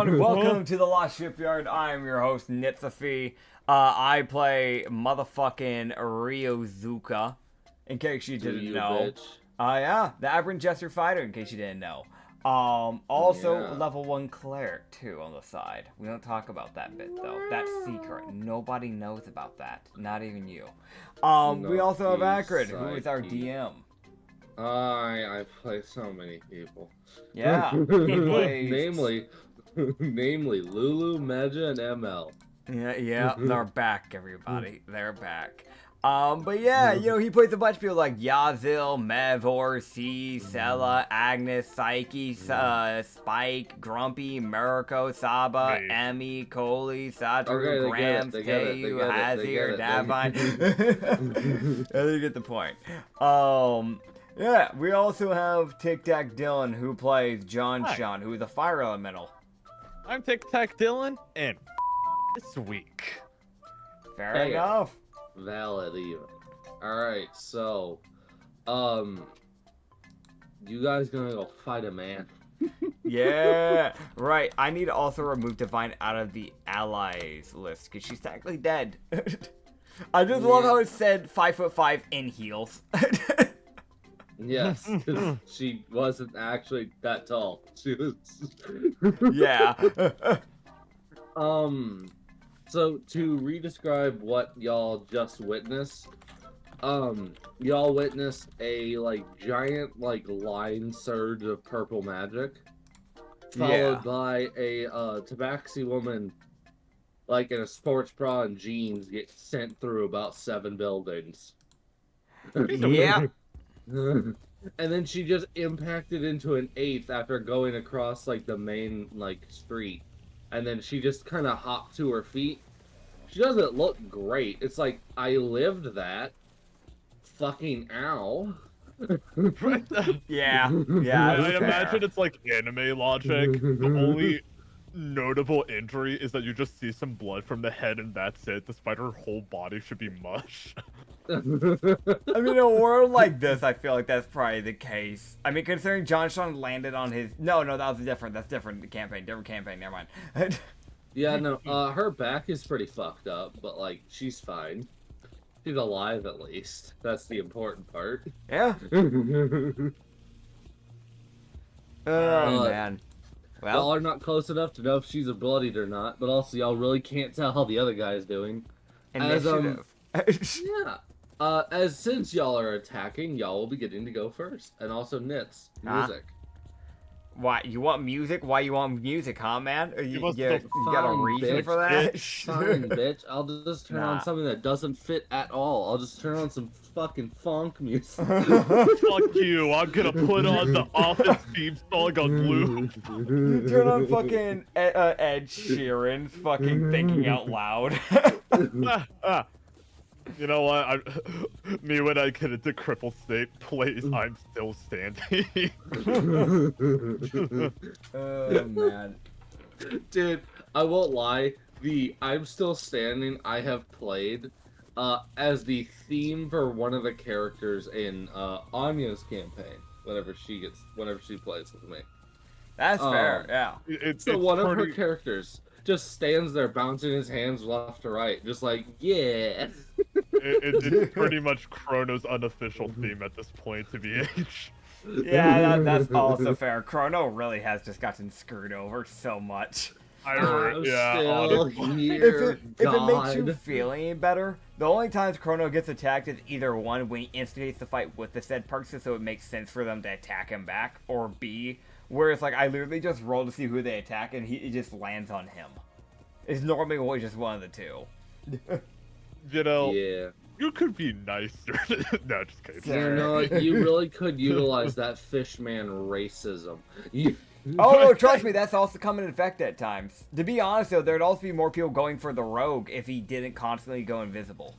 everyone, welcome to the Lost Shipyard. I'm your host, Nitsify. I play motherfucking Ryozuka, in case you didn't know. Bitch. Yeah, the Aberrant Jester Fighter, in case you didn't know. Also, Yeah. level 1 cleric, too, on the side. We don't talk about that bit, though. That's secret. Nobody knows about that. Not even you. We also have Acrid, who is our DM. I play so many people. Yeah, he plays... namely Lulu, Meja, and ML. Yeah, they're back, everybody. They're back. But yeah, you know, he plays a bunch of people like Yazil, Mevor, C, Sella, Agnes, Psyche, Spike, Grumpy, Mirko, Saba, Emmy, Coley, Satoru, Grams, Teu, Hazir, Davine. I think you get the point. Yeah, we also have Tic Tac Dylan, who plays John Sean, who is a fire elemental. I'm Tic Tac Dylan, and this week. Fair enough. Valid even. Alright, so you guys gonna go fight a man? Yeah, right. I need to also remove Divine out of the allies list because she's technically dead. I just love how it said 5'5" in heels. Yes, she wasn't actually that tall. She was. Yeah. So to re-describe what y'all just witnessed, y'all witnessed a giant line surge of purple magic, followed by a tabaxi woman in a sports bra and jeans get sent through about 7 buildings. Yeah. And then she just impacted into an 8th after going across the main street. And then she just kind of hopped to her feet. She doesn't look great. It's like, I lived that. Fucking ow. Yeah. I imagine it's like anime logic. The only notable injury is that you just see some blood from the head and that's it, despite her whole body should be mush. I mean, in a world like this, I feel like that's probably the case. I mean, considering John Sean landed on his... No, that's different. That's different campaign. Different campaign. Never mind. Yeah, no, her back is pretty fucked up, but, she's fine. She's alive, at least. That's the important part. Yeah. Oh, man. Well, y'all are not close enough to know if she's a bloodied or not, but also y'all really can't tell how the other guy is doing. Initiative. As since y'all are attacking, y'all will be getting to go first. And also Nits, music. Why? You want music? Why you want music, huh, man? You got a reason bitch. for that? Fine, bitch. I'll just turn on something that doesn't fit at all. I'll just turn on some fucking funk music. Fuck you. I'm gonna put on the Office theme song on loop. You turn on fucking Ed Sheeran's fucking Thinking Out Loud. You know what? Me when I get into cripple state, plays I'm Still Standing. Oh, man. Dude, I won't lie. The I'm Still Standing I have played as the theme for one of the characters in Anya's campaign. Whenever she plays with me. That's fair, yeah. It's one of her characters just stands there bouncing his hands left to right, just yeah. It's pretty much Chrono's unofficial theme at this point, to be H. Yeah, that's also fair. Chrono really has just gotten screwed over so much. I heard, If it makes you feel any better, the only times Chrono gets attacked is either one, when he instigates the fight with the said person, so it makes sense for them to attack him back, or B, where it's like I literally just roll to see who they attack and it just lands on him. It's normally always just one of the two. You know, you could be nicer. No, just kidding. You know, you really could utilize that fishman racism. Oh, no, trust me, that's also come in effect at times. To be honest, though, there'd also be more people going for the rogue if he didn't constantly go invisible.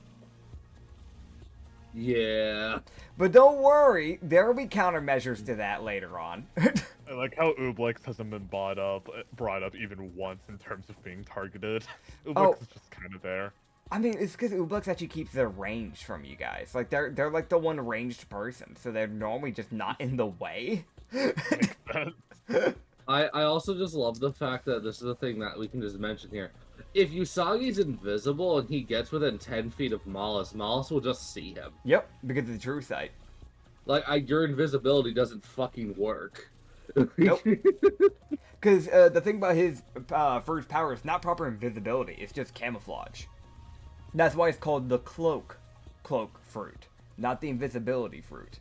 Yeah. But don't worry, there will be countermeasures to that later on. I like how Ublex hasn't been brought up even once in terms of being targeted. Ublex is just kind of there. I mean, it's because Ublex actually keeps their range from you guys. Like, they're like the one ranged person, so they're normally just not in the way. I also just love the fact that this is a thing that we can just mention here. If Usagi's invisible and he gets within 10 feet of Mollis, Mollis will just see him. Yep, because of the true sight. Like, your invisibility doesn't fucking work. Nope. Because the thing about his first power is not proper invisibility, it's just camouflage. That's why it's called the cloak fruit, not the invisibility fruit.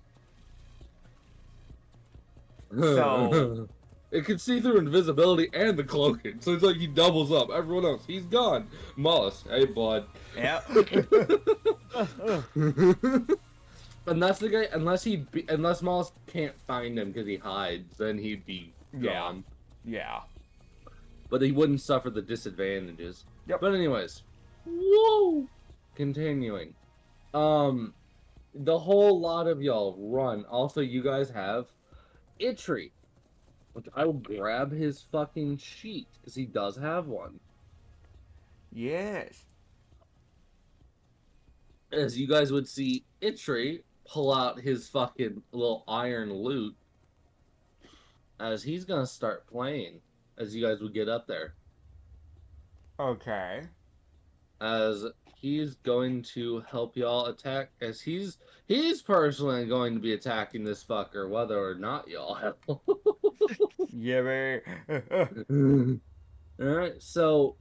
So... It can see through invisibility and the cloaking, so it's like he doubles up. Everyone else, he's gone. Mollis, hey bud. Yeah. And that's the guy. Unless Mollis can't find him because he hides, then he'd be gone. Yeah. But he wouldn't suffer the disadvantages. Yep. But anyways, whoa. Continuing, the whole lot of y'all run. Also, you guys have Itri. Which I will grab his fucking sheet, because he does have one. Yes. As you guys would see Itri pull out his fucking little iron lute, as he's gonna start playing, as you guys would get up there. Okay. As he's going to help y'all attack, as he's personally going to be attacking this fucker, whether or not y'all help. Yeah, man. Alright, so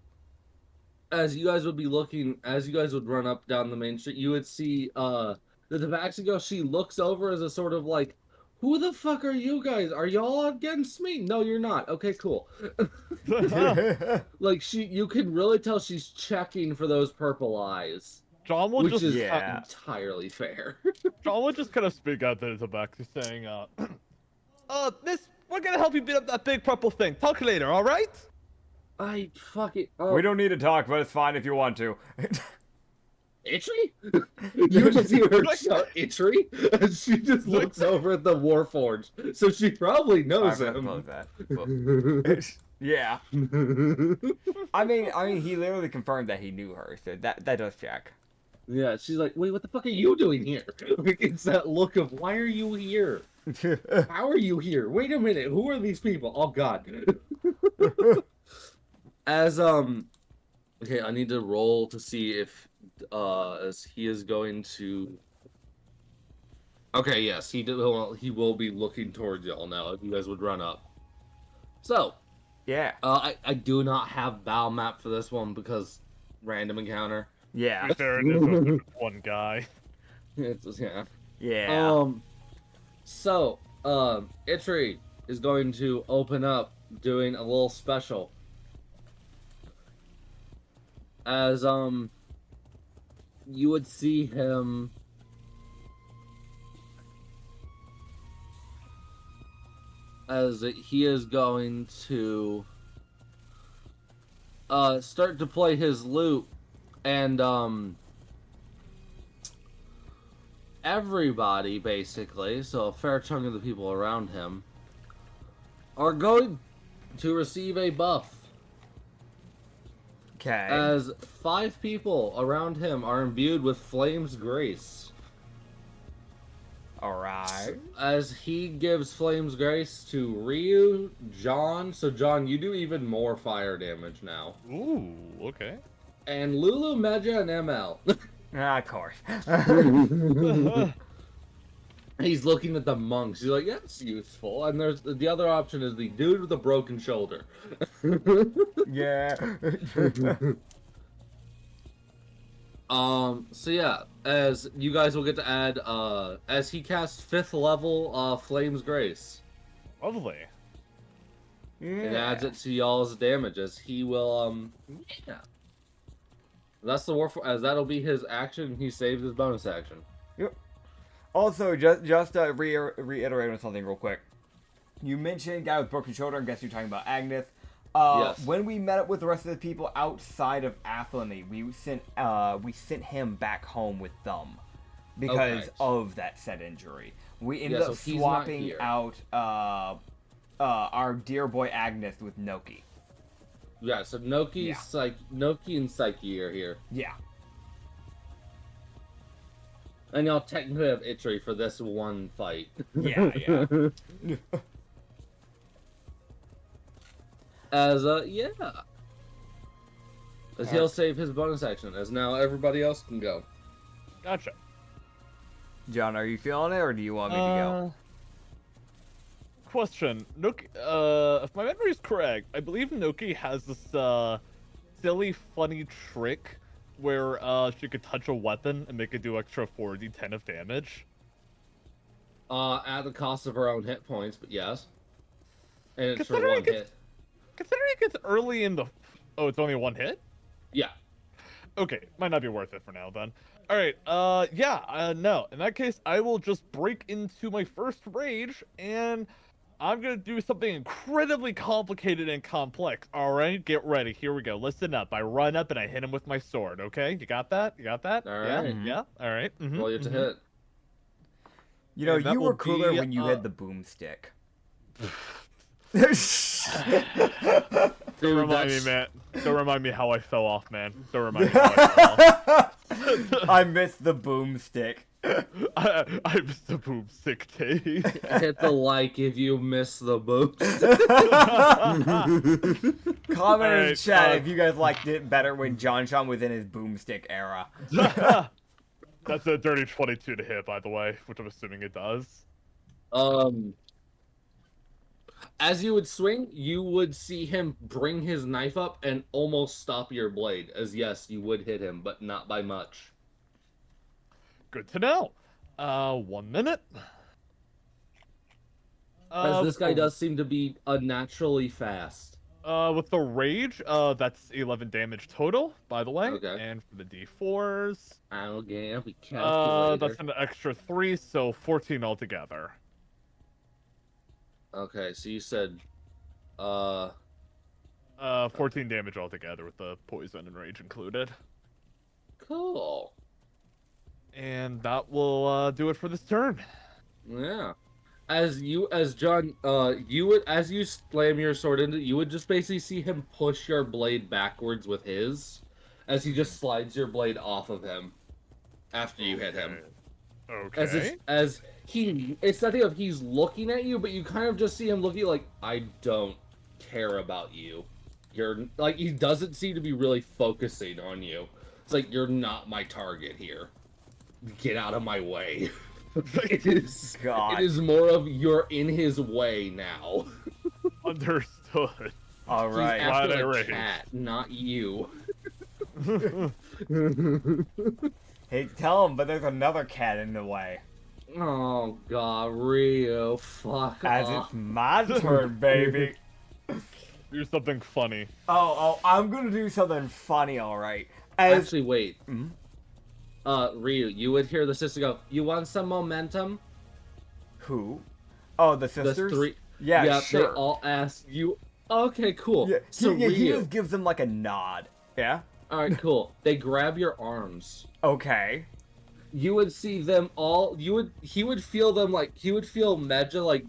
as you guys would be looking, as you guys would run up down the main street, you would see the Tabaxi girl. She looks over as a sort of like, who the fuck are you guys? Are y'all against me? No, you're not. Okay, cool. Like, you can really tell she's checking for those purple eyes. John will Which just is Yeah. entirely fair. John will just kind of speak out to Tabaxi saying, we're gonna help you beat up that big purple thing. Talk later, all right? I fucking... We don't need to talk, but it's fine if you want to. Itri? You just hear her shout Itri, and she just looks over at the Warforged, so she probably knows I'm him. gonna close that. Yeah. I mean, he literally confirmed that he knew her, so that does check. Yeah, she's like, wait, what the fuck are you doing here? It's that look of, why are you here? How are you here? Wait a minute, who are these people? Oh god. As okay, I need to roll to see if as he is going to. Okay, yes, he will be looking towards y'all now. If you guys would run up. So, Yeah. I do not have battle map for this one because random encounter. Yeah. There it is, one guy. It's yeah. Yeah. So, Itri is going to open up doing a little special. As, you would see him... As he is going to... start to play his lute, and, everybody, basically, so a fair chunk of the people around him, are going to receive a buff. Okay. As 5 people around him are imbued with Flame's Grace. Alright. As he gives Flame's Grace to Ryu, John, so John, you do even more fire damage now. Ooh, okay. And Lulu, Medja, and ML. Of course. He's looking at the monks. He's like, that's useful. And there's the other option is the dude with the broken shoulder. Yeah. So yeah, as you guys will get to add, as he casts 5th level, Flame's Grace. Lovely. It adds it to y'all's damage as he will, yeah. That's the war as that'll be his action. He saves his bonus action. Yep. Also, just reiterating something real quick. You mentioned guy with broken shoulder. I guess you're talking about Agnes. Yes. When we met up with the rest of the people outside of Athelney, we sent him back home with them because Okay. of that said injury. We ended Yeah, up so he's not swapping here. out our dear boy Agnes with Noki. Yeah, so Noki, Yeah. Noki and Psyche are here. Yeah. And y'all technically have Itri for this one fight. Yeah. Yeah. Yeah. As he'll save his bonus action, as now everybody else can go. Gotcha. John, are you feeling it, or do you want me to go? Question. Nuke, if my memory is correct, I believe Nuki has this, silly, funny trick where, she could touch a weapon and make it do extra 4d10 of damage. At the cost of her own hit points, but yes. And it's for Considering one hit. Considering it's early in the... Oh, it's only one hit? Yeah. Okay, might not be worth it for now, then. Alright, no. In that case, I will just break into my first rage, and I'm gonna do something incredibly complicated and complex. Alright, get ready. Here we go. Listen up. I run up and I hit him with my sword, okay? You got that? You got that? Alright. Yeah? Alright. Roll you to hit. You know, And that you will were cooler be, when you had the boomstick. Don't remind me, man. Don't remind me how I fell off, man. Don't remind me how I fell off. I missed the boomstick. I missed the boomstick taste. Hit the like if you miss the boost. Comment in Alright, chat if you guys liked it better when John Sean was in his boomstick era. That's a dirty 22 to hit, by the way, which I'm assuming it does. As you would swing, you would see him bring his knife up and almost stop your blade. As yes, you would hit him, but not by much. Good to know. 1 minute. As this guy does seem to be unnaturally fast. With the rage, that's 11 damage total, by the way. Okay. And for the d4s, Okay, we calculator. that's an extra 3, so 14 altogether. Okay, so you said, 14 damage altogether with the poison and rage included. cool. And that will do it for this turn. Yeah. As you slam your sword into, you would just basically see him push your blade backwards with his, as he just slides your blade off of him after you hit him. Okay. It's nothing of he's looking at you, but you kind of just see him looking like, I don't care about you. You're like, he doesn't seem to be really focusing on you. It's like, you're not my target here. Get out of my way. It is more of you're in his way now. Understood. All He's right. after Glad I the raised. cat, not you. Hate to tell him, but there's another cat in the way. Oh god, Rio, fuck As off. it's my turn, baby. Do something funny. Oh, I'm gonna do something funny, alright. As... Actually, wait. Ryu, you would hear the sister go, you want some momentum? Who? Oh, the sisters? The three. Yeah, sure. They all ask you. Okay, cool. Yeah, So he Ryu. just gives them like a nod. Yeah? Alright, cool. They grab your arms. Okay. You would see them all. He would feel them like. He would feel Medja like.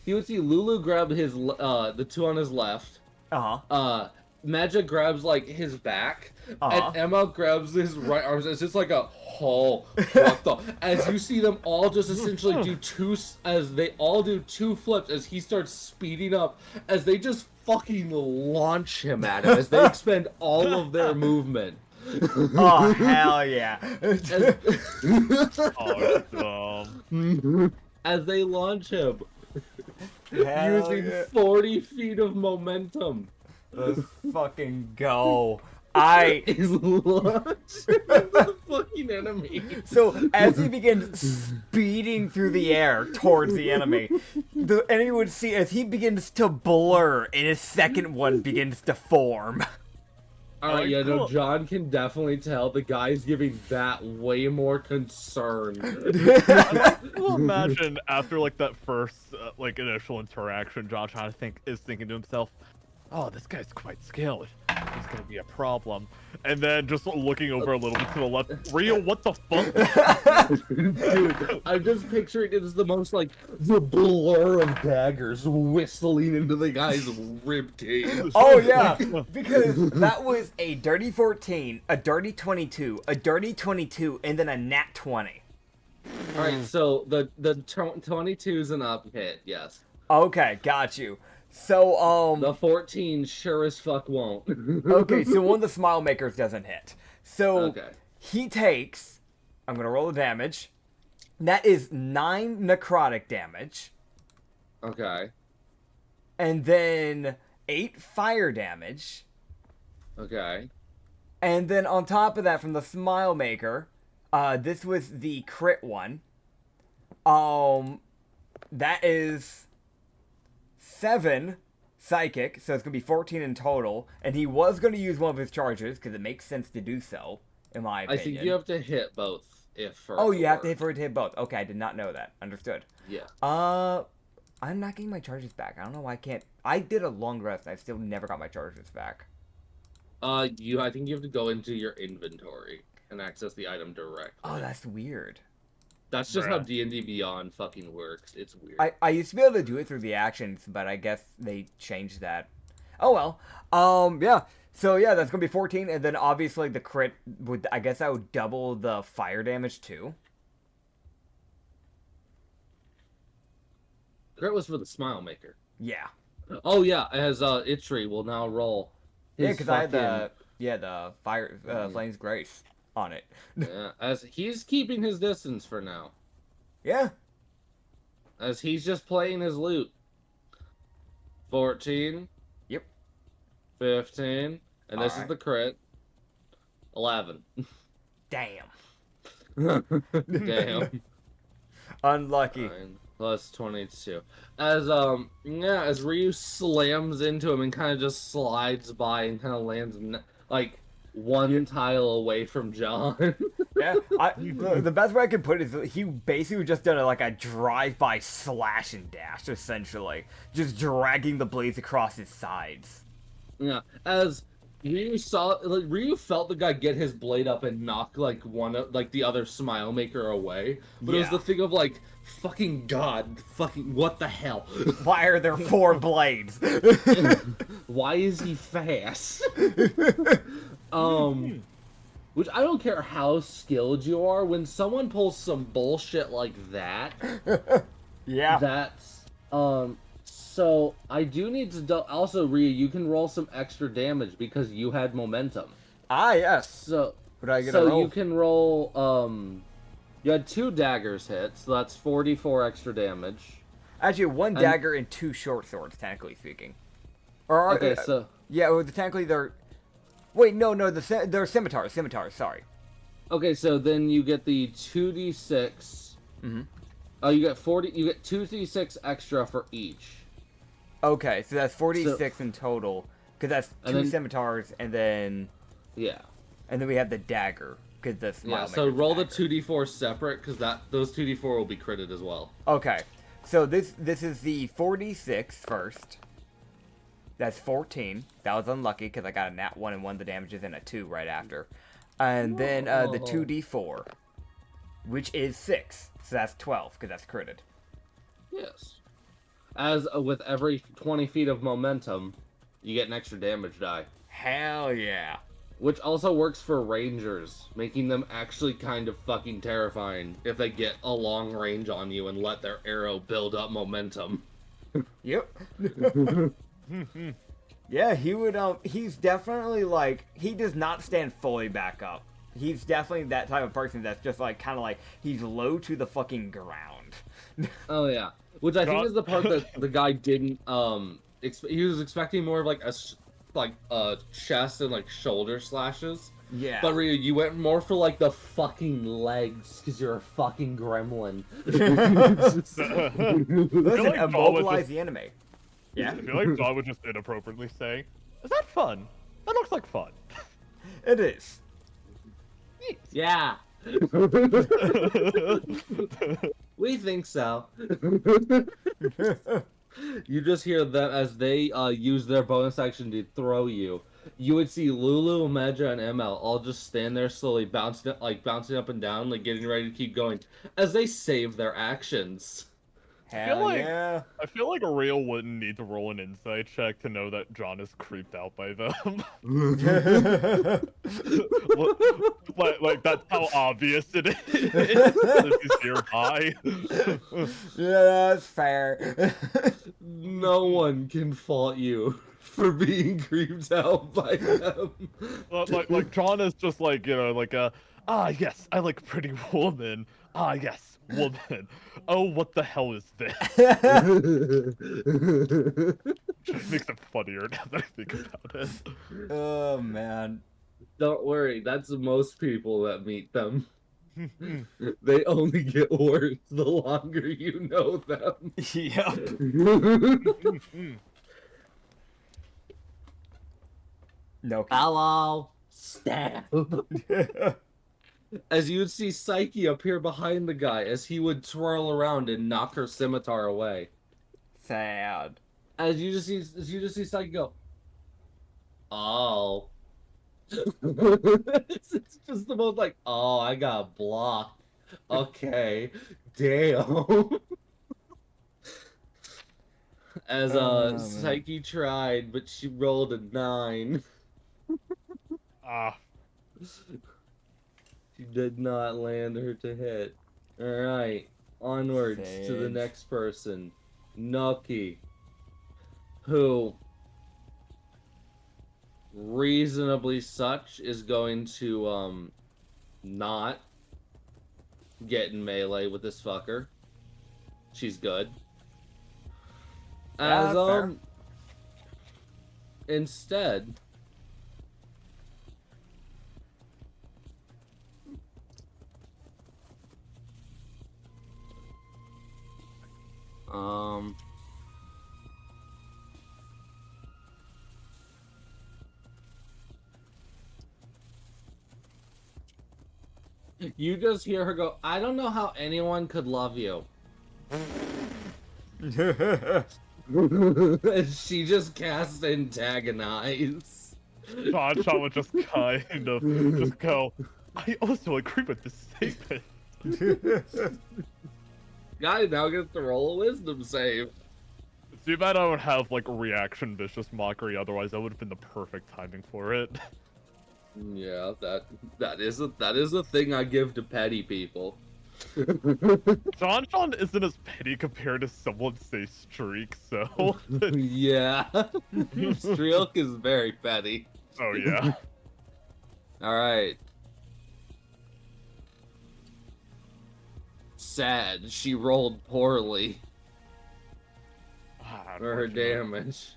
He would see Lulu grab his. The two on his left. Uh-huh. Medja grabs like his back, Uh-huh. and Emma grabs his right arms. It's just like a what the? As you see them all just essentially do as they all do two flips as he starts speeding up, as they just fucking launch him at him as they expend all of their movement. Oh, hell yeah. Oh, dumb. As they launch him, Hell using yeah. 40 feet of momentum. Let's fucking go. I... Is launched the fucking enemy. So, as he begins speeding through the air towards the enemy would see as he begins to blur and his second one begins to form. Alright, yeah, no, cool. John can definitely tell the guy's giving that way more concern. Well, imagine after like that first like initial interaction, Josh is thinking to himself, "Oh, this guy's quite skilled. He's gonna be a problem." And then just looking over a little bit to the left, Rio, what the fuck? Dude, I'm just picturing it as the most like the blur of daggers whistling into the guy's ribcage. Oh yeah, because that was a dirty 14, a dirty 22, a dirty 22, and then a nat 20. Alright, so the 22's an up hit, yes. Okay, got you. So, The 14 sure as fuck won't. okay, so one of the smile makers doesn't hit. So, Okay. he takes, I'm going to roll the damage. That is 9 necrotic damage. Okay. And then 8 fire damage. Okay. And then on top of that, from the smile maker, this was the crit one. That is 7 psychic, so it's going to be 14 in total. And he was going to use one of his charges, because it makes sense to do so, in my opinion. I think you have to hit both if for Oh, it you to have to work. hit for it to hit both. Okay, I did not know that. Understood. Yeah. I'm not getting my charges back. I don't know why I can't. I did a long rest, and I still never got my charges back. I think you have to go into your inventory and access the item directly. Oh, that's weird. That's just how Bruh. D&D Beyond fucking works. It's weird. I used to be able to do it through the actions, but I guess they changed that. Oh well. Yeah. So yeah, that's gonna be 14, and then obviously the crit would. I guess that would double the fire damage too. Crit was for the smile maker. Yeah. Oh yeah, as Itri will now roll. Yeah, his because I had fucking- the fire flames grace on it. Yeah, as he's keeping his distance for now. Yeah. As he's just playing his loot. 14. Yep. 15. And this is Alright. the crit. 11. Damn. Damn. Unlucky. 9 plus 22. As as Ryu slams into him and kind of just slides by and kind of lands like one tile away from John. Yeah, the best way I could put it is he basically just done like a drive-by slash and dash, essentially, just dragging the blades across his sides. Yeah, as Ryu felt the guy get his blade up and knock like the other smile maker away, but it was Yeah. the thing of like, fucking god, fucking what the hell? Why are there 4 blades? Why is he fast? Which I don't care how skilled you are, when someone pulls some bullshit like that, Yeah. that's so I do need to also Ryu, you can roll some extra damage because you had momentum. Ah, yes. So What do I get to so roll? you can roll you had 2 daggers hit, so that's 44 extra damage. Actually, 1 dagger and 2 short swords, technically speaking. Or Okay, so yeah, well, technically they're. Wait, no, they're scimitars. Scimitars, sorry. okay, so then you get the 2d6. Mhm. Oh, you get 40. You get 2d6 extra for each. Okay, so that's 46 in total, because that's 2 And then- scimitars, and then Yeah. we have the dagger, because the smile Yeah. So maker's roll the dagger. 2d4 separate, because those 2d4 will be critted as well. Okay, so this is the 46 first. That's 14. That was unlucky because I got a nat 1 and 1 of the damages and a 2 right after. And then the 2d4, which is 6. So that's 12 because that's critted. Yes. As with every 20 feet of momentum, you get an extra damage die. Hell yeah. Which also works for rangers, making them actually kind of fucking terrifying if they get a long range on you and let their arrow build up momentum. Yep. Yeah, he would, he's definitely, like, he does not stand fully back up. He's definitely that type of person that's just, like, kind of like, he's low to the fucking ground. Oh yeah, which I think is the part that the guy didn't. He was expecting more of like chest and like shoulder slashes. Yeah. But Ryu, you went more for like the fucking legs because you're a fucking gremlin. Listen, like Paul was immobilize just- the enemy. Yeah, I feel like John was just inappropriately saying, "Is that fun? That looks like fun." it is. Yeah. We think so. You just hear them as they use their bonus action to throw you. You would see Lulu, Medja, and ML all just stand there slowly bouncing up and down, like getting ready to keep going as they save their actions. Hell yeah. I feel like Rio wouldn't need to roll an insight check to know that John is creeped out by them. like that's how obvious it is. This is nearby. Yeah, that's fair. No one can fault you for being creeped out by them. like John is just like, you know, like yes, I like pretty woman. Ah yes, woman. Oh, what the hell is this? Makes it funnier now that I think about it. Oh man. Don't worry, that's most people that meet them. They only get worse the longer you know them. Yep. No. Hello, stab. As you would see Psyche appear behind the guy as he would twirl around and knock her scimitar away. Sad. As you just see Psyche go, oh. It's just the most like, oh, I got blocked. Okay, damn. As Psyche tried, but she rolled a 9. She did not land her to hit. Alright, onwards to the next person. Nucky. Who, reasonably such, is going to, not get in melee with this fucker. She's good. As, fair. Instead... You just hear her go, I don't know how anyone could love you. And she just casts antagonize. Sean would just kind of just go, I also agree with this statement. Guy now gets to roll a wisdom save. Too bad I don't have like a reaction vicious mockery, otherwise that would have been the perfect timing for it. Yeah, that is a thing I give to petty people. Sean isn't as petty compared to someone say Streak, so yeah. Streak is very petty. oh yeah. Alright. Sad, she rolled poorly for her damage.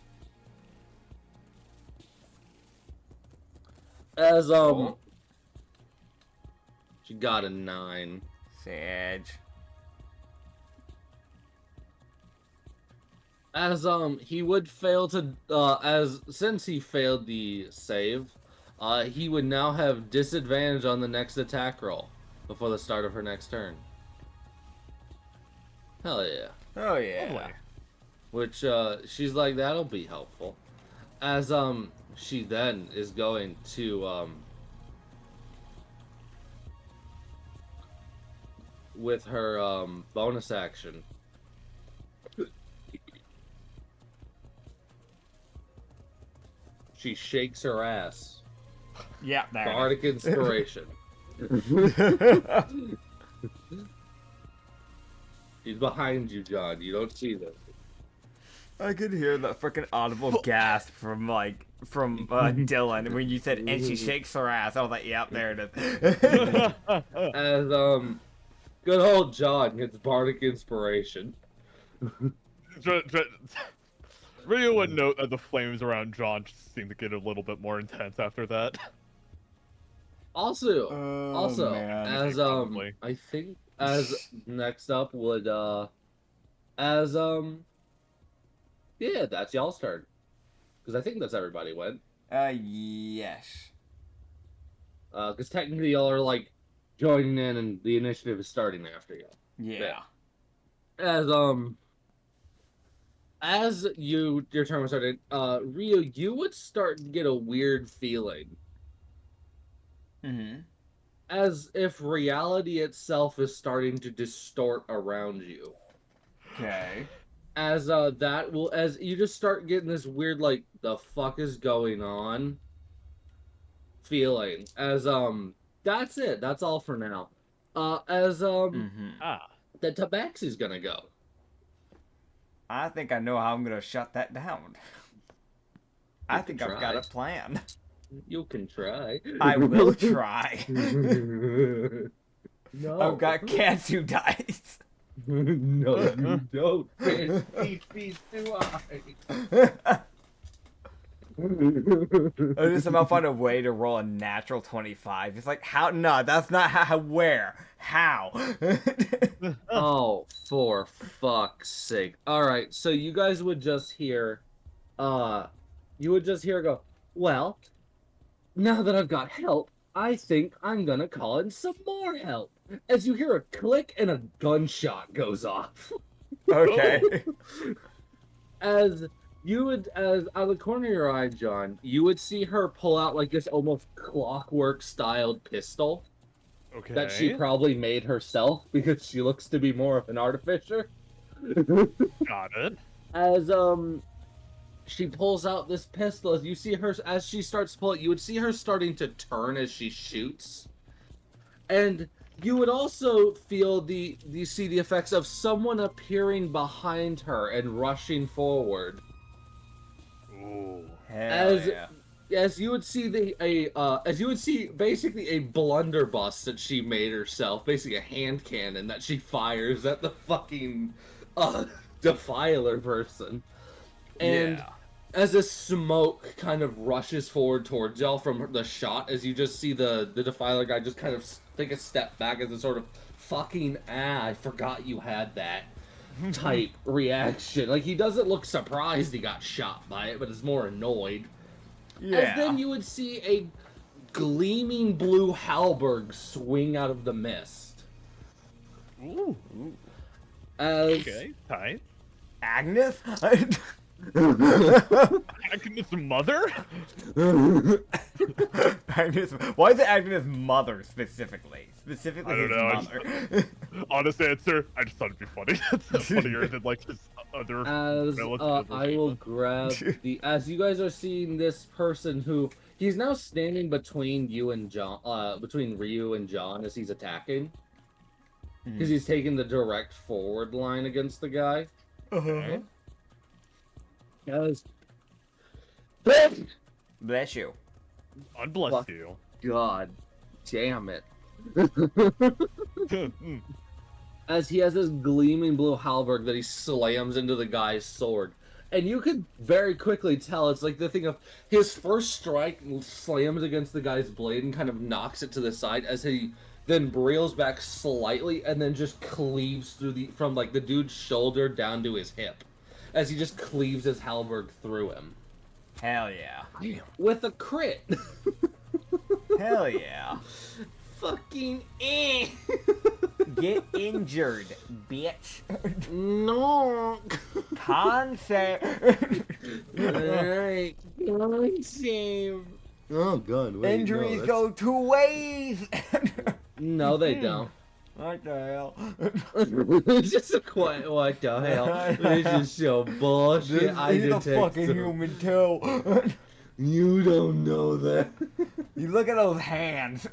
As she got a 9. Sage. As he would fail to since he failed the save, he would now have disadvantage on the next attack roll before the start of her next turn. Hell yeah. Oh yeah. Lovely. Which she's like, that'll be helpful. As she then is going to with her bonus action. She shakes her ass. Yeah, there. Bardic inspiration. He's behind you, John. You don't see this. I could hear that freaking audible gasp from Dylan when you said, and she shakes her ass. I was like, yep, there it is. As good old John gets bardic inspiration. Rio would note that the flames around John just seemed to get a little bit more intense after that. Also, man. as Probably. I think as next up would yeah, that's y'all's turn. Because I think that's everybody went. Yes. Because technically y'all are like joining in and the initiative is starting after y'all. Yeah. As your turn was started, Rio, you would start to get a weird feeling. Mm-hmm. As if reality itself is starting to distort around you. Okay. As as you just start getting this weird like the fuck is going on feeling. As that's it. That's all for now. As Ah. the tabaxi's gonna go. I think I know how I'm gonna shut that down. I You think can I've got a try. plan. You can try. I will try. No. I've got Katsu dice. No, you don't. Feed too high. I just somehow find a way to roll a natural 25. It's like, how? No, that's not how. Where? How? Oh, for fuck's sake. Alright, so you guys would just hear, go, well, now that I've got help, I think I'm gonna call in some more help. As you hear a click and a gunshot goes off. Okay. As as out of the corner of your eye, John, you would see her pull out like this almost clockwork styled pistol Okay. that she probably made herself because she looks to be more of an artificer. Got it. As she pulls out this pistol, as you see her as she starts to pull it, you would see her starting to turn as she shoots. And you would also feel you see the effects of someone appearing behind her and rushing forward. Ooh. Hell yeah. As you would see basically a blunderbuss that she made herself, basically a hand cannon that she fires at the fucking defiler person. And Yeah. as the smoke kind of rushes forward towards y'all from the shot, as you just see the defiler guy just kind of take a step back as a sort of fucking I forgot you had that type reaction. Like he doesn't look surprised he got shot by it, but is more annoyed. Yeah. As then you would see a gleaming blue halberd swing out of the mist. Ooh. As Okay. Tight. Agnes? Agnes' mother? Agnes. Why is it Agnes' mother specifically? Specifically I don't his know, I mother. Honest answer, I just thought it'd be funny. That's funnier than like his other as relative. or I will something. grab as you guys are seeing this person who he's now standing between you and John, between Ryu and John as he's attacking, because he's taking the direct forward line against the guy. Uh-huh. As Bless you. Unbless Fuck. you. God damn it. Mm. As he has this gleaming blue halberd that he slams into the guy's sword. And you could very quickly tell it's like the thing of his first strike slams against the guy's blade and kind of knocks it to the side as he then reels back slightly and then just cleaves through from like the dude's shoulder down to his hip. As he just cleaves his halberd through him. Hell yeah. With a crit. Hell yeah. Fucking eh. Get injured, bitch. No. Concept. Alright. Save. Oh god, wait, Injuries no, go two ways. No, they don't. What the hell? It's just a quiet. What the hell? This is so bullshit. I He's a detect fucking some- human too. You don't know that. You look at those hands.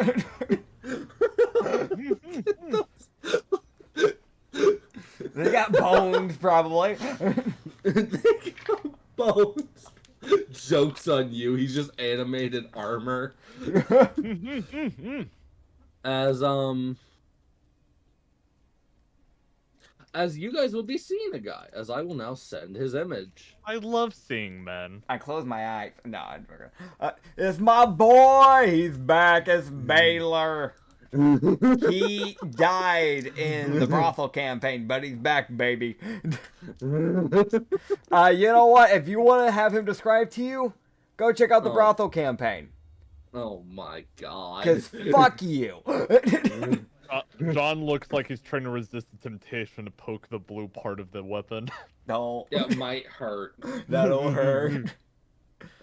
They got bones, probably. They got bones. Joke's on you. He's just animated armor. As you guys will be seeing a guy, as I will now send his image. I love seeing men. I close my eyes. No, I'm it's my boy. He's back. It's Baylor. He died in the brothel campaign, but he's back, baby. You know what? If you want to have him described to you, go check out the brothel campaign. Oh my god. Because fuck you. John looks like he's trying to resist the temptation to poke the blue part of the weapon. No. It might hurt. That'll hurt.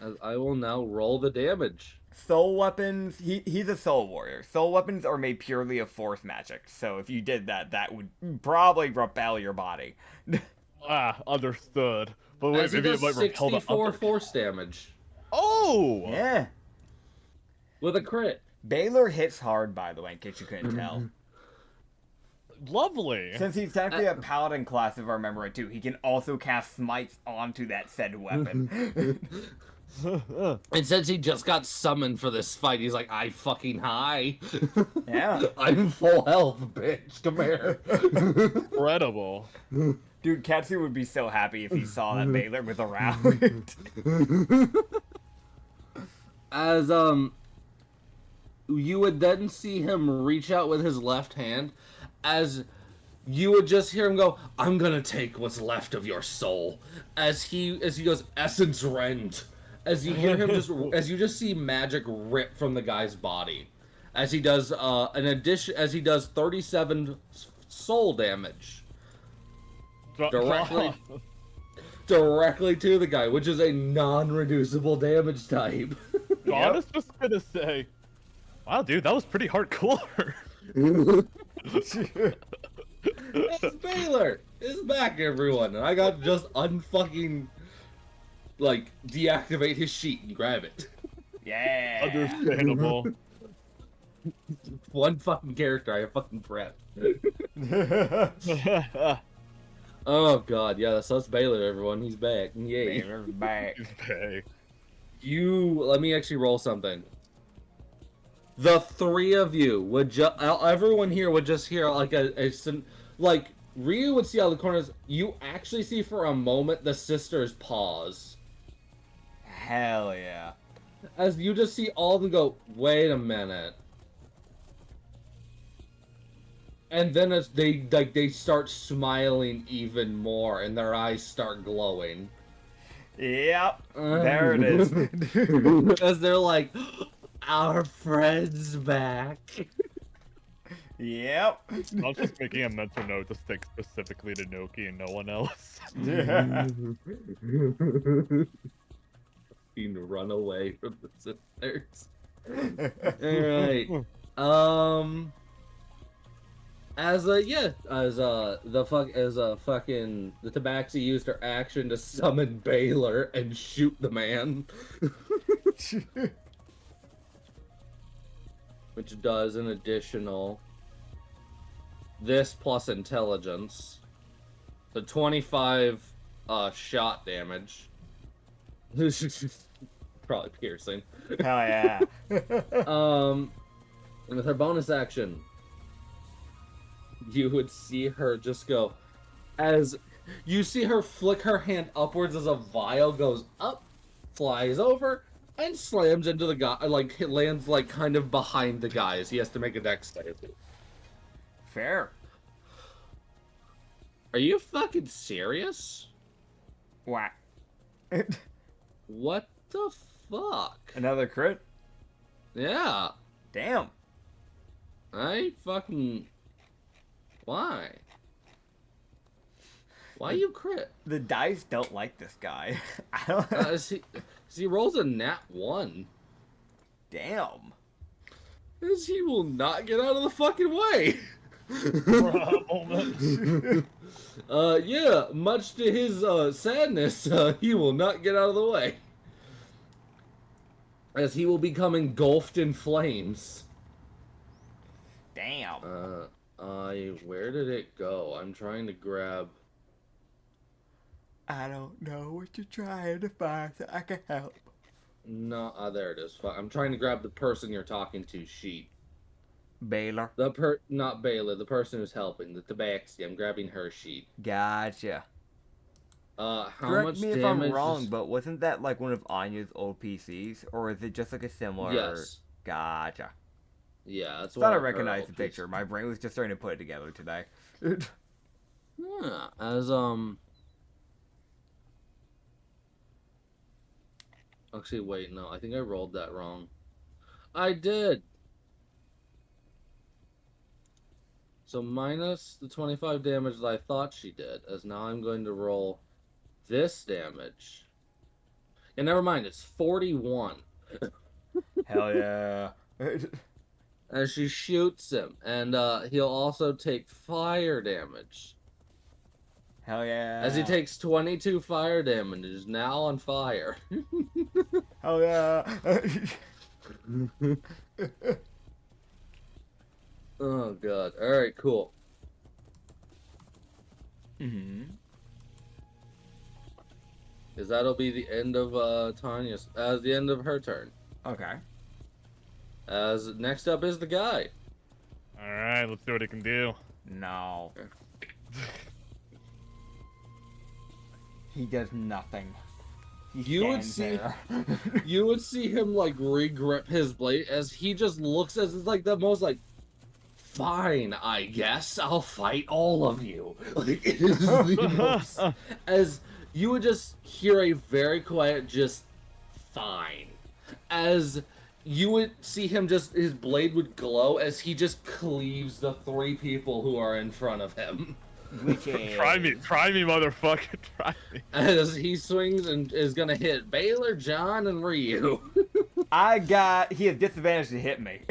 As I will now roll the damage. Soul weapons, he's a soul warrior. Soul weapons are made purely of force magic. So if you did that, that would probably repel your body. Understood. But wait, As he maybe does it might repel the 64 other. force damage Oh! Yeah. with a crit. Baylor hits hard, by the way, in case you couldn't tell. Lovely. Since he's technically a paladin class, if I remember right too, he can also cast smites onto that said weapon. And since he just got summoned for this fight, he's like, I fucking high. Yeah. I'm full health, bitch. Come here. Incredible. Dude, Katsu would be so happy if he saw that Baylor was around. As, you would then see him reach out with his left hand, as you would just hear him go, I'm gonna take what's left of your soul. As he goes, essence rend. As you hear him as you just see magic rip from the guy's body. As he does, as he does 37 soul damage. Directly to the guy, which is a non-reducible damage type. I was just gonna say, wow, dude, that was pretty hardcore. It's Baylor! It's back, everyone! And I got to just unfucking, like, deactivate his sheet and grab it. Yeah. Understandable. One fucking character I fucking prep. Oh god, yeah, so that's Baylor, everyone. He's back. Yay. Baylor's back. Okay. Let me actually roll something. The three of you would everyone here would just hear like like Ryu would see out of the corners. You actually see for a moment the sisters pause Hell yeah. as you just see all of them go, wait a minute. And then as they start smiling even more and their eyes start glowing. Yep. There it is. As they're like, our friend's back. Yep. I was just making a mental note to stick specifically to Noki and no one else. You run away from the sisters. Alright. The Tabaxi used her action to summon Baylor and shoot the man. Which does an additional this plus intelligence. So 25 shot damage. Probably piercing. Hell yeah. And with her bonus action, you would see her just go, as you see her flick her hand upwards as a vial goes up, flies over, and slams into the guy, like, it lands, like, kind of behind the guy as he has to make a dex save. Fair. Are you fucking serious? What? What the fuck? Another crit? Yeah. Damn. I fucking... Why? Why you crit? The dice don't like this guy. I don't He rolls a nat 1. Damn. As he will not get out of the fucking way. Yeah, much to his sadness, he will not get out of the way. As he will become engulfed in flames. Damn. Where did it go? I'm trying to grab... I don't know what you're trying to find, so I can help. No, there it is. I'm trying to grab the person you're talking to sheet. Baylor. Not Baylor, the person who's helping, the Tabaxi. I'm grabbing her sheet. Gotcha. How Correct much me if damage I'm wrong, is... but wasn't that like one of Anya's old PCs, or is it just like a similar? Yes. Gotcha. Yeah, that's I thought I one of her recognized the old picture. My brain was just starting to put it together today. Yeah, as Actually, wait, no, I think I rolled that wrong. I did! So minus the 25 damage that I thought she did, as now I'm going to roll this damage. And never mind, it's 41. Hell yeah. And she shoots him, and he'll also take fire damage. Hell yeah. As he takes 22 fire damage, and is now on fire. Hell yeah. Oh god. Alright, cool. Because that'll be the end of Tanya's, the end of her turn. Okay. As next up is the guy. Alright, let's see what he can do. No. He does nothing. He You would stands see, there. you would see him like re-grip his blade as he just looks as it's like the most like, fine, I guess I'll fight all of you. Like it is the most, as you would just hear a very quiet, just fine, as you would see him just his blade would glow as he just cleaves the 3 people who are in front of him. Which is... Try me, motherfucker, try me. As he swings and is gonna hit Baylor, John, and Ryu. He has disadvantage to hit me.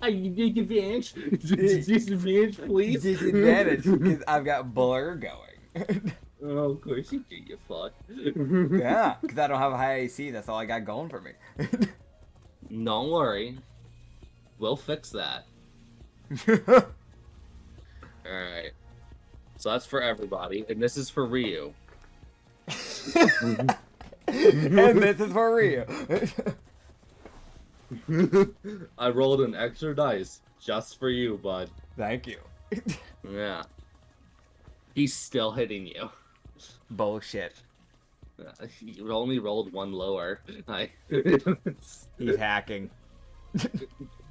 I need advantage. Disadvantage, please. Disadvantage because I've got blur going. Oh, of course you do, you fuck. Yeah, because I don't have a high AC. That's all I got going for me. Don't worry. We'll fix that. Alright. So that's for everybody, and this is for Ryu. And this is for Ryu. I rolled an extra dice just for you, bud. Thank you. Yeah. He's still hitting you. Bullshit. You only rolled 1 lower. He's hacking.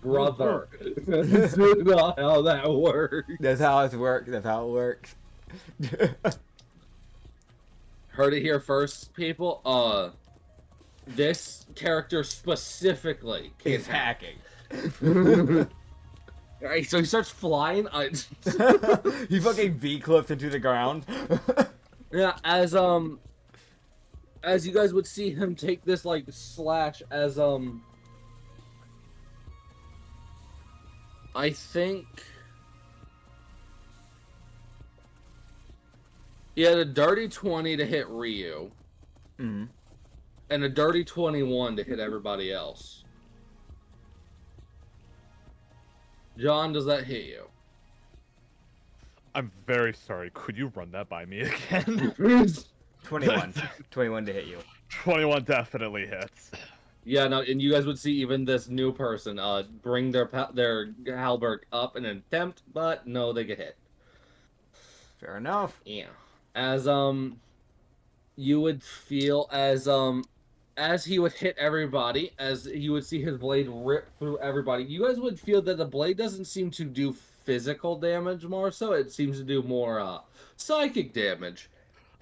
Brother. That's not how that works. That's how it works. That's how it works. Heard it here first, people. This character specifically He's hacking. Alright, so he starts flying. He fucking V-clips into the ground. Yeah, as you guys would see him take this like slash as I think he had a dirty 20 to hit Ryu. Mm-hmm. And a dirty 21 to hit everybody else. John, does that hit you? I'm very sorry. Could you run that by me again? 21. 21 to hit you. 21 definitely hits. Yeah, no, and you guys would see even this new person bring their halberd up in an attempt, but no, they get hit. Fair enough. Yeah. As you would feel as he would hit everybody, as you would see his blade rip through everybody, you guys would feel that the blade doesn't seem to do physical damage more so, it seems to do more psychic damage.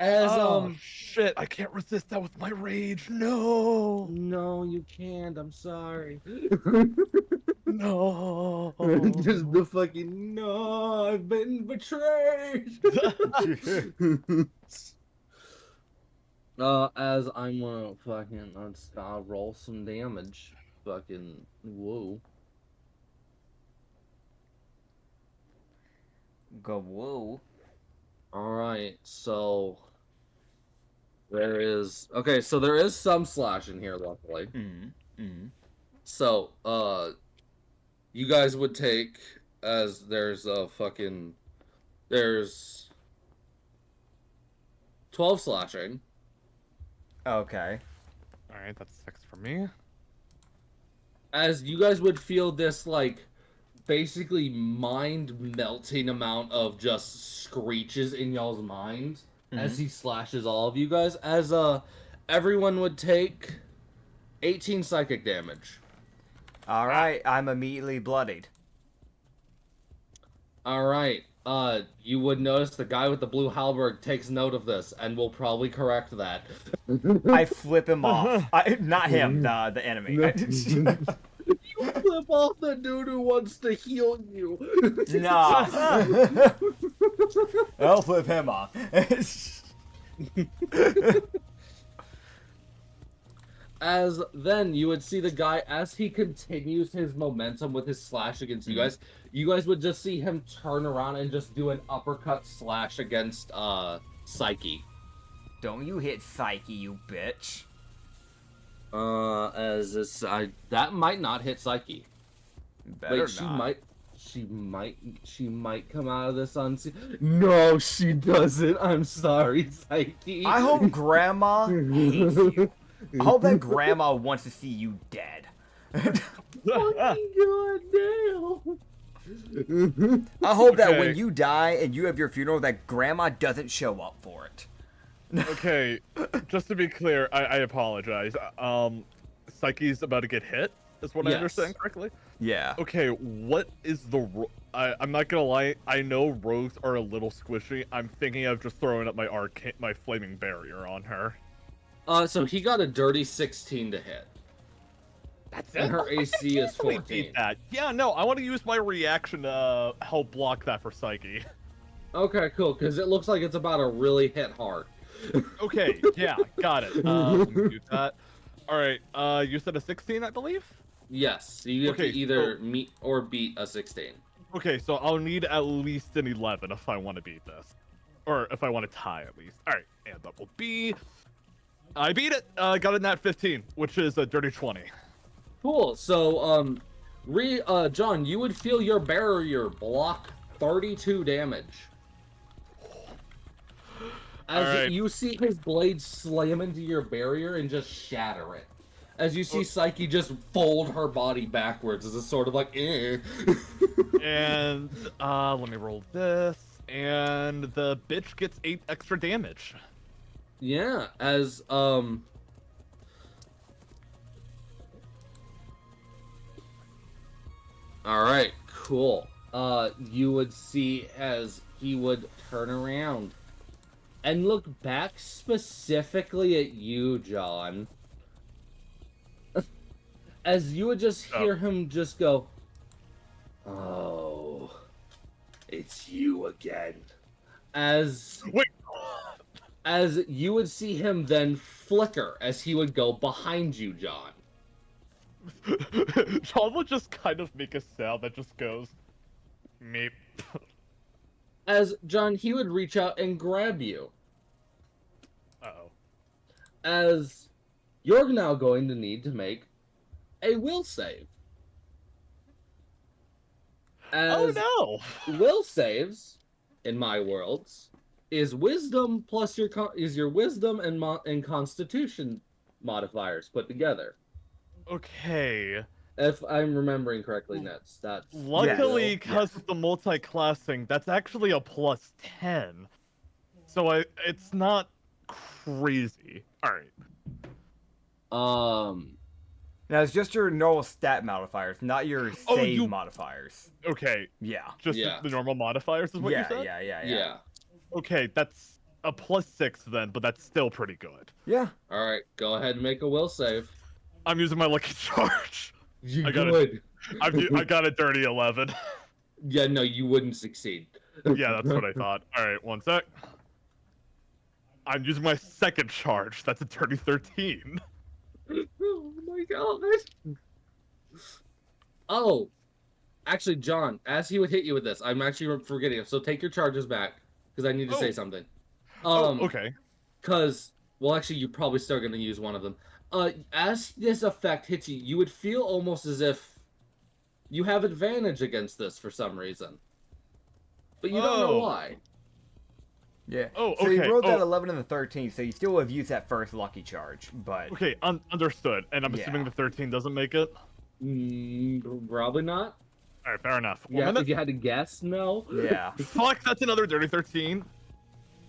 As shit, I can't resist that with my rage. No. No, you can't. I'm sorry. No. Just the fucking no, I've been betrayed. As I'm gonna fucking I'll roll some damage. Fucking whoa. Go whoa. Alright, so there is some slash in here, luckily. Mm-hmm. Mm-hmm. So, you guys would take as there's 12 slashing. Okay. Alright, that's 6 for me. As you guys would feel this, like, basically mind-melting amount of just screeches in y'all's minds as he slashes all of you guys. As, everyone would take 18 psychic damage. Alright, I'm immediately bloodied. Alright, you would notice the guy with the blue halberd takes note of this and will probably correct that. I flip him off. Not him, the enemy. You flip off the dude who wants to heal you. Nah. I'll flip him off. As then you would see the guy, as he continues his momentum with his slash against you guys would just see him turn around and just do an uppercut slash against Psyche. Don't you hit Psyche, you bitch. As this, that might not hit Psyche. Better Wait, not. she might come out of this unseen. No, she doesn't. I'm sorry, Psyche. I hope Grandma hates you. I hope that Grandma wants to see you dead. Fucking goddamn. I hope that Okay. when you die and you have your funeral, that Grandma doesn't show up for it. Okay, just to be clear, I apologize. Psyche's about to get hit, is what I Yes. understand correctly? Yeah. Okay, what is the... I'm not gonna lie, I know rogues are a little squishy. I'm thinking of just throwing up my flaming barrier on her. So he got a dirty 16 to hit. That's And her AC is Totally 14. beat that. Yeah, no, I want to use my reaction to help block that for Psyche. Okay, cool, because it looks like it's about to really hit hard. Okay, yeah, got it. Let me do that. Alright, you said a 16, I believe? Yes, so you have Okay, to either meet or beat a 16. Okay, so I'll need at least an 11 if I want to beat this. Or if I want to tie at least. Alright, and that will be... I beat it! Got a nat 15, which is a dirty 20. Cool, so, John, you would feel your barrier block 32 damage. As Alright. you see his blade slam into your barrier and just shatter it. As you see Psyche just fold her body backwards as a sort of like, eh. And, let me roll this. And the bitch gets 8 extra damage. Yeah, as, Alright, cool. You would see as he would turn around and look back specifically at you, John. As you would just hear him just go, "Oh, it's you again." As Wait! as you would see him then flicker as he would go behind you, John. John will just kind of make a sound that just goes, meep. As John, he would reach out and grab you. Uh-oh. As you're now going to need to make a will save. As Oh no! will saves, in my worlds, is wisdom plus your wisdom and constitution modifiers put together. Okay. If I'm remembering correctly, that's Luckily, because of the multi-classing, that's actually a plus 10. So it's not crazy. Alright. Now, it's just your normal stat modifiers, not your save modifiers. Okay. Yeah. Just the normal modifiers is what you said? Yeah. Okay, that's a plus 6 then, but that's still pretty good. Yeah. All right, go ahead and make a will save. I'm using my lucky charge. You I got would. I got a dirty 11. Yeah, no, you wouldn't succeed. Yeah, that's what I thought. Alright, one sec. I'm using my second charge. That's a dirty 13. Oh my god. Oh, actually, John, as he would hit you with this, I'm actually forgetting. So take your charges back because I need to say something. Okay. Because, well, actually, you're probably still going to use one of them. As this effect hits you, you would feel almost as if you have advantage against this for some reason, but you don't know why. Yeah. Oh, So okay. you rolled that 11 and the 13, so you still have used that first lucky charge, but... Okay, understood. And I'm assuming the 13 doesn't make it? Probably not. Alright, fair enough. Yeah, if you had to guess, no. Yeah. Fuck, that's another dirty 13.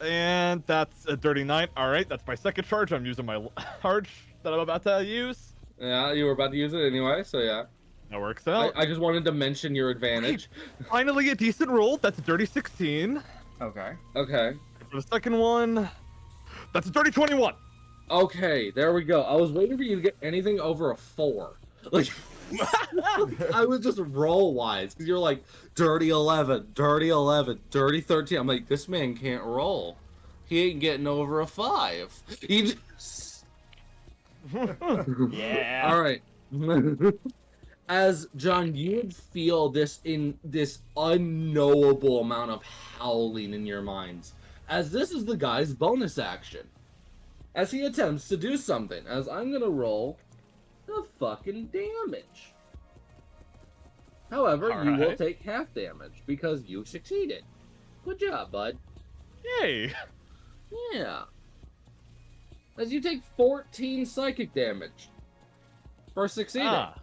And that's a dirty 9. Alright, that's my second charge. I'm using my charge that I'm about to use. Yeah, you were about to use it anyway, so yeah. That works out. I just wanted to mention your advantage. Finally a decent roll. That's a dirty 16. Okay. Okay. For the second one, that's a dirty 21. Okay, there we go. I was waiting for you to get anything over a 4. Like, I was just roll wise because you're like dirty 11, dirty 11, dirty 13. I'm like, this man can't roll. He ain't getting over a 5. He just... Yeah. All right. As John, you would feel this unknowable amount of howling in your minds, as this is the guy's bonus action, as he attempts to do something. As I'm gonna roll the fucking damage. However, All you will right. take half damage because you succeeded. Good job, bud. Yay! Yeah. As you take 14 psychic damage for succeeding. Ah.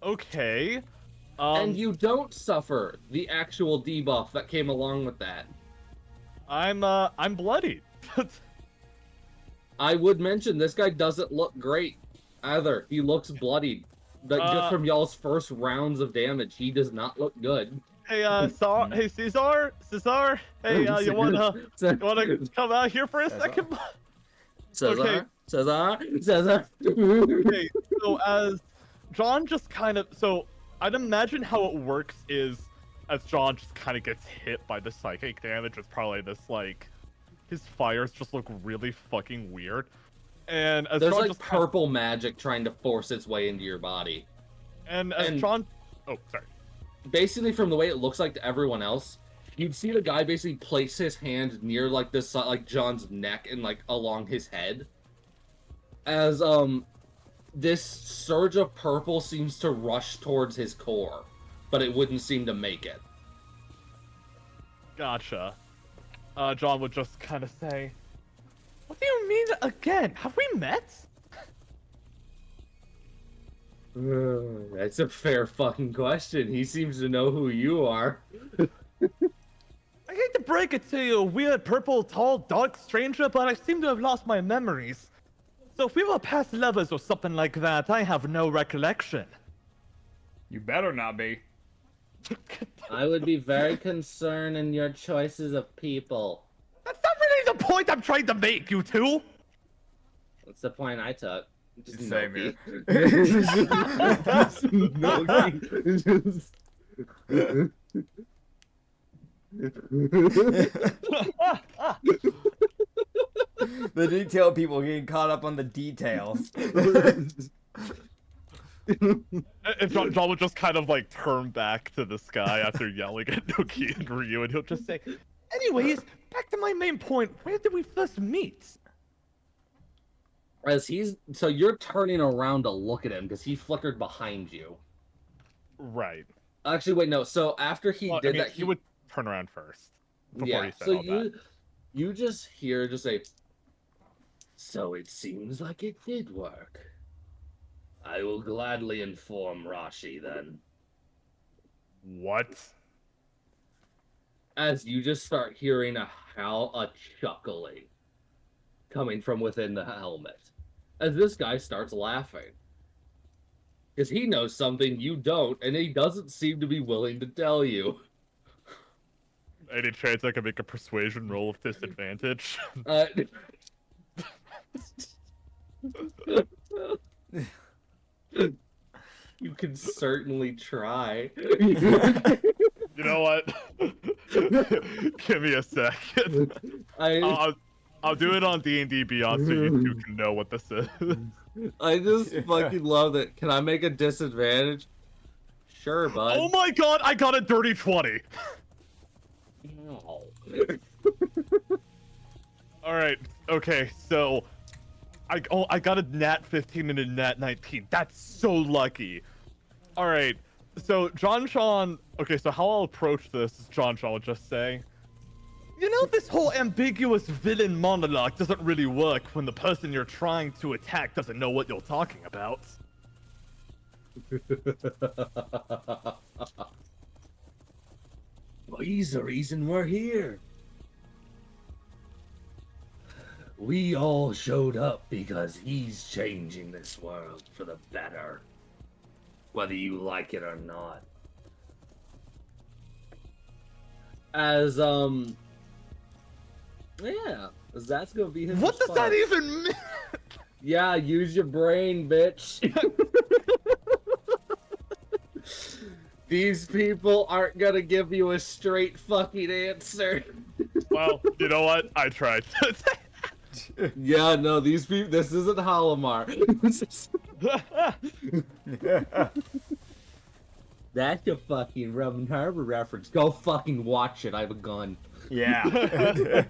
Okay. And you don't suffer the actual debuff that came along with that. I'm bloodied. I would mention this guy doesn't look great either. He looks bloodied. Like, just from y'all's first rounds of damage, he does not look good. Hey, hey, Caesar, hey, you wanna come out here for a second? Cesar, Okay. Cesar. Okay, so as John just kind of, so I'd imagine how it works is, as John just kind of gets hit by the psychic damage, it's probably this, like, his fires just look really fucking weird. And as There's John like just purple magic trying to force its way into your body. and as and- John, oh, sorry. Basically, from the way it looks like to everyone else, you'd see the guy basically place his hand near like this, like John's neck and like along his head. As this surge of purple seems to rush towards his core, but it wouldn't seem to make it. Gotcha. John would just kind of say, "What do you mean again? Have we met?" That's a fair fucking question. He seems to know who you are. I hate to break it to you, weird, purple, tall, dark stranger, but I seem to have lost my memories. So if we were past lovers or something like that, I have no recollection. You better not be. I would be very concerned in your choices of people. That's not really the point I'm trying to make, you two! That's the point I took. Just Same here. The detail people getting caught up on the details. And John would just kind of like turn back to this guy after yelling at Noki and Ryu, and he'll just say, "Anyways, back to my main point, where did we first meet?" So you're turning around to look at him because he flickered behind you. Right. Actually, wait, no. So after he Well, did I mean, that, he would turn around first. Before he said so all that. you just hear just say, "So it seems like it did work. I will gladly inform Rashi then." What? As you just start hearing a chuckling coming from within the helmet. As this guy starts laughing. Because he knows something you don't, and he doesn't seem to be willing to tell you. Any chance I can make a persuasion roll with disadvantage? You can certainly try. You know what? Give me a second. I'll do it on D&D Beyond so you two can know what this is. I just fucking love it. Can I make a disadvantage? Sure, bud. Oh my god, I got a dirty 20! No. Alright, okay, so... I got a nat 15 and a nat 19. That's so lucky. Alright, so John Sean... Okay, so how I'll approach this is John Sean will just say... You know, this whole ambiguous villain monologue doesn't really work when the person you're trying to attack doesn't know what you're talking about. Well, he's the reason we're here. We all showed up because he's changing this world for the better. Whether you like it or not. As, yeah, that's gonna be his What does response. that even mean? Yeah, use your brain, bitch. These people aren't gonna give you a straight fucking answer. Well, you know what? I tried. Yeah, no, these people. This isn't Halimar. That's a fucking Robin Harbor reference. Go fucking watch it. I have a gun. Yeah.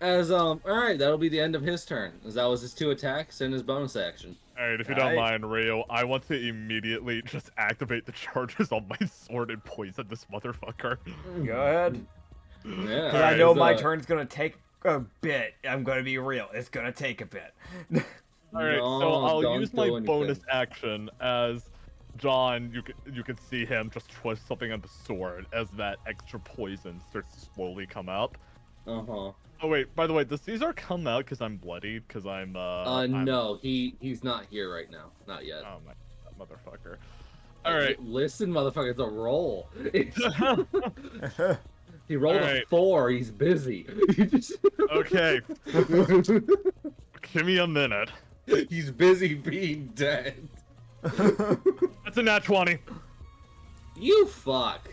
Alright, that'll be the end of his turn. As that was his 2 attacks and his bonus action. Alright, if you don't mind, Rio, I want to immediately just activate the charges on my sword and poison this motherfucker. Go ahead. Yeah. Because I know my turn's gonna take a bit. I'm gonna be real. It's gonna take a bit. Alright, No, so I'll don't use do my anything. bonus action as John. You can see him just twist something on the sword as that extra poison starts to slowly come out. Uh-huh. Oh wait, by the way, does Caesar come out because I'm bloodied? Because no, he's not here right now. Not yet. Oh my that motherfucker. Alright. Listen, motherfucker, it's a roll. He rolled a Alright. 4, he's busy. Okay. Give me a minute. He's busy being dead. That's a nat 20. You fuck.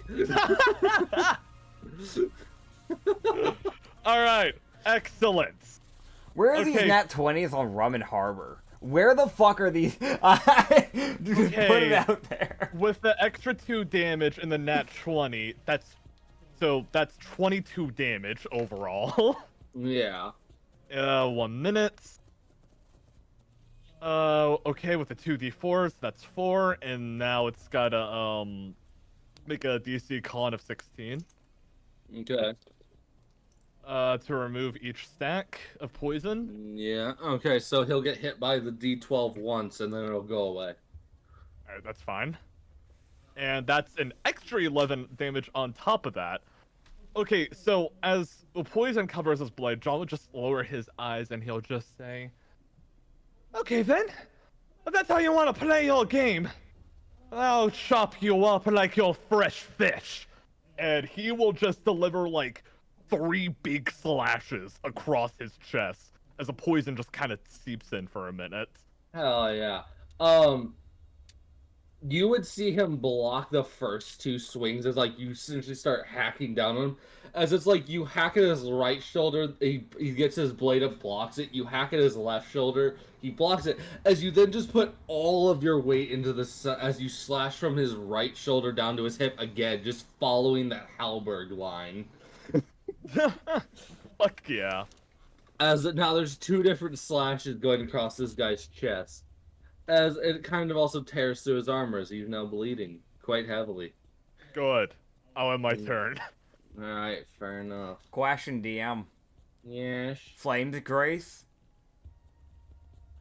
Alright, excellent. Where are these Okay. nat 20s on Rum and Harbor? Where the fuck are these? Just put Okay. it out there. With the extra 2 damage in the nat 20, that's 22 damage overall. Yeah. 1 minute. Okay, with the 2d4s, that's 4, and now it's gotta make a DC con of 16. Okay. To remove each stack of poison. Yeah. Okay, so he'll get hit by the D12 once, and then it'll go away. Alright, that's fine. And that's an extra 11 damage on top of that. Okay, so as the poison covers his blade, John will just lower his eyes and he'll just say, "Okay then, if that's how you want to play your game, I'll chop you up like your fresh fish." And he will just deliver like 3 big slashes across his chest as the poison just kind of seeps in for a minute. Hell yeah. You would see him block the first 2 swings as like you essentially start hacking down on him. As it's like you hack at his right shoulder, he gets his blade up, blocks it. You hack at his left shoulder, he blocks it. As you then just put all of your weight into the as you slash from his right shoulder down to his hip again, just following that halberd line. Fuck yeah. As now there's 2 different slashes going across this guy's chest. As it kind of also tears through his armor as he's now bleeding quite heavily. Good. I'll end my turn. Alright, fair enough. Question DM. Yes. Flames Grace?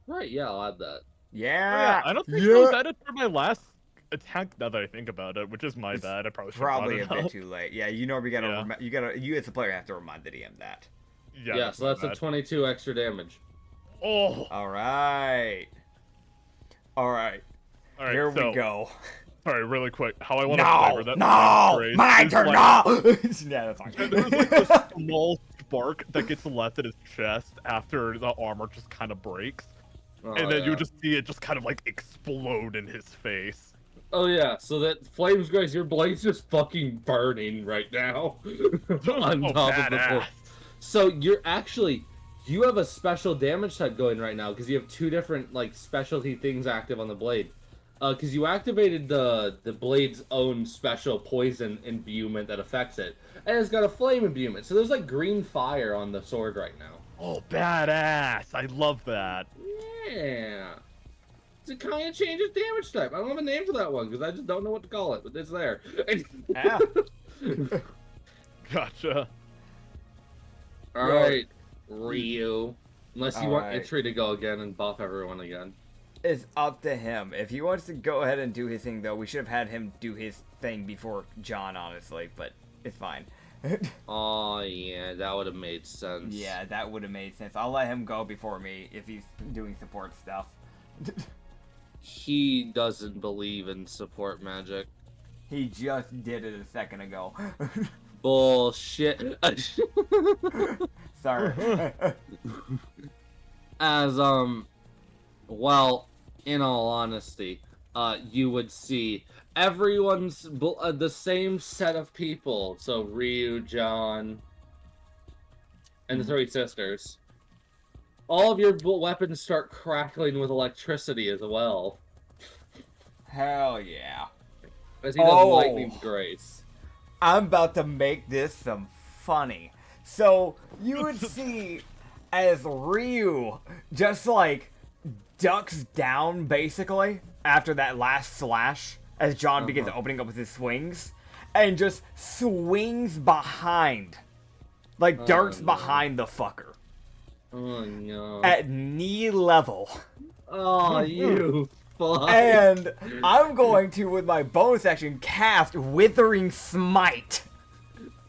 Right, yeah, I'll add that. Yeah. I don't think I was added for my last attack now that I think about it, which is my It's bad. I probably should Probably a have brought it bit up. too late. Yeah, you normally gotta, Yeah. you as a player have to remind the DM that. Yeah, so that's my a bad. 22 extra damage. Oh, Alright. Alright. all right. Here so, we go. Sorry, really quick. How I want to No! flavor that? No! phrase My is turn! like, No! Yeah, that's fine. There's like this small spark that gets left at his chest after the armor just kind of breaks, Oh, and then yeah. you just see it just kind of like explode in his face. Oh yeah, so that Flames Grace, your blade's just fucking burning right now. On Oh, top of the badass. board. So you have a special damage type going right now because you have 2 different like specialty things active on the blade. Because you activated the blade's own special poison imbuement that affects it, and it's got a flame imbuement. So there's like green fire on the sword right now. Oh, badass! I love that. Yeah. It kind of changes damage type. I don't have a name for that one because I just don't know what to call it, but it's there. Yeah. Gotcha. All right, Ryu. Unless you want Alright. Itri to go again and buff everyone again. It's up to him. If he wants to go ahead and do his thing, though, we should have had him do his thing before John, honestly, but it's fine. Oh yeah, that would have made sense. Yeah, that would have made sense. I'll let him go before me if he's doing support stuff. He doesn't believe in support magic. He just did it a second ago. Bullshit. Sorry. As well, in all honesty, you would see everyone's the same set of people. So Ryu, John, and the 3 sisters. All of your weapons start crackling with electricity as well. Hell yeah. As he does lightning's grace. I'm about to make this some funny. So, you would see as Ryu just, like, ducks down, basically, after that last slash, as John begins opening up with his swings, and just swings behind. Like, darts behind the fucker. Oh, no. At knee level. Oh, you fuck. And I'm going to, with my bonus action, cast Withering Smite.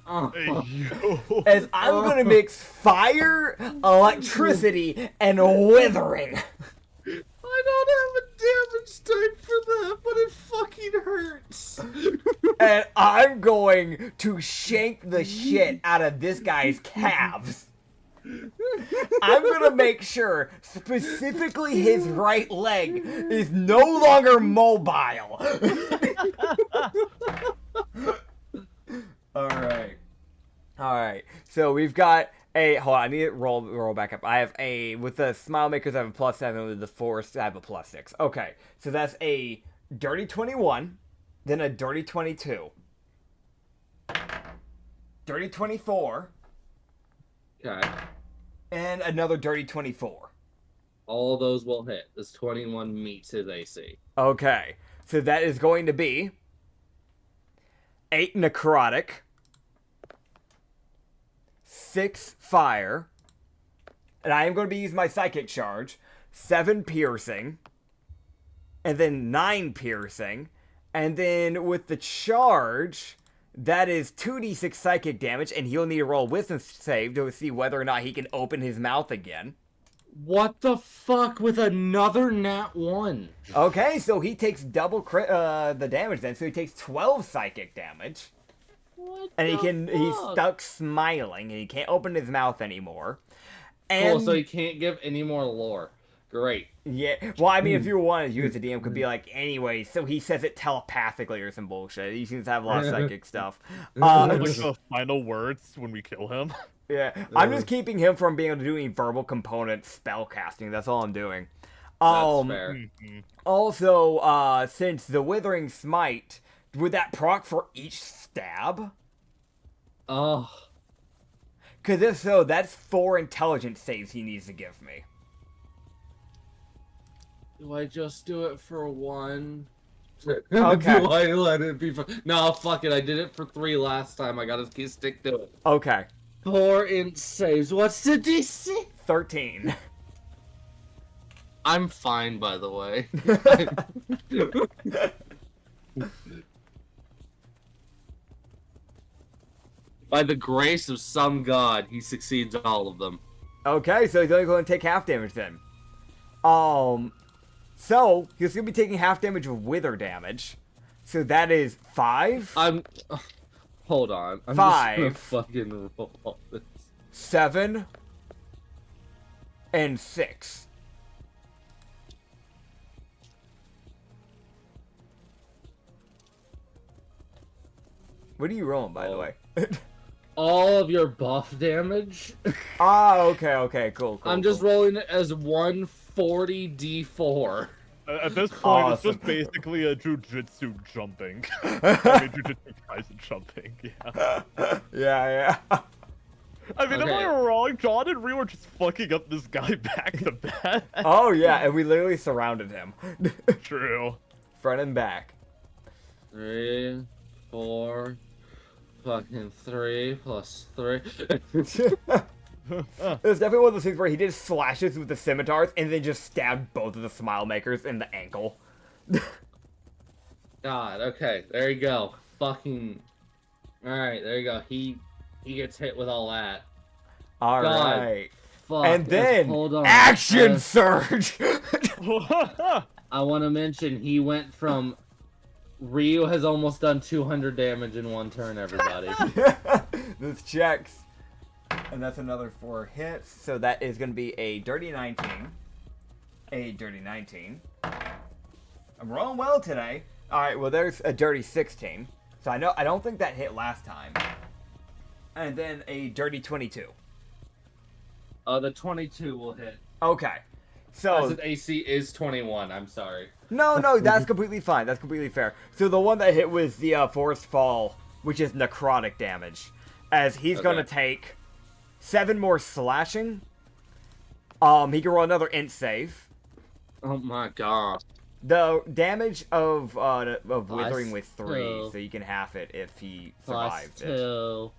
As I'm going to mix fire, electricity, and withering. I don't have a damage type for that, but it fucking hurts. And I'm going to shank the shit out of this guy's calves. I'm gonna make sure, specifically his right leg, is no longer mobile. Alright. So we've got a, hold on, I need to roll back up. I have a, with the Smile Makers I have a +7, with the Force I have a +6. Okay, so that's a dirty 21, then a dirty 22. Dirty 24. Okay. And another dirty 24. All those will hit. This 21 meets his AC. Okay. So that is going to be 8 necrotic, 6 fire, and I am going to be using my psychic charge, 7 piercing, and then 9 piercing, and then with the charge, that is 2d6 psychic damage, and he'll need to roll a wisdom save to see whether or not he can open his mouth again. What the fuck with another nat 1? Okay, so he takes double the damage then, so he takes 12 psychic damage. What And the he's fuck? stuck smiling, and he can't open his mouth anymore. And Cool, so he can't give any more lore. Great. yeah, well, I mean, if you wanted to use the DM, could be like, anyway, so he says it telepathically or some bullshit. He seems to have a lot of psychic stuff. Like the final words when we kill him. Yeah, I'm just keeping him from being able to do any verbal component spell casting. That's all I'm doing. That's fair. Also, since the Withering Smite, would that proc for each stab? Oh. Because if so, that's 4 intelligence saves he needs to give me. Do I just do it for 1? Okay. Do I let it be for... No, fuck it. I did it for 3 last time. I gotta stick to it. Okay. 4 int saves. What's the DC? 13. I'm fine, by the way. By the grace of some god, he succeeds all of them. Okay, so he's only going to take half damage then. So he's going to be taking half damage of wither damage. So that is 5. Hold on. I'm 5. just gonna fucking roll this. 7. And 6. What are you rolling, by the way? All of your buff damage. Okay, cool. I'm just rolling it as 140 D4. At this point, Awesome. it's just basically a jujitsu jumping. I mean, jujitsu Kaisen jumping, yeah. Yeah. I mean, Okay. am I wrong? John and Ryu are just fucking up this guy back to back. Oh, yeah, and we literally surrounded him. True. Front and back. 3, 4, fucking 3 plus 3. It was definitely one of those things where he did slashes with the scimitars and then just stabbed both of the Smile Makers in the ankle. God, okay, there you go. Fucking. Alright, there you go. He gets hit with all that. Alright. Fuck. And then, hold on. action surge! I want to mention he went from. Ryu has almost done 200 damage in one turn, everybody. This checks. And that's another 4 hits. So that is going to be a dirty 19. A dirty 19. I'm rolling well today. Alright, well there's a dirty 16. So I don't think that hit last time. And then a dirty 22. The 22 will hit. Okay. I So said AC is 21. I'm sorry. no, that's completely fine. That's completely fair. So the one that hit was the forced fall, which is necrotic damage, as he's gonna take 7 more slashing. He can roll another int save. Oh my god. The damage of withering Plus with 3, 2. so you can half it if he Plus survives it. 2.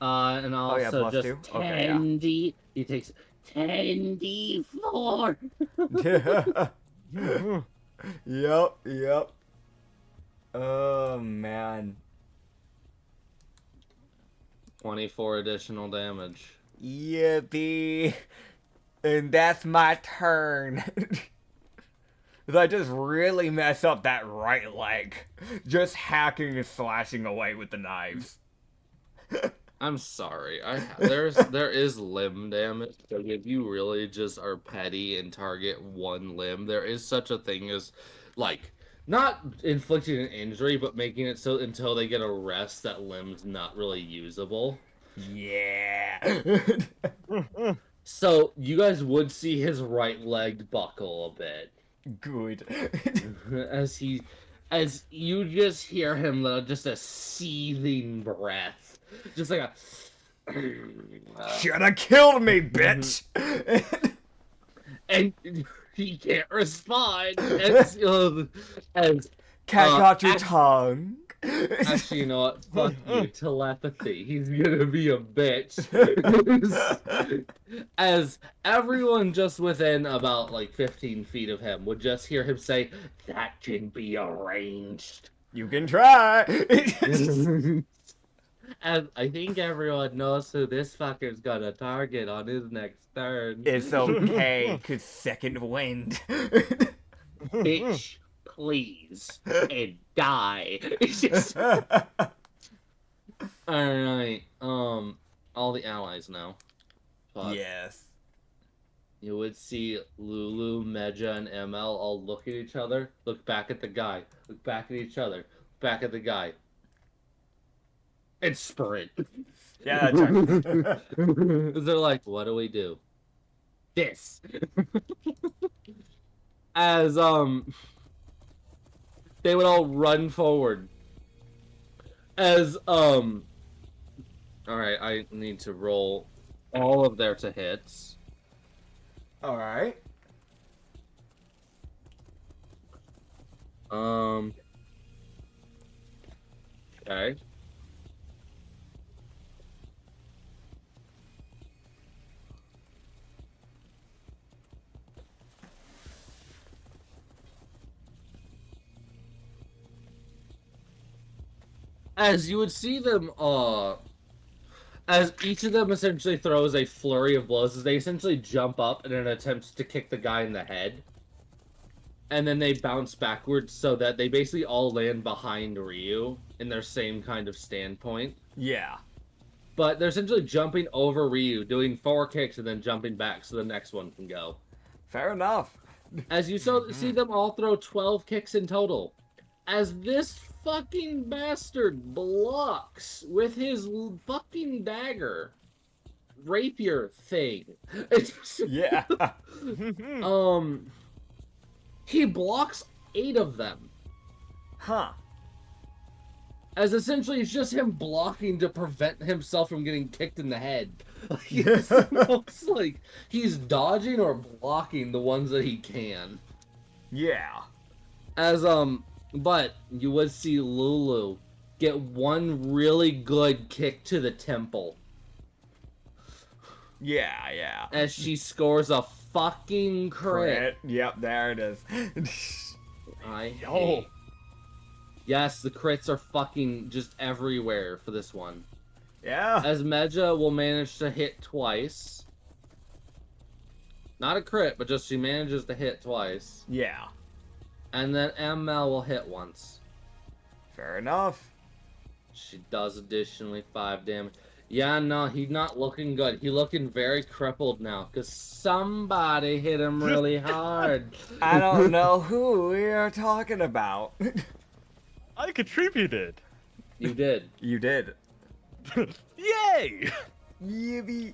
And also plus just 2? Okay, yeah. 10d. He takes 10d4. Yep. Oh man. 24 additional damage. Yippee. And that's my turn. I just really mess up that right leg. Just hacking and slashing away with the knives. I'm sorry. There is limb damage. So if you really just are petty and target one limb, there is such a thing as, like, not inflicting an injury, but making it so until they get a rest, that limb's not really usable. Yeah. So you guys would see his right leg buckle a bit. Good. as you just hear him, just a seething breath, just like a Should have killed me, bitch. and he can't respond. As Cat got your tongue. actually, you know what? Fuck you, telepathy. He's gonna be a bitch. As everyone just within about like 15 feet of him would just hear him say, "That can be arranged." You can try. And I think everyone knows who this fucker's gonna target on his next turn. It's okay, cause second wind. Bitch, please. And die. It's just... Alright, all the allies now. Fuck. Yes. You would see Lulu, Meja, and ML all look at each other, look back at the guy, look back at each other, back at the guy. And sprint. Yeah, that's right. They're like, what do we do? This. As they would all run forward. As alright, I need to roll all of their to hits. Alright. Okay. As you would see them, as each of them essentially throws a flurry of blows, as they essentially jump up in an attempt to kick the guy in the head. And then they bounce backwards so that they basically all land behind Ryu in their same kind of standpoint. Yeah. But they're essentially jumping over Ryu, doing 4 kicks, and then jumping back so the next one can go. Fair enough. As you see them all throw 12 kicks in total. As this fucking bastard blocks with his fucking dagger rapier thing. Yeah. He blocks 8 of them. Huh. As essentially it's just him blocking to prevent himself from getting kicked in the head. It's almost like he's dodging or blocking the ones that he can. Yeah. As but you would see Lulu get one really good kick to the temple. Yeah. As she scores a fucking crit. Yep, there it is. Yes, the crits are fucking just everywhere for this one. Yeah. As Meja will manage to hit twice. Not a crit, but just she manages to hit twice. Yeah. And then ML will hit once. Fair enough. She does additionally 5 damage. Yeah, no, he's not looking good. He's looking very crippled now, because somebody hit him really hard. I don't know who we are talking about. I contributed. You did. You did. Yay! Yippee.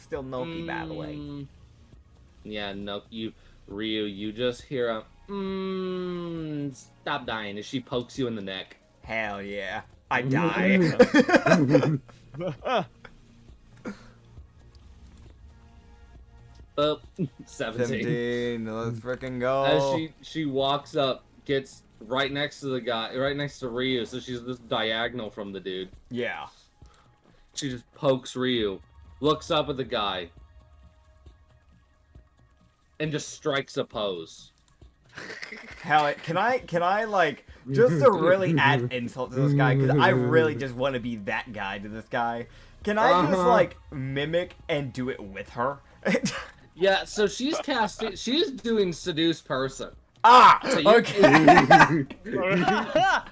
Still Noki battling. Yeah, no, Ryu, you just hear a stop dying as she pokes you in the neck. Hell yeah. I die. Oh, 17. 17. Let's freaking go. As she walks up, gets right next to the guy, right next to Ryu, so she's this diagonal from the dude. Yeah. She just pokes Ryu, looks up at the guy, and just strikes a pose. Hell, can I like, just to really add insult to this guy, because I really just want to be that guy to this guy. Can I just like mimic and do it with her? Yeah, so she's doing seduce person. Ah, So you, okay.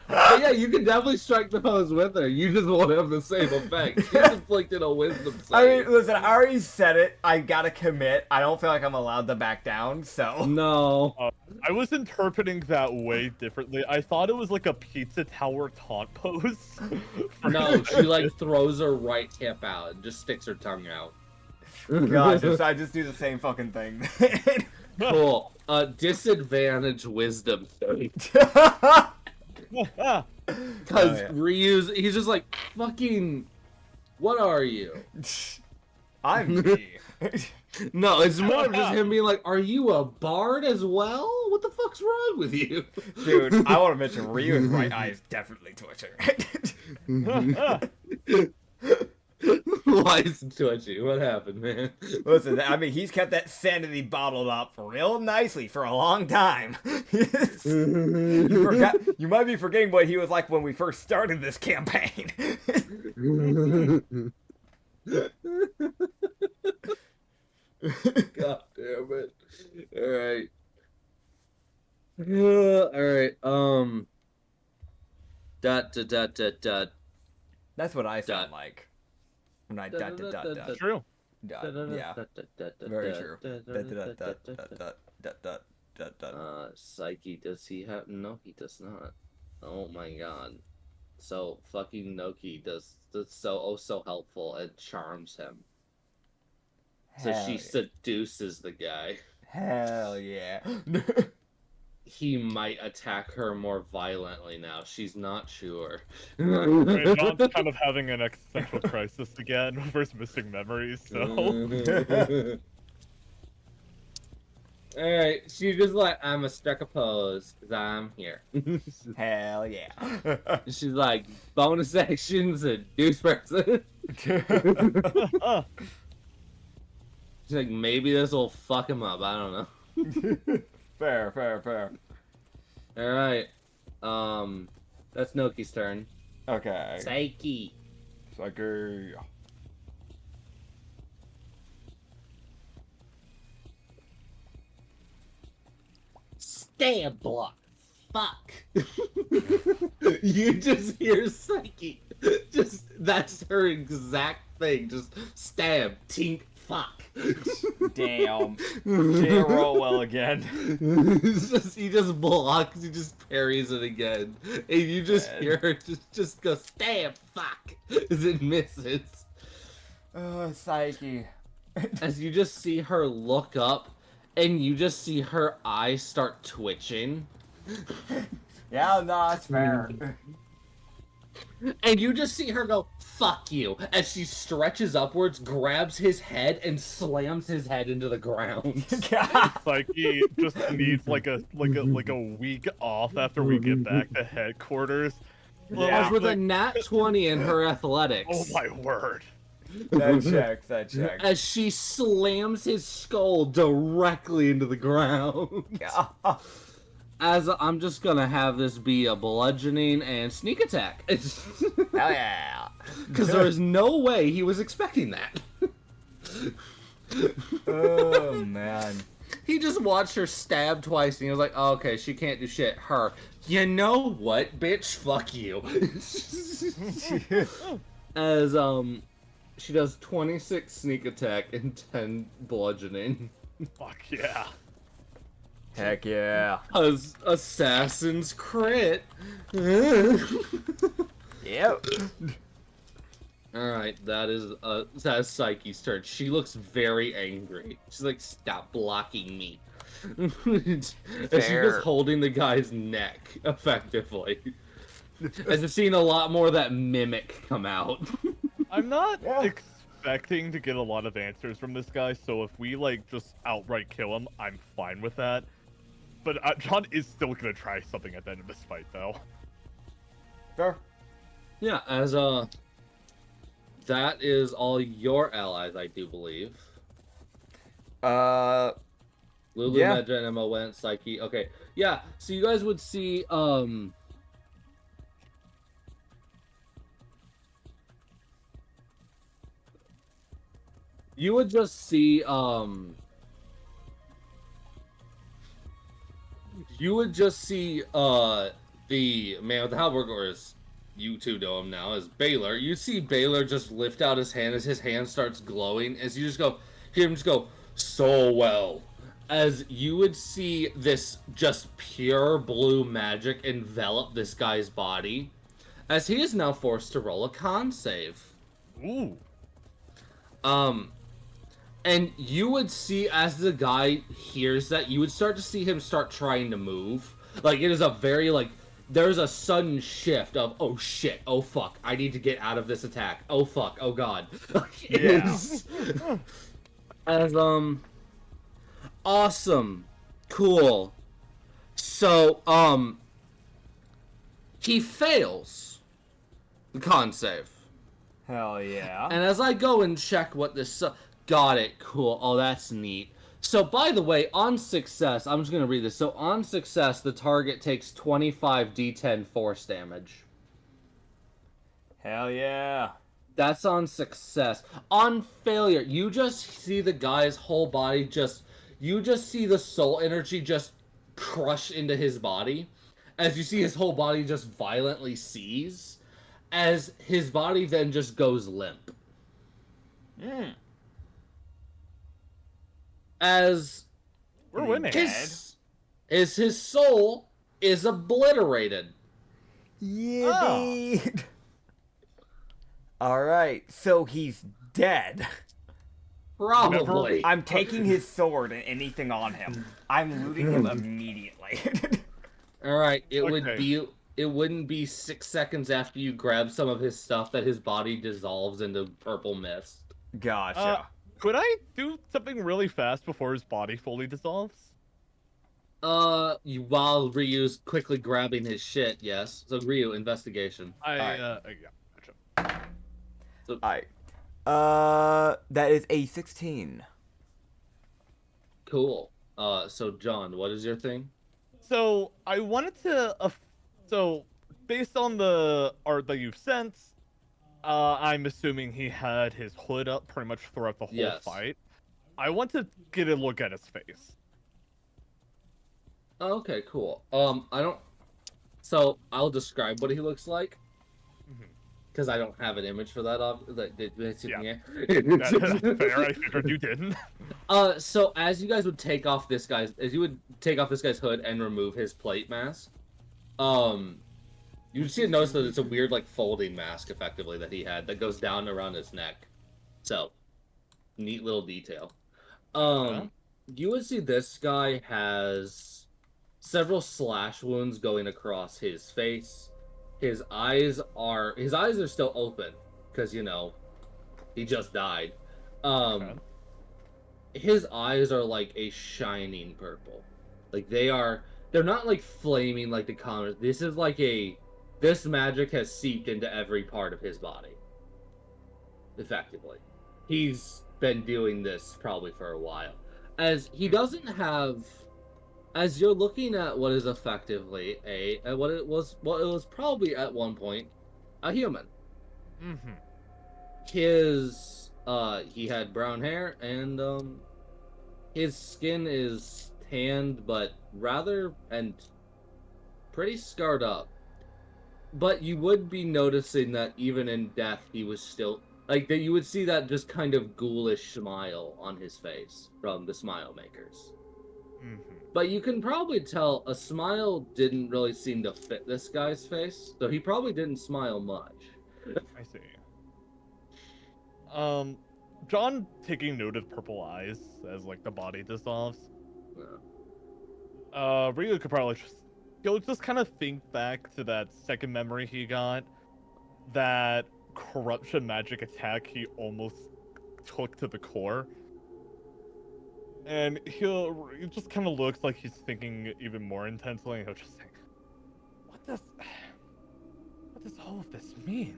But yeah, you can definitely strike the pose with her. You just won't have the same effect. She's inflicted a wisdom save. I mean, listen, I already said it. I gotta commit. I don't feel like I'm allowed to back down, so. No. I was interpreting that way differently. I thought it was like a pizza tower taunt pose. No, she like throws her right hip out and just sticks her tongue out. God, I just do the same fucking thing. Cool. Disadvantage wisdom save. Because Ryu's, he's just like, fucking, what are you? I'm me. No, it's more of just him being like, are you a bard as well? What the fuck's wrong with you? Dude, I want to mention Ryu's right eye is definitely twitching. Why is it twitchy? What happened, man? Listen, I mean, he's kept that sanity bottled up real nicely for a long time. You might be forgetting what he was like when we first started this campaign. God damn it. Alright. Alright, dot. That's what I sound like. When I dot. True. Yeah. Very true. Psyche, does he have? No, he does not. Oh my god. So fucking Noki does so helpful and charms him. So she seduces the guy. Hell yeah. He might attack her more violently now. She's not sure. Wait, John's kind of having an existential crisis again over his missing memories, so. Alright, she's just like, I'm a struck a pose, because I'm here. Hell yeah. She's like, bonus actions and deuce person. She's like, maybe this will fuck him up, I don't know. Fair. Alright. That's Noki's turn. Okay. Psyche. Psyche. Stab block. Fuck. You just hear Psyche. Just, that's her exact thing. Just stab, tink, fuck. Damn. She didn't roll well again. He just blocks, he just parries it again. And you just hear her just go, stab, fuck, as it misses. Oh, Psyche. As you just see her look up, and you just see her eyes start twitching. Yeah, no, that's fair. And you just see her go, fuck you, as she stretches upwards, grabs his head, and slams his head into the ground. Like he just needs like a week off after we get back to headquarters. Yeah. With a nat 20 in her athletics. Oh my word. That checks. As she slams his skull directly into the ground. Yeah. As I'm just gonna have this be a bludgeoning and sneak attack. Hell yeah. Because there is no way he was expecting that. Oh, man. He just watched her stab twice and he was like, oh, okay, she can't do shit. Her, you know what, bitch? Fuck you. As, she does 26 sneak attack and 10 bludgeoning. Fuck yeah. Heck yeah. Cause assassins crit. Yep. All right, that is Psyche's turn. She looks very angry. She's like, "Stop blocking me!" And she's Fair. just holding the guy's neck effectively. As I've seen a lot more of that mimic come out. I'm not Yeah. expecting to get a lot of answers from this guy, so if we like just outright kill him, I'm fine with that. But John is still gonna try something at the end of this fight, though. Fair. Yeah, as that is all your allies, I do believe. Lulu, Yeah. Medja, and Emma went, Psyche. Okay, yeah. So you guys would see, you would just see, you would just see, the man with the halberd, or as you two know him now, as Baylor. You see Baylor just lift out his hand as his hand starts glowing, as you just go, hear him just go, so well. As you would see this just pure blue magic envelop this guy's body, as he is now forced to roll a con save. Ooh. And you would see as the guy hears that, you would start to see him start trying to move. Like, it is a very, like, there's a sudden shift of, oh shit, oh fuck, I need to get out of this attack. Oh fuck, oh god. It Yeah. is- As, awesome. Cool. So, he fails the con save. Hell yeah. And as I go and check what this... got it, cool. Oh, that's neat. So, by the way, on success, I'm just going to read this. So, on success, the target takes 25 d10 force damage. Hell yeah. That's on success. On failure, you just see the guy's whole body just... You just see the soul energy just crush into his body. As you see his whole body just violently seize. As his body then just goes limp. As We're winning. his soul is obliterated. Yeah, Oh. dude. Alright, so he's dead. Probably. I'm taking his sword and anything on him. I'm looting him immediately. All right, it would Okay. be. It wouldn't be 6 seconds after you grab some of his stuff that his body dissolves into purple mist. Gotcha. Could I do something really fast before his body fully dissolves? While Ryu's quickly grabbing his shit, yes. So Ryu, investigation. Yeah, gotcha. Alright. That is a 16. Cool. So John, what is your thing? So I wanted to, so based on the art that you've sent, I'm assuming he had his hood up pretty much throughout the whole Yes. fight. I want to get a look at his face. Okay, cool. I don't. So I'll describe what he looks like. Because I don't have an image for that. Yeah. That's fair. I figured you didn't. So as you guys would take off this guy's, hood and remove his plate mask, you see notice that it's a weird like folding mask, effectively, that he had that goes down around his neck. So, neat little detail. You would see this guy has several slash wounds going across his face. His eyes are still open because, you know, he just died. His eyes are like a shining purple. Like they're not like flaming like the common. This magic has seeped into every part of his body. Effectively. He's been doing this probably for a while. As he doesn't have, as you're looking at what is effectively what it was probably at one point a human. He had brown hair and his skin is tanned but rather and pretty scarred up. But you would be noticing that even in death he was still like that. You would see that just kind of ghoulish smile on his face from the smile makers. But you can probably tell a smile didn't really seem to fit this guy's face, so he probably didn't smile much. I see. John taking note of purple eyes as like the body dissolves. Ryu could probably he'll just kind of think back to that second memory he got, that corruption magic attack he almost took to the core. And it just kind of looks like he's thinking even more intensely, and he'll just think, what does all of this mean?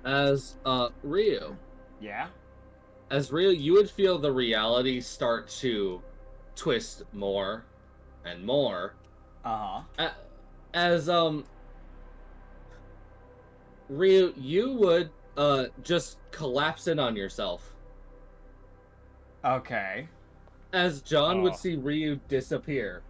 As Ryu, Yeah? as Ryu, you would feel the reality start to twist more and more. Uh-huh. As Ryu, you would just collapse in on yourself. Okay. As John would Oh. see Ryu disappear.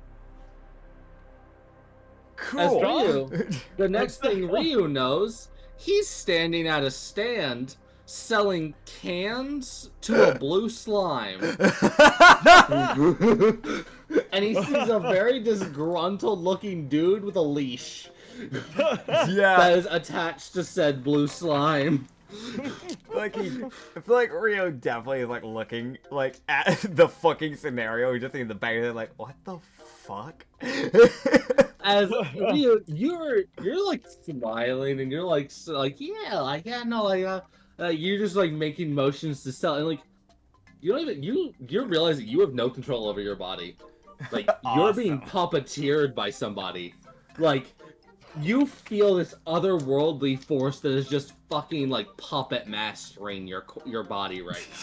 Cool. As Ryu, the next thing Ryu knows, he's standing at a stand selling cans to a blue slime. And he sees a very disgruntled looking dude with a leash Yeah. that is attached to said blue slime. I feel like Rio definitely is like looking like at the fucking scenario. He's just in the back of it like, what the fuck? As Ryu, you're like smiling and you're like yeah, no, like you're just like making motions to sell, and like you don't even you realize that you have no control over your body. Like you're being puppeteered by somebody. Like you feel this otherworldly force that is just fucking like puppet mastering your body right now.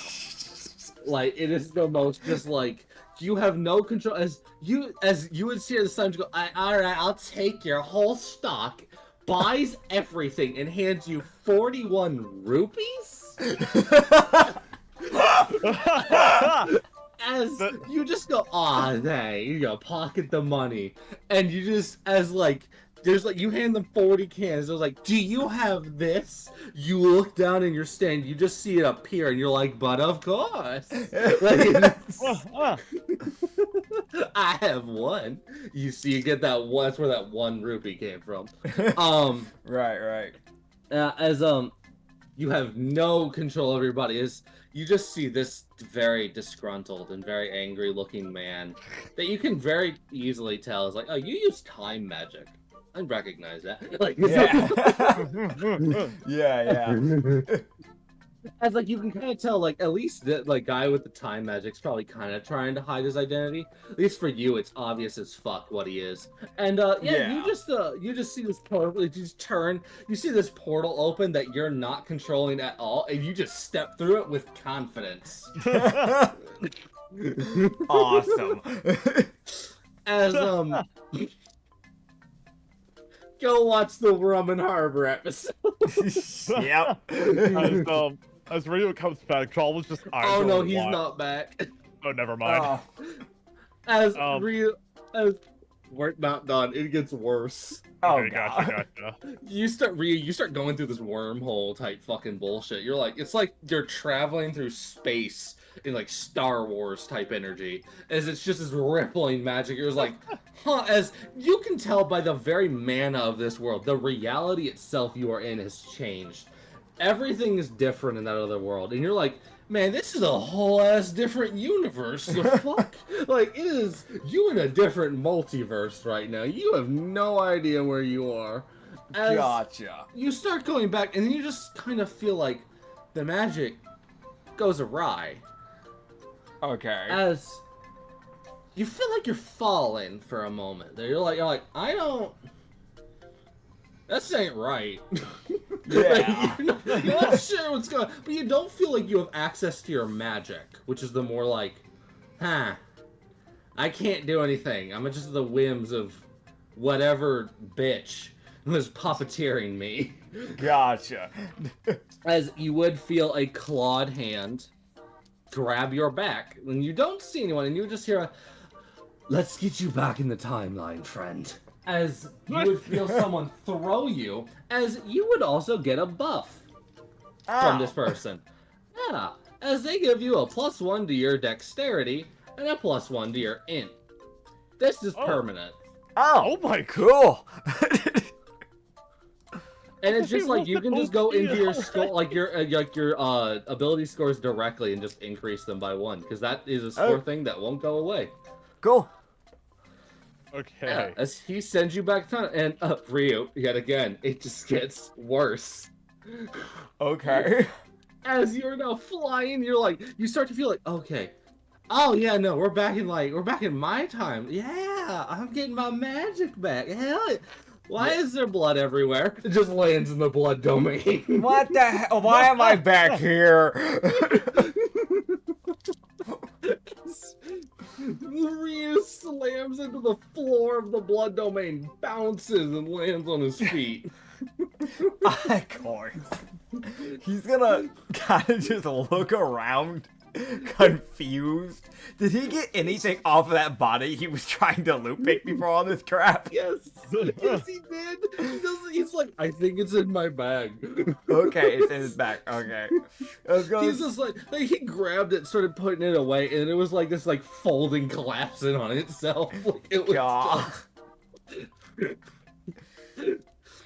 Like it is the most just like you have no control. As you would see the sun go, all right, I'll take your whole stock, buys everything, and hands you 41 rupees. As you just go, aw, hey, you go pocket the money, and you just there's like you hand them 40 cans. There's like, do you have this? You look down in your stand, you just see it appear, and you're like, but of course. Like, I have one. You see, you get that one. That's where that 1 rupee came from. Right. As you have no control over your body. As you just see this very disgruntled and very angry looking man that you can very easily tell is like, oh, you use time magic. I recognize that. Like, Yeah. As like you can kind of tell, like at least the like guy with the time magic's probably kind of trying to hide his identity. At least for you, it's obvious as fuck what he is. And Yeah. you just see this portal. You just turn. You see this portal open that you're not controlling at all, and you just step through it with confidence. Awesome. As go watch the Rum and Harbor episode. Yep. As Ryu comes back, Joel was just Oh no, he's not back. Oh, never mind. Oh. As we're not done. It gets worse. Oh, Okay, God. gotcha. You start going through this wormhole type fucking bullshit. You're like, it's like you're traveling through space in like Star Wars type energy. As it's just this rippling magic. You're just like, huh, as you can tell by the very mana of this world, the reality itself you are in has changed. Everything is different in that other world. And you're like, man, this is a whole ass different universe. The fuck? Like, it is you in a different multiverse right now. You have no idea where you are. As Gotcha. you start going back, and you just kind of feel like the magic goes awry. Okay. As you feel like you're falling for a moment. You're like, I don't. This ain't right. Yeah. Like, you're not sure what's going on, but you don't feel like you have access to your magic, which is the more like, I can't do anything. I'm just at the whims of whatever bitch was puppeteering me. Gotcha. As you would feel a clawed hand grab your back, and you don't see anyone, and you just hear a, let's get you back in the timeline, friend. As you would feel someone throw you, as you would also get a buff from this person. Yeah, as they give you a +1 to your dexterity and a +1 to your int. This is permanent. Oh Oh my cool. And it's just like you can just go into your Alright. skull, like your ability scores directly and just increase them by 1, because that is a score thing that won't go away. Cool. Okay. Yeah, as he sends you back to and Ryu, yet again, it just gets worse. Okay. As you're now flying, you're like, you start to feel like, okay, oh yeah, no, we're back in my time. Yeah, I'm getting my magic back. Hell, why is there blood everywhere? It just lands in the blood domain. What the hell? Why am I back here? Ryu slams into the floor of the blood domain, bounces, and lands on his feet. Of course. He's gonna kind of just look around, confused. Did he get anything off of that body he was trying to loot pick before all this crap? Yes, yes, he did. He's like, I think it's in my bag. Okay, it's in his back. Okay. He's just like he grabbed it, started putting it away, and it was like this, like folding, collapsing on itself. Like it was. God. As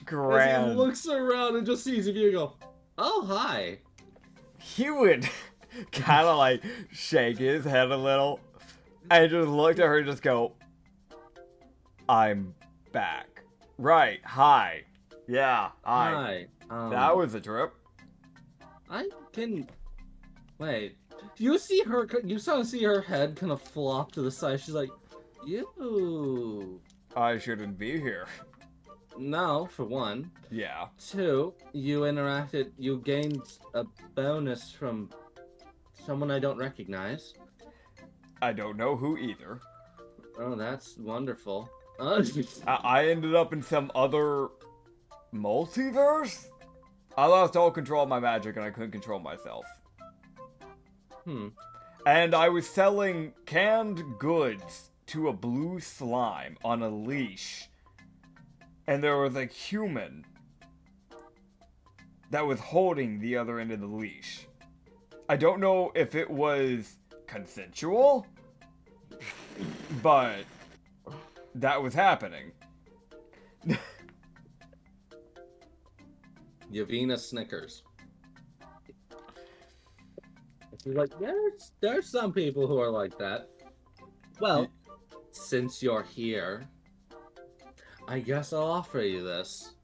Grand. he looks around and just sees you and go, oh hi. He would kind of like shake his head a little and just look at her and just go, I'm back. Right. Hi. Yeah. Hi. Hi. That was a trip. I can. Wait. You see her? You saw see her head kind of flop to the side. She's like, you. I shouldn't be here. No, for one. Yeah. 2, you interacted. You gained a bonus from someone I don't recognize. I don't know who either. Oh, that's wonderful. I ended up in some other multiverse? I lost all control of my magic and I couldn't control myself. And I was selling canned goods to a blue slime on a leash. And there was a human that was holding the other end of the leash. I don't know if it was consensual, but that was happening. Yavina snickers. She's like, there's some people who are like that. Well, since you're here, I guess I'll offer you this.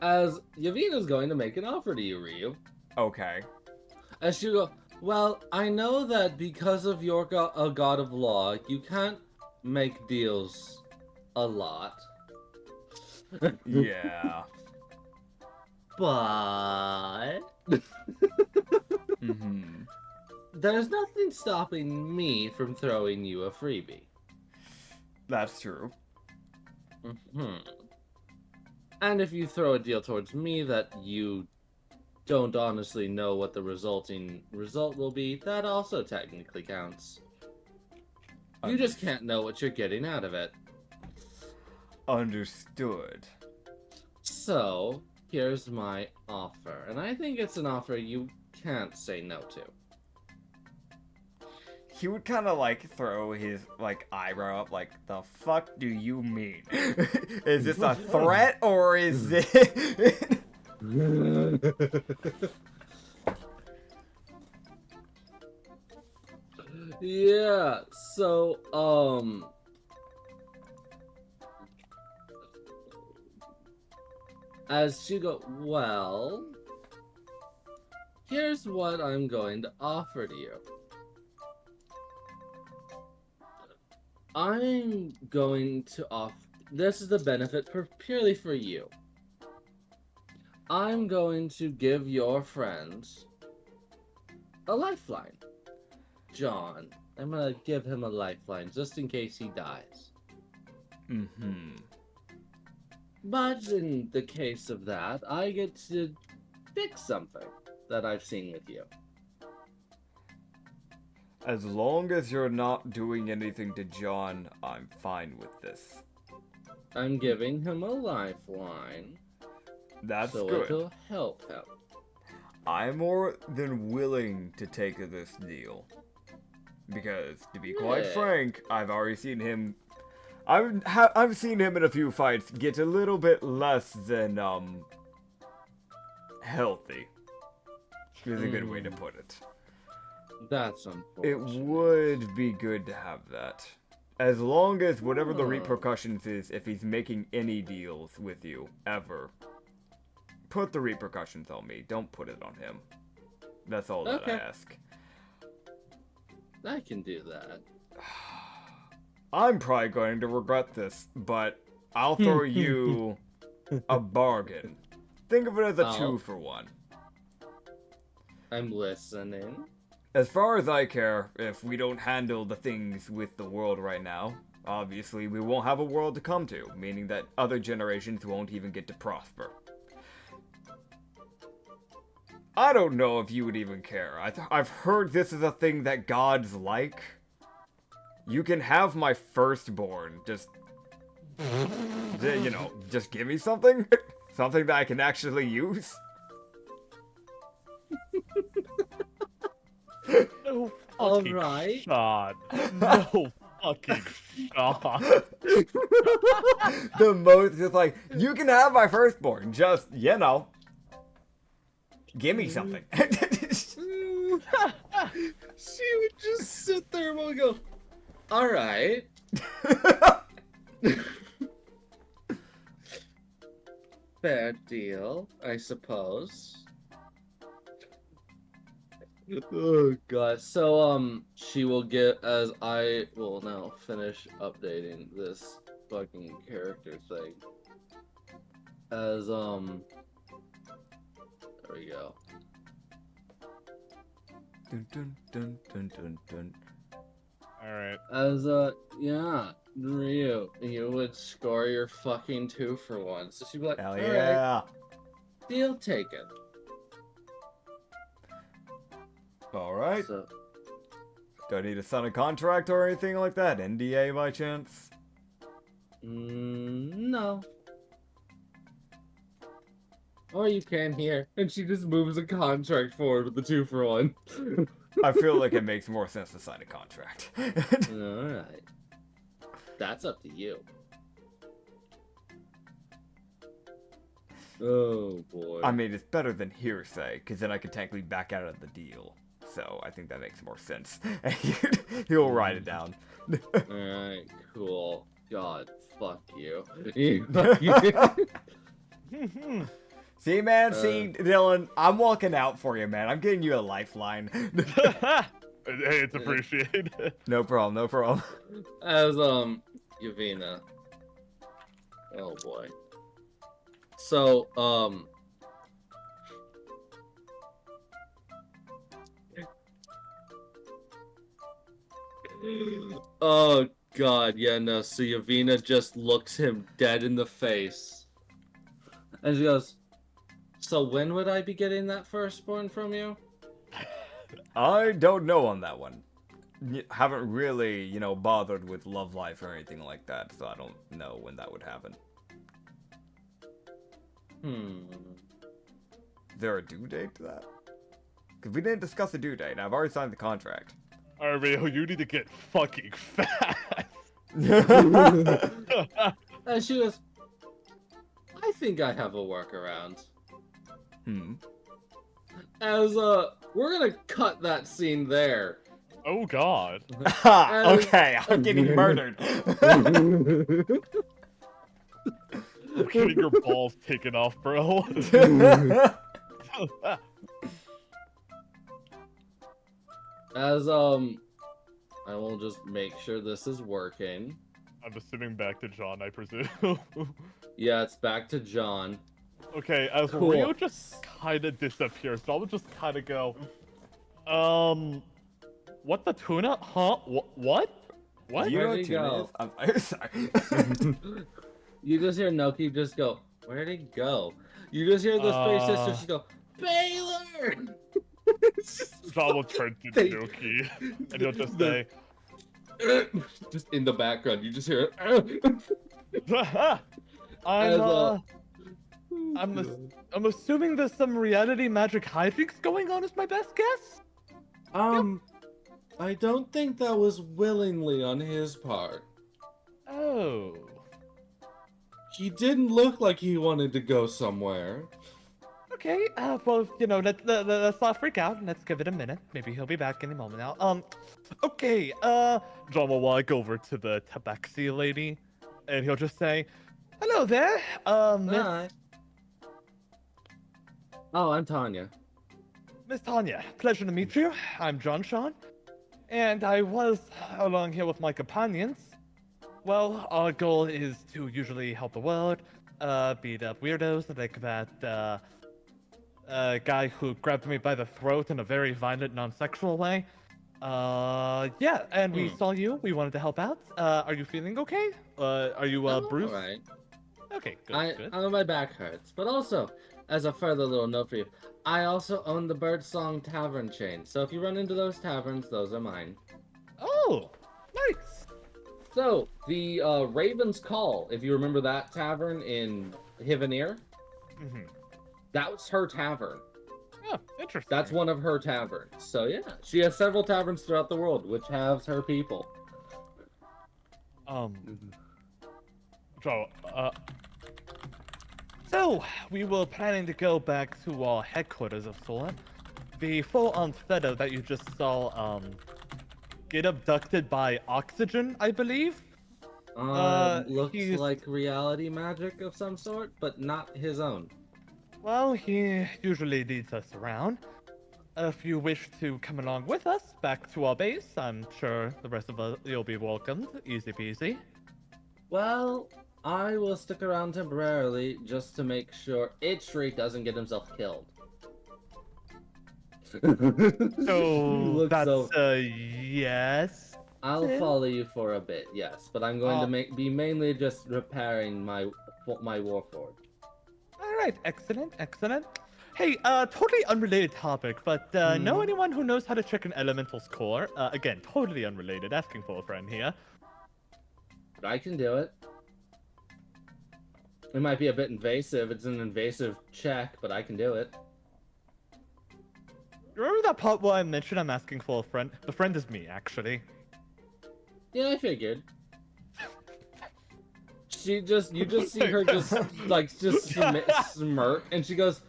As Yavina's going to make an offer to you, Ryu. Okay. As she go, well, I know that because of your a god of law, you can't make deals a lot. Yeah. But there's nothing stopping me from throwing you a freebie. That's true. And if you throw a deal towards me that you don't honestly know what the resulting result will be, that also technically counts. You just can't know what you're getting out of it. Understood. So, here's my offer. And I think it's an offer you can't say no to. He would kind of like throw his like eyebrow up, like, the fuck do you mean? Is this a threat or is it? Yeah, so, as she go, well, here's what I'm going to offer to you. I'm going to this is the benefit purely for you. I'm going to give your friends a lifeline. John, I'm gonna give him a lifeline just in case he dies. But in the case of that, I get to fix something that I've seen with you. As long as you're not doing anything to John, I'm fine with this. I'm giving him a lifeline. That's so good. It'll help him. I'm more than willing to take this deal. Because, to be quite Yeah. frank, I've already seen him I've seen him in a few fights get a little bit less than healthy. Is a good way to put it. That's unfortunate. It would be good to have that. As long as whatever the repercussions is, if he's making any deals with you, ever, put the repercussions on me. Don't put it on him. That's all that I ask. I can do that. I'm probably going to regret this, but I'll throw you a bargain. Think of it as a 2-for-1. I'm listening. As far as I care, if we don't handle the things with the world right now, obviously we won't have a world to come to, meaning that other generations won't even get to prosper. I don't know if you would even care. I've heard this is a thing that gods like. You can have my firstborn, just give me something? Something that I can actually use? No All fucking right. shot. No fucking shot. The most is like, you can have my firstborn, just, give me something. She would just sit there and go, all right. Fair deal, I suppose. Oh god. So she will get as I will now finish updating this fucking character thing. As there we go. Dun, dun, dun, dun, dun, dun. Alright. As yeah, Ryu, you would score your fucking 2-for-1. So she'd be like, Hell alright, yeah. deal taken. Alright. So Do I need to sign a contract or anything like that? NDA by chance? no. Or you can here. And she just moves a contract forward with the 2-for-1. I feel like it makes more sense to sign a contract. Alright. That's up to you. Oh boy. I mean, it's better than hearsay, because then I could technically back out of the deal. So I think that makes more sense. He'll write it down. Alright, cool. God, fuck you. See, man, Dylan, I'm walking out for you, man. I'm getting you a lifeline. Hey, it's appreciated. No problem, no problem. As, Yavina. Oh boy. So, oh god, yeah, no, so Yavina just looks him dead in the face. And she goes, so when would I be getting that firstborn from you? I don't know on that one. Haven't really, bothered with love life or anything like that, so I don't know when that would happen. Is there a due date to that? Because we didn't discuss the due date, and I've already signed the contract. Alright, Rio, you need to get fucking fast. And she goes, I think I have a workaround. As, we're gonna cut that scene there. Oh god. Okay, I'm getting murdered. I'm getting your balls taken off, bro. As, I will just make sure this is working. I'm assuming back to John, I presume. Yeah, it's back to John. Okay, as Cool. Rio just kind of disappears, so I'll just kind of go, what the tuna? Huh? What? What? You know Where'd what he tuna go? is? I'm sorry. You just hear Noki just go, where'd he go? You just hear the Space Sister just go, Baylor! John will turn to They- Nuki, and he'll just say, just in the background, you just hear it. I'm assuming there's some reality magic hijinks going on is my best guess? I don't think that was willingly on his part. Oh. He didn't look like he wanted to go somewhere. Okay, well, you know, let's not freak out. Let's give it a minute. Maybe he'll be back any moment now. Okay, John will walk over to the tabaxi lady, and he'll just say, "Hello there, Miss Hi. Oh, I'm Tanya. Miss Tanya. Pleasure to meet you. I'm John Sean, and I was along here with my companions. Well, our goal is to usually help the world, beat up weirdos like that, guy who grabbed me by the throat in a very violent, non-sexual way. Yeah, and we saw you. We wanted to help out. Are you feeling okay? Are you, bruised? Alright. Okay, good. My back hurts. But also, as a further little note for you, I also own the Birdsong Tavern chain. So if you run into those taverns, those are mine. Oh, nice. So, the Raven's Call, if you remember that tavern in Hivenir, Mm-hmm. that was her tavern. Oh, interesting. That's one of her taverns. So yeah, she has several taverns throughout the world, which has her people. So, so we were planning to go back to our headquarters of sort. The full-on feather that you just saw, get abducted by oxygen, I believe. Looks he's- like reality magic of some sort, but not his own. Well, he usually leads us around. If you wish to come along with us back to our base, I'm sure the rest of us you'll be welcomed. Easy peasy. Well, I will stick around temporarily just to make sure Itchry doesn't get himself killed. So that's yes. I'll follow you for a bit, yes, but I'm going to be mainly just repairing my warforge. All right, excellent. Hey, totally unrelated topic, but know anyone who knows how to check an elemental's core? Again, totally unrelated. Asking for a friend here. I can do it. It might be a bit invasive. It's an invasive check, but I can do it. Remember that part where I mentioned I'm asking for a friend? The friend is me, actually. Yeah, I figured. You just see her just smirk, and she goes,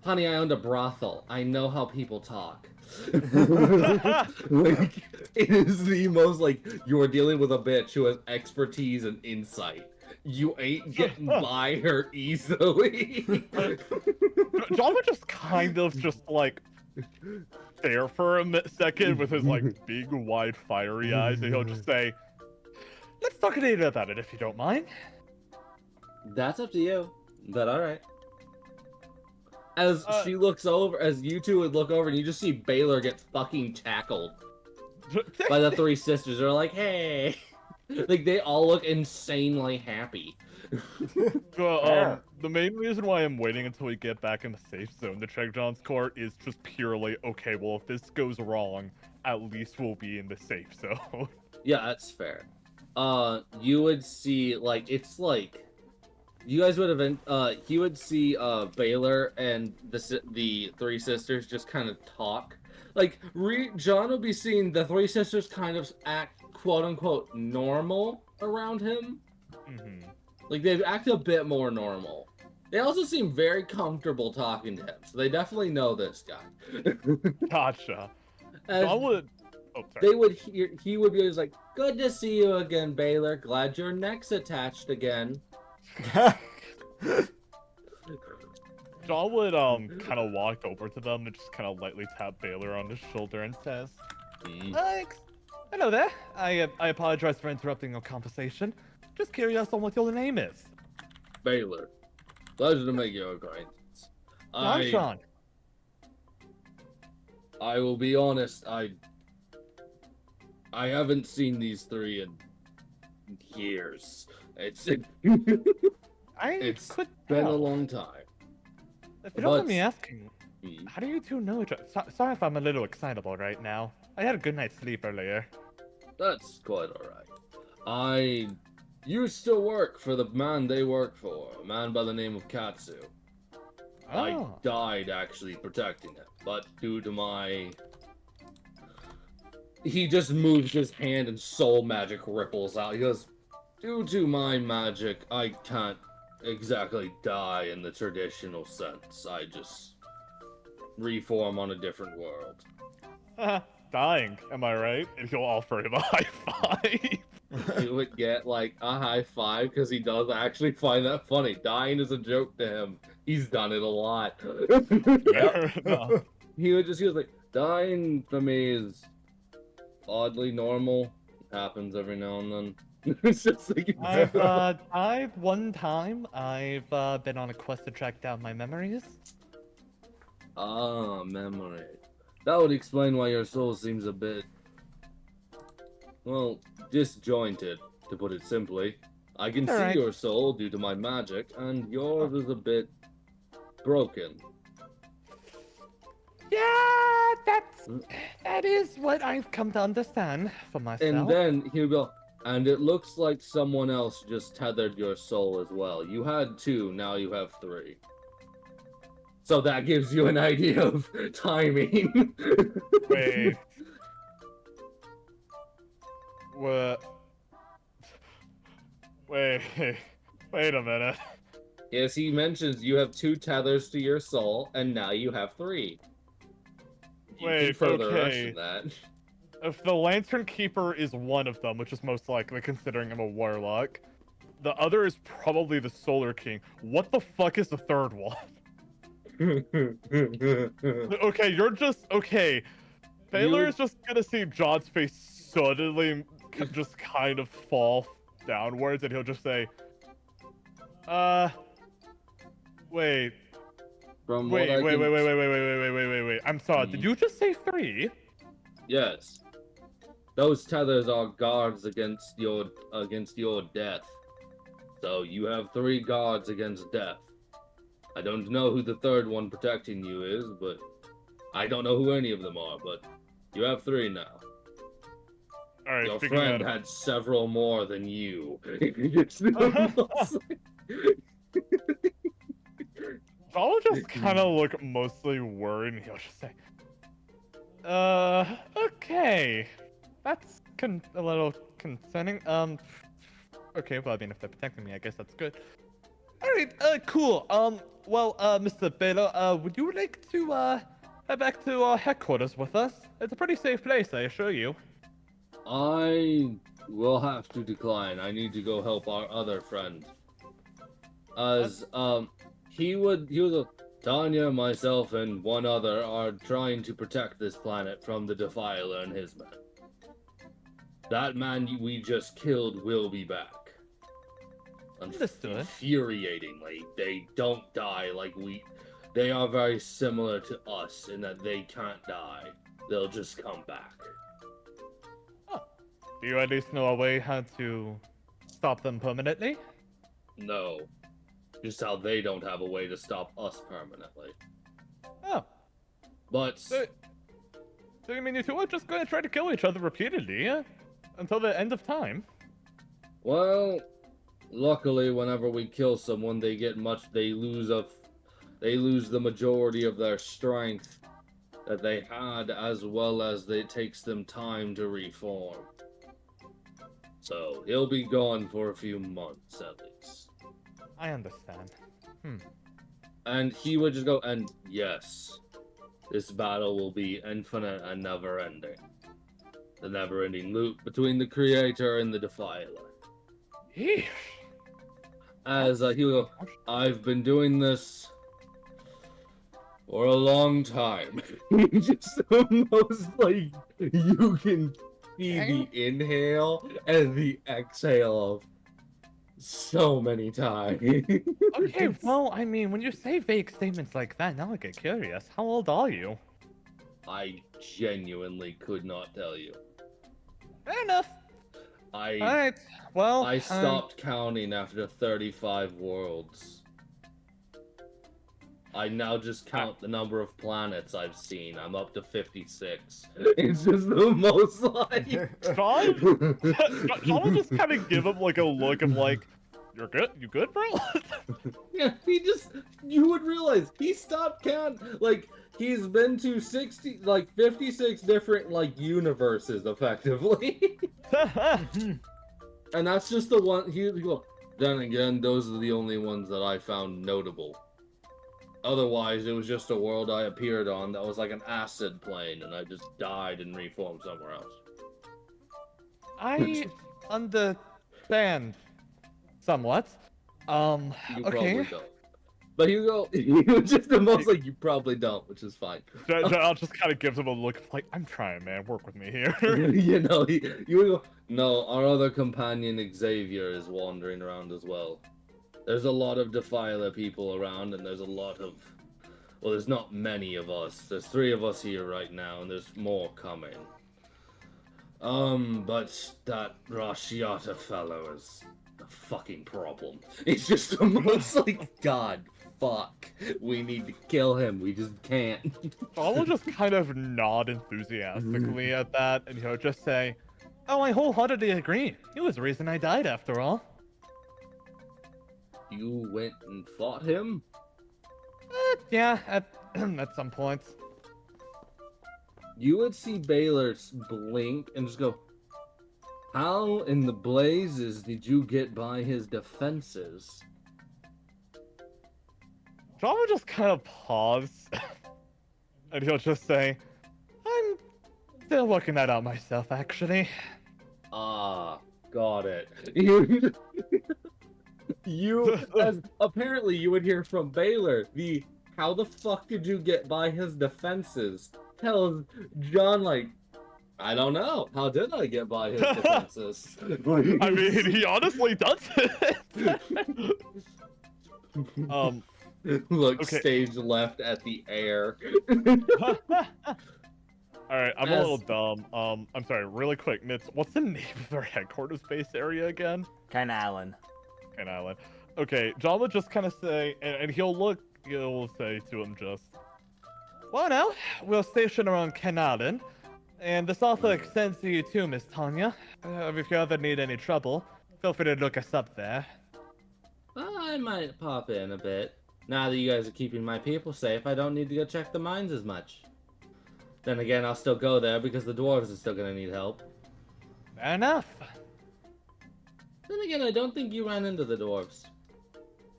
"Honey, I owned a brothel. I know how people talk." Like, it is the most like you're dealing with a bitch who has expertise and insight. You ain't getting by her easily. John would just kind of just like stare for a second with his like big, wide, fiery eyes, and he'll just say, "Let's talk later about it if you don't mind." That's up to you. But all right. As she looks over, as you two would look over, and you just see Baylor get fucking tackled by the three sisters. They're like, "Hey," like they all look insanely happy. The main reason why I'm waiting until we get back in the safe zone to check John's court is just purely, okay, well, if this goes wrong, at least we'll be in the safe zone. Yeah, that's fair. You would see, like, it's like, you guys would have been, you would see, Baylor and the three sisters just kind of talk. Like, John would be seeing the three sisters kind of act, quote-unquote, normal around him. Mm-hmm. Like, they act a bit more normal. They also seem very comfortable talking to him, so they definitely know this guy. Gotcha. As John would... Oh, sorry. they would hear, he would be just like, "Good to see you again, Baylor. Glad your neck's attached again." John would kind of walk over to them and just kind of lightly tap Baylor on his shoulder and says, "Hello there. I apologize for interrupting your conversation. Just curious on what your name is." Baylor. Pleasure to make your acquaintance. Sean. I will be honest, I haven't seen these three in years. It's been a long time. If you don't mind me asking, how do you two know each other? Sorry if I'm a little excitable right now. I had a good night's sleep earlier. That's quite alright. I used to work for the man they work for, a man by the name of Katsu. I died actually protecting him, but due to my... He just moves his hand and soul magic ripples out. He goes, Due to my magic, I can't exactly die in the traditional sense. I just reform on a different world. Dying, am I right? And he'll offer him a high five. He would get like a high five because he does actually find that funny. Dying is a joke to him. He's done it a lot. Fair enough. He was like, dying for me is oddly normal. It happens every now and then. It's just like I've died one time. I've been on a quest to track down my memories. Ah, memory. That would explain why your soul seems a bit, well, disjointed, to put it simply. I can see Alright. your soul due to my magic, and yours is a bit broken. Yeah, that is what I've come to understand for myself. And then he'll go, and it looks like someone else just tethered your soul as well. You had 2, now you have 3. So that gives you an idea of timing. Wait. What? Wait a minute. Yes, he mentions you have 2 tethers to your soul, and now you have 3. You Wait, can further okay. ration that. If the Lantern Keeper is one of them, which is most likely considering I'm a warlock, the other is probably the Solar King. What the fuck is the third one? Okay, you're just okay. Baylor is just gonna see John's face suddenly just kind of fall downwards, and he'll just say, wait. From Wait, what I wait, can... wait. I'm sorry, did you just say 3? Yes. Those tethers are guards against your death. So you have 3 guards against death. I don't know who the third one protecting you is, but I don't know who any of them are, but you have 3 now. Alright, Your speaking friend of... had several more than you. I'll just kind of look mostly worried, and he'll just say, okay. That's a little concerning. Okay, well, I mean, if they're protecting me, I guess that's good. Alright, cool. Well, Mr. Baylor, would you like to, head back to our headquarters with us? It's a pretty safe place, I assure you. I will have to decline. I need to go help our other friend. He was Tanya, myself, and one other are trying to protect this planet from the Defiler and his men. That man we just killed will be back. Understood. Infuriatingly, they don't die like we. They are very similar to us in that they can't die. They'll just come back. Do you at least know a way how to stop them permanently? No. Just how they don't have a way to stop us permanently. Oh. But So you mean you two are just going to try to kill each other repeatedly, yeah? Until the end of time? well, luckily whenever we kill someone they lose the majority of their strength that they had, as well as it takes them time to reform. So he'll be gone for a few months at least. I understand. And he would just go, and yes, this battle will be infinite and never-ending. The never-ending loop between the Creator and the Defiler. Yeesh. As he would go, I've been doing this for a long time. Just almost like you can see the inhale and the exhale of so many times. Okay, well, I mean, when you say vague statements like that, now I get curious. How old are you? I genuinely could not tell you. Fair enough. I Alright, well... I stopped counting after 35 worlds. I now just count the number of planets I've seen. I'm up to 56. It's just the most like... John will just kind of give him, like, a look of, like, you're good? You good, bro? Yeah, you would realize, he stopped counting, like, he's been to 56 different, like, universes, effectively. And that's just the one. He go. Then again, those are the only ones that I found notable. Otherwise, it was just a world I appeared on that was like an acid plane, and I just died and reformed somewhere else. I understand somewhat. You Okay. probably don't. But you was just the most like, you probably don't, which is fine. I'll just kind of gives him a look like, I'm trying, man. Work with me here. You know, you go, no, our other companion Xavier is wandering around as well. There's a lot of Defiler people around, and there's a lot of... Well, there's not many of us. There's 3 of us here right now, and there's more coming. But that Rashiata fellow is a fucking problem. It's just almost like, God, fuck. We need to kill him. We just can't. I will just kind of nod enthusiastically at that, and just say, "Oh, I wholeheartedly agree. He was the reason I died, after all." You went and fought him? Yeah, at at some points. You would see Baylor blink and just go, how in the blazes did you get by his defenses? John will just kind of pause, and he'll just say, "I'm still working that out myself, actually." Ah, got it. As apparently you would hear from Baylor, how the fuck did you get by his defenses? Tells John, like, I don't know. How did I get by his defenses? I mean, he honestly does it. Look, Okay. stage left at the air. Alright, I'm a little dumb. I'm sorry, really quick, Nits, what's the name of their headquarters base area again? Ken Allen. Ken Island. Okay, John will just kind of say, and he'll say to him just, "Well, now, we'll station around Ken Island, and this also extends to you too, Miss Tanya. If you ever need any trouble, feel free to look us up there." I might pop in a bit. Now that you guys are keeping my people safe, I don't need to go check the mines as much. Then again, I'll still go there because the dwarves are still gonna need help. Fair enough. Then again, I don't think you ran into the dwarves.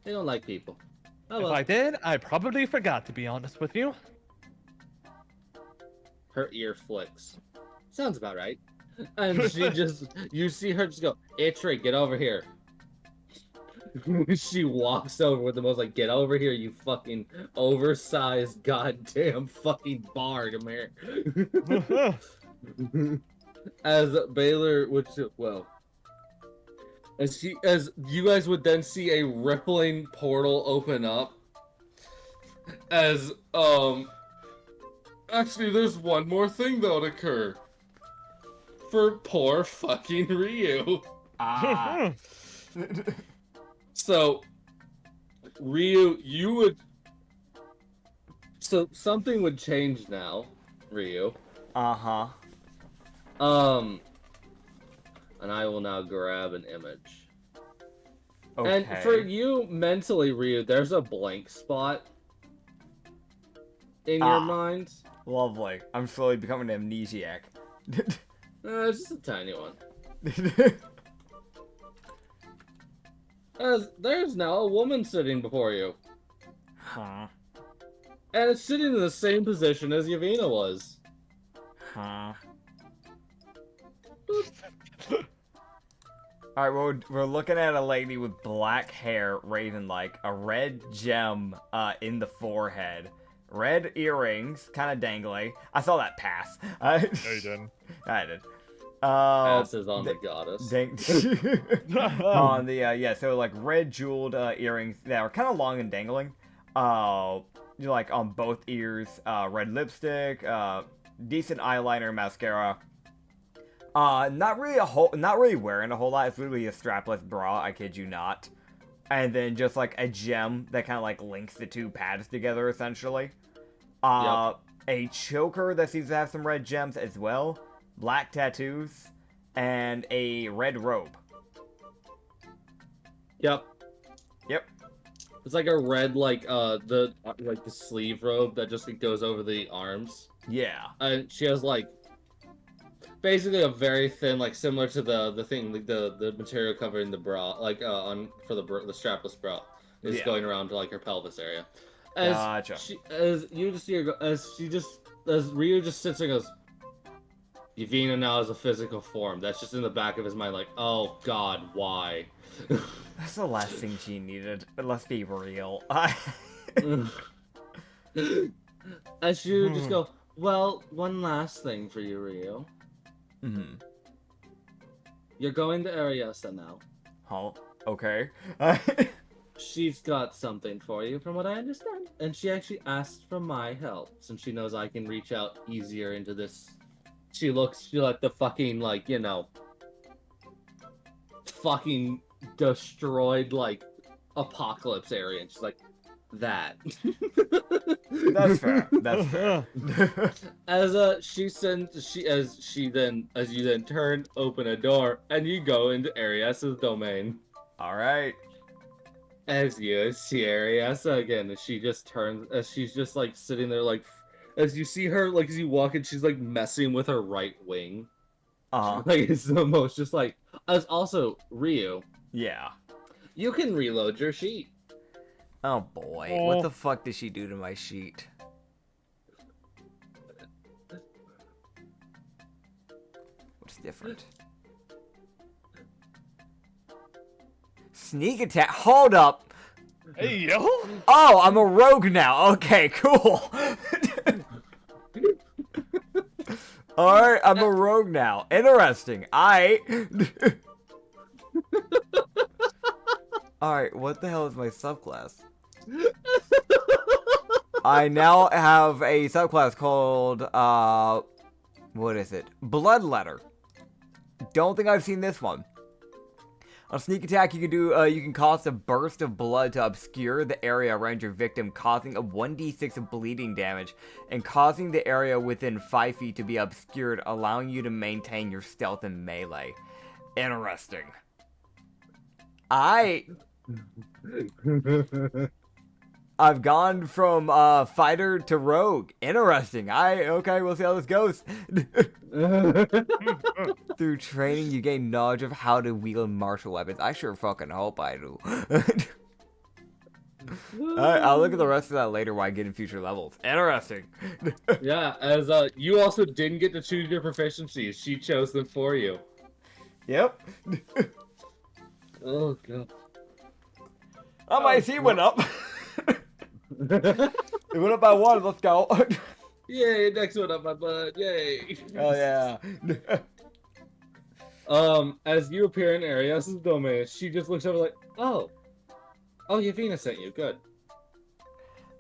They don't like people. Oh If well. I did, I probably forgot, to be honest with you. Her ear flicks. Sounds about right. And she just, you see her just go, Itri, get over here. She walks over with the most like, get over here, you fucking oversized goddamn fucking bard, America. As Baylor would, well, as you guys would then see a rippling portal open up. As, actually, there's one more thing that'll occur. For poor fucking Ryu. Ah. So, Ryu, so something would change now, Ryu. Uh-huh. And I will now grab an image. Okay. And for you, mentally, Ryu, there's a blank spot in your mind. Lovely. I'm slowly becoming an amnesiac. It's just a tiny one. As there's now a woman sitting before you. Huh. And it's sitting in the same position as Yavina was. Huh. Alright, we're looking at a lady with black hair raising like a red gem in the forehead. Red earrings, kind of dangly. I saw that pass. No, you didn't. I did. Passes on the goddess. On the yeah, so like red jeweled earrings that are kind of long and dangling. Like on both ears. Red lipstick. Decent eyeliner, mascara. Not really wearing a whole lot. It's literally a strapless bra. I kid you not. And then just like a gem that kind of like links the two pads together, essentially. Yep. A choker that seems to have some red gems as well. Black tattoos, and a red robe. Yep. Yep. It's like a red, like the sleeve robe that just goes over the arms. Yeah. And she has like basically a very thin, like similar to the thing, like the material covering the bra, like on for the strapless bra, is Yeah. going around to like her pelvis area. Gotcha. As you just hear, as Ryu just sits there and goes, Yavina now has a physical form. That's just in the back of his mind, like, oh God, why? That's the last thing she needed. But let's be real. As you just go, well, one last thing for you, Ryu. Mm-hmm. You're going to Ariasa now. Oh, okay. She's got something for you, from what I understand. And she actually asked for my help, since she knows I can reach out easier into this. She like the fucking, like, you know, fucking destroyed, like, apocalypse area. And she's like, that. That's fair. That's fair. As you then turn, open a door, and you go into Ariasa's domain. All right. As you see Ariasa again, as she just turns, as she's just like sitting there, like, as you see her, like, as you walk in, she's like messing with her right wing. Uh-huh. Like, it's the most just like, as also, Ryu, Yeah. you can reload your sheet. Oh boy. What the fuck did she do to my sheet? What's different? Sneak attack. Hold up. Hey, yo! Oh, I'm a rogue now. Okay, cool. Alright, I'm a rogue now. Interesting. Alright, what the hell is my subclass? I now have a subclass called, what is it? Bloodletter. Don't think I've seen this one. On sneak attack, you can cause a burst of blood to obscure the area around your victim, causing a 1d6 of bleeding damage, and causing the area within 5 feet to be obscured, allowing you to maintain your stealth and melee. Interesting. I've gone from fighter to rogue. Interesting. Okay, we'll see how this goes. Through training, you gain knowledge of how to wield martial weapons. I sure fucking hope I do. I'll look at the rest of that later while I get in future levels. Interesting. Yeah, as you also didn't get to choose your proficiencies. She chose them for you. Yep. Oh god. Oh, my AC went up. It went up by 1. Let's go. Yay, next one up my butt. Yay. Oh yeah. As you appear in Arias' domain, she just looks over like, oh, Yavina sent you. Good.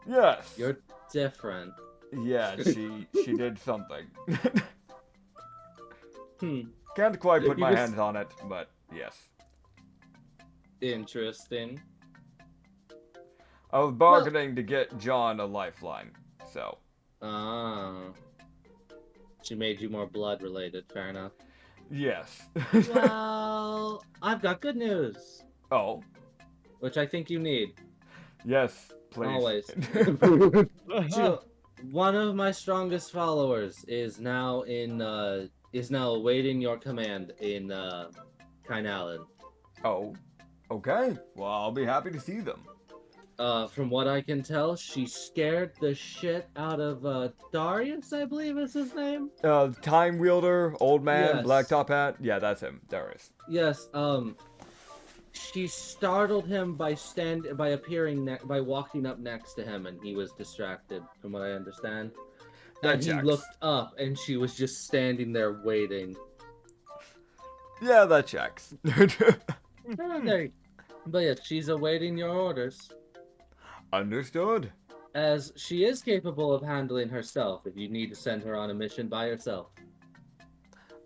Yes. You're different. Yeah, she did something. Hmm. Can't quite put You my just- hands on it, but yes. Interesting. I was bargaining to get John a lifeline, so. Ah. She made you more blood related. Fair enough. Yes. Well, I've got good news, Oh. which I think you need. Yes, please. Always. One of my strongest followers is now awaiting your command in Kainalan. Oh. Okay. Well, I'll be happy to see them. From what I can tell, she scared the shit out of Darius, I believe is his name. Time wielder, old man, Yes. black top hat. Yeah, that's him. Darius. Yes. She startled him by walking up next to him, and he was distracted, from what I understand. That And he checks. looked up, and she was just standing there waiting. Yeah, that checks. Okay. But yeah, she's awaiting your orders, Understood. as she is capable of handling herself if you need to send her on a mission by herself.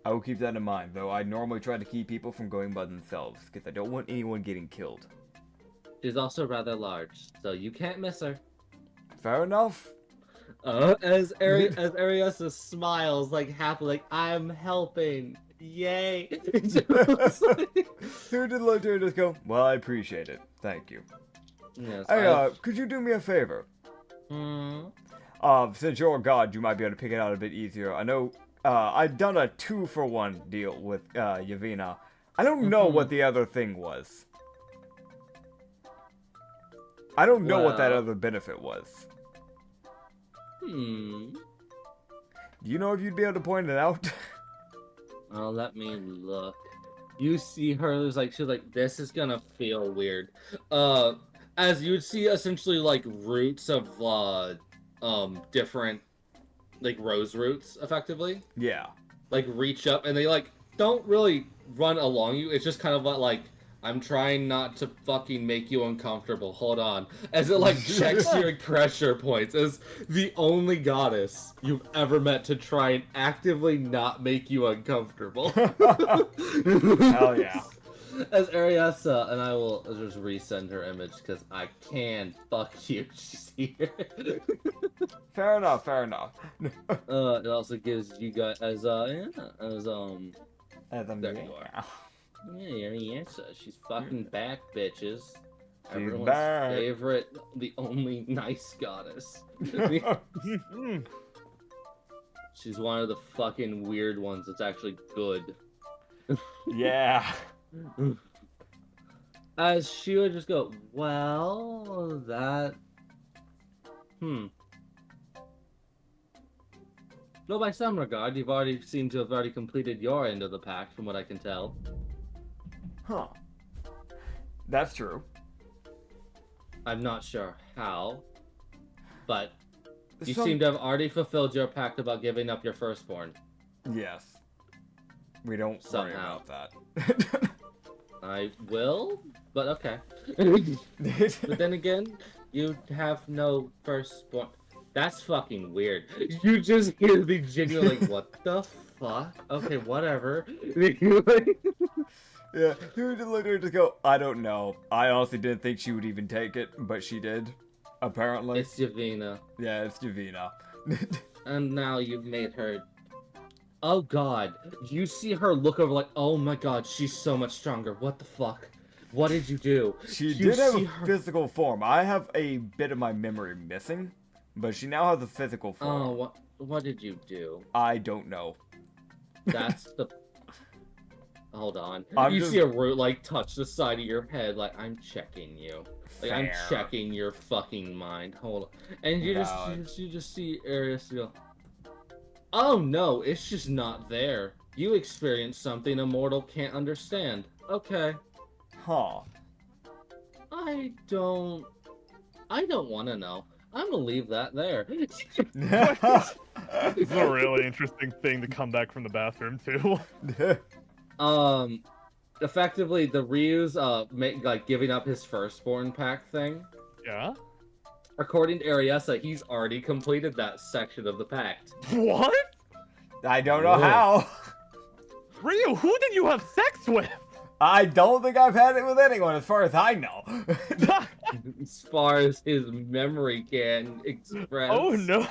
I will keep that in mind, though I normally try to keep people from going by themselves, because I don't want anyone getting killed. She's also rather large, so you can't miss her. Fair enough. As Ariasa smiles, like happily, like, I'm helping. Yay. Who did look to just go, well, I appreciate it. Thank you. Yes, Hey, could you do me a favor? Hmm. Since you're a god, you might be able to pick it out a bit easier. I know I'd done a 2-for-1 deal with Yavina. I don't know what the other thing was. I don't know what that Well. other benefit was. Hmm. Do you know if you'd be able to point it out? Oh, let me look. You see her she's like, this is gonna feel weird. As you would see essentially like roots of different like rose roots effectively. Yeah. Like reach up and they like don't really run along you. It's just kind of like I'm trying not to fucking make you uncomfortable. Hold on. As it like checks your pressure points as the only goddess you've ever met to try and actively not make you uncomfortable. Hell yeah. As Ariasa, and I will just resend her image because I can fuck you. She's here. Fair enough, fair enough. It also gives you guys as As I'm there doing you are. now. Yeah, Ariasa. She's fucking back, bitches. She's Everyone's back. favorite, the only nice goddess. She's one of the fucking weird ones that's actually good. Yeah. As she would just go, well, that... Though by some regard, you've already seemed to have already completed your end of the pact, from what I can tell. Huh. That's true. I'm not sure how, but you Some- seem to have already fulfilled your pact about giving up your firstborn. Yes. We don't worry Somehow. about that. I will, but okay. But then again, you have no firstborn. That's fucking weird. You just hear the genuine like, what the fuck? Okay, whatever. Yeah, he would literally just go, I don't know. I honestly didn't think she would even take it, but she did. Apparently. It's Yavina. Yeah, it's Javina. And now you've made her... Oh god. You see her look over like, oh my god, she's so much stronger. What the fuck? What did you do? She You did have see a her- physical form. I have a bit of my memory missing, but she now has a physical form. Oh, what did you do? I don't know. That's the... Hold on. I'm You just- see a root like touch the side of your head, like I'm checking you. Like I'm Fair. checking your fucking mind. Hold on. And you Valid. you just see Arius go, oh no, it's just not there. You experienced something a mortal can't understand. Okay. Huh. I don't want to know. I'm gonna leave that there. It's a really interesting thing to come back from the bathroom too. Effectively, the Ryu's like giving up his firstborn pact thing. Yeah? According to Ariasa, he's already completed that section of the pact. What? I don't know Whoa. how. Ryu, who did you have sex with? I don't think I've had it with anyone, as far as I know. As far as his memory can express. Oh no!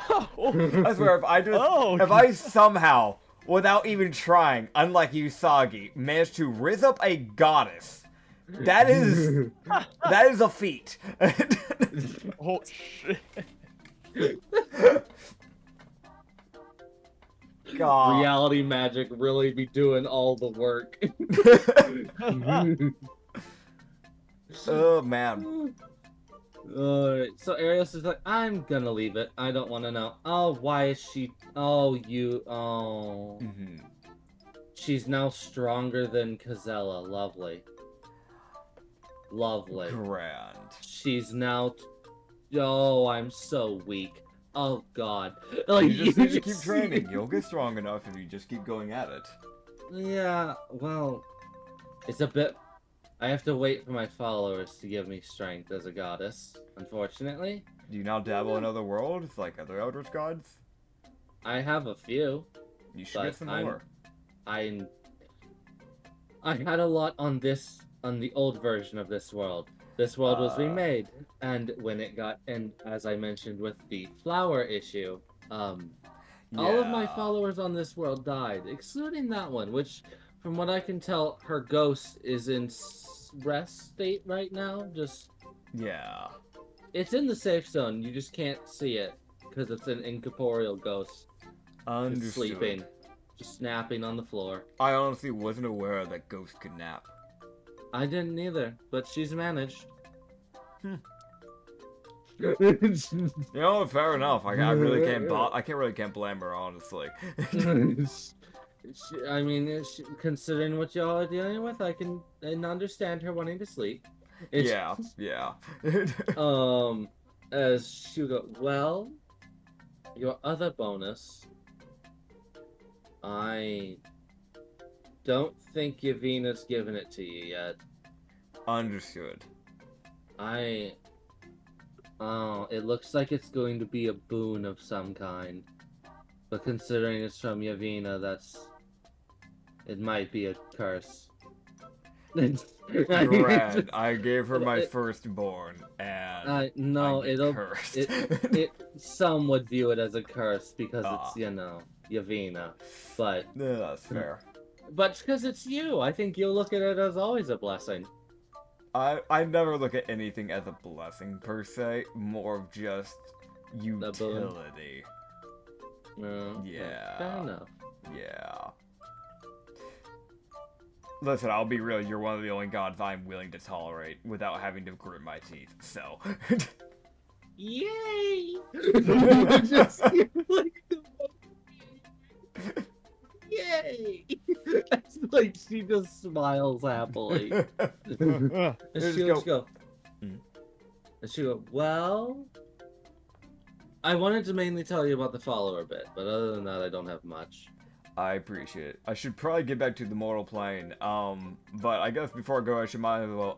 I swear, if I somehow, without even trying, unlike Usagi, managed to raise up a goddess, that is a feat. Oh shit! God. Reality magic really be doing all the work. Oh man. So Arius is like, I'm gonna leave it. I don't want to know. Oh, why is she? Oh, you. Oh, Mhm. she's now stronger than Kazella. Lovely. Lovely. Grand. She's now. Oh, I'm so weak. Oh God. Like, You just need to you keep see- training. You'll get strong enough if you just keep going at it. Yeah. Well, it's a bit. I have to wait for my followers to give me strength as a goddess. Unfortunately, Do you now dabble in other worlds like other Eldritch gods? I have a few. You should But get some I'm- more. I had a lot on the old version of this world. This world was remade, and when it got, and as I mentioned with the flower issue, all of my Yeah. followers on this world died, excluding that one, which, from what I can tell, her ghost is in rest state right now. Just, Yeah. it's in the safe zone. You just can't see it because it's an incorporeal ghost. It's Understood. sleeping. just napping on the floor. I honestly wasn't aware that ghosts could nap. I didn't either, but she's managed. Hmm. You know, fair enough. I really can't. I can't blame her, honestly. I mean, considering what y'all are dealing with, I can understand her wanting to sleep. Yeah, yeah. As she would go, well, your other bonus, I don't think Yavina's given it to you yet. Understood. It looks like it's going to be a boon of some kind. But considering it's from Yavina, it might be a curse. Brad, I gave her my firstborn, and no, cursed. Some would view it as a curse because it's, Yavina. But yeah, that's fair. But because it's you, I think you'll look at it as always a blessing. I never look at anything as a blessing per se, more of just utility. Yeah. Fair enough. Yeah. Listen, I'll be real, you're one of the only gods I'm willing to tolerate without having to grit my teeth, so. Yay! Yay! It's like she just smiles happily. And she'll just go. And she'll go, well, I wanted to mainly tell you about the follower bit, but other than that, I don't have much. I appreciate it. I should probably get back to the mortal plane. But I guess before I go,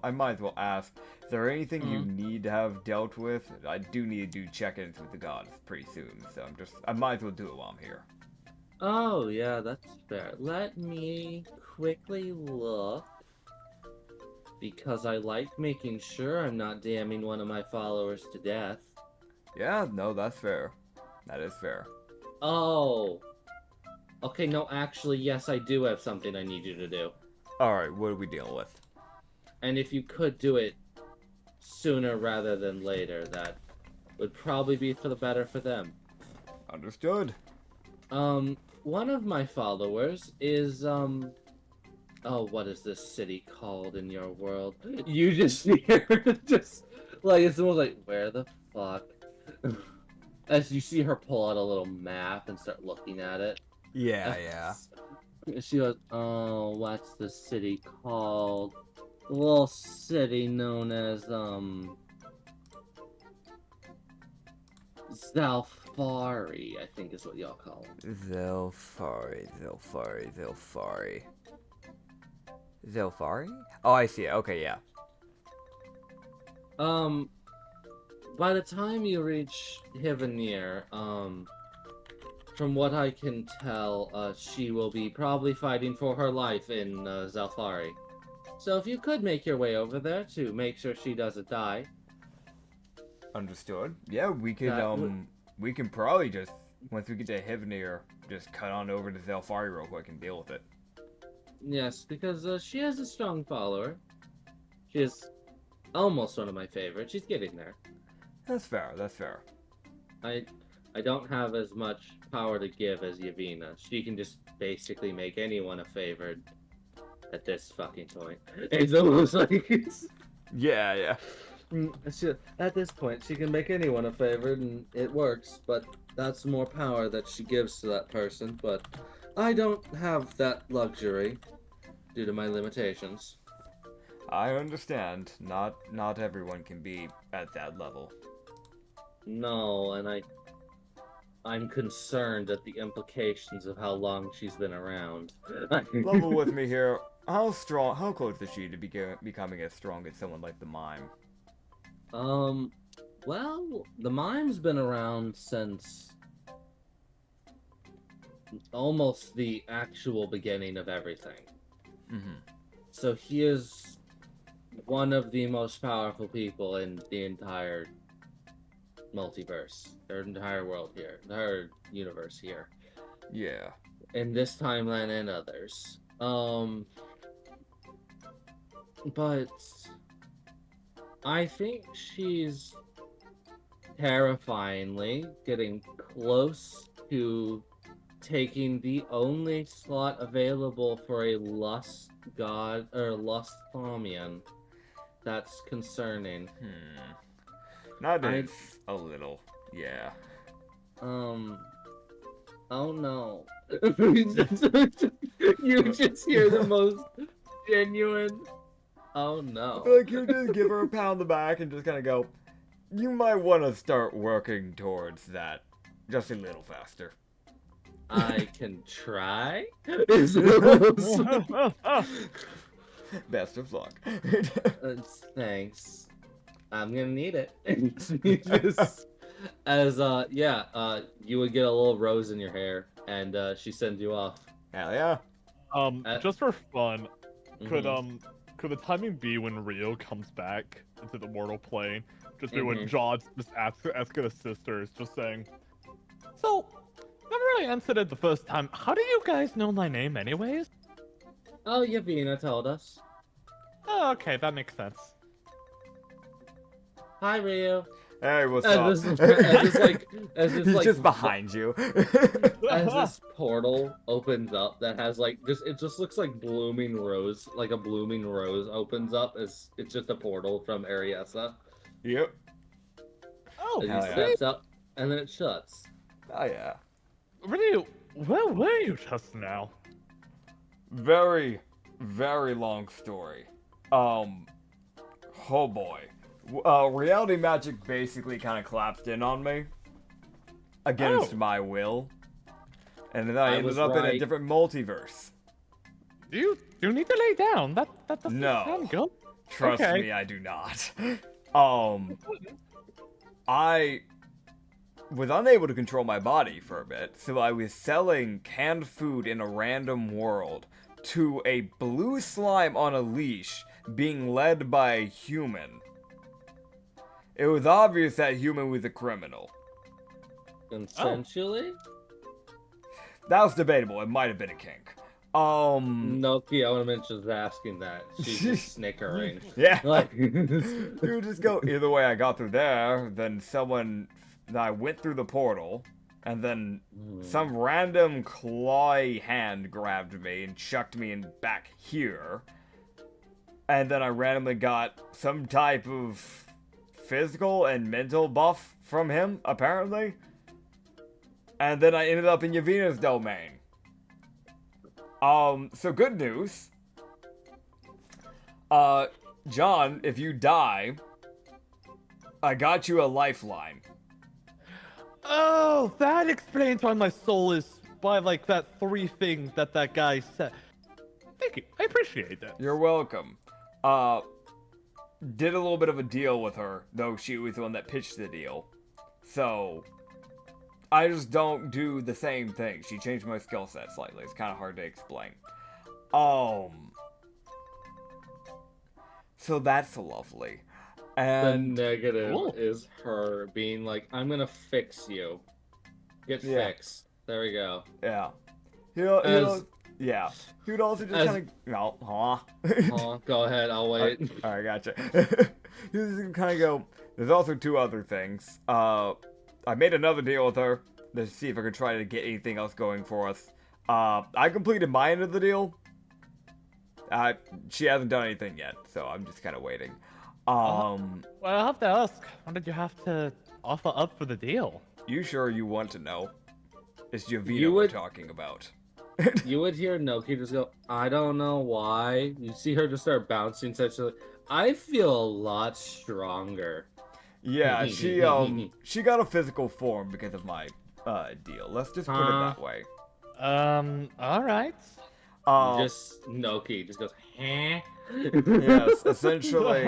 I might as well ask: is there anything you need to have dealt with? I do need to do check-ins with the gods pretty soon, so I might as well do it while I'm here. Oh yeah, that's fair. Let me quickly look, because I like making sure I'm not damning one of my followers to death. Yeah, no, that's fair. That is fair. Oh. Okay, no, actually, yes, I do have something I need you to do. Alright, what are we dealing with? And if you could do it sooner rather than later, that would probably be for the better for them. Understood. One of my followers is, oh, what is this city called in your world? You just hear, just, like, it's almost like, where the fuck? As you see her pull out a little map and start looking at it. Yeah. She goes, oh, what's the city called? A little city known as, Zalfari, I think is what y'all call it. Zalfari. Oh, I see it. Okay, yeah. By the time you reach Hivenir, from what I can tell, she will be probably fighting for her life in Zalfari. So if you could make your way over there to make sure she doesn't die. Understood. Yeah, we can probably just, once we get to Hivenir, just cut on over to Zalfari real quick and deal with it. Yes, because she has a strong follower. She is almost one of my favorites. She's getting there. That's fair. I don't have as much power to give as Yavina. She can just basically make anyone a favored at this fucking point. It's almost like it's... Yeah. At this point, she can make anyone a favorite, and it works, but that's more power that she gives to that person, but I don't have that luxury due to my limitations. I understand. Not everyone can be at that level. No, and I'm concerned at the implications of how long she's been around. Level with me here. How close is she to becoming as strong as someone like the Mime? Well, the Mime's been around since almost the actual beginning of everything. Mm-hmm. So he is one of the most powerful people in the entire multiverse, or entire world here, entire universe here. Yeah. In this timeline and others. But I think she's terrifyingly getting close to taking the only slot available for a lust god or lust thamian. That's concerning. That I- is a little, yeah. Oh no. You just hear the most genuine. Oh I no. feel like you just give her a pat on the back and just kind of go, you might want to start working towards that just a little faster. I can try. Best of luck. Thanks. I'm gonna need it. Just, you would get a little rose in your hair, and she sends you off. Hell yeah. Just for fun, Mhm. could the timing be when Rio comes back into the mortal plane? Just be when Mhm. Jaws just asking his sisters, just saying, so, never really answered it the first time. How do you guys know my name anyways? Oh, Yavina told us. Oh, okay, that makes sense. Hi, Rio. Hey, what's As up? this, He's like, just behind you. as this portal opens up that has like it just looks like blooming rose, like a blooming rose opens up as it's just a portal from Ariessa. Yep. Oh, And hell he yeah. steps up and then it shuts. Oh yeah. Rio, where were you just now? Very, very long story. Oh boy. Reality magic basically kind of collapsed in on me against Oh. my will, and then I ended was up in a right. different multiverse. Do you need to lay down? That doesn't No. sound good. Trust Okay. me, I do not. I was unable to control my body for a bit, so I was selling canned food in a random world to a blue slime on a leash being led by a human. It was obvious that human was a criminal. Consensually? That was debatable. It might have been a kink. Noki, I want to mention just asking that. She's just snickering. Yeah. Like, You would just go either way. I got through there, then I went through the portal, and then some random clawy hand grabbed me and chucked me in back here. And then I randomly got some type of physical and mental buff from him, apparently. And then I ended up in Yavina's domain. So good news. John, if you die, I got you a lifeline. Oh, that explains why my soul is by like that 3 things that guy said. Thank you. I appreciate that. You're welcome. Did a little bit of a deal with her, though she was the one that pitched the deal. So, I just don't do the same thing. She changed my skill set slightly. It's kind of hard to explain. So that's lovely. the And negative Cool. is her being like, I'm gonna fix you. Get Yeah. fixed. There we go. yeah. As- Yeah. He would also just as- kind of, no, huh? Oh, go ahead, I'll wait. Alright, gotcha. He was just kind of go, there's also 2 other things. I made another deal with her to see if I could try to get anything else going for us. I completed my end of the deal. She hasn't done anything yet, so I'm just kind of waiting. Well, I have to ask, what did you have to offer up for the deal? You sure you want to know? It's Jovino You we're would- talking about. You would hear Noki just go, I don't know why. You see her just start bouncing such a I feel a lot stronger. Yeah, she got a physical form because of my deal. Let's just put it that way. Alright. Just Noki just goes, huh? Yes, essentially,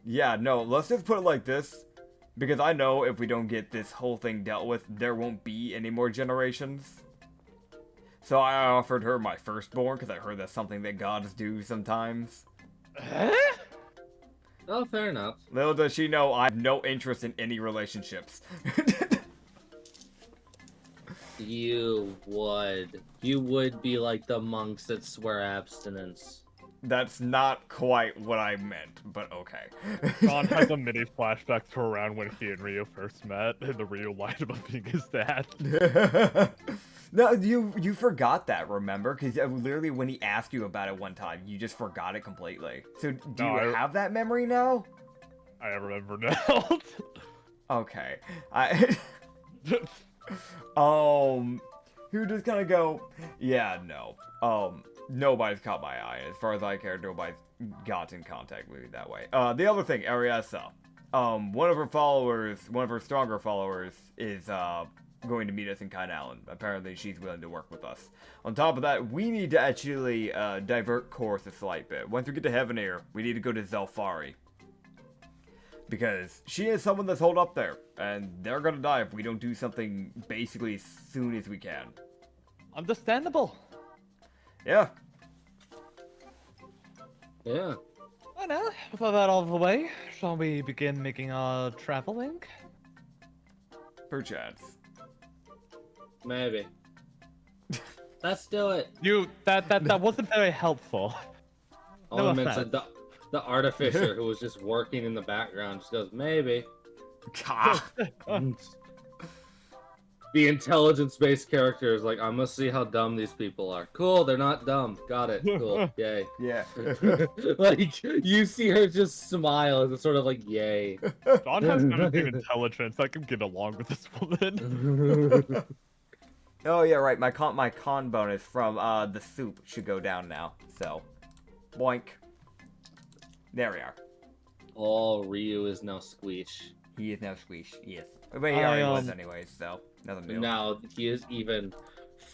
yeah, no, let's just put it like this, because I know if we don't get this whole thing dealt with, there won't be any more generations. So I offered her my firstborn, because I heard that's something that gods do sometimes. Oh, fair enough. Little does she know I have no interest in any relationships. You would be like the monks that swear abstinence. That's not quite what I meant, but okay. John has a mini flashback to around when he and Ryu first met, and the Ryu lied about being his dad. No, you forgot that, remember? Because literally when he asked you about it one time, you just forgot it completely. So do No, you have that memory now? I remember now. Okay. Who just kind of go, yeah, no. Nobody's caught my eye. As far as I care, nobody's got in contact with me that way. The other thing, Ariasa. One of her followers, one of her stronger followers, is going to meet us in Kainalan. Apparently, she's willing to work with us. On top of that, we need to actually divert course a slight bit. Once we get to Heavenair, we need to go to Zelfari. Because she is someone that's holed up there, and they're gonna die if we don't do something basically as soon as we can. Understandable. Yeah. Yeah. Well, now, with all that out of the way, shall we begin making our traveling? Perchance. Maybe. Let's do it. That wasn't very helpful. All I meant offense. said the artificer who was just working in the background just goes, maybe. Ah. The intelligence-based character is like, I'm gonna see how dumb these people are. Cool, they're not dumb. Got it. Cool. Yay. Yeah. Like, you see her just smile as it's sort of like, yay. John has nothing intelligence. I can get along with this woman. Oh yeah, right. My con bonus from the soup should go down now. So, boink. There we are. Oh, Ryu is now Squeech. He is now Squeesh. Yes. But he already was anyways, so nothing new. Now he is even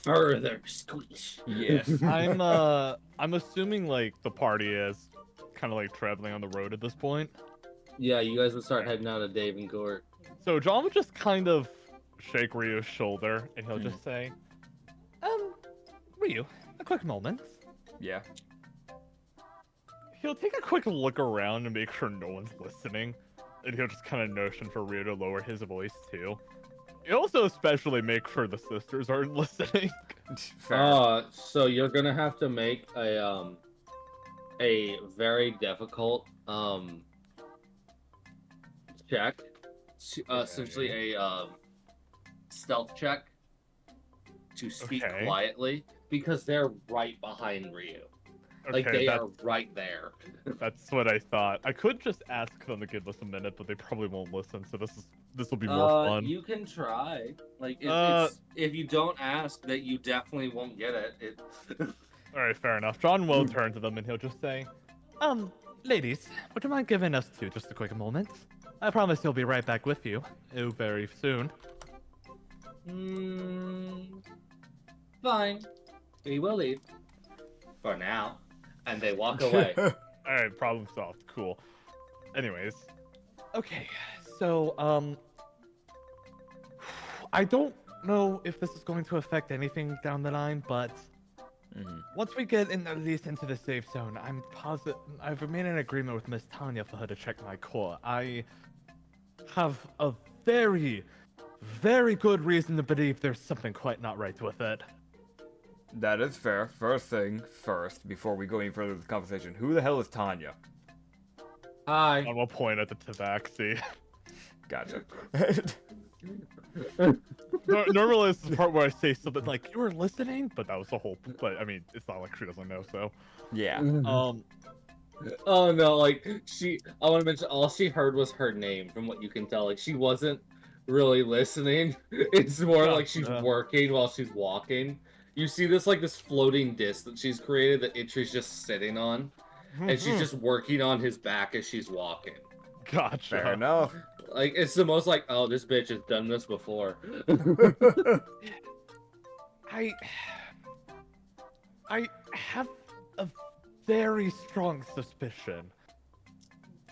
further Squeech. Yes. I'm assuming like the party is kind of like traveling on the road at this point. Yeah, you guys would start heading out of Dave and Gort. So John would just kind of shake Ryu's shoulder, and he'll just say, Ryu, a quick moment. Yeah. He'll take a quick look around and make sure no one's listening, and he'll just kind of notion for Ryu to lower his voice too. He'll also especially make sure the sisters aren't listening. Fair. So you're gonna have to make a very difficult check, essentially a stealth check to speak Okay. quietly because they're right behind Ryu. Like they are right there. That's what I thought. I could just ask them to give us a minute, but they probably won't listen. So this will be more fun. You can try. Like if you don't ask, that you definitely won't get it. All right, fair enough. John will turn to them and he'll just say, ladies, would you mind giving us two just a quick moment? I promise he'll be right back with you very soon. Fine. We will leave. For now. And they walk away. All right, problem solved. Cool. Anyways, okay. So I don't know if this is going to affect anything down the line, but once we get at least into the safe zone, I'm positive I've made an agreement with Miss Tanya for her to check my core. I have a very, very good reason to believe there's something quite not right with it. That is fair. First thing first, before we go any further with the conversation, who the hell is Tanya? Hi. On one point at the tabaxi. Gotcha. Normally it's the part where I say something like, you were listening? But that was the whole, but I mean, it's not like she doesn't know, so. Yeah. Oh no, like I want to mention all she heard was her name from what you can tell. Like she wasn't really listening. It's more like she's working while she's walking. You see this floating disc that she's created that Itri's just sitting on. And she's just working on his back as she's walking. Gotcha. Fair enough. Like, it's the most like, oh, this bitch has done this before. I have a very strong suspicion.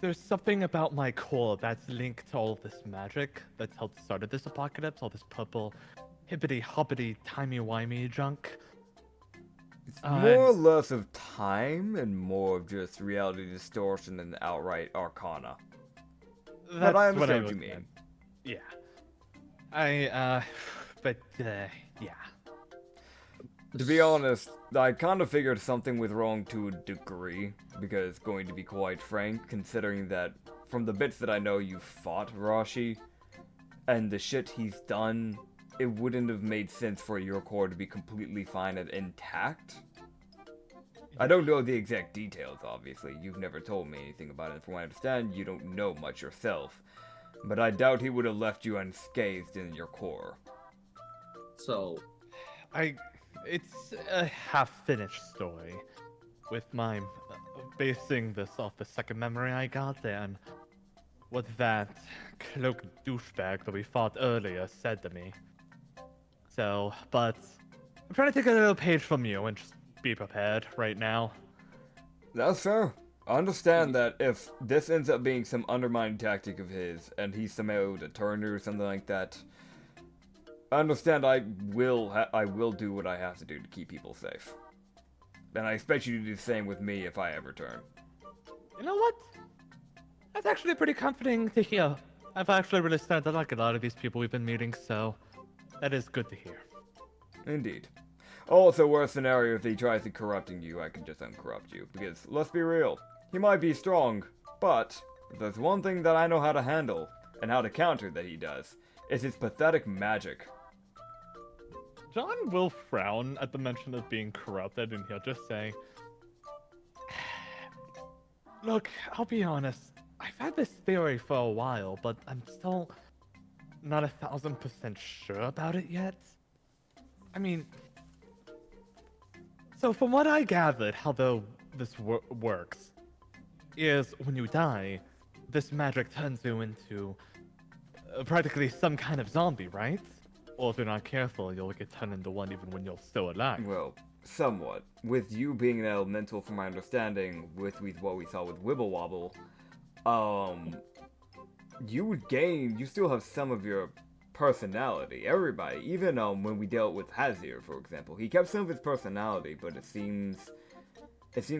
There's something about my core that's linked to all of this magic that's helped started this apocalypse, all this purple hippity-hoppity, timey-wimey junk. It's more or less of time and more of just reality distortion and outright arcana. But I understand what you mean. Yeah. Yeah. To be honest, I kind of figured something was wrong to a degree, because going to be quite frank, considering that from the bits that I know you fought Rashi, and the shit he's done, it wouldn't have made sense for your core to be completely fine and intact. I don't know the exact details, obviously. You've never told me anything about it. From what I understand, you don't know much yourself. But I doubt he would have left you unscathed in your core. So, It's a half-finished story, with my basing this off the second memory I got, and what that cloaked douchebag that we fought earlier said to me. So, but I'm trying to take a little page from you and just be prepared right now. That's fair. I understand that if this ends up being some undermining tactic of his, and he's somehow a turner or something like that, I understand I will do what I have to do to keep people safe. And I expect you to do the same with me if I ever turn. You know what? That's actually pretty comforting to hear. I've actually really started to like a lot of these people we've been meeting, so that is good to hear. Indeed. Also, worst scenario, if he tries to corrupting you, I can just uncorrupt you. Because, let's be real, he might be strong, but if there's one thing that I know how to handle, and how to counter that he does, it's his pathetic magic. John will frown at the mention of being corrupted, and he'll just say, "Look, I'll be honest. I've had this theory for a while, but I'm still not 1000% sure about it yet. I mean, so from what I gathered, how this works is when you die, this magic turns you into practically some kind of zombie, right? Or if you're not careful, you'll get turned into one even when you're still alive." Well, somewhat. With you being an elemental, from my understanding, with what we saw with Wibble Wobble, you still have some of your personality. Everybody, even when we dealt with Hazir, for example, he kept some of his personality, but it seems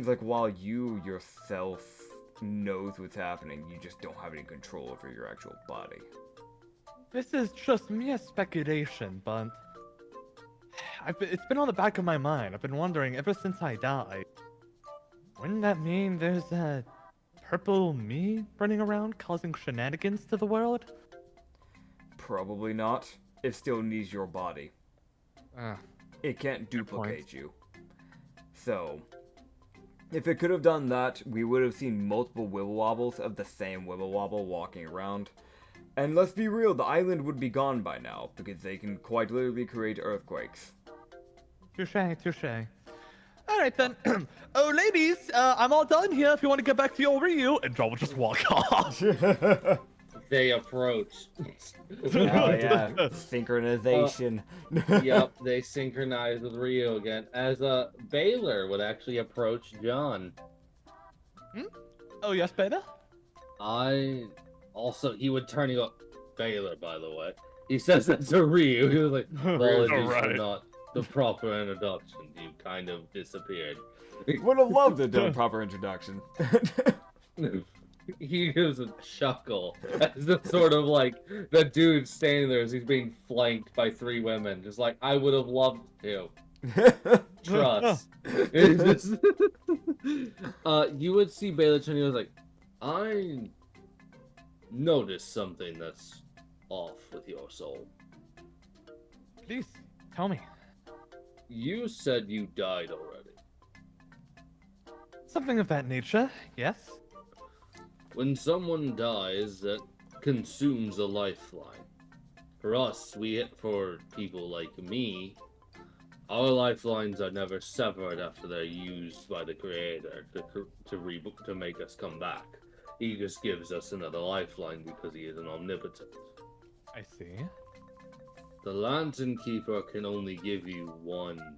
like while you yourself knows what's happening, you just don't have any control over your actual body. This is just mere speculation, but it's been on the back of my mind. I've been wondering ever since I died. Wouldn't that mean there's a purple me running around causing shenanigans to the world? Probably not. It still needs your body. It can't duplicate you. So, if it could have done that, we would have seen multiple Wibble Wobbles of the same Wibble Wobble walking around. And let's be real, the island would be gone by now, because they can quite literally create earthquakes. Touché, touché. Alright then. Oh, ladies, I'm all done here if you want to get back to your Ryu. And John will just walk off. they approach. Oh yeah, synchronization. Yep, they synchronize with Ryu again. As Baylor would actually approach John. Oh, yes, Beta? He would turn you up. Baylor, by the way. He says that to Ryu. He was like, apologies for not the proper introduction. You kind of disappeared. Would have loved to do a proper introduction. He gives a chuckle as the sort of like the dude standing there as he's being flanked by 3 women. Just like, I would have loved to. Trust. It's just... you would see Baylor turn. He was like, I noticed something that's off with your soul. Please, tell me. You said you died already. Something of that nature, yes. When someone dies, that consumes a lifeline. For us, for people like me, our lifelines are never severed after they're used by the Creator to make us come back. He just gives us another lifeline because he is an omnipotent. I see. The Lantern Keeper can only give you one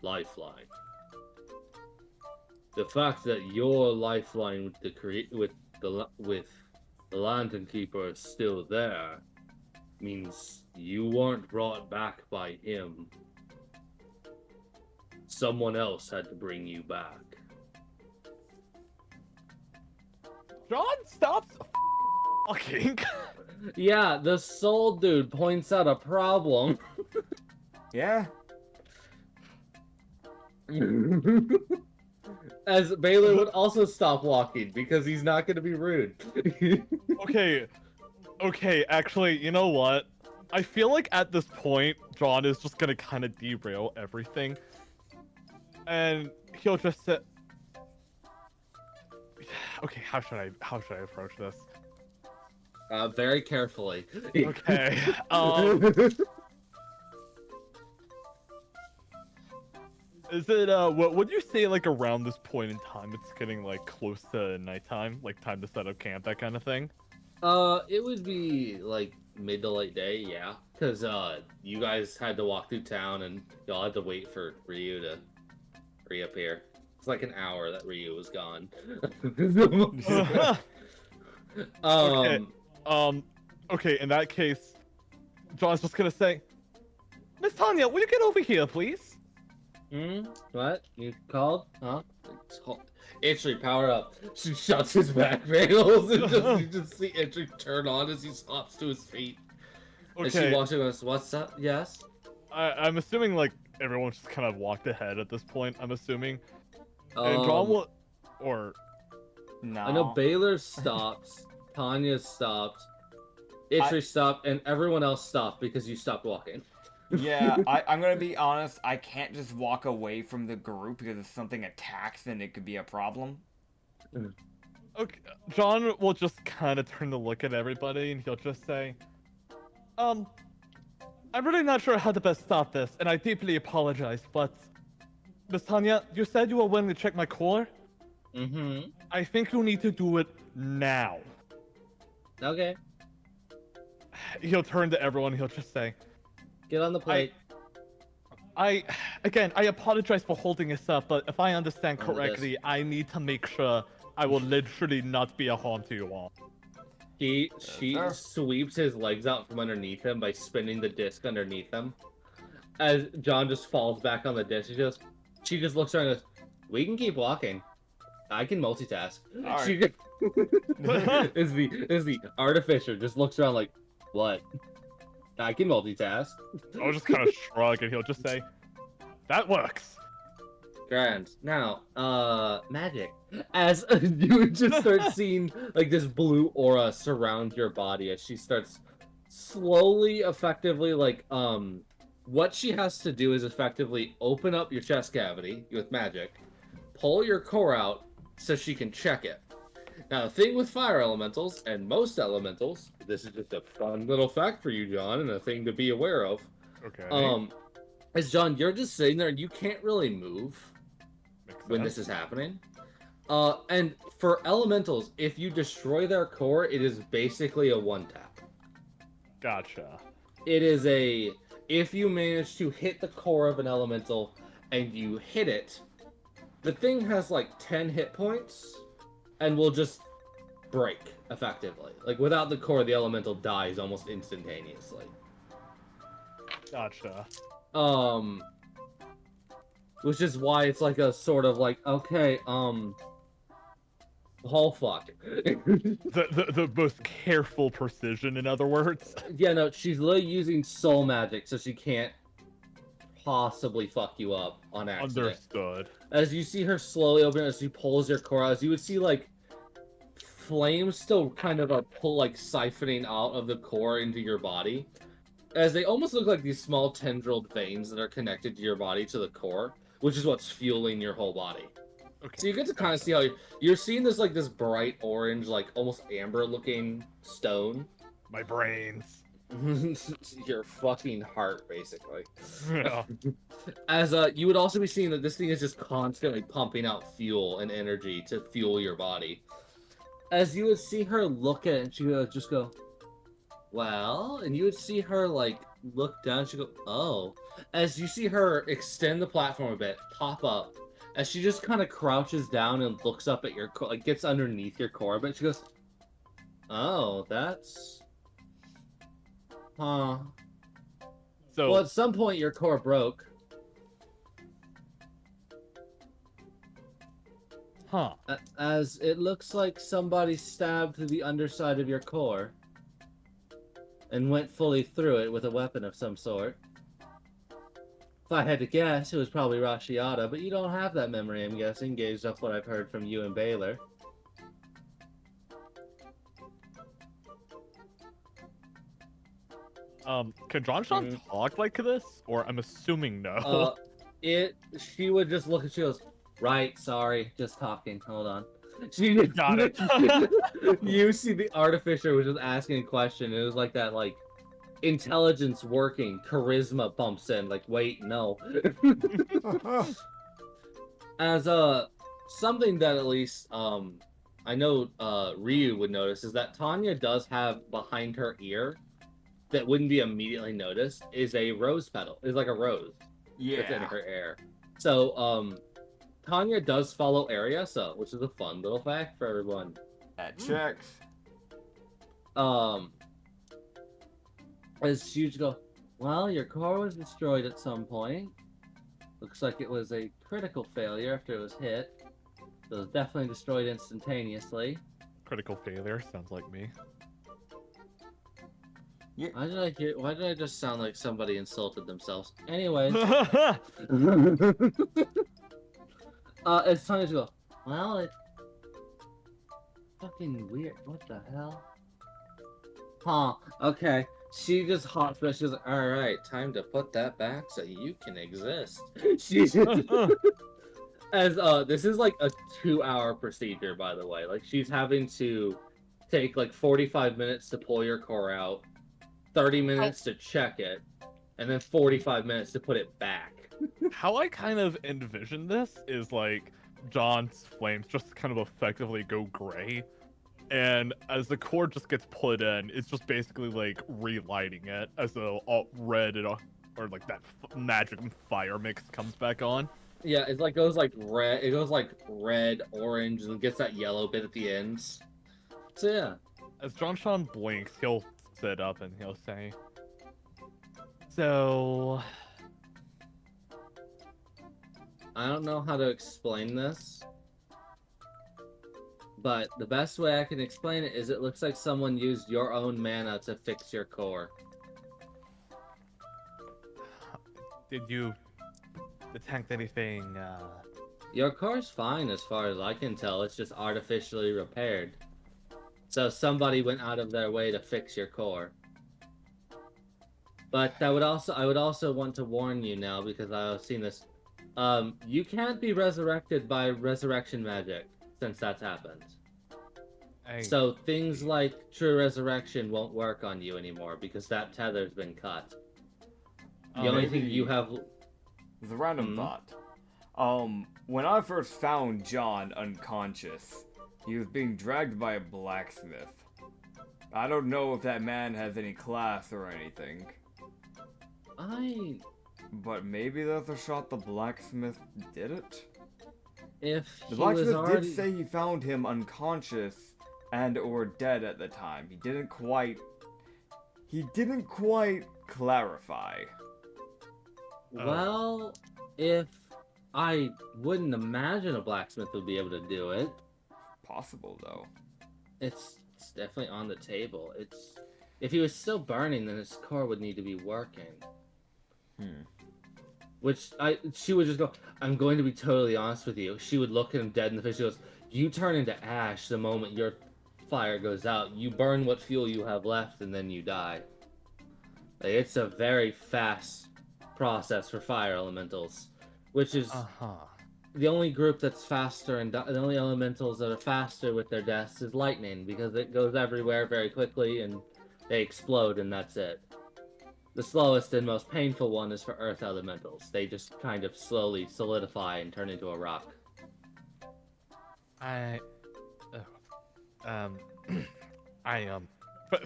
lifeline. The fact that your lifeline with the Lantern Keeper is still there means you weren't brought back by him. Someone else had to bring you back. John stops fucking. Yeah, the soul dude points out a problem. Yeah. As Baylor would also stop walking because he's not going to be rude. Okay, actually, you know what? I feel like at this point, John is just gonna kind of derail everything. And he'll just say... Okay, how should I approach this? Very carefully. Okay, is it, what would you say, like, around this point in time, it's getting, like, close to nighttime? Like, time to set up camp, that kind of thing? It would be, like, mid to late day, yeah. Because, you guys had to walk through town, and y'all had to wait for Ryu to reappear. It's like an hour that Ryu was gone. Okay, in that case, John's just gonna say, Miss Tanya, will you get over here, please? What? You called? Huh? Entry, power up. She shuts his back panels and you just see Entry turn on as he hops to his feet. Okay. And she walks in and goes, what's up? Yes? I'm assuming, like, everyone's just kind of walked ahead at this point, I'm assuming. And John will... Or... No. I know Baylor stops, Tanya stopped, Entry stopped, and everyone else stopped because you stopped walking. Yeah, I'm gonna be honest, I can't just walk away from the group because if something attacks, then it could be a problem. Okay, John will just kind of turn to look at everybody, and he'll just say, I'm really not sure how to best stop this, and I deeply apologize, but... Miss Tanya, you said you were willing to check my core? Mm-hmm. I think you need to do it now. Okay. He'll turn to everyone, he'll just say, Get on the plate. Again, I apologize for holding this up, but if I understand Under correctly, I need to make sure I will literally not be a harm to you all. She sweeps his legs out from underneath him by spinning the disc underneath him. As John just falls back on the disc, she just looks around and goes, we can keep walking. I can multitask. All She is the artificer just looks around like, what? I can multitask. I'll just kind of shrug and he'll just say, that works. Grand. Now, magic. As you would just start seeing like this blue aura surround your body as she starts slowly, effectively, like, what she has to do is effectively open up your chest cavity with magic, pull your core out so she can check it. Now, the thing with fire elementals, and most elementals, this is just a fun little fact for you, John, and a thing to be aware of. Okay. Is John, you're just sitting there and you can't really move Makes when sense. this is happening. And for elementals, if you destroy their core, it is basically a one-tap. Gotcha. It is if you manage to hit the core of an elemental and you hit it, the thing has like 10 hit points and will just break effectively. Like without the core, the elemental dies almost instantaneously. Gotcha. Which is why it's like a sort of like, okay, oh fuck. The most careful precision, in other words. Yeah, no, she's literally using soul magic, so she can't possibly fuck you up on accident. Understood. As you see her slowly open, as she pulls your core out, as you would see like flames still kind of are siphoning out of the core into your body, as they almost look like these small tendrilled veins that are connected to your body to the core, which is what's fueling your whole body. Okay. So you get to kind of see how you're seeing this like this bright orange, like almost amber looking stone. My brains. Your fucking heart, basically. Yeah. As you would also be seeing that this thing is just constantly pumping out fuel and energy to fuel your body. As you would see her look at it, and she would just go, well, and you would see her like look down, she go, oh. As you see her extend the platform a bit, pop up, as she just kind of crouches down and looks up at your core, like gets underneath your core a bit, she goes, oh, that's... Huh. So, Well, at some point your core broke. huh. As it looks like somebody stabbed through the underside of your core and went fully through it with a weapon of some sort. If I had to guess, it was probably Rashiata, but you don't have that memory, I'm guessing, gauged off what I've heard from you and Baylor. Can John Sean talk like this? Or I'm assuming no. She would just look at you and goes, right, sorry, just talking, hold on. She Got it. You see the artificer was just asking a question. It was like that, like, intelligence working, charisma bumps in, like, wait, no. As something that at least I know Ryu would notice is that Tanya does have behind her ear that wouldn't be immediately noticed is a rose petal. It's like a rose. That's in Yeah. her hair. So Tanya does follow area, so which is a fun little fact for everyone. That checks. As she would go, well, your core was destroyed at some point. Looks like it was a critical failure after it was hit. So it was definitely destroyed instantaneously. Critical failure, sounds like me. Yeah. Why did I just sound like somebody insulted themselves? Anyways. It's time to go, well, it... Fucking weird. What the hell? Huh, okay. She just hops back. She's like, alright, time to put that back so you can exist. She's as this is like a 2-hour procedure, by the way. Like, she's having to take like 45 minutes to pull your core out, 30 minutes to check it, and then 45 minutes to put it back. How I kind of envision this is like John's flames just kind of effectively go gray, and as the core just gets put in, it's just basically like relighting it as the red or like that magic fire mix comes back on. Yeah, it like goes like red. It goes like red, orange, and gets that yellow bit at the ends. So yeah. As John Sean blinks, he'll sit up and he'll say, "So, I don't know how to explain this, but the best way I can explain it is it looks like someone used your own mana to fix your core. did you detect anything, Your core's fine as far as I can tell, it's just artificially repaired. So somebody went out of their way to fix your core. But I would also want to warn you now, because I've seen this. You can't be resurrected by resurrection magic, since that's happened. So things like true resurrection won't work on you anymore, because that tether's been cut. The only thing you have... It's a random thought. When I first found John unconscious, he was being dragged by a blacksmith. I don't know if that man has any class or anything. But maybe there's a shot the blacksmith did it? If The he was blacksmith already... did say he found him unconscious and or dead at the time. He didn't quite clarify. Well, if I wouldn't imagine a blacksmith would be able to do it. Possible though. It's definitely on the table. If he was still burning, then his core would need to be working. She would just go, I'm going to be totally honest with you. She would look at him dead in the face. She goes, you turn into ash the moment your fire goes out. You burn what fuel you have left, and then you die. Like, it's a very fast process for fire elementals, which is the only group that's faster, and the only elementals that are faster with their deaths is lightning, because it goes everywhere very quickly and they explode, and that's it. The slowest and most painful one is for earth elementals. They just kind of slowly solidify and turn into a rock.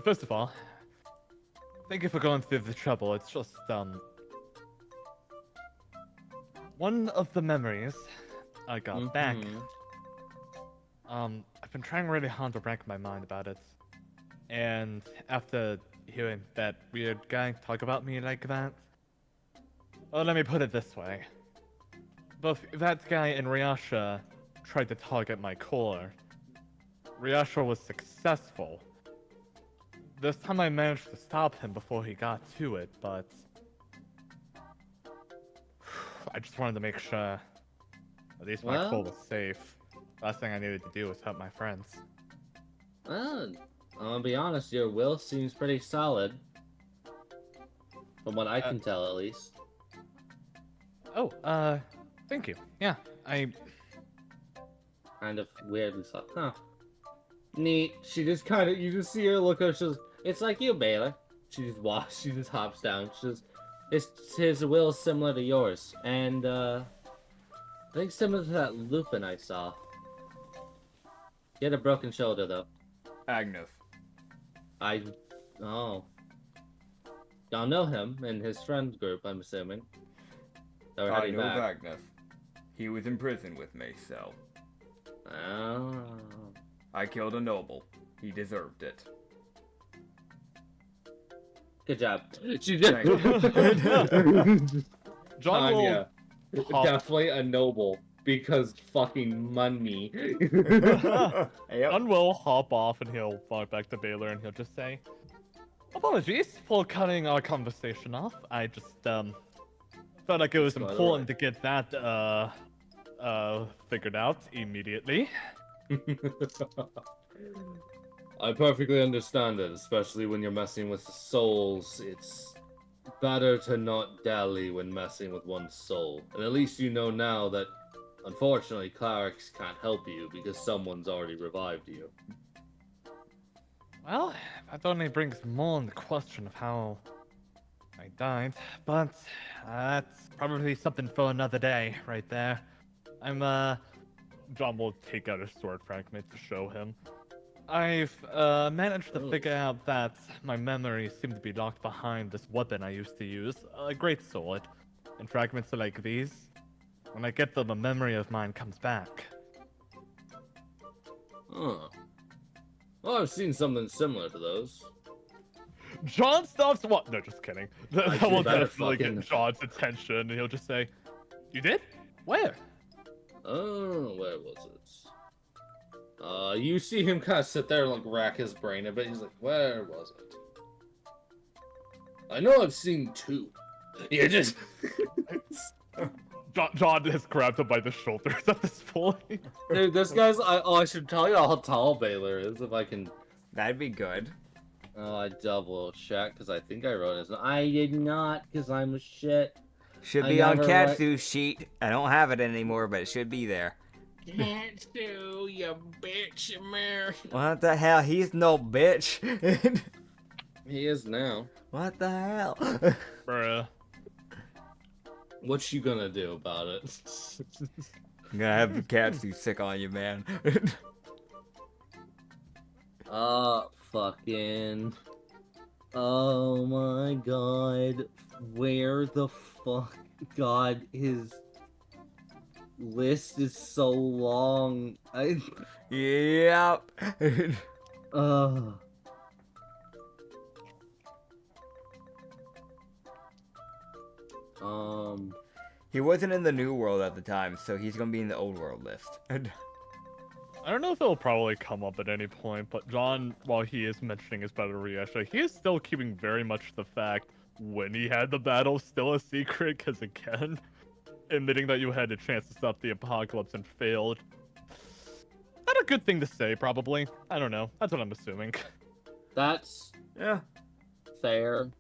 First of all, thank you for going through the trouble. It's just, one of the memories I got back, I've been trying really hard to rack my mind about it. And after hearing that weird guy talk about me like that, well, let me put it this way. Both that guy and Ryasha tried to target my core. Ryasha was successful. This time I managed to stop him before he got to it, but I just wanted to make sure at least my coal was safe. Last thing I needed to do was help my friends. Well, I'll be honest, your will seems pretty solid. From what I can tell, at least. Oh, thank you. Yeah, I... Kind of weirdly so. Huh. Neat. She just kind of, you just see her look up, she's, it's like you, Baylor. She just hops down. She's, his will is similar to yours. And, I think similar to that Lupin I saw. He had a broken shoulder, though. Agnes. Oh. Y'all know him and his friend group, I'm assuming. They're I heading know back. Agnes. He was in prison with me, so. Oh. I killed a noble. He deserved it. Good job. She Thank did. John will... Tanya, definitely a noble because fucking money. Yep. John will hop off and he'll walk back to Baylor and he'll just say, apologies for cutting our conversation off. I just, felt like it was That's quite important to get that, figured out immediately. I perfectly understand it, especially when you're messing with the souls. It's better to not dally when messing with one's soul. And at least you know now that, unfortunately, clerics can't help you because someone's already revived you. Well, that only brings more in the question of how I died, but that's probably something for another day, right there. John will take out a sword fragment to show him. I've managed to figure out that my memories seem to be locked behind this weapon I used to use, a great sword. And fragments are like these. When I get them, a memory of mine comes back. Huh. Well, I've seen something similar to those. John stops what? No, just kidding. That will better definitely fucking- get John's attention, and he'll just say, "You did? Where?" Oh, where was it? You see him kind of sit there and like rack his brain a bit. He's like, where was it? I know I've seen two. You just... John has grabbed him by the shoulders at this point. Dude, this guy's... I should tell you how tall Baylor is if I can... That'd be good. Oh, I double check because I think I wrote his... I did not because I'm a shit. Should I be on never Katsu's sheet. I don't have it anymore, but it should be there. Katsu, you bitch, America. What the hell? He's no bitch. He is now. What the hell? Bruh. What you gonna do about it? I'm gonna have Katsu sick on you, man. Fucking... Oh my god. Where the fuck? God, his list is so long. Yep. He wasn't in the new world at the time, so he's gonna be in the old world list. I don't know if it'll probably come up at any point, but John, while he is mentioning his battle reaction, he is still keeping very much the fact when he had the battle still a secret, because again, admitting that you had a chance to stop the apocalypse and failed. Not a good thing to say, probably. I don't know. That's what I'm assuming. That's Yeah. fair.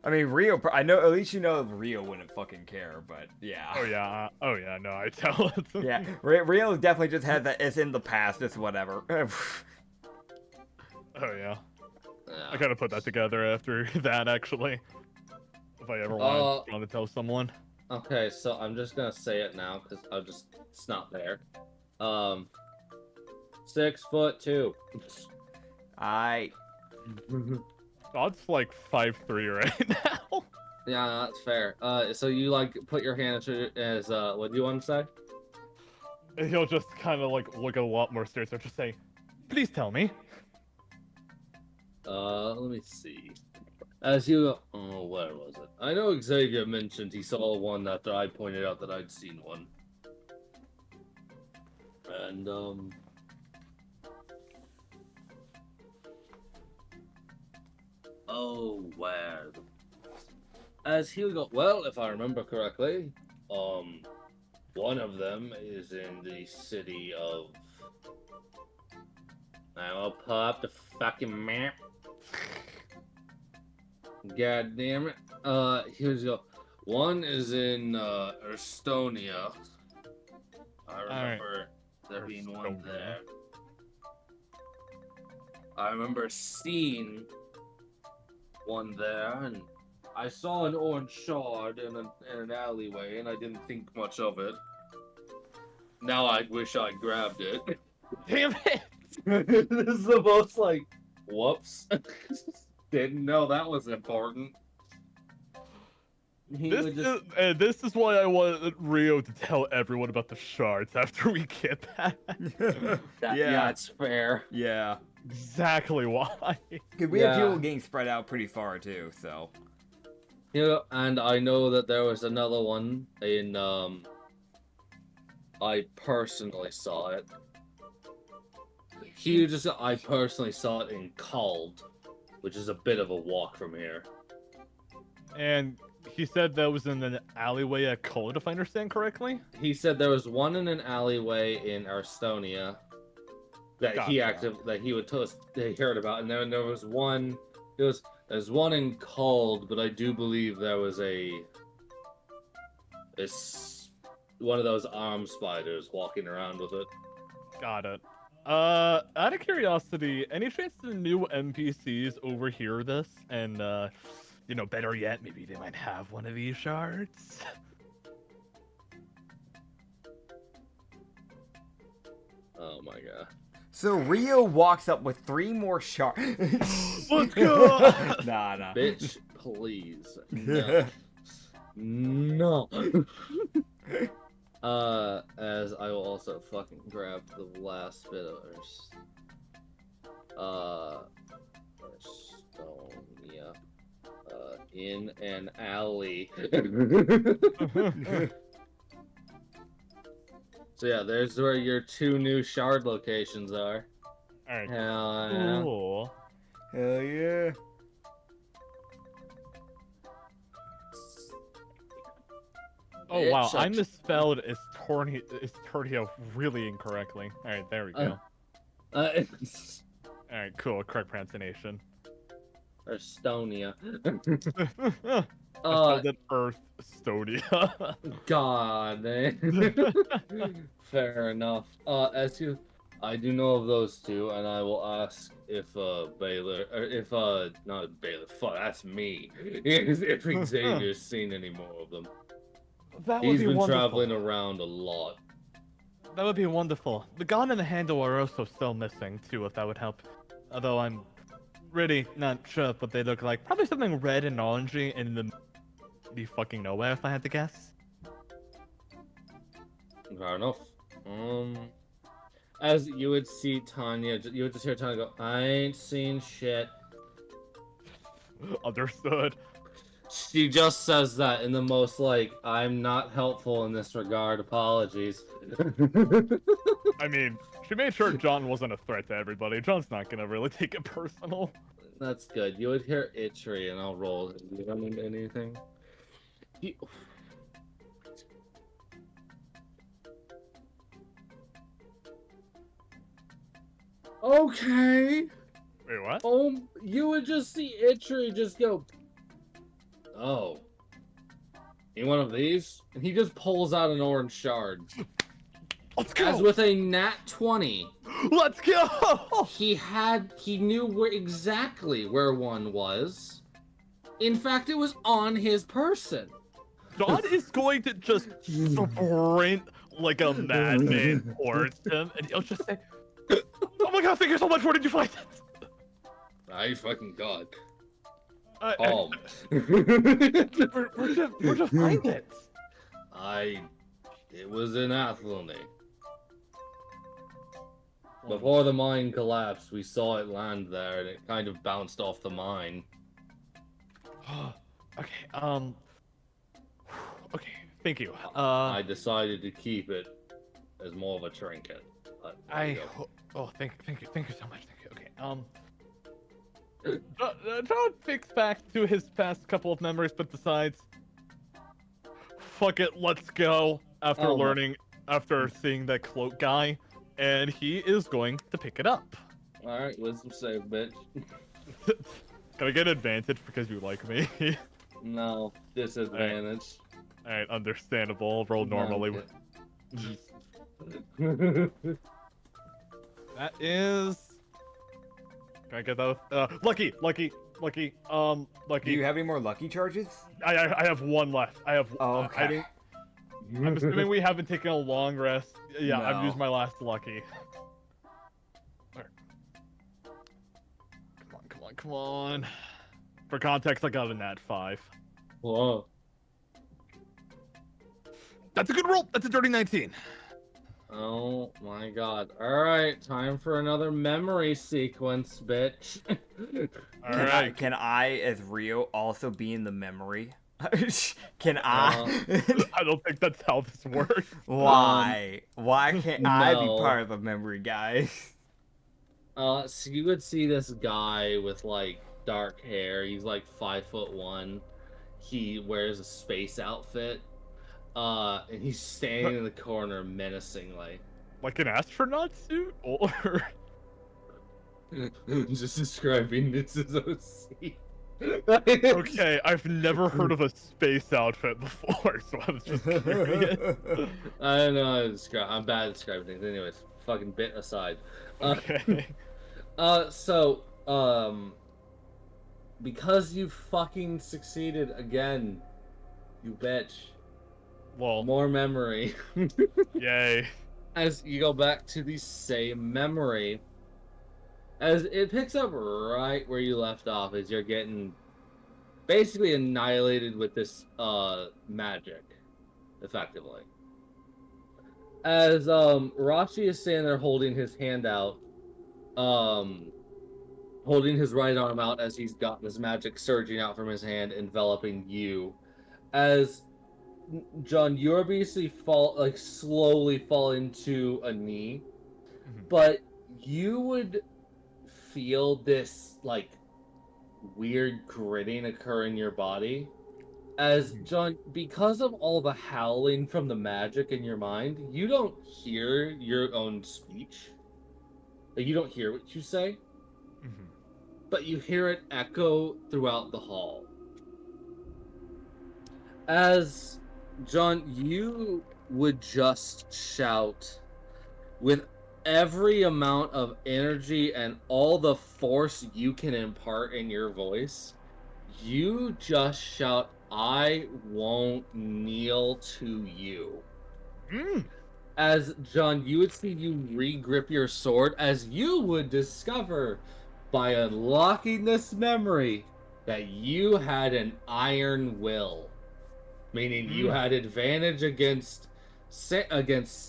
I mean, Rio. I know. At least you know Rio wouldn't fucking care. But yeah. Oh yeah. No, I tell it. Yeah. Rio definitely just had that. It's in the past. It's whatever. Oh yeah. Yeah. I gotta put that together after that, actually. If I ever want to tell someone. Okay, so I'm just gonna say it now because it's not there. 6'2". God's like 5'3" right now. Yeah, that's fair. So you like put your hand as what do you want to say? And he'll just kind of like look a lot more serious and just say, "Please tell me." Let me see. As you oh, where was it? I know Xavier mentioned he saw one after I pointed out that I'd seen one. And oh, where? As he go, well, if I remember correctly, One of them is in the city of. I'll pull up the fucking map. God damn it. Here's go. One is in Estonia. I remember there being one there. I remember seeing one there, and I saw an orange shard in an alleyway, and I didn't think much of it. Now I wish I grabbed it. Damn it! This is the most like, whoops. Didn't know that was important. This is why I wanted Rio to tell everyone about the shards after we get that. Yeah, it's fair. Yeah. Exactly why. Because we have people getting spread out pretty far too, so. Yeah, and I know that there was another one in, I personally saw it. I personally saw it in Called, which is a bit of a walk from here. And he said that was in an alleyway at Cold, if I understand correctly? He said there was one in an alleyway in Estonia that he heard about, and then there was one. There's one in Cold, but I do believe there was one of those arm spiders walking around with it. Got it. Out of curiosity, any chance the new NPCs overhear this and, better yet, maybe they might have one of these shards? Oh my god. So Rio walks up with 3 more shards. Let's go! Nah. Bitch, please. No. No. As I will also fucking grab the last bit of Estonia. In an alley. So yeah, there's where your 2 new shard locations are. Alright. Hell yeah. Cool. Hell yeah. Oh wow, I misspelled Estornio really incorrectly. Alright, there we go. Alright, cool, correct pronunciation. Estonia. I spelled it Earth Estonia. God, man. Fair enough. I do know of those 2, and I will ask if Baylor, or if not Baylor, fuck, that's me. If Xavier's seen any more of them. He's been traveling around a lot. That would be wonderful. The gun and the handle are also still missing too, if that would help. Although I'm really not sure what they look like. Probably something red and orangey in the fucking nowhere, if I had to guess. Fair enough. As you would see Tanya, you would just hear Tanya go, I ain't seen shit. Understood. She just says that in the most, like, I'm not helpful in this regard, apologies. I mean, she made sure John wasn't a threat to everybody. John's not gonna really take it personal. That's good. You would hear Itchery, and I'll roll. Do you have anything? Okay. Wait, what? You would just see Itchery just go, oh. Need one of these? And he just pulls out an orange shard. Let's go! As with a nat 20. Let's go! He knew exactly where one was. In fact, it was on his person. John is going to just sprint like a madman towards him, and he'll just say, oh my god, thank you so much, where did you find it? I fucking god. Where'd you find it? It was in Athelney. Before the mine collapsed, we saw it land there, and it kind of bounced off the mine. Okay, okay, thank you. I decided to keep it as more of a trinket. Thank you so much, thank you. Okay, John thinks back to his past couple of memories, but decides, fuck it, let's go. After Oh my- learning, after seeing that cloak guy, and he is going to pick it up. All right, wisdom save, bitch. Can I get advantage because you like me? No, disadvantage. Alright, understandable. Roll normally. That is. Can I get that? Lucky. Do Lucky. you have any more lucky charges? I have one left. I have. Oh, I okay. think, I'm assuming we haven't taken a long rest. Yeah, I've No. used my last lucky. Alright. Come on. For context, I got a nat 5. Whoa. That's a good roll. That's a dirty 19. Oh my god. Alright, time for another memory sequence, bitch. Alright. Can I, as Rio, also be in the memory? Can I? I don't think that's how this works. Why? Why can't I be no. part of the memory, guys? So you would see this guy with like dark hair. He's like 5'1". He wears a space outfit. And he's standing in the corner menacingly. Like an astronaut suit? Or. Just describing this as OC. Okay, I've never heard of a space outfit before, so I was just curious. I don't know how to describe. I'm bad at describing things. Anyways, fucking bit aside. Okay. Because you fucking succeeded again, you bitch. Well, More memory. yay. As you go back to the same memory, as it picks up right where you left off, as you're getting basically annihilated with this magic, effectively. As Rashi is standing there holding his hand out, holding his right arm out as he's got this magic surging out from his hand, enveloping you. As John, you're basically slowly fall into a knee, but you would feel this like weird gritting occur in your body. As John, because of all the howling from the magic in your mind, you don't hear your own speech. Like, you don't hear what you say, but you hear it echo throughout the hall. As John, you would just shout with every amount of energy and all the force you can impart in your voice. You just shout, "I won't kneel to you." As John, you would see you re-grip your sword, as you would discover by unlocking this memory that you had an iron will. Meaning you had advantage against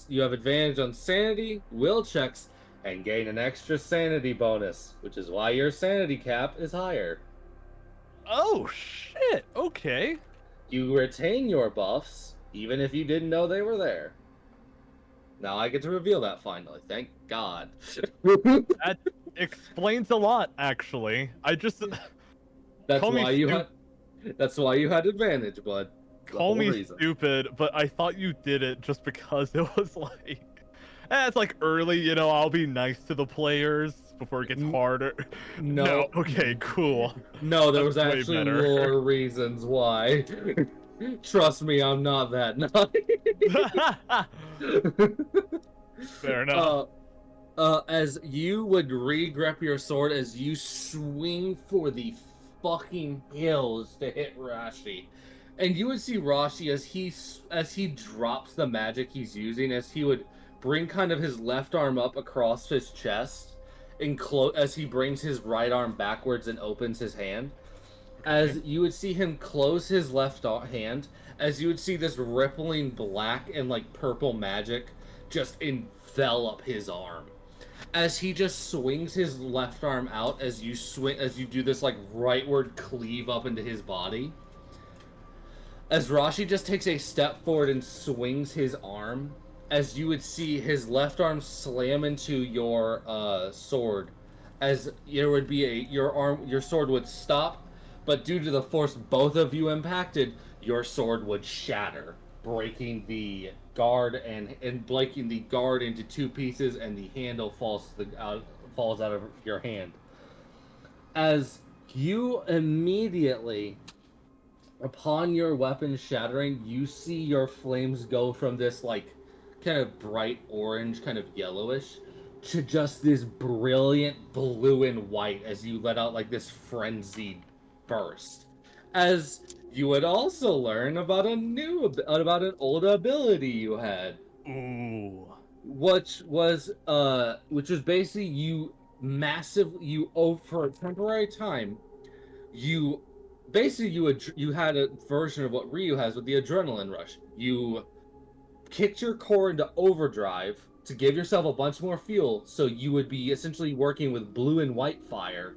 you have advantage on sanity, will checks, and gain an extra sanity bonus, which is why your sanity cap is higher. Oh, shit. Okay. You retain your buffs, even if you didn't know they were there. Now I get to reveal that finally. Thank God. That explains a lot, actually. That's Call me why you had. That's why you had advantage, bud. The Call whole me reason. stupid, but I thought you did it just because it was like, it's like early, I'll be nice to the players before it gets harder. No. Okay, cool. No, there was That's way actually better. more reasons why. Trust me, I'm not that nice. Fair enough. As you would re-grip your sword as you swing for the fucking hills to hit Rashi. And you would see Rashi as he drops the magic he's using, as he would bring kind of his left arm up across his chest, and as he brings his right arm backwards and opens his hand. As you would see him close his left hand, as you would see this rippling black and like purple magic just envelop his arm. As he just swings his left arm out, as you do this like rightward cleave up into his body. As Rashi just takes a step forward and swings his arm, as you would see his left arm slam into your sword, as there would be your sword would stop, but due to the force both of you impacted, your sword would shatter breaking the guard and breaking the guard into two pieces, and the handle falls out of your hand. As you immediately, upon your weapon shattering, you see your flames go from this like kind of bright orange, kind of yellowish, to just this brilliant blue and white as you let out like this frenzied burst. As you would also learn about about an old ability you had. Ooh. Which was basically for a temporary time, you had a version of what Ryu has with the adrenaline rush. You kicked your core into overdrive to give yourself a bunch more fuel, so you would be essentially working with blue and white fire,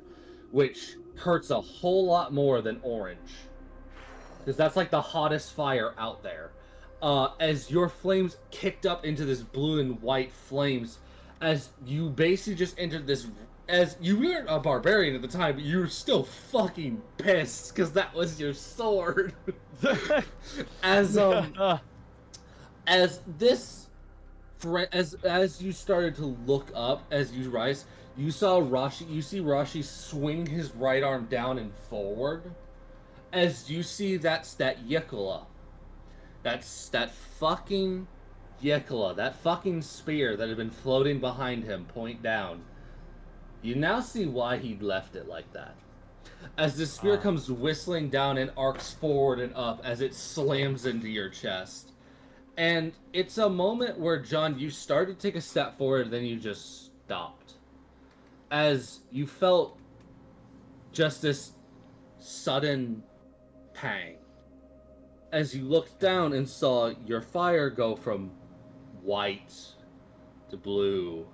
which hurts a whole lot more than orange, because that's like the hottest fire out there. As your flames kicked up into this blue and white flames, as you basically just entered this. As you weren't a barbarian at the time, but you were still fucking pissed because that was your sword. as you started to look up, as you rise, you see Rashi swing his right arm down and forward. As you see that's that Yikola. That's that fucking Yikola, that fucking spear that had been floating behind him, point down. You now see why he'd left it like that. As the spear comes whistling down and arcs forward and up as it slams into your chest. And it's a moment where, John, you started to take a step forward, then you just stopped. As you felt just this sudden pang. As you looked down and saw your fire go from white to blue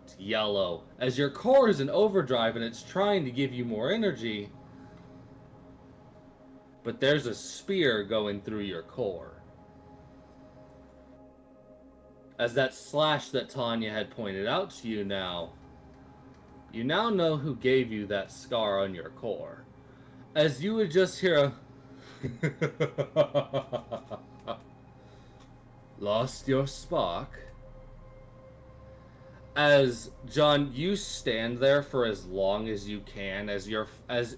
to yellow. As your core is in overdrive and it's trying to give you more energy, but there's a spear going through your core. As that slash that Tanya had pointed out to you you now know who gave you that scar on your core. As you would just hear a lost your spark. As John, you stand there for as long as you can, as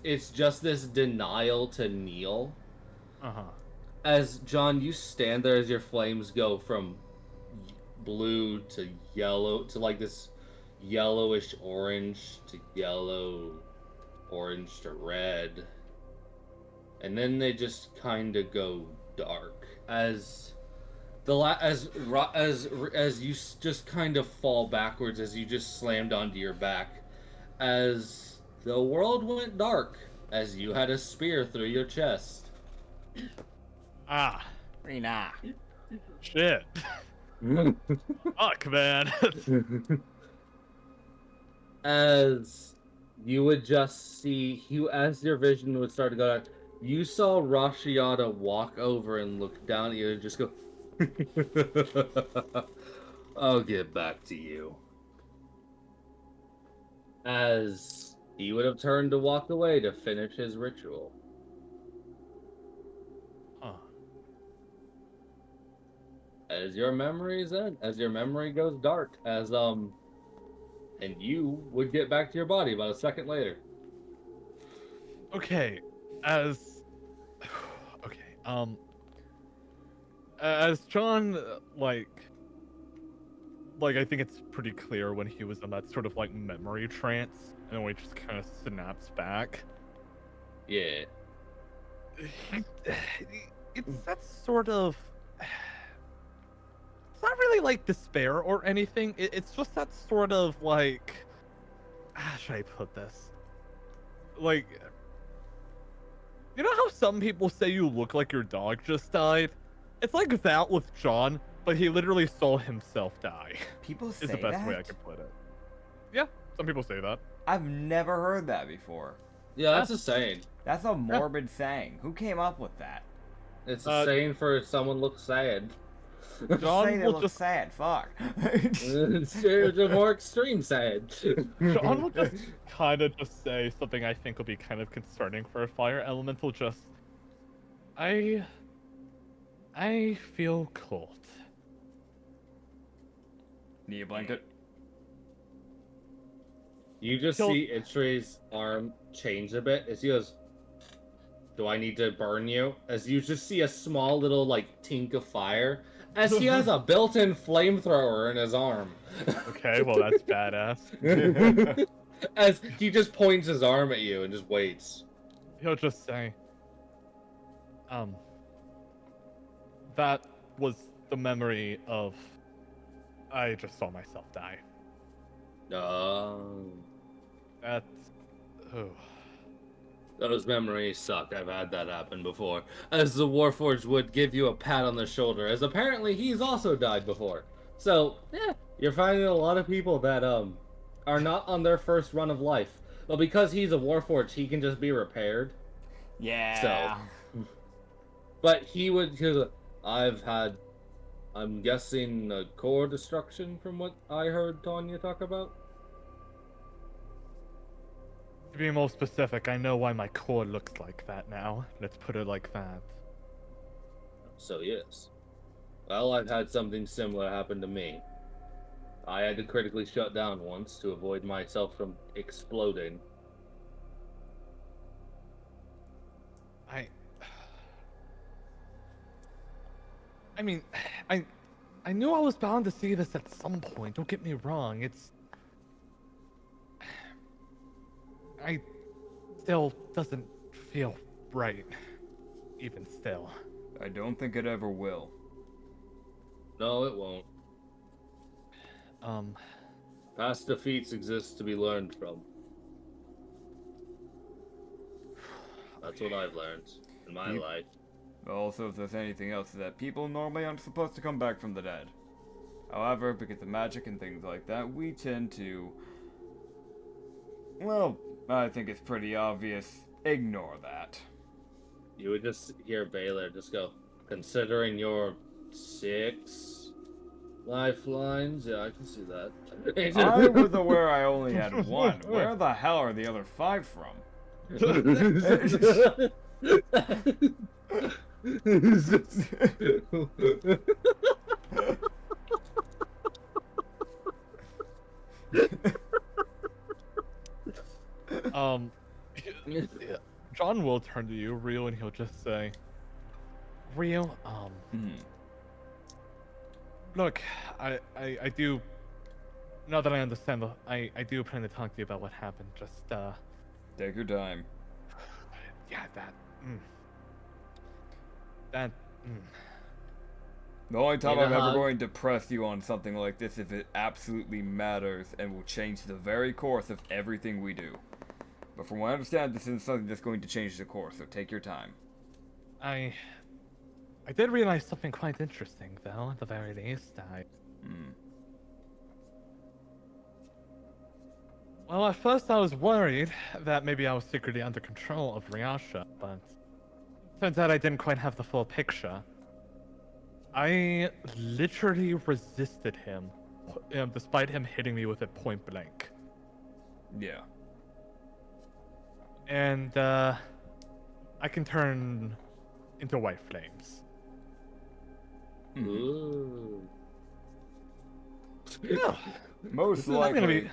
it's just this denial to kneel. As John, you stand there as your flames go from blue to yellow to like this yellowish orange to yellow, orange to red. And then they just kind of go dark as you just kind of fall backwards as you just slammed onto your back, as the world went dark as you had a spear through your chest. Rena. Shit. Fuck, man. As you would just see, as your vision would start to go down, you saw Rashiata walk over and look down at you and just go, I'll get back to you. As he would have turned to walk away to finish his ritual. As your memories end, as your memory goes dark, and you would get back to your body about a second later. Okay, as John, like I think it's pretty clear when he was in that sort of like memory trance, and when he just kind of snaps back. Yeah. It's that sort of. It's not really like despair or anything. It's just that sort of like. How should I put this? Like. You know how some people say you look like your dog just died? It's like that with John, but he literally saw himself die. People say is the best that? way I can put it. Yeah, some people say that. I've never heard that before. Yeah, that's a saying. That's a morbid saying. Who came up with that? It's a saying for someone looks sad. John Say they will look just sad. Fuck. It's a more extreme sad. John will just kind of just say something I think will be kind of concerning for a fire elemental. Just, I I feel cold. Need a blanket? You just Kill- see Itri's arm change a bit as he goes, "Do I need to burn you?" As you just see a small little, like, tink of fire, as he has a built-in flamethrower in his arm. Okay, well that's badass. As he just points his arm at you and just waits. He'll just say, that was the memory of I just saw myself die. That's oh. Those memories suck. I've had that happen before. As the Warforged would give you a pat on the shoulder, as apparently he's also died before. So, yeah, you're finding a lot of people that are not on their first run of life. But because he's a Warforged, he can just be repaired. Yeah. But he would, I'm guessing core destruction from what I heard Tanya talk about. To be more specific, I know why my core looks like that now. Let's put it like that. So yes. Well, I've had something similar happen to me. I had to critically shut down once to avoid myself from exploding. I mean, I knew I was bound to see this at some point. Don't get me wrong. I still doesn't feel right, even still. I don't think it ever will. No, it won't. Past defeats exist to be learned from. That's what I've learned in my life. Also, if there's anything else, that people normally aren't supposed to come back from the dead. However, because of magic and things like that, we tend to... Well, I think it's pretty obvious. Ignore that. You would just hear Baylor just go, "Considering your 6 lifelines, yeah, I can see that." I was aware I only had 1. Where the hell are the other 5 from? John will turn to you, Rio, and he'll just say, Rio, look, I do, now that I understand, I do plan to talk to you about what happened, just, Take your time. yeah, The only time You know I'm ever how- going to press you on something like this if it absolutely matters and will change the very course of everything we do. But from what I understand, this isn't something that's going to change the course, so take your time. I did realize something quite interesting, though, at the very least. Well, at first I was worried that maybe I was secretly under control of Ryasha, but turns out I didn't quite have the full picture. I literally resisted him, despite him hitting me with it point blank. Yeah. And, I can turn into white flames. Ooh. Most I'm gonna likely, be...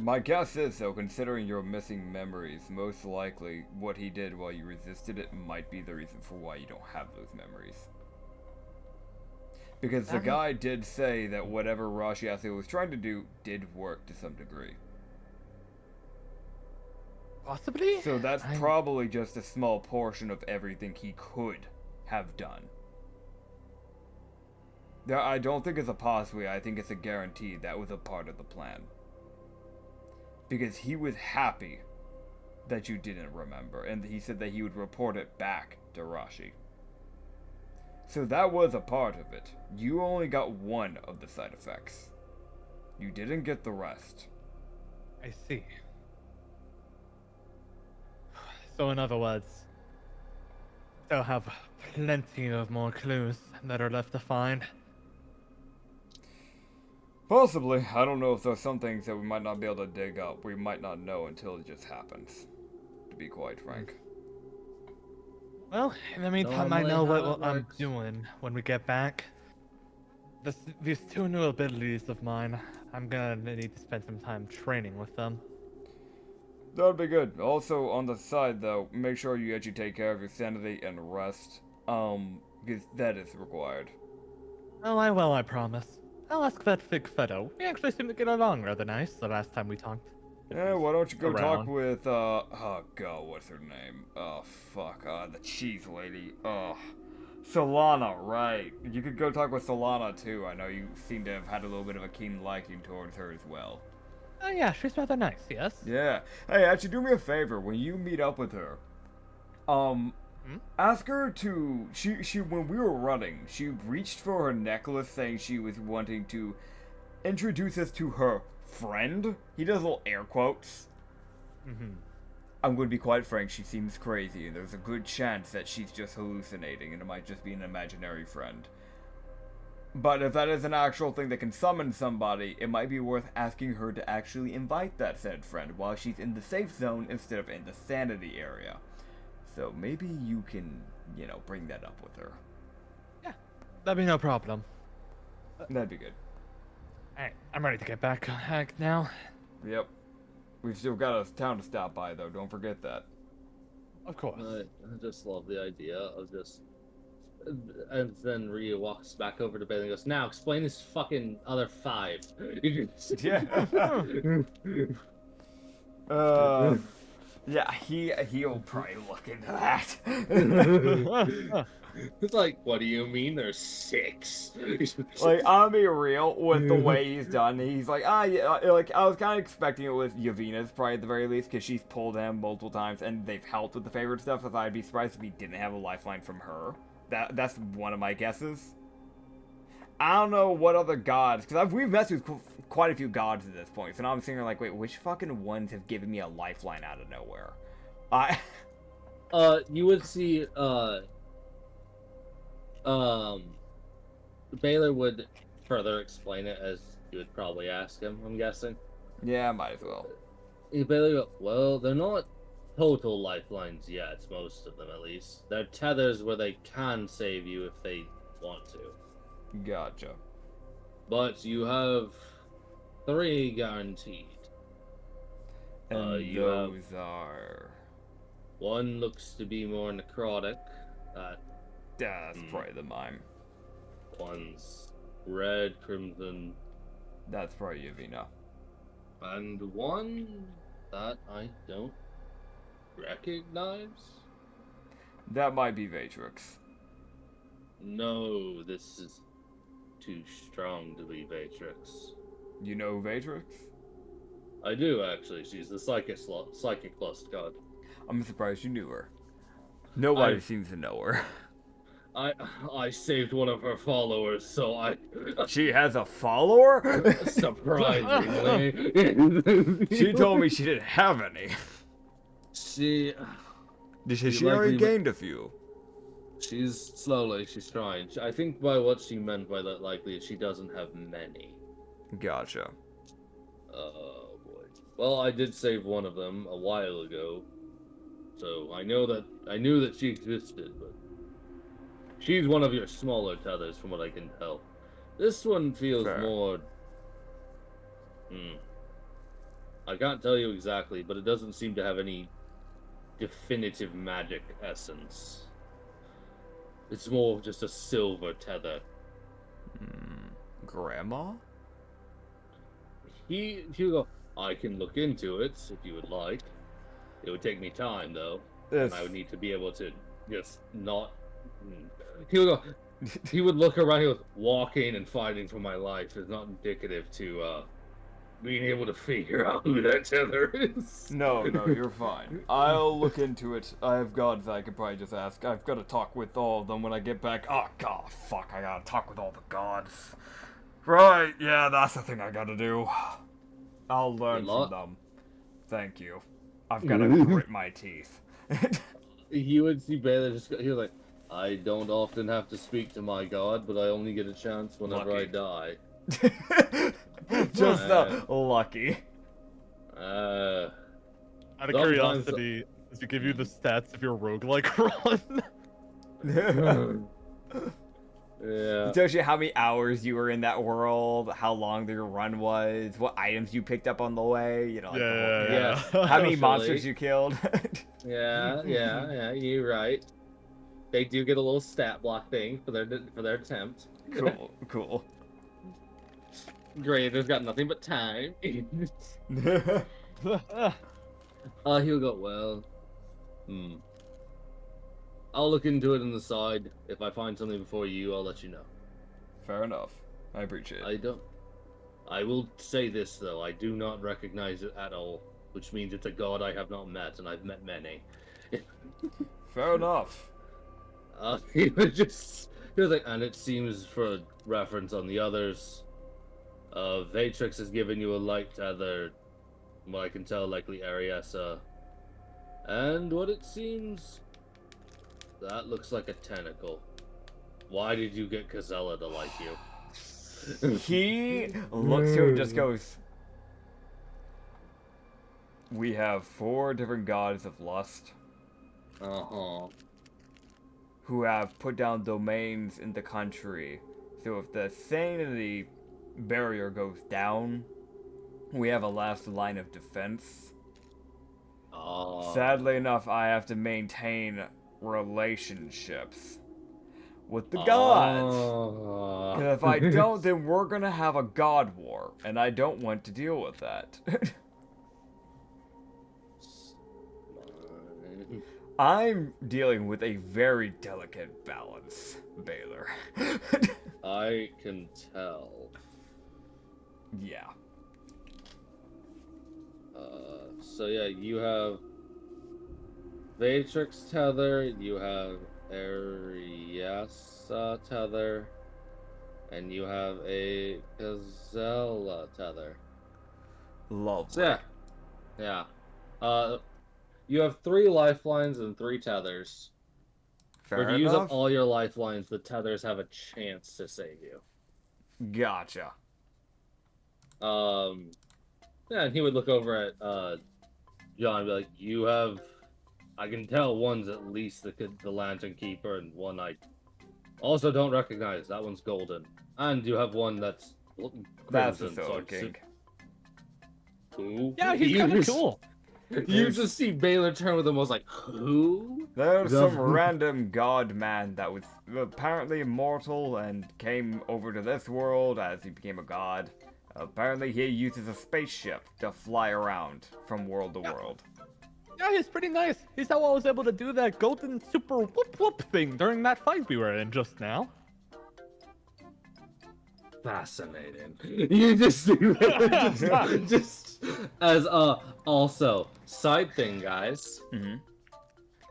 my guess is, though, considering your missing memories, most likely what he did while you resisted it might be the reason for why you don't have those memories. Because the guy did say that whatever Rashiase was trying to do did work to some degree. Possibly? So that's probably just a small portion of everything he could have done. I don't think it's a possibility, I think it's a guarantee that was a part of the plan. Because he was happy that you didn't remember, and he said that he would report it back to Rashi. So that was a part of it. You only got one of the side effects. You didn't get the rest. I see. So in other words, they'll have plenty of more clues that are left to find. Possibly. I don't know if there's some things that we might not be able to dig up. We might not know until it just happens. To be quite frank. Well, in the meantime, I Normally know how what it I'm works. doing when we get back. These two new abilities of mine, I'm gonna need to spend some time training with them. That'd be good. Also, on the side though, make sure you actually take care of your sanity and rest. Because that is required. Oh, I will, I promise. I'll ask that Fig Fedo. We actually seemed to get along rather nice the last time we talked. If Yeah, he's why don't you go talk around. with, oh god, what's her name? Oh, fuck, the cheese lady. Oh, Solana, right. You could go talk with Solana, too. I know you seem to have had a little bit of a keen liking towards her as well. Oh yeah, she's rather nice, yes? Yeah. Hey, actually, do me a favor. When you meet up with her, ask her to, when we were running, she reached for her necklace saying she was wanting to introduce us to her friend. He does little air quotes. Mm-hmm. I'm going to be quite frank, she seems crazy, and there's a good chance that she's just hallucinating, and it might just be an imaginary friend. But if that is an actual thing that can summon somebody, it might be worth asking her to actually invite that said friend while she's in the safe zone instead of in the sanity area. So maybe you can, bring that up with her. Yeah, that'd be no problem. That'd be good. Alright, I'm ready to get back now. Yep. We've still got a town to stop by, though. Don't forget that. Of course. I just love the idea of just. And then Rhea walks back over to Bailey and goes, "Now explain this fucking other 5." Yeah. Yeah, he'll probably look into that. It's like, what do you mean there's 6? Like, I'll be real with the way he's done. He's like, yeah, like, I was kind of expecting it with Yavina's, probably at the very least, because she's pulled him multiple times, and they've helped with the favorite stuff, so I'd be surprised if he didn't have a lifeline from her. That's one of my guesses. I don't know what other gods, because we've messed with quite a few gods at this point, so now I'm sitting like, wait, which fucking ones have given me a lifeline out of nowhere? You would see, Baylor would further explain it as you would probably ask him, I'm guessing. Yeah, might as well. Baylor go, well, they're not total lifelines yet, most of them at least. They're tethers where they can save you if they want to. Gotcha. But you have 3 guaranteed. And you those are... One looks to be more necrotic. That's probably the mime. One's red, crimson, That's probably Yavina. and one that I don't recognize. That might be Vatrix. No, this is too strong to be Vatrix. You know Vatrix? I do actually. She's the psychic lust god. I'm surprised you knew her. Nobody seems to know her. I saved one of her followers, so I She has a follower? surprisingly. She told me she didn't have any. She She already gained a few. She's trying. I think by what she meant by that likely is she doesn't have many. Gotcha. Oh boy. Well, I did save one of them a while ago. So I knew that she existed, but she's one of your smaller tethers from what I can tell. This one feels Fair. more I can't tell you exactly, but it doesn't seem to have any definitive magic essence. It's more of just a silver tether. Grandma? He would go, I can look into it if you would like. It would take me time though. And I would need to be able to just not. He would go. He would look around. He goes, walking and fighting for my life is not indicative to being able to figure out who that tether is. No, you're fine. I'll look into it. I have gods I could probably just ask. I've got to talk with all of them when I get back. Oh, god, fuck, I gotta talk with all the gods. Right, yeah, that's the thing I gotta do. I'll learn from them. Thank you. I've gotta grit my teeth. He would see Baylor he was like, I don't often have to speak to my god, but I only get a chance whenever I die. Just lucky. Out of curiosity, does it give you the stats of your roguelike run? Yeah. It tells you how many hours you were in that world, how long your run was, what items you picked up on the way, you know, like Yeah. how many Actually. monsters you killed. Yeah, you're right. They do get a little stat block thing for their attempt. Cool. Great, there's got nothing but time. He'll go, well, I'll look into it on the side. If I find something before you, I'll let you know. Fair enough. I appreciate it. I will say this, though. I do not recognize it at all, which means it's a god I have not met, and I've met many. Fair enough. He was like, and it seems for reference on the others, Vatrix has given you a light tether, what I can tell, likely Ariessa. And what it seems, that looks like a tentacle. Why did you get Kazella to like you? He looks to him and just goes, we have 4 different gods of lust who have put down domains in the country. So if the sanity barrier goes down, we have a last line of defense. Sadly enough, I have to maintain relationships with the gods. Because if I don't, then we're gonna have a god war, and I don't want to deal with that. I'm dealing with a very delicate balance, Baylor. I can tell. Yeah. So yeah, you have Vatrix tether, you have Ariessa tether, and you have a Gazella tether. Lovely. So yeah. You have 3 lifelines and 3 tethers. Fair If you use up enough. all your lifelines, the tethers have a chance to save you. Gotcha. Yeah, and he would look over at John and be like, you have, I can tell one's at least the Lantern Keeper, and one I also don't recognize. That one's golden. And you have one that's That's the crimson. Solar King. Who? Yeah, he's kind of cool. You just see Baylor turn with him. I was like, who? There's some random god man that was apparently immortal and came over to this world as he became a god. Apparently he uses a spaceship to fly around from world to world. Yeah, he's pretty nice. He's how I was able to do that golden super whoop whoop thing during that fight we were in just now. Fascinating. You just as also side thing, guys.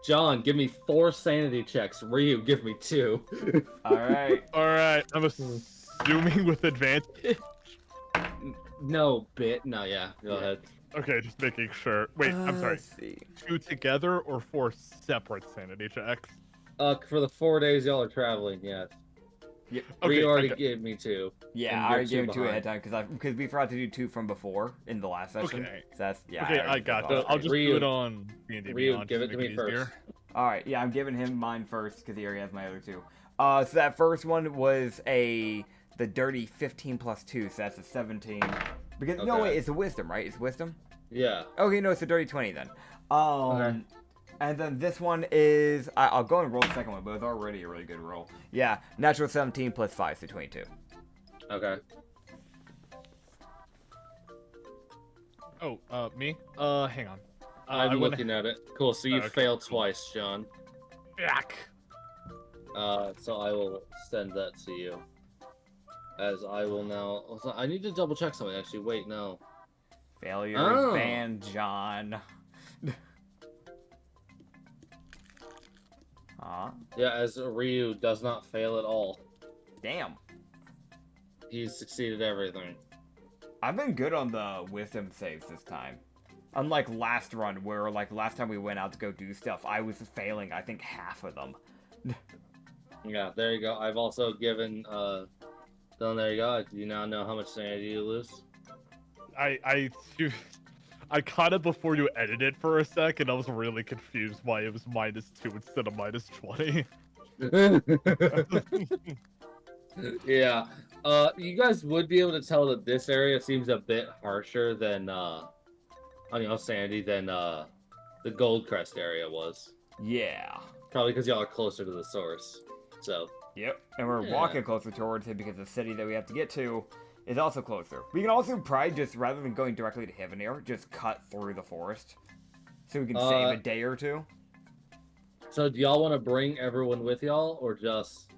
John, give me 4 sanity checks. Ryu, give me 2. Alright. Alright, I'm assuming with advantage. No, yeah, go ahead. Okay, just making sure. Wait, I'm sorry. Let's see. 2 together or 4 separate sanity checks? For the 4 days y'all are traveling, yes. Yep. Okay, Ryu already okay. gave me 2. Yeah, And I already you're gave 2 2 ahead behind. of time because we forgot to do 2 from before in the last session. Okay. So that's Okay, I got that. I'll just do it on D&D Ryu, Beyond. give just it to make me easier. first. Alright, yeah, I'm giving him mine first because he already has my other 2. So that first one was the dirty 15 plus 2, so that's a 17. Because no, Okay. wait, it's a wisdom, right? It's wisdom? Yeah. Okay, no, it's a dirty 20 then. Okay. And then this one is I'll go and roll the second one, but it's already a really good roll. Yeah, natural 17 plus 5, so 22. Okay. Oh, me? Hang on. I'm looking at it. Cool, so you Okay, failed cool. twice, John. Back. So I will send that to you. As I will now... I need to double check something, actually. Wait, no. Failure Oh. is banned, John. Aw, Yeah, as Ryu does not fail at all. damn. He's succeeded everything. I've been good on the wisdom saves this time. Unlike last run, where like last time we went out to go do stuff, I was failing, I think, half of them. Yeah, there you go. I've also given, Dylan, there you go. You now know how much sanity you lose. I caught it before you edited for a sec, and I was really confused why it was -2 instead of -20. Yeah. You guys would be able to tell that this area seems a bit harsher than Sandy than the Goldcrest area was. Yeah. Probably because y'all are closer to the source. So. Yep. And we're Yeah. walking closer towards it because the city that we have to get to is also closer. We can also probably just, rather than going directly to Heavenir, just cut through the forest. So we can save a day or two. So do y'all want to bring everyone with y'all, or just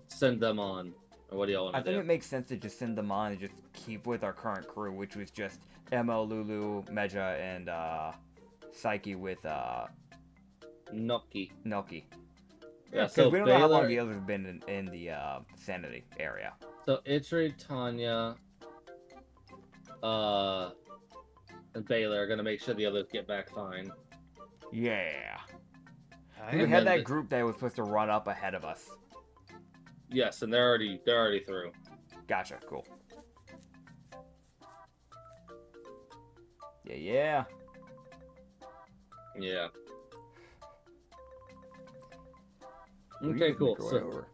send them on? Or what do y'all want to do? I think it makes sense to just send them on and just keep with our current crew, which was just Emo, Lulu, Meja, and Psyche with Noki. Nelky. Yeah, Because so we don't know how long Baylor- the others have been in the Sanity area. So Itri, Tanya, and Baylor are gonna make sure the others get back fine. Yeah. I We And had then that group that was supposed to run up ahead of us. Yes, and they're already through. Gotcha, cool. Yeah. Yeah. We Okay, just cool. make our way So, over.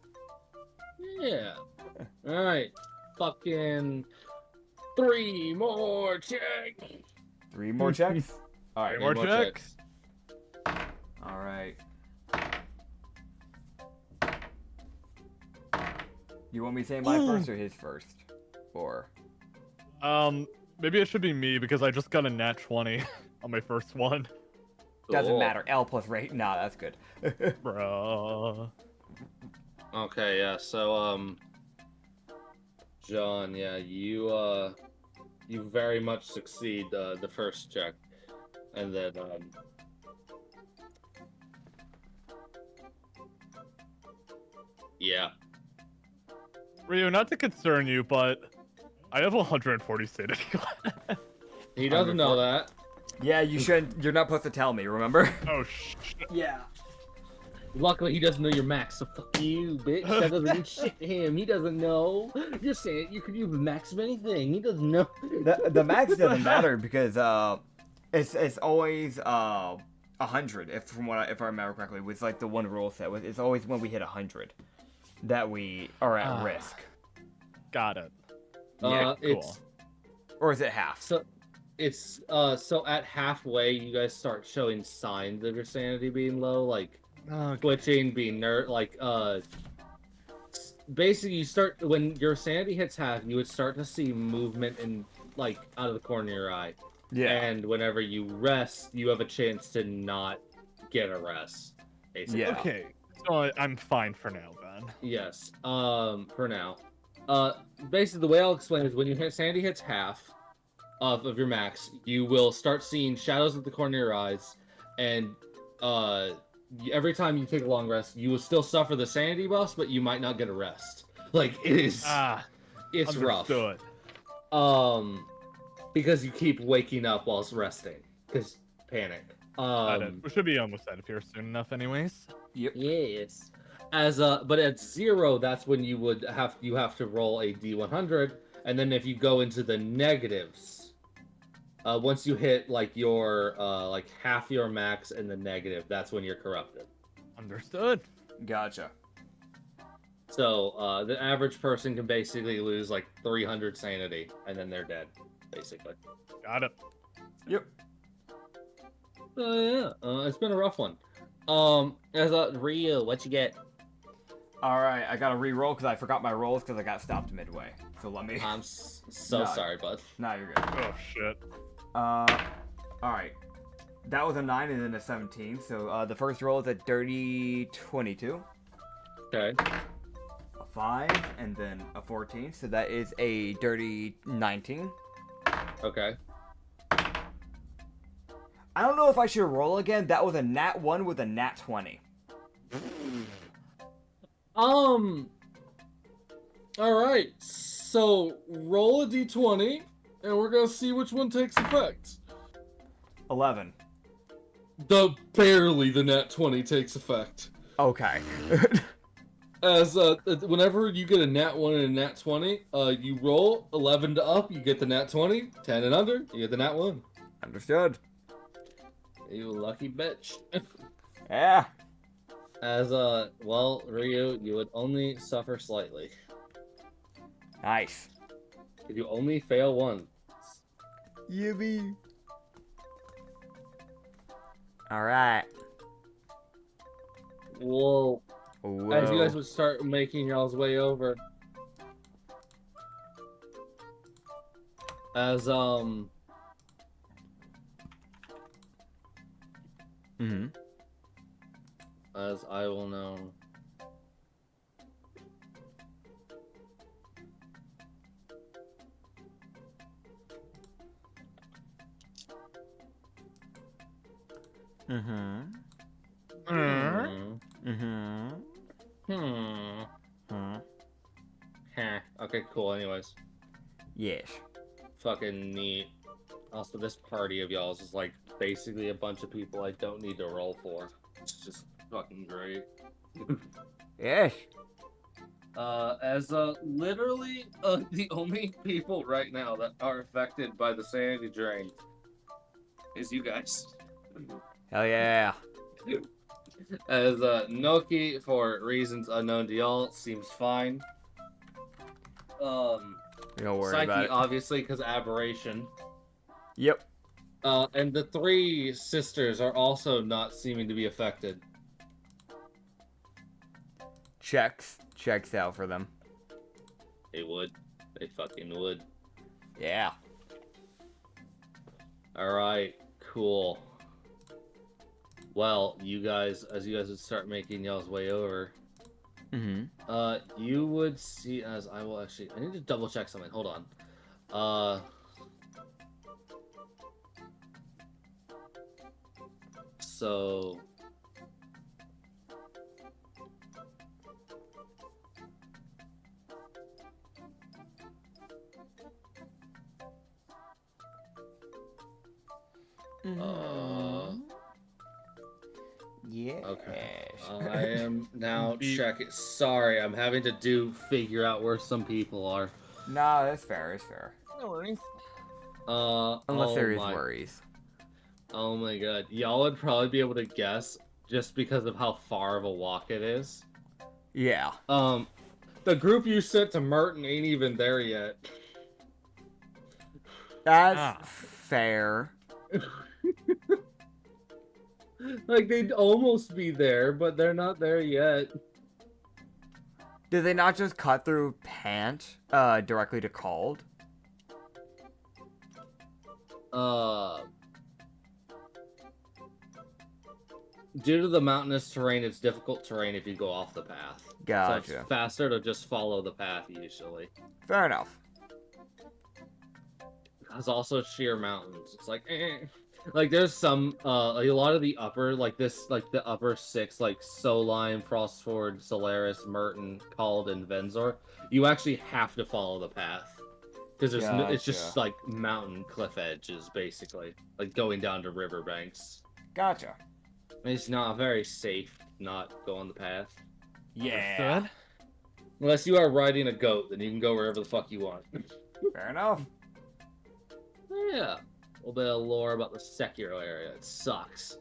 yeah. All right. Fucking 3 more checks. 3 more checks? Alright. Three more checks. Alright. You want me to say my first or his first? Or Maybe it should be me because I just got a nat 20 on my first one. doesn't Cool. matter. L plus rate. Nah, that's good. Bruh. Okay, yeah. So, John, yeah, you very much succeed the first check, and then yeah. Ryu, not to concern you, but I have 140 sanity. He doesn't know that. Yeah, you shouldn't. You're not supposed to tell me, remember? Oh, shit. Yeah. Luckily, he doesn't know your max, so fuck you, bitch. That doesn't mean shit to him. He doesn't know. You're saying you could use the max of anything. He doesn't know. The max doesn't matter because it's always 100 if I remember correctly. Was like the one rule set. It's always when we hit 100 that we are at risk. Got it. Yeah, It's Or is it half? so it's so at halfway, you guys start showing signs of your sanity being low, like twitching, being basically you start when your sanity hits half, you would start to see movement in like out of the corner of your eye. Yeah. And whenever you rest, you have a chance to not get a rest. Basically. Yeah. Okay. So I'm fine for now then. Yes. For now. Basically the way I'll explain is when your sanity hits half of your max, you will start seeing shadows at the corner of your eyes, and every time you take a long rest, you will still suffer the sanity buffs, but you might not get a rest. Like it is, it's rough. Understood. Because you keep waking up whilst resting, because panic. Got it. We should be almost out of here soon enough, anyways. Yep. Yes. But at 0, that's when you have to roll a D100, and then if you go into the negatives, once you hit like your like half your max in the negative, that's when you're corrupted. Understood. Gotcha. So the average person can basically lose like 300 sanity, and then they're dead, basically. Got it. Yep. Yeah, it's been a rough one. Rio, what you get? All right, I gotta re-roll because I forgot my rolls because I got stopped midway. So let me. I'm so No. sorry, bud. Nah, you're good. Oh shit. All right. That was a 9 and then a 17. So the first roll is a dirty 22, Okay. a 5, and then a 14. So that is a dirty 19. Okay. I don't know if I should roll again. That was a nat 1 with a nat 20. All right. So roll a d20, and we're gonna see which one takes effect. 11. Barely the nat 20 takes effect. Okay. As whenever you get a nat 1 and a nat 20, you roll 11 to up, you get the nat 20. 10 and under, you get the nat 1. Understood. You lucky bitch. Yeah. As well, Ryu, you would only suffer slightly. Nice. If you only fail once. Yippee. Alright. Whoa. Whoa. As you guys would start making y'all's way over. As Mm-hmm. as I will know. Mm-hmm. Hmm. Mm-hmm. Hmm. Hmm. Heh. Okay, cool. Anyways, Yes. fucking neat. Also, this party of y'all is just like basically a bunch of people I don't need to roll for. It's just fucking great. Yes. As literally the only people right now that are affected by the sanity drain is you guys. Hell yeah. As Noki, for reasons unknown to y'all, seems fine. Don't worry Psyche, about it. obviously, because aberration. Yep. And the three sisters are also not seeming to be affected. Checks out for them. They would. They fucking would. Yeah. Alright, cool. Well, you guys, as you guys would start making y'all's way over, Mm-hmm. you would see, as I will actually, I need to double check something, hold on. So... Yeah. Okay. I am now checking. Sorry, I'm having to figure out where some people are. No, that's fair. It's fair. No worries. Unless there is worries. Oh my god. Y'all would probably be able to guess just because of how far of a walk it is. Yeah. The group you sent to Merton ain't even there yet. That's fair. Like, they'd almost be there, but they're not there yet. Did they not just cut through Pant directly to Called? Due to the mountainous terrain, it's difficult terrain if you go off the path. Gotcha. So it's faster to just follow the path, usually. Fair enough. There's also sheer mountains. It's like, like there's some, a lot of the upper, like the upper six, like Soline, Frostford, Solaris, Merton, Called, and Venzor. You actually have to follow the path. Because it's just like mountain cliff edges, basically. Like going down to riverbanks. Gotcha. It's not very safe not go on the path. Yeah. Understood. Unless you are riding a goat, then you can go wherever the fuck you want. Fair enough. Yeah. A little bit of lore about the secular area. It sucks.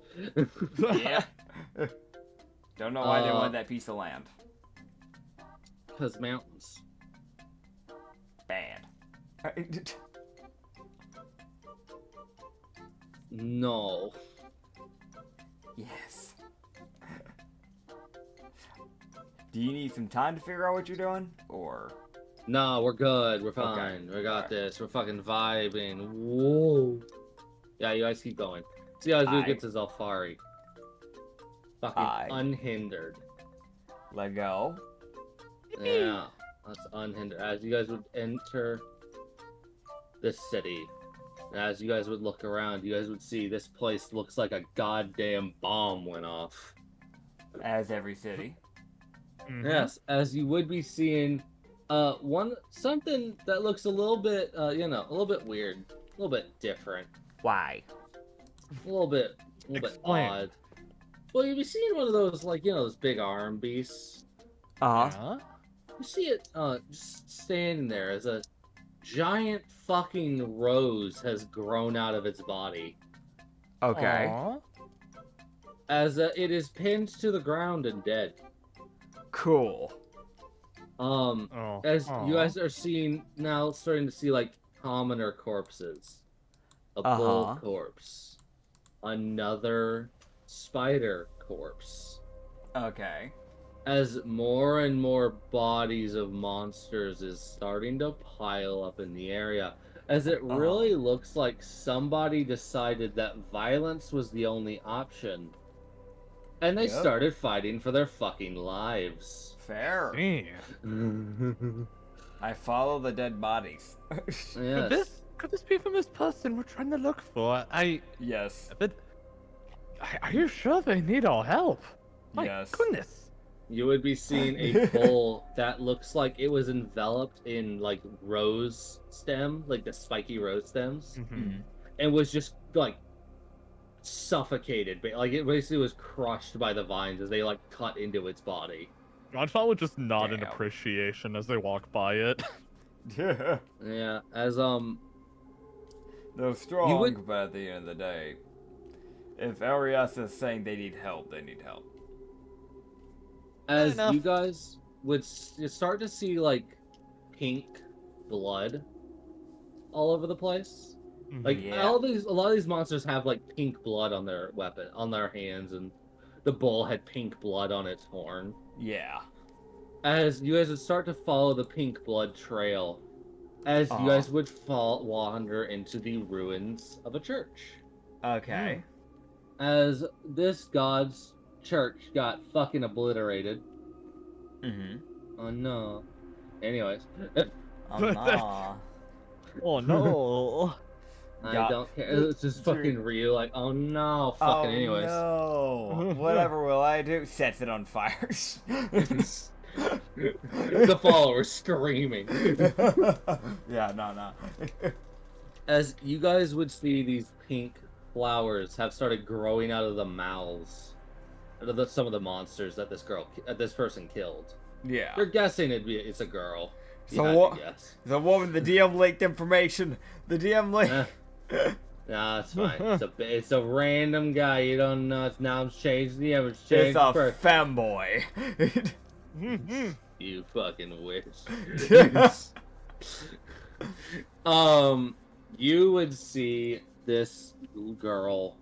Yeah. Don't know why they wanted that piece of land. Because mountains. Bad. No. Yes. Do you need some time to figure out what you're doing? Or... No, we're good. We're Okay. fine. We got Alright. this. We're fucking vibing. Whoa. Yeah, you guys keep going. See how you get to Zalfari. Fucking Aye. unhindered. Let go. Yeah, that's unhindered. As you guys would enter this city, and as you guys would look around, you guys would see this place looks like a goddamn bomb went off. As every city. Mhm. Yes, as you would be seeing something that looks a little bit a little bit weird, a little bit different, Why? a little bit Explain. odd. Well, you'd be seeing one of those those big arm beasts. Uh-huh. Yeah. You see it just standing there as a giant fucking rose has grown out of its body. Okay. Aw. as it is pinned to the ground and dead. Cool. Oh. As you Aw. guys are seeing now, starting to see like commoner corpses, a bull corpse, another spider corpse. Okay. As more and more bodies of monsters is starting to pile up in the area, as it really looks like somebody decided that violence was the only option, and they started fighting for their fucking lives. Fair. Damn. I follow the dead bodies. Yes. Could this be from this person we're trying to look for? Yes. But are you sure they need our help? My Yes. goodness. You would be seeing a bull that looks like it was enveloped in like rose stem, like the spiky rose stems, and was just like suffocated. Like it basically was crushed by the vines as they like cut into its body. Godfall would just nod in Damn. appreciation as they walk by it. Yeah. Yeah, as They're strong, would- but at the end of the day, if Arias is saying they need help, they need help. as enough. you guys would start to see like pink blood all over the place. Like Yeah. a lot of these monsters have like pink blood on their weapon, on their hands, and the bull had pink blood on its horn. Yeah. As you guys would start to follow the pink blood trail, as you guys would wander into the ruins of a church. Okay. As this god's church got fucking obliterated. Mm-hmm. Oh no. Anyways, Oh, nah. Oh no. I God. don't care. It's just fucking real. Like, oh no. Fucking anyways. No. Whatever will I do? Sets it on fire. The followers screaming. Yeah, no. As you guys would see these pink flowers have started growing out of the mouths of some of the monsters that this person killed. Yeah. You're guessing it's a girl. You So had what? to guess. The woman, the DM leaked information. The DM leaked. Nah, it's fine. It's a random guy. You don't know. Now it's changed the image. Changed It's a the femboy. You fucking wish. You would see this girl,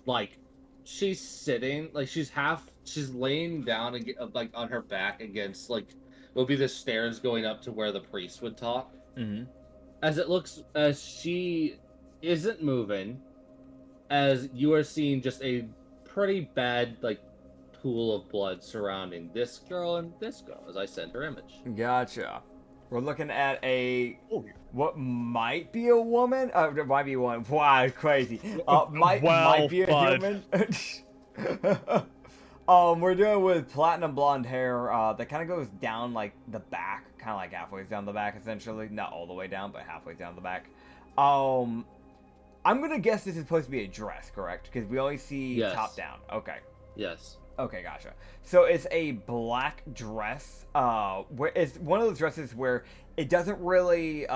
like, she's sitting, like, she's laying down, like, on her back against, like, it would be the stairs going up to where the priest would talk. Mm-hmm. As she isn't moving, as you are seeing just a pretty bad, like, pool of blood surrounding this girl and this girl, as I send her image. Gotcha. We're looking at what might be a woman. It might be one. Wow, crazy. Might be a human. We're doing with platinum blonde hair. That kind of goes down like the back, kind of like halfway down the back, essentially. Not all the way down, but halfway down the back. I'm gonna guess this is supposed to be a dress, correct? Because we only see Yes. top down. Okay. Yes. Okay, gotcha. So it's a black dress. Where it's one of those dresses where it doesn't really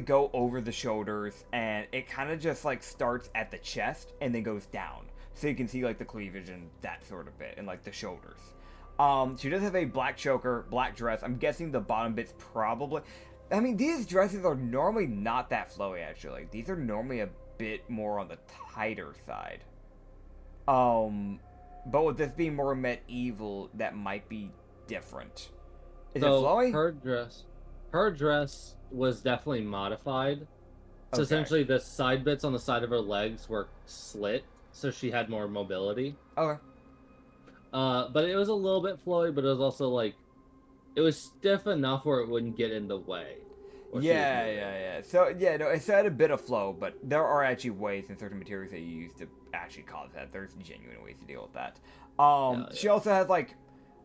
go over the shoulders, and it kind of just like starts at the chest and then goes down, so you can see like the cleavage and that sort of bit, and like the shoulders. She does have a black choker, black dress. I'm guessing the bottom bit's probably. I mean, these dresses are normally not that flowy. Actually, these are normally a bit more on the tighter side. But with this being more medieval, that might be different. Is it flowy? Her dress was definitely modified. So Okay. essentially the side bits on the side of her legs were slit, so she had more mobility. Okay. But it was a little bit flowy, but it was also like, it was stiff enough where it wouldn't get in the way. Yeah. So, yeah, no, it's had a bit of flow, but there are actually ways in certain materials that you use to actually cause that. There's genuine ways to deal with that. She also has, like,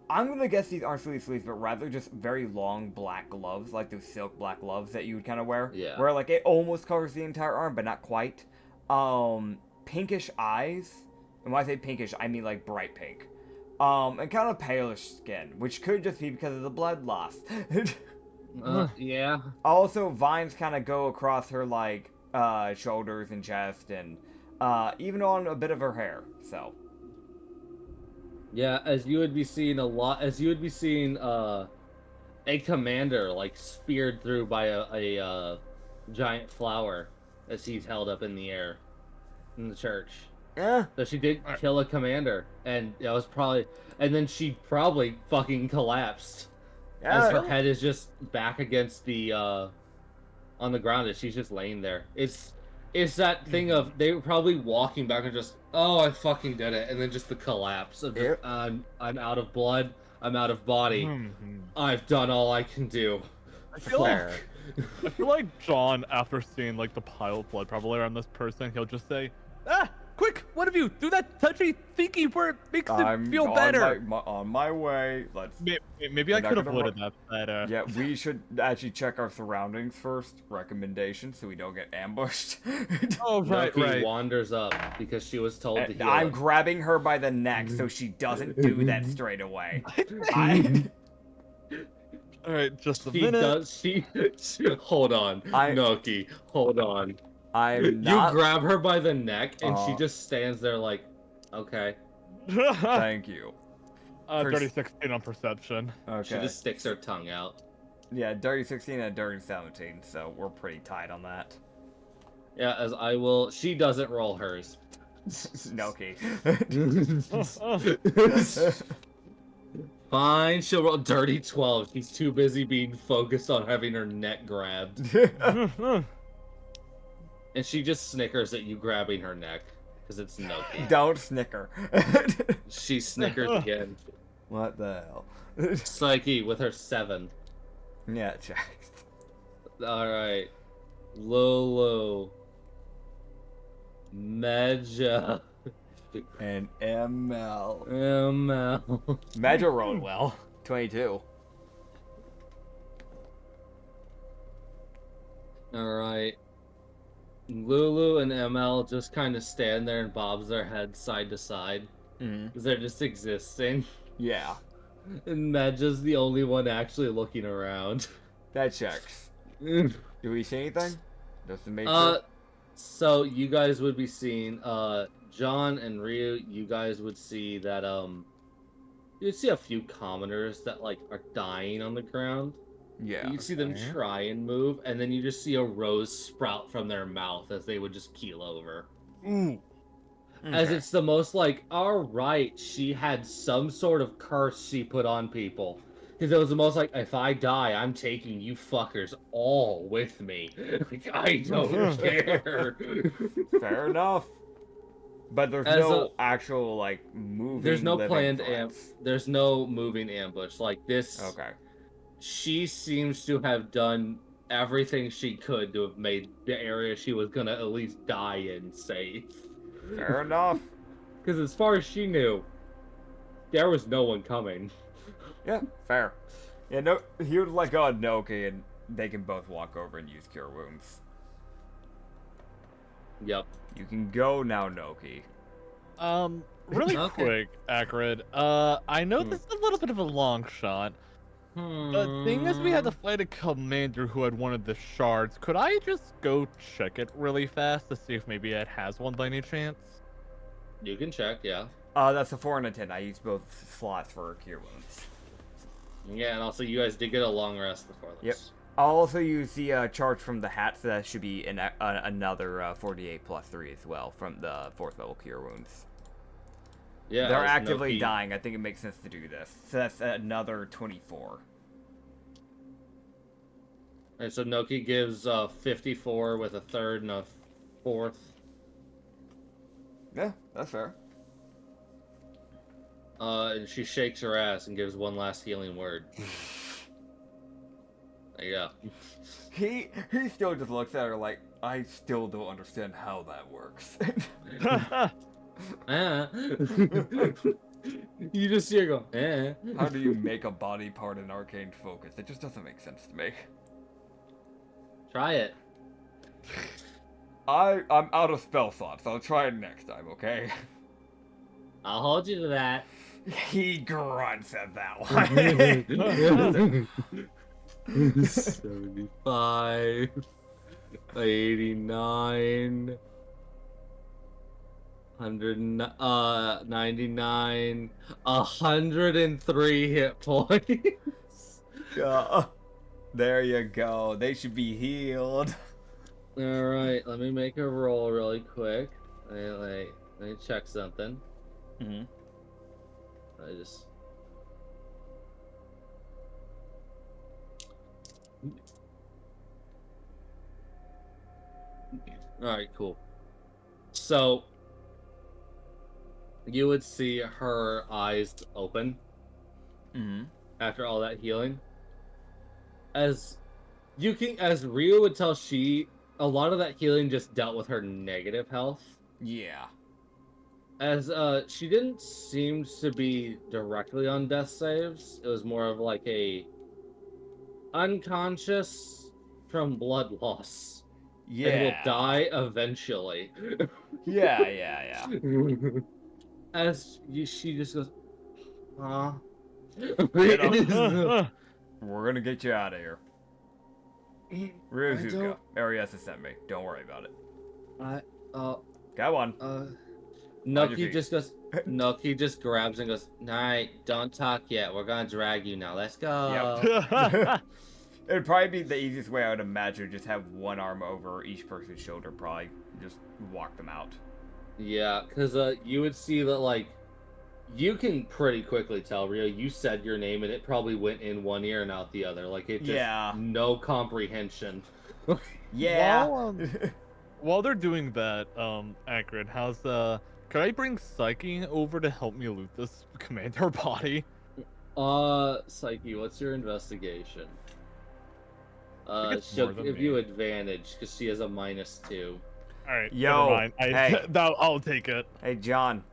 I'm gonna guess these aren't sleeves, but rather just very long black gloves, like those silk black gloves that you would kind of wear. Yeah. Where, like, it almost covers the entire arm, but not quite. Pinkish eyes. And when I say pinkish, I mean, like, bright pink. And kind of palish skin, which could just be because of the blood loss. Yeah. Also, vines kind of go across her, like, shoulders and chest, and even on a bit of her hair. So. Yeah, as you would be seeing a commander like speared through by a giant flower as he's held up in the air in the church. Yeah. So she did kill a commander, and that was probably, and then she probably fucking collapsed as her head is just back against the on the ground, and she's just laying there. It's that thing of they were probably walking back and just, oh, I fucking did it, and then just the collapse of just, I'm out of blood, I'm out of body, I've done all I can do. I feel like John, after seeing like the pile of blood probably around this person, he'll just say, quick, one of you, do that touchy thinky where it makes it feel better. On my way. Maybe I could have avoided that better. Yeah, we should actually check our surroundings first. Recommendation, so we don't get ambushed. Oh, right. Wanders up because she was told to heal. I'm grabbing her by the neck so she doesn't do that straight away. All right, just a minute. She hold on, Noki, hold on. I'm not... You grab her by the neck, and she just stands there like, okay. Thank you. Dirty 16 on perception. Okay. She just sticks her tongue out. Yeah, dirty 16 and dirty 17, so we're pretty tight on that. Yeah, as I will... She doesn't roll hers. Noki. Fine, she'll roll dirty 12. She's too busy being focused on having her neck grabbed. And she just snickers at you grabbing her neck, because it's Noki. Don't snicker. She snickers again. What the hell? Psyche with her 7. Yeah, check. Alright. Lolo. Medja. And ML. Medja rolled well. 22. Alright. Lulu and ML just kind of stand there and bobs their heads side to side. Because they're just existing. Yeah. And Medja's the only one actually looking around. That checks. Do we see anything? Just to make sure. So you guys would be seeing, John and Ryu, you guys would see that, you'd see a few commoners that, like, are dying on the ground. Yeah. You see them try and move, and then you just see a rose sprout from their mouth as they would just keel over. Ooh. As it's the most like, alright, she had some sort of curse she put on people. Because it was the most like, if I die, I'm taking you fuckers all with me. Like, I don't care. Fair enough. But there's no actual, like, moving. There's no planned threats. There's no moving ambush. Like, this... Okay. She seems to have done everything she could to have made the area she was gonna at least die in safe. Fair enough. Because as far as she knew, there was no one coming. Yeah, fair. Yeah, no, he would let go of Noki, and they can both walk over and use Cure Wounds. Yep. You can go now, Noki. Really quick, Acrid. I know this is a little bit of a long shot. The thing is, we had to fight a commander who had one of the shards. Could I just go check it really fast to see if maybe it has one by any chance? You can check, yeah. That's a 4 and a 10. I used both slots for Cure Wounds. Yeah, and also you guys did get a long rest before this. Yep. I'll also use the charge from the hat, so that should be another 48 plus 3 as well from the 4th level Cure Wounds. Yeah, they're actively dying. I think it makes sense to do this. So that's another 24. Alright, so Noki gives 54 with a 3rd and a 4th. Yeah, that's fair. And she shakes her ass and gives one last healing word. There you go. He still just looks at her like, I still don't understand how that works. You just see her go, How do you make a body part an arcane focus? It just doesn't make sense to me. Try it. I'm out of spell slots. I'll try it next time, okay? I'll hold you to that. He grunts at that one. 75, 89. 99, 103 hit points. Yeah. There you go. They should be healed. All right, let me make a roll really quick. Let me check something. Mm-hmm. I just. All right, cool. So you would see her eyes open Mm-hmm. after all that healing. As Ryu would tell, a lot of that healing just dealt with her negative health. Yeah. As she didn't seem to be directly on death saves. It was more of like a unconscious from blood loss. Yeah. And will die eventually. Yeah. She just goes, huh? We're gonna get you out of here. Ryuzuka. Arias sent me. Don't worry about it. Go on. Nuki just goes. Nuki just grabs and goes, "Alright, don't talk yet. We're gonna drag you now. Let's go." Yep. It'd probably be the easiest way I would imagine. Just have one arm over each person's shoulder. Probably just walk them out. Yeah, because you would see that, like, you can pretty quickly tell, Rio, you said your name and it probably went in one ear and out the other. Like, it just, no comprehension. Yeah. While they're doing that, Acrid, could I bring Psyche over to help me loot this commander body? Psyche, what's your investigation? it's She'll more than give me. you advantage because she has a -2. Alright, Yo, never mind. hey. I'll take it. Hey, John.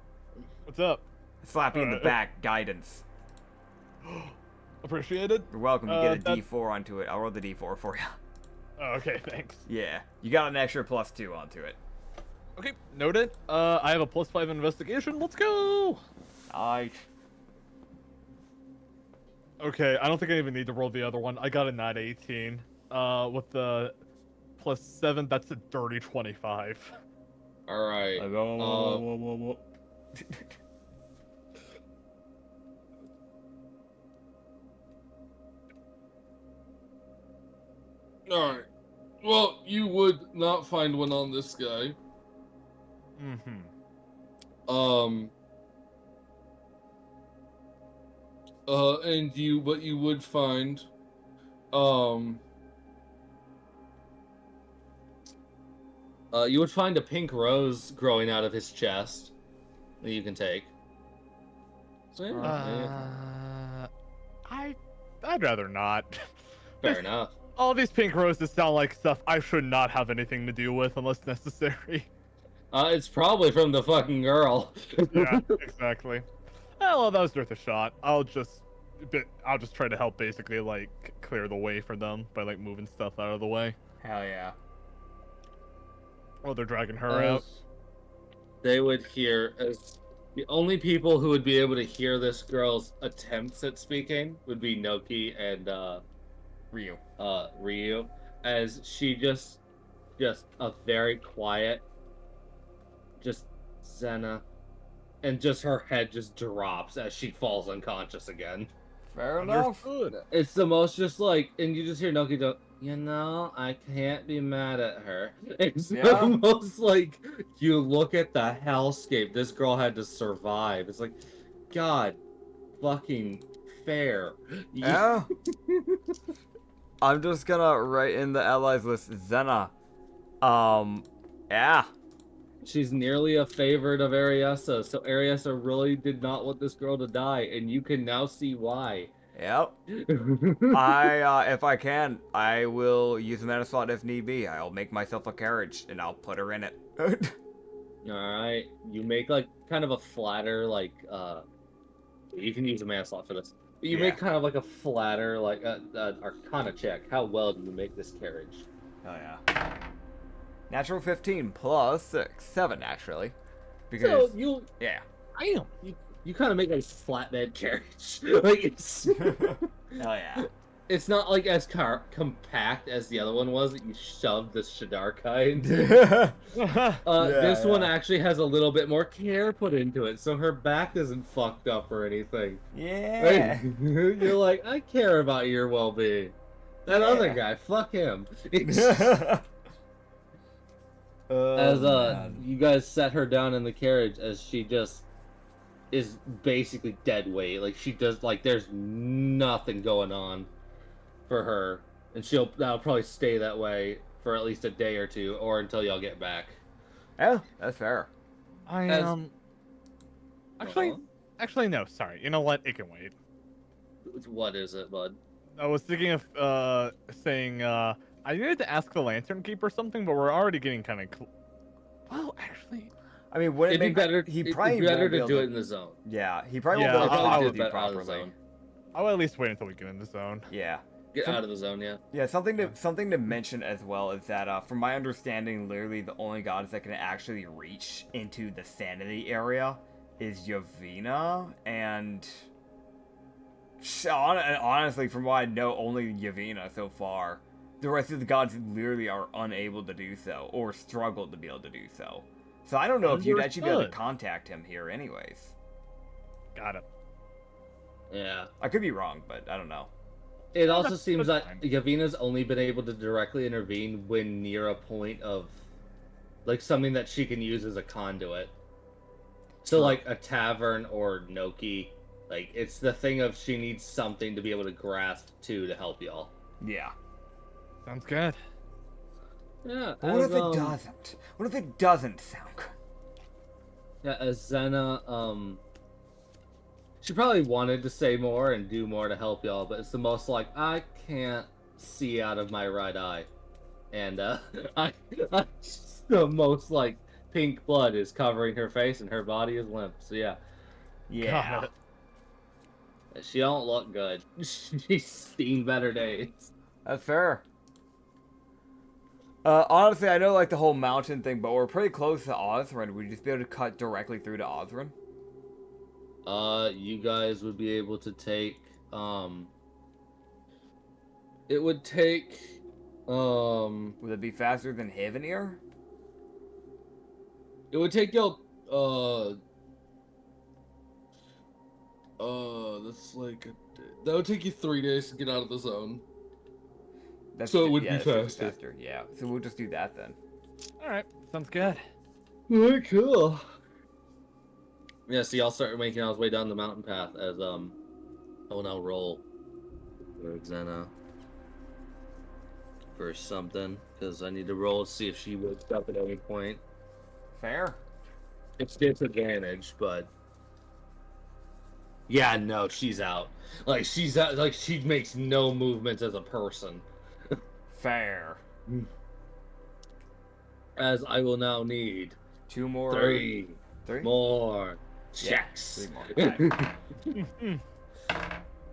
What's up? Slap you in the back. Guidance. Appreciate it. You're welcome. You get a D4 onto it. I'll roll the D4 for you. Oh, okay, thanks. Yeah. You got an extra +2 onto it. Okay, noted. I have a +5 investigation. Let's go! Nice. Okay, I don't think I even need to roll the other one. I got a nat 18. With the +7, that's a dirty 25. Alright. Alright. Well, you would not find one on this guy. Mm-hmm. But you would find, you would find a pink rose growing out of his chest that you can take. So, yeah. I'd rather not. Fair enough. All these pink roses sound like stuff I should not have anything to do with unless necessary. It's probably from the fucking girl. Yeah, exactly. Well, that was worth a shot. I'll just try to help basically like clear the way for them by like moving stuff out of the way. Hell yeah. While they're dragging her out. They would hear as the only people who would be able to hear this girl's attempts at speaking would be Noki and Ryu, as she just a very quiet, just Zena, and just her head just drops as she falls unconscious again. Fair enough. It's the most just like, and you just hear Noki go, you know, I can't be mad at her. It's the most like, you look at the hellscape this girl had to survive. It's like, God, fucking fair. Yeah. I'm just gonna write in the allies list Zena. Yeah. She's nearly a favorite of Ariessa, so Ariessa really did not want this girl to die, and you can now see why. Yep. If I can, I will use a mana slot if need be. I'll make myself a carriage, and I'll put her in it. Alright, you make, like, kind of a flatter, like, you can use a mana slot for this. But you make kind of, like, a flatter, like, Arcana check. How well do you make this carriage? Oh, yeah. Natural 15 plus 6. 7, actually. Because, So, you... yeah. You kind of make a flatbed carriage. Like, it's... Hell yeah. it's not like as compact as the other one was that you shoved the Shadar into. This one actually has a little bit more care put into it, so her back isn't fucked up or anything. Yeah. Right? You're like, I care about your well-being. That other Yeah. guy, fuck him. Oh, As man. you guys set her down in the carriage, as she just is basically dead weight. Like she does, like there's nothing going on for her, and that'll probably stay that way for at least a day or two, or until y'all get back. Yeah, that's fair. Actually, no. Sorry. You know what? It can wait. What is it, bud? I was thinking of saying I needed to ask the Lantern Keeper something, but we're already getting kind of. Well, actually, I mean, would it It'd be make better. He It'd probably be better won't be to able do it in the zone. Yeah, he probably Yeah, won't be able to I'll talk do with it you better out of the properly. zone. I'll at least wait until we get in the zone. Yeah. Get out of the zone, yeah. Yeah, something to mention as well is that, from my understanding, literally the only gods that can actually reach into the Sanity area is Yavina, and honestly, from what I know, only Yavina so far. The rest of the gods literally are unable to do so, or struggle to be able to do so. So I don't know if you'd actually be able to Understood. contact him here anyways. Got it. Yeah. I could be wrong, but I don't know. It No, also that's seems that fine. Yavina's only been able to directly intervene when near a point of, like, something that she can use as a conduit. So, Sure. like, a tavern or Noki. Like, it's the thing of she needs something to be able to grasp to help y'all. Yeah. Sounds good. Yeah. But what if it doesn't? What if it doesn't sound good? Yeah, as Xena, she probably wanted to say more and do more to help y'all, but it's the most like, I can't see out of my right eye. And, I the most, like, pink blood is covering her face and her body is limp. So, yeah. Yeah. Got it. She don't look good. She's seen better days. That's fair. Honestly, I know like the whole mountain thing, but we're pretty close to Osran. Would you just be able to cut directly through to Osran? You guys would be able to take, it would take, Would it be faster than Havenir? It would take y'all, that's like, that would take you 3 days to get out of the zone. So it would be that's definitely faster. Yeah, so we'll just do that then. All right. Sounds good. Very cool. Yeah, so y'all start making y'all's way down the mountain path as, I will now roll for Xena for something, because I need to roll to see if she wakes up at any point. Fair. It's disadvantage, but yeah, no, she's out. Like she's out. Like she makes no movement as a person. Fair. As I will now need 2 more. three Three? more Yeah, checks. 3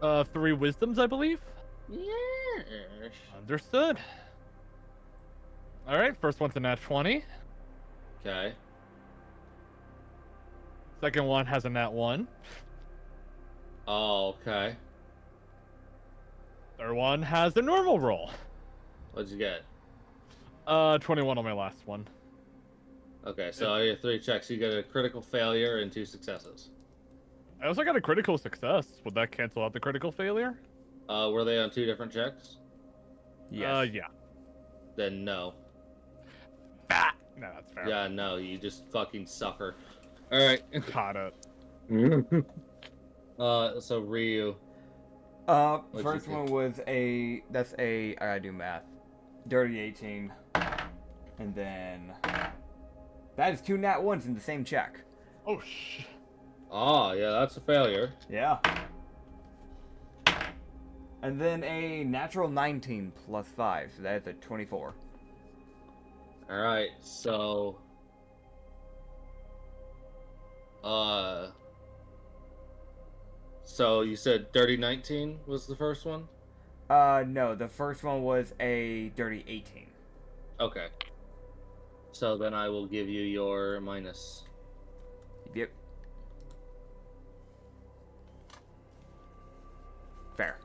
more. 3 wisdoms, I believe. Yes. Understood. All right. First one's a nat 20. Okay. Second one has a nat 1. Oh, okay. Third one has a normal roll. What'd you get? 21 on my last one. Okay, so your 3 checks, you get a critical failure and 2 successes. I also got a critical success. Would that cancel out the critical failure? Were they on 2 different checks? Yes. Yeah. Then no. Ah, no, that's fair. Yeah, no, you just fucking suffer. Alright. Caught it. So Ryu. First you one think? was I gotta do math. Dirty 18. And then that is 2 nat 1s in the same check. Oh, sh. Oh, yeah, that's a failure. Yeah. And then a natural 19 plus 5, so that's a 24. Alright, so... So you said Dirty 19 was the first one? No, the first one was a dirty 18. Okay. So then I will give you your minus. Yep. Fair.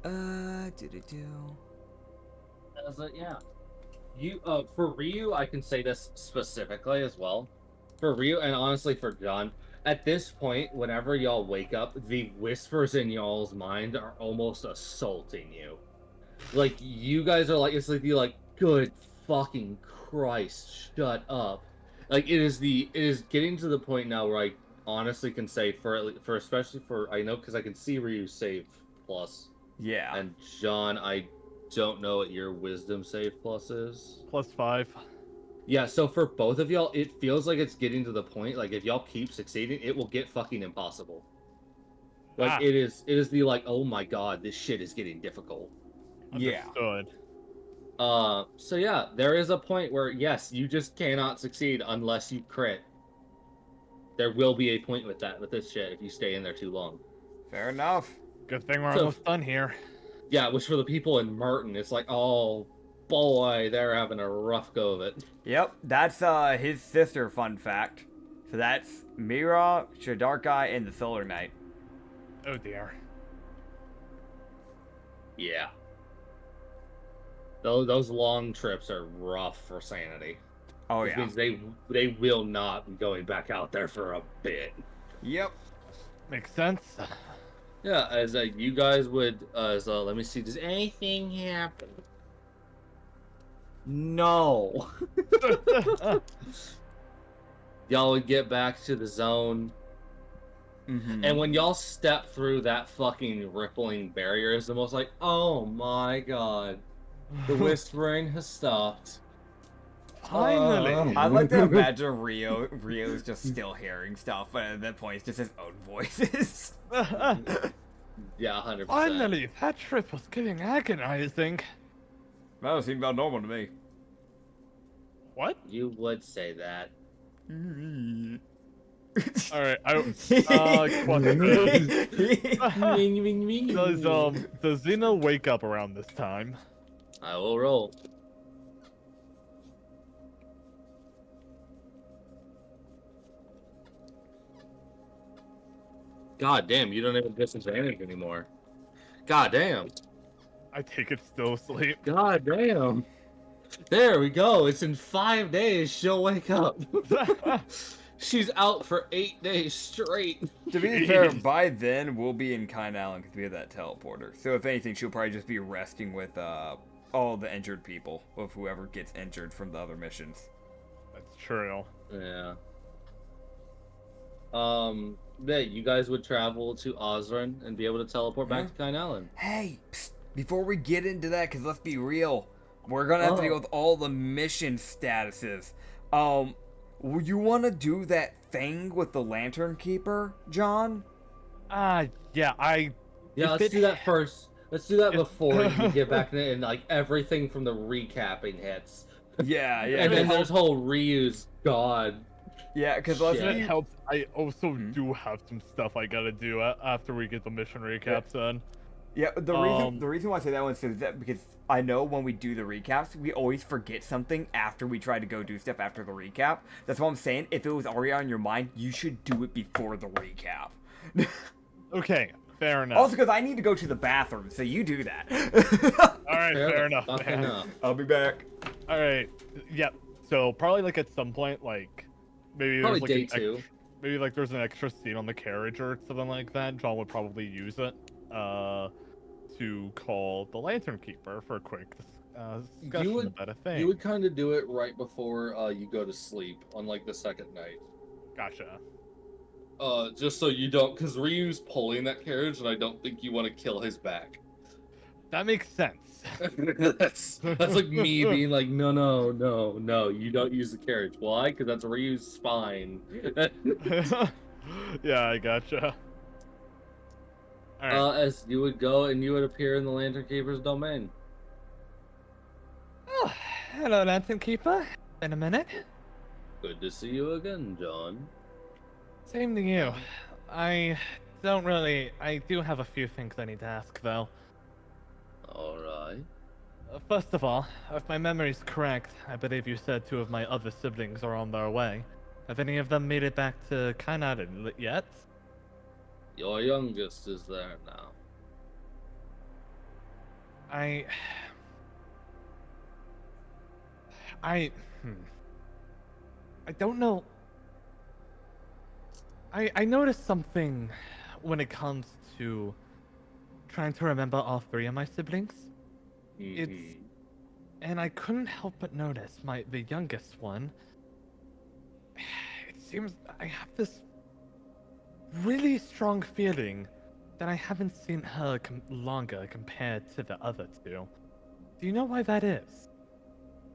Do. Yeah. You for Ryu, I can say this specifically as well. For Ryu and honestly for John, at this point, whenever y'all wake up, the whispers in y'all's mind are almost assaulting you. Like you guys are like it's like good fucking Christ, shut up. Like it is getting to the point now where I honestly can say for especially for I know because I can see Ryu's save plus. Yeah. And John, I don't know what your wisdom save plus is. +5. Yeah, so for both of y'all, it feels like it's getting to the point, like if y'all keep succeeding, it will get fucking impossible. Like it is the like, oh my god, this shit is getting difficult. Yeah. Understood. So yeah, there is a point where yes, you just cannot succeed unless you crit. There will be a point with this shit if you stay in there too long. Fair enough. Good thing we're So- almost done here. Yeah, which for the people in Merton, it's like, oh boy, they're having a rough go of it. Yep, that's his sister. Fun fact. So that's Mira, Shadarkai, and the Solar Knight. Oh dear. Yeah. Those long trips are rough for Sanity. Oh Which yeah. means they will not be going back out there for a bit. Yep. Makes sense. Yeah, as you guys would, let me see, does anything happen? No. Y'all would get back to the zone, Mm-hmm. and when y'all step through that fucking rippling barrier, it's almost like, oh my god, the whispering has stopped. Finally. I'd like to imagine Rio's just still hearing stuff, but at that point it's just his own voices. Yeah, 100%. Finally, that trip was getting agonizing. That seemed about normal to me. What? You would say that. All right. Question. Does Xena wake up around this time? I will roll. God damn, you don't have a disadvantage anymore. God damn. I take it still asleep. God damn. There we go. It's in 5 days she'll wake up. She's out for 8 days straight. To be fair, by then we'll be in Kine Island because we have that teleporter. So if anything, she'll probably just be resting with all the injured people, of whoever gets injured from the other missions. That's true. Yeah. That you guys would travel to Osran and be able to teleport back to Kine Island. Hey, psst, before we get into that, because let's be real, we're gonna have to deal with all the mission statuses. You want to do that thing with the Lantern Keeper, John? Yeah, Yeah, let's do that first. Let's do that before you get back in it and like everything from the recapping hits. Yeah, And then there's whole Ryu's god. yeah, because let's Shit. That be helps. I also do have some stuff I gotta do after we get the mission recaps done. Yeah, the reason why I say that one is that because I know when we do the recaps, we always forget something after we try to go do stuff after the recap. That's what I'm saying. If it was already on your mind, you should do it before the recap. Okay, fair enough. Also, because I need to go to the bathroom, so you do that. All right, fair enough. Fucking Man. enough. I'll be back. All right, yep. So probably like at some point, like maybe Probably there's like day 2. maybe like there's an extra scene on the carriage or something like that. John would probably use it to call the Lantern Keeper for a quick discussion about a thing. You would kind of do it right before you go to sleep on like the second night. Gotcha. Just so you don't, because Ryu's pulling that carriage, and I don't think you want to kill his back. That makes sense. that's like me being like, no, you don't use the carriage. Why? Because that's Ryu's spine. Yeah, I gotcha. All right. As you would go and you would appear in the Lantern Keeper's domain. Oh, hello, Lantern Keeper. Been a minute. Good to see you again, John. Same to you. I do have a few things I need to ask, though. Alright. First of all, if my memory's correct, I believe you said 2 of my other siblings are on their way. Have any of them made it back to Kine Island yet? Your youngest is there now. I I hmm. I don't know. I noticed something when it comes to trying to remember all three of my siblings. It's Mhm. and I couldn't help but notice the youngest one. It seems I have this really strong feeling that I haven't seen her longer compared to the other two. Do you know why that is?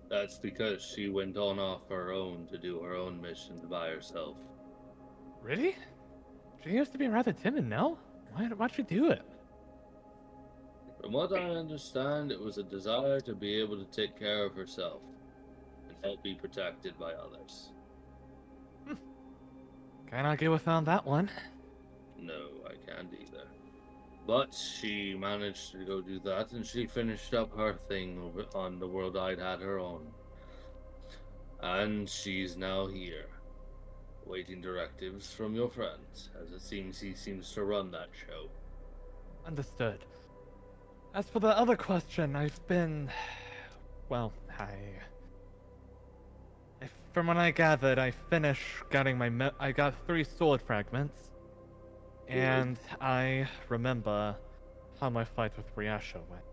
That's because she went on off her own to do her own missions by herself. Really? She used to be rather timid, no? Why'd she do it? From what I understand, it was a desire to be able to take care of herself and help be protected by others. Can't argue with on that one. No, I can't either. But she managed to go do that, and she finished up her thing over on the world I'd had her on. And she's now here, waiting directives from your friend, as it seems he seems to run that show. Understood. As for the other question, I've been... Well, from what I gathered, I finished getting I got 3 sword fragments. And I remember how my fight with Ryasha went.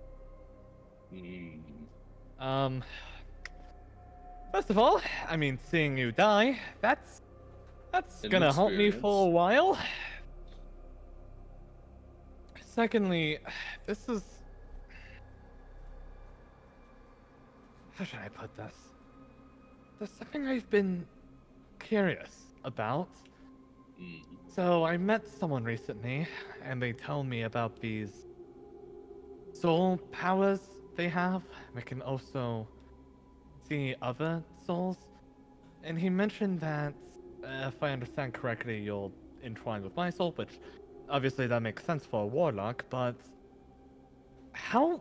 First of all, I mean, seeing you die, that's An gonna haunt me for a experience. while. Secondly, this is... How should I put this? There's something I've been curious about. So I met someone recently, and they told me about these soul powers they have. They can also see other souls. And he mentioned that, if I understand correctly, you'll entwine with my soul, which obviously that makes sense for a warlock, but how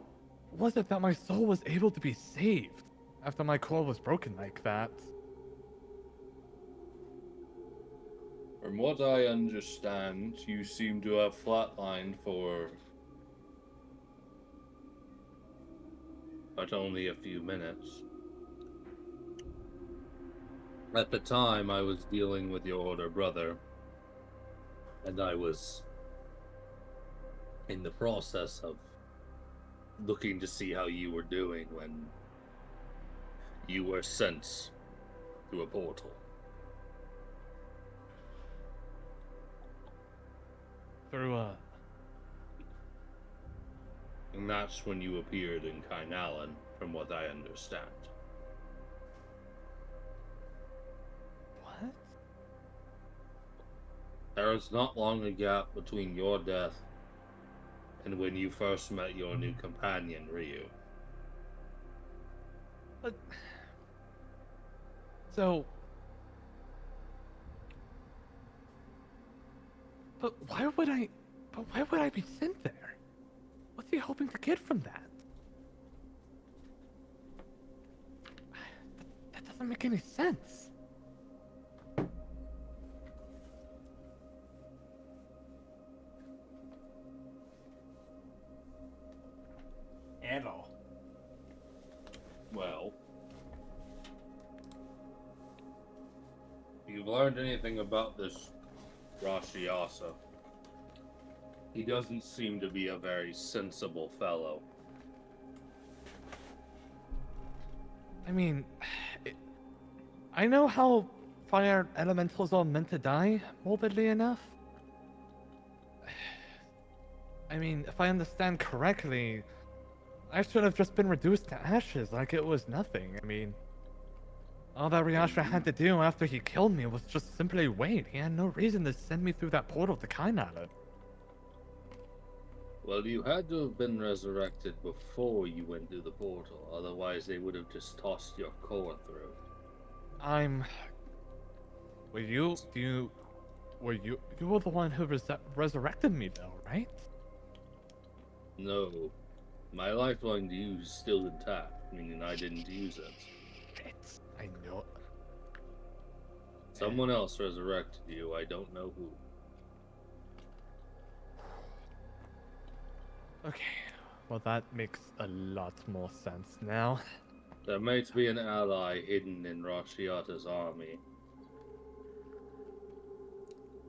was it that my soul was able to be saved after my core was broken like that? From what I understand, you seem to have flatlined for but only a few minutes. At the time, I was dealing with your older brother, and I was in the process of looking to see how you were doing when you were sent to a portal. Through And that's when you appeared in Kainalan, from what I understand. what? There is not long a gap between your death and when you first met your new companion, Ryu. But so, but why would I? But why would I be sent there? What's he hoping to get from that? That doesn't make any sense. At all. Well, if you've learned anything about this Rashiasa, he doesn't seem to be a very sensible fellow. I mean, I know how fire elementals are meant to die, morbidly enough. I mean, if I understand correctly, I should have just been reduced to ashes like it was nothing. I mean, all that Ryasha had to do after he killed me was just simply wait. He had no reason to send me through that portal to Kainala. Well, you had to have been resurrected before you went through the portal, otherwise they would have just tossed your core through. You were the one who resurrected me though, right? No, my lifeline to you is still intact, meaning I didn't use it. I know. Someone else resurrected you, I don't know who. Okay, Well, that makes a lot more sense now. There might be an ally hidden in Rashiata's army.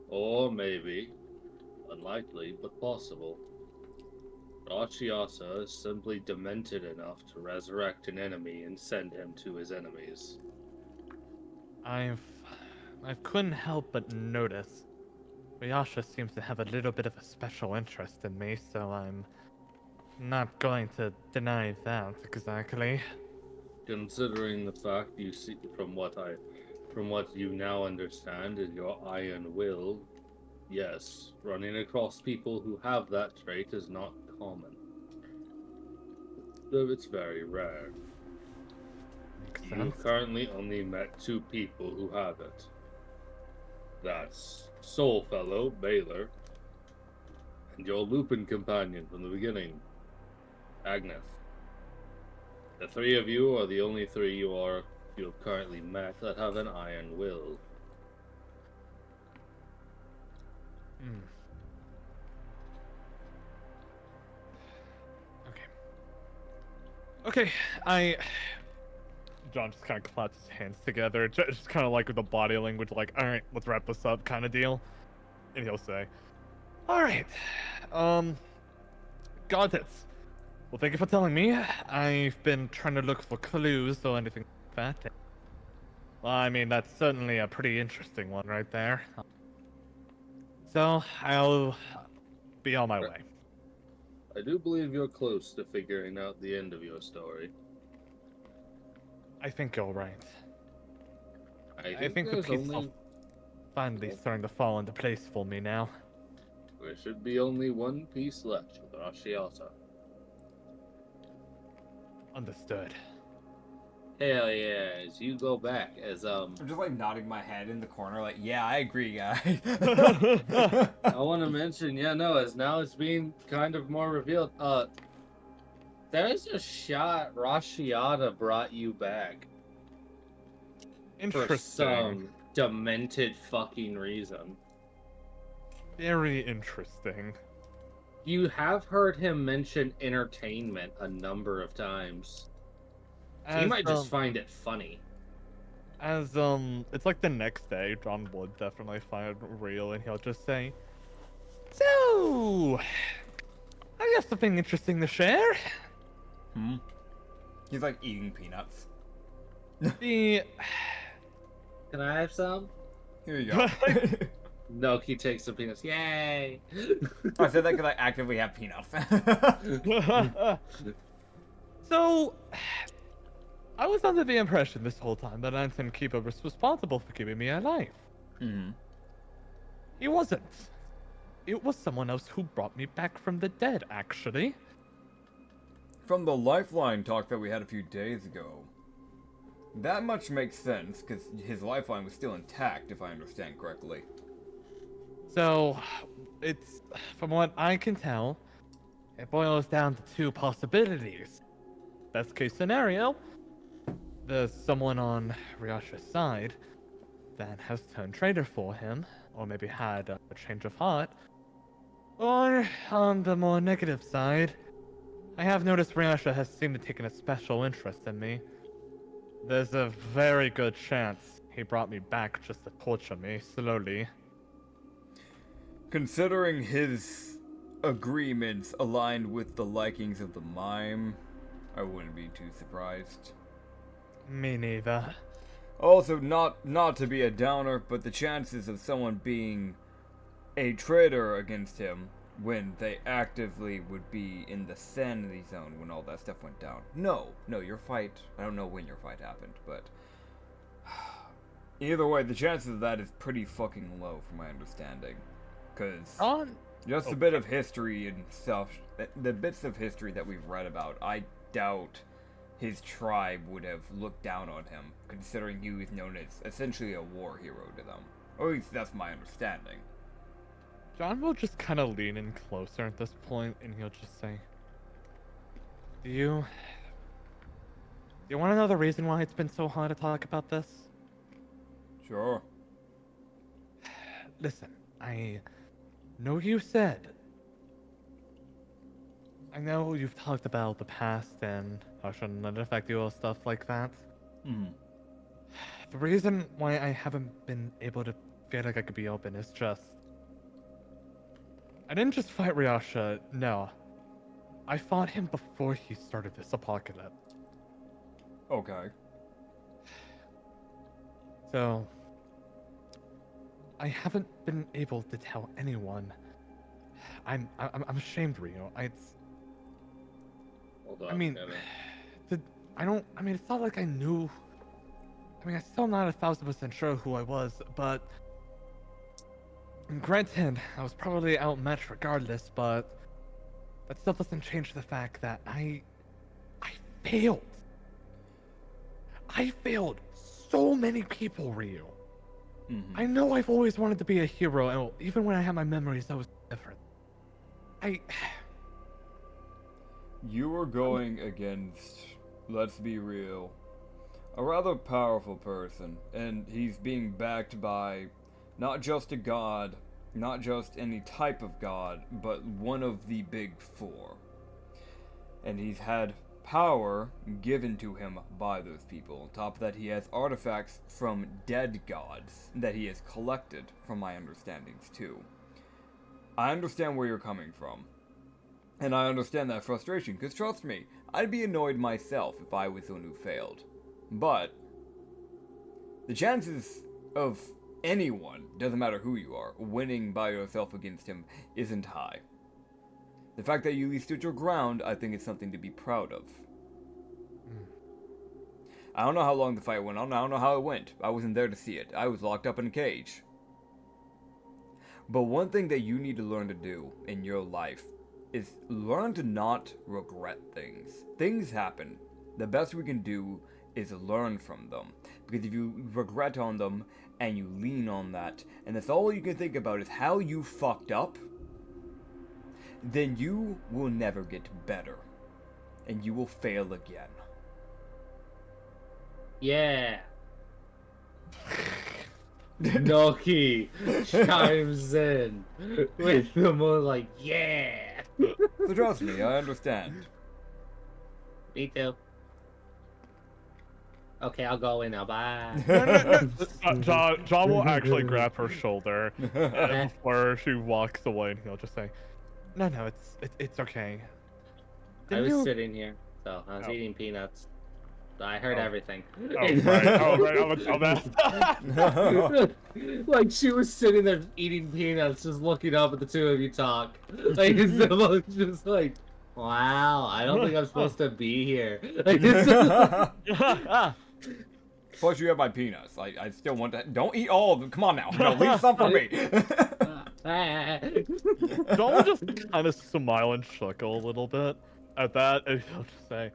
Or maybe, unlikely but possible, Rashiata is simply demented enough to resurrect an enemy and send him to his enemies. I couldn't help but notice Ryasha seems to have a little bit of a special interest in me, so I'm not going to deny that exactly. Considering the fact you see from what you now understand is your iron will, yes, running across people who have that trait is not common. Though it's very rare. Makes You've sense. currently only met 2 people who have it. That's Soulfellow, Baylor, and your Lupin companion from the beginning, Agnes. The 3 of you are the only 3 you have currently met that have an iron will. Hmm. Okay, John just kind of claps his hands together, just kind of like with the body language, like, all right, let's wrap this up kind of deal. And he'll say, all right, got it. Well, thank you for telling me. I've been trying to look for clues or anything like that. Well, I mean, that's certainly a pretty interesting one right there. So, I'll be on my way. I do believe you're close to figuring out the end of your story. I think you're right. I think the there's pieces only finally starting to fall into place for me now. there should be only one piece left with Rashiata. Understood. Hell yeah, as you go back, as I'm just like nodding my head in the corner, like, yeah, I agree, guys. I want to mention, as now it's being kind of more revealed. There's a shot Rashiata brought you back for Interesting. some demented fucking reason. Very interesting. You have heard him mention entertainment a number of times. So you might just find it funny. It's like the next day, John would definitely find it real, and he'll just say, "So, I have something interesting to share." He's like eating peanuts. The Can I have some? Here you go. No, he takes some peanuts. Yay! I said that because I actively have peanuts. So, I was under the impression this whole time that Anton Keeper was responsible for keeping me alive. He wasn't. It was someone else who brought me back from the dead, actually. From the lifeline talk that we had a few days ago. That much makes sense, because his lifeline was still intact, if I understand correctly. So, it's, from what I can tell, it boils down to 2 possibilities. Best case scenario, there's someone on Ryasha's side that has turned traitor for him, or maybe had a change of heart. Or, on the more negative side, I have noticed Ryasha has seemed to taken a special interest in me. There's a very good chance he brought me back just to torture me, slowly. Considering his agreements aligned with the likings of the mime, I wouldn't be too surprised. Me neither. Also, not to be a downer, but the chances of someone being a traitor against him when they actively would be in the sanity zone when all that stuff went down. No, your fight, I don't know when your fight happened, but either way, the chances of that is pretty fucking low from my understanding. Because just a bit of history and stuff, the bits of history that we've read about, I doubt his tribe would have looked down on him, considering he was known as essentially a war hero to them. Or at least that's my understanding. John will just kind of lean in closer at this point, and he'll just say, Do you want to know the reason why it's been so hard to talk about this? Sure. Listen, I know you said I know you've talked about the past and how it shouldn't let it affect you or stuff like that. Hmm. The reason why I haven't been able to feel like I could be open is just... I didn't just fight Ryasha, no. I fought him before he started this apocalypse. Okay. So... I haven't been able to tell anyone. I'm ashamed, Rio. Hold on, I mean, I mean, it's not like I knew. I mean, I'm still not 1,000% sure who I was, but granted, I was probably outmatched regardless, but that still doesn't change the fact that I failed. I failed so many people, Rio. Mm-hmm. I know I've always wanted to be a hero, and even when I had my memories, that was different. You were going against, let's be real, a rather powerful person, and he's being backed by not just a god, not just any type of god, but one of the big four. And he's had power given to him by those people. On top of that, he has artifacts from dead gods that he has collected, from my understandings too. I understand where you're coming from. And I understand that frustration, because trust me, I'd be annoyed myself if I was the one who failed. But the chances of anyone, doesn't matter who you are, winning by yourself against him isn't high. The fact that you at least stood your ground, I think is something to be proud of. I don't know how long the fight went on, I don't know how it went. I wasn't there to see it. I was locked up in a cage. But one thing that you need to learn to do in your life is learn to not regret things. Things happen. The best we can do is learn from them. Because if you regret on them and you lean on that, and that's all you can think about is how you fucked up, then you will never get better. And you will fail again. Yeah. Noki chimes in with the more like, yeah. So trust me, I understand. Me too. Okay, I'll go in now. Bye. John will actually grab her shoulder before she walks away, and he'll just say, "No, it's okay." I was Didn't you- sitting here, so I was eating peanuts. I heard everything. Oh, right. Like she was sitting there eating peanuts, just looking up at the two of you talk. Like it's just like, wow, I don't think I'm supposed to be here. Like, Plus, you have my peanuts. I still want to. Don't eat all of them. Come on now. No, leave some for me. John will just kind of smile and chuckle a little bit at that, and he'll just say,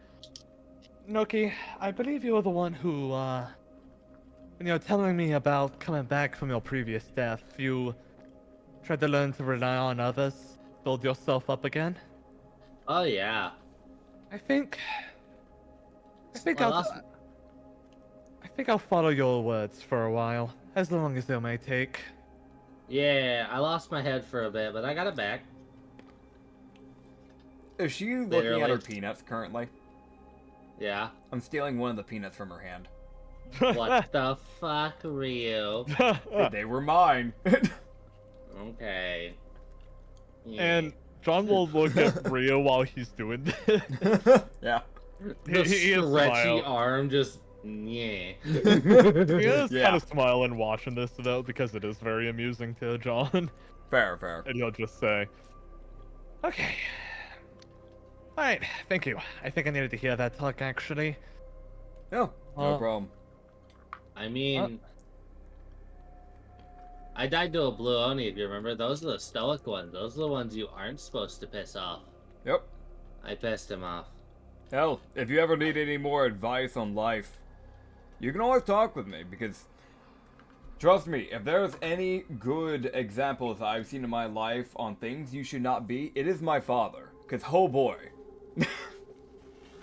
"Noki, I believe you were the one who, when you were telling me about coming back from your previous death, you tried to learn to rely on others, build yourself up again." Oh yeah. I think Well, I'll follow your words for a while, as long as they may take. yeah, I lost my head for a bit, but I got it back. Is she looking Literally. at her peanuts currently? Yeah. I'm stealing one of the peanuts from her hand. What the fuck, Ryu? They were mine. Okay. Yeah. And John will look at Rio while he's doing this. Yeah. The he is stretchy smile. arm just yeah. He is Yeah. kind of smiling watching this though, because it is very amusing to John. Fair. And he'll just say, "Okay. Alright, thank you. I think I needed to hear that talk, actually." No, no problem. I mean, I died to a blue oni, if you remember. Those are the stoic ones. Those are the ones you aren't supposed to piss off. Yep. I pissed him off. Hell, if you ever need any more advice on life, you can always talk with me, because trust me, if there's any good examples I've seen in my life on things you should not be, it is my father. Because, oh boy.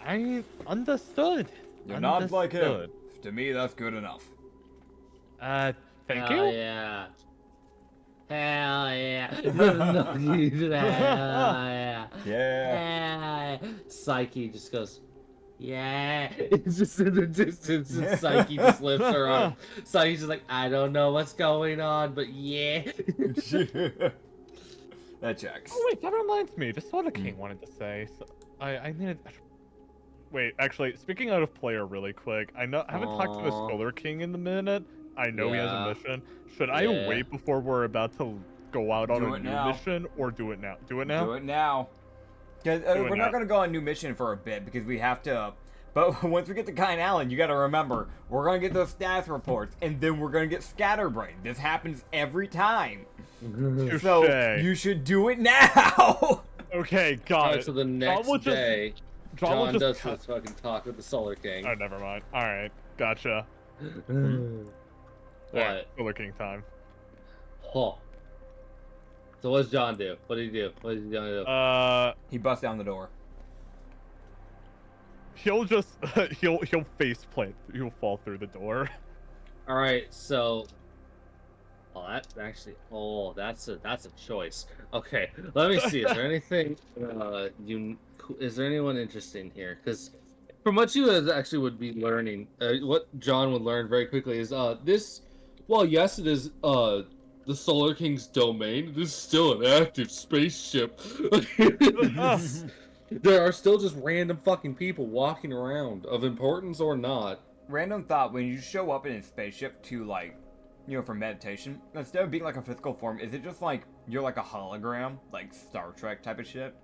I understood. You're not like him. Understood. To me, that's good enough. Thank Oh, you? yeah. Hell yeah. Hell yeah. Yeah. Psyche just goes, yeah. It's just in the distance, and Psyche just lifts her arm. Psyche's just like, I don't know what's going on, but yeah. That checks. Oh wait, that reminds me. The Soda King wanted to say. So I needed. Wait, actually, speaking out of player really quick, I haven't talked to the Solar King in a minute. I know he has a mission. Should I wait before we're about to go out on a new mission, or do it now? Do it now? Do it now. Because we're not going to go on a new mission for a bit because we have to. But once we get to Kine Allen, you got to remember, we're going to get those status reports, and then we're going to get scatterbrained. This happens every time. So you should do it now. Okay, got it. So the next day, John does this fucking talk with the Solar King. Oh, never mind. All right, gotcha. What? Solar King time. Huh. So what's John do? What did he do? What did John do? He busts down the door. He'll just he'll face plant. He'll fall through the door. All right, so. Oh, that actually. Oh, that's a choice. Okay, let me see. Is there anything? Is there anyone interesting here? Because from what you guys actually would be learning, what John would learn very quickly is this. Well, yes, it is the Solar King's domain. It is still an active spaceship. There are still just random fucking people walking around, of importance or not. Random thought: when you show up in a spaceship to like, for meditation, instead of being like a physical form, is it just like you're like a hologram, like Star Trek type of shit?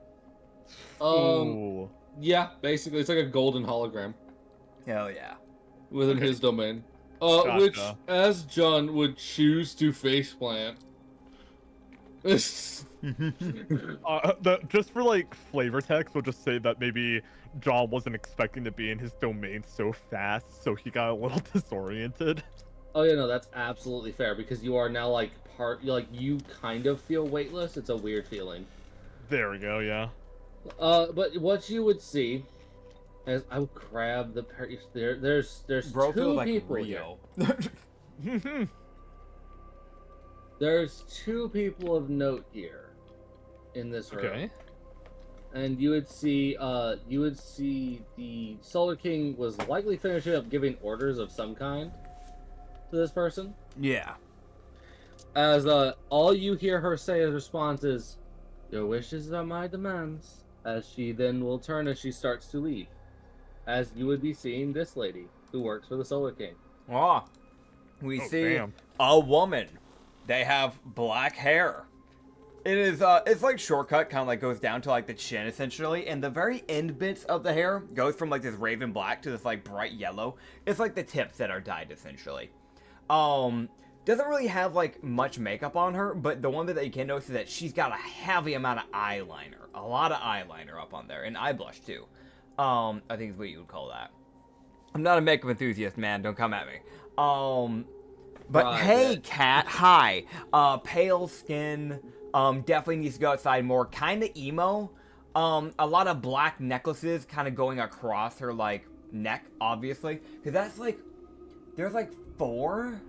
Ooh. Yeah, basically, it's like a golden hologram. Hell yeah. Within his domain. Gotcha. Which, as John would choose to faceplant. Just for like flavor text, we'll just say that maybe John wasn't expecting to be in his domain so fast, so he got a little disoriented. Oh yeah, no, that's absolutely fair because you are now like you kind of feel weightless. It's a weird feeling. There we go. Yeah. But what you would see, as I would grab the there's Bro, two like people Rio. here. There's two people of note here in this room. Okay. And you would see the Solar King was likely finishing up giving orders of some kind to this person. Yeah. As all you hear her say as response is, "Your wishes are my demands," as she then will turn as she starts to leave. As you would be seeing this lady who works for the Solar King. Ah. We see a woman. They have black hair. It is it's like shortcut, kind of like goes down to like the chin essentially, and the very end bits of the hair goes from like this raven black to this like bright yellow. It's like the tips that are dyed essentially. Doesn't really have like much makeup on her, but the one that you can notice is that she's got a heavy amount of eyeliner, a lot of eyeliner up on there, and eye blush too. I think is what you would call that. I'm not a makeup enthusiast, man. Don't come at me. But hey, cat, hi. Pale skin. Definitely needs to go outside more. Kind of emo. A lot of black necklaces kind of going across her like neck, obviously, because that's like there's like 4.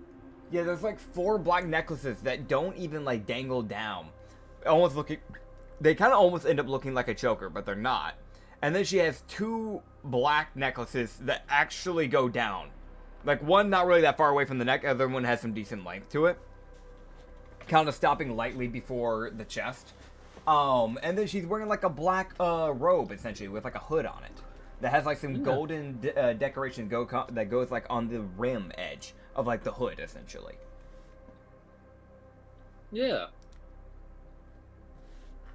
Yeah, there's like 4 black necklaces that don't even like dangle down. Almost looking, they kind of almost end up looking like a choker, but they're not. And then she has 2 black necklaces that actually go down. Like one not really that far away from the neck, the other one has some decent length to it. Kind of stopping lightly before the chest. And then she's wearing like a black robe essentially with like a hood on it. That has like some golden decoration that goes like on the rim edge of like the hood essentially. Yeah.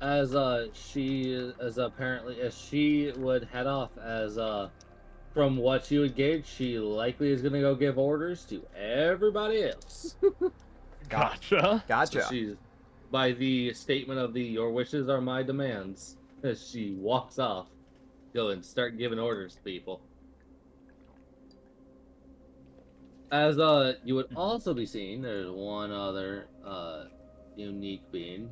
As she would head off, as from what you would gauge, she likely is gonna go give orders to everybody else. Gotcha. So she's, by the statement of your wishes are my demands, as she walks off, go and start giving orders to people. As you would also be seeing, there's one other unique being.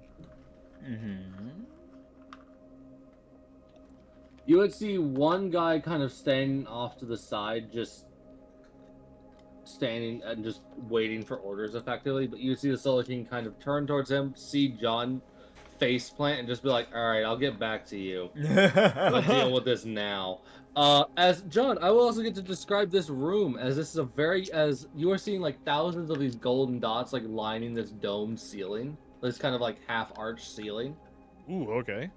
You would see one guy kind of standing off to the side, just standing and just waiting for orders effectively, but you see the Solar King kind of turn towards him, see John face plant, and just be like, "All right, I'll get back to you. I'll deal with this now." As John, I will also get to describe this room as this is as you are seeing like thousands of these golden dots like lining this domed ceiling, this kind of like half-arched ceiling. Ooh, okay.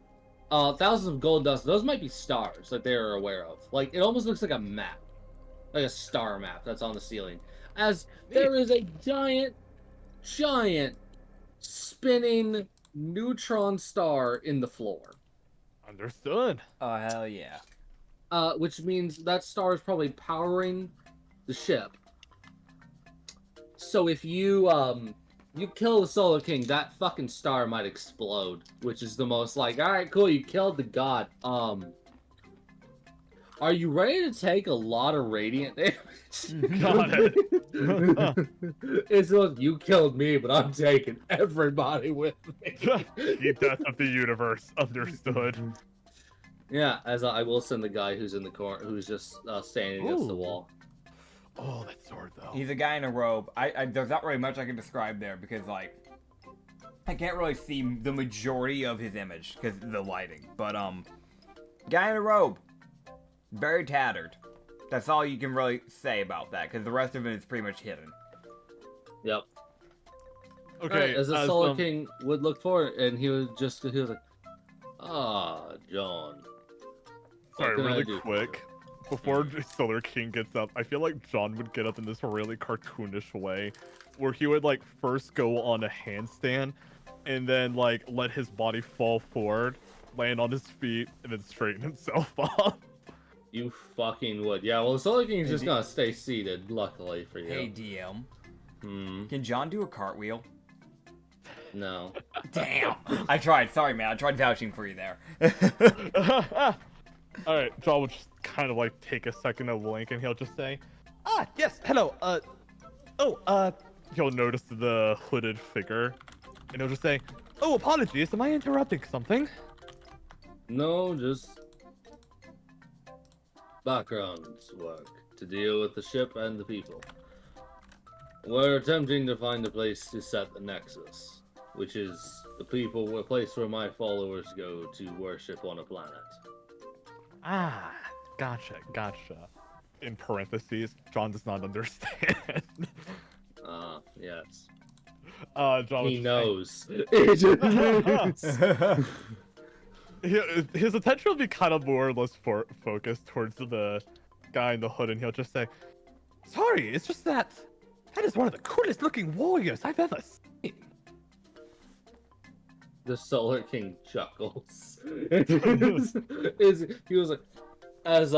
Thousands of gold dust. Those might be stars that they are aware of. Like it almost looks like a map, like a star map that's on the ceiling. As there is a giant spinning neutron star in the floor. Understood. Oh, hell yeah. Which means that star is probably powering the ship. So if you you kill the Solar King, that fucking star might explode, which is the most like, all right, cool, you killed the god. Are you ready to take a lot of radiant damage? Got it. It's like, you killed me, but I'm taking everybody with me. The death of the universe. Understood. Yeah, as I will send the guy who's in the corner, who's just standing against the Ooh. wall. Oh, that sword though. He's a guy in a robe. There's not really much I can describe there because, like, I can't really see the majority of his image because of the lighting. But, guy in a robe. Very tattered. That's all you can really say about that because the rest of it is pretty much hidden. Yep. Okay. Alright, as the Solar King would look forward, and he was like, "Ah, John." Sorry, What can I really do for quick. Before Solar King gets up, I feel like John would get up in this really cartoonish way, where he would like first go on a handstand, and then like let his body fall forward, land on his feet, and then straighten himself up. You fucking would. Yeah, well, the Solar King is Hey, just gonna stay seated, luckily for you. Hey, DM. Hmm. Can John do a cartwheel? No. Damn. I tried. Sorry, man. I tried vouching for you there. All right, John will just kind of like take a second to blink, and he'll just say, "Ah, yes, hello. He'll notice the hooded figure, and he'll just say, "Oh, apologies. Am I interrupting something?" No, just background work to deal with the ship and the people. We're attempting to find a place to set the Nexus, which is a place where my followers go to worship on a planet. Ah, gotcha. In parentheses, John does not understand. Yes. John He was knows. his attention will be kind of more or less focused towards the guy in the hood, and he'll just say, "Sorry, it's just that is one of the coolest looking warriors I've ever seen." The Solar King chuckles. He was like, as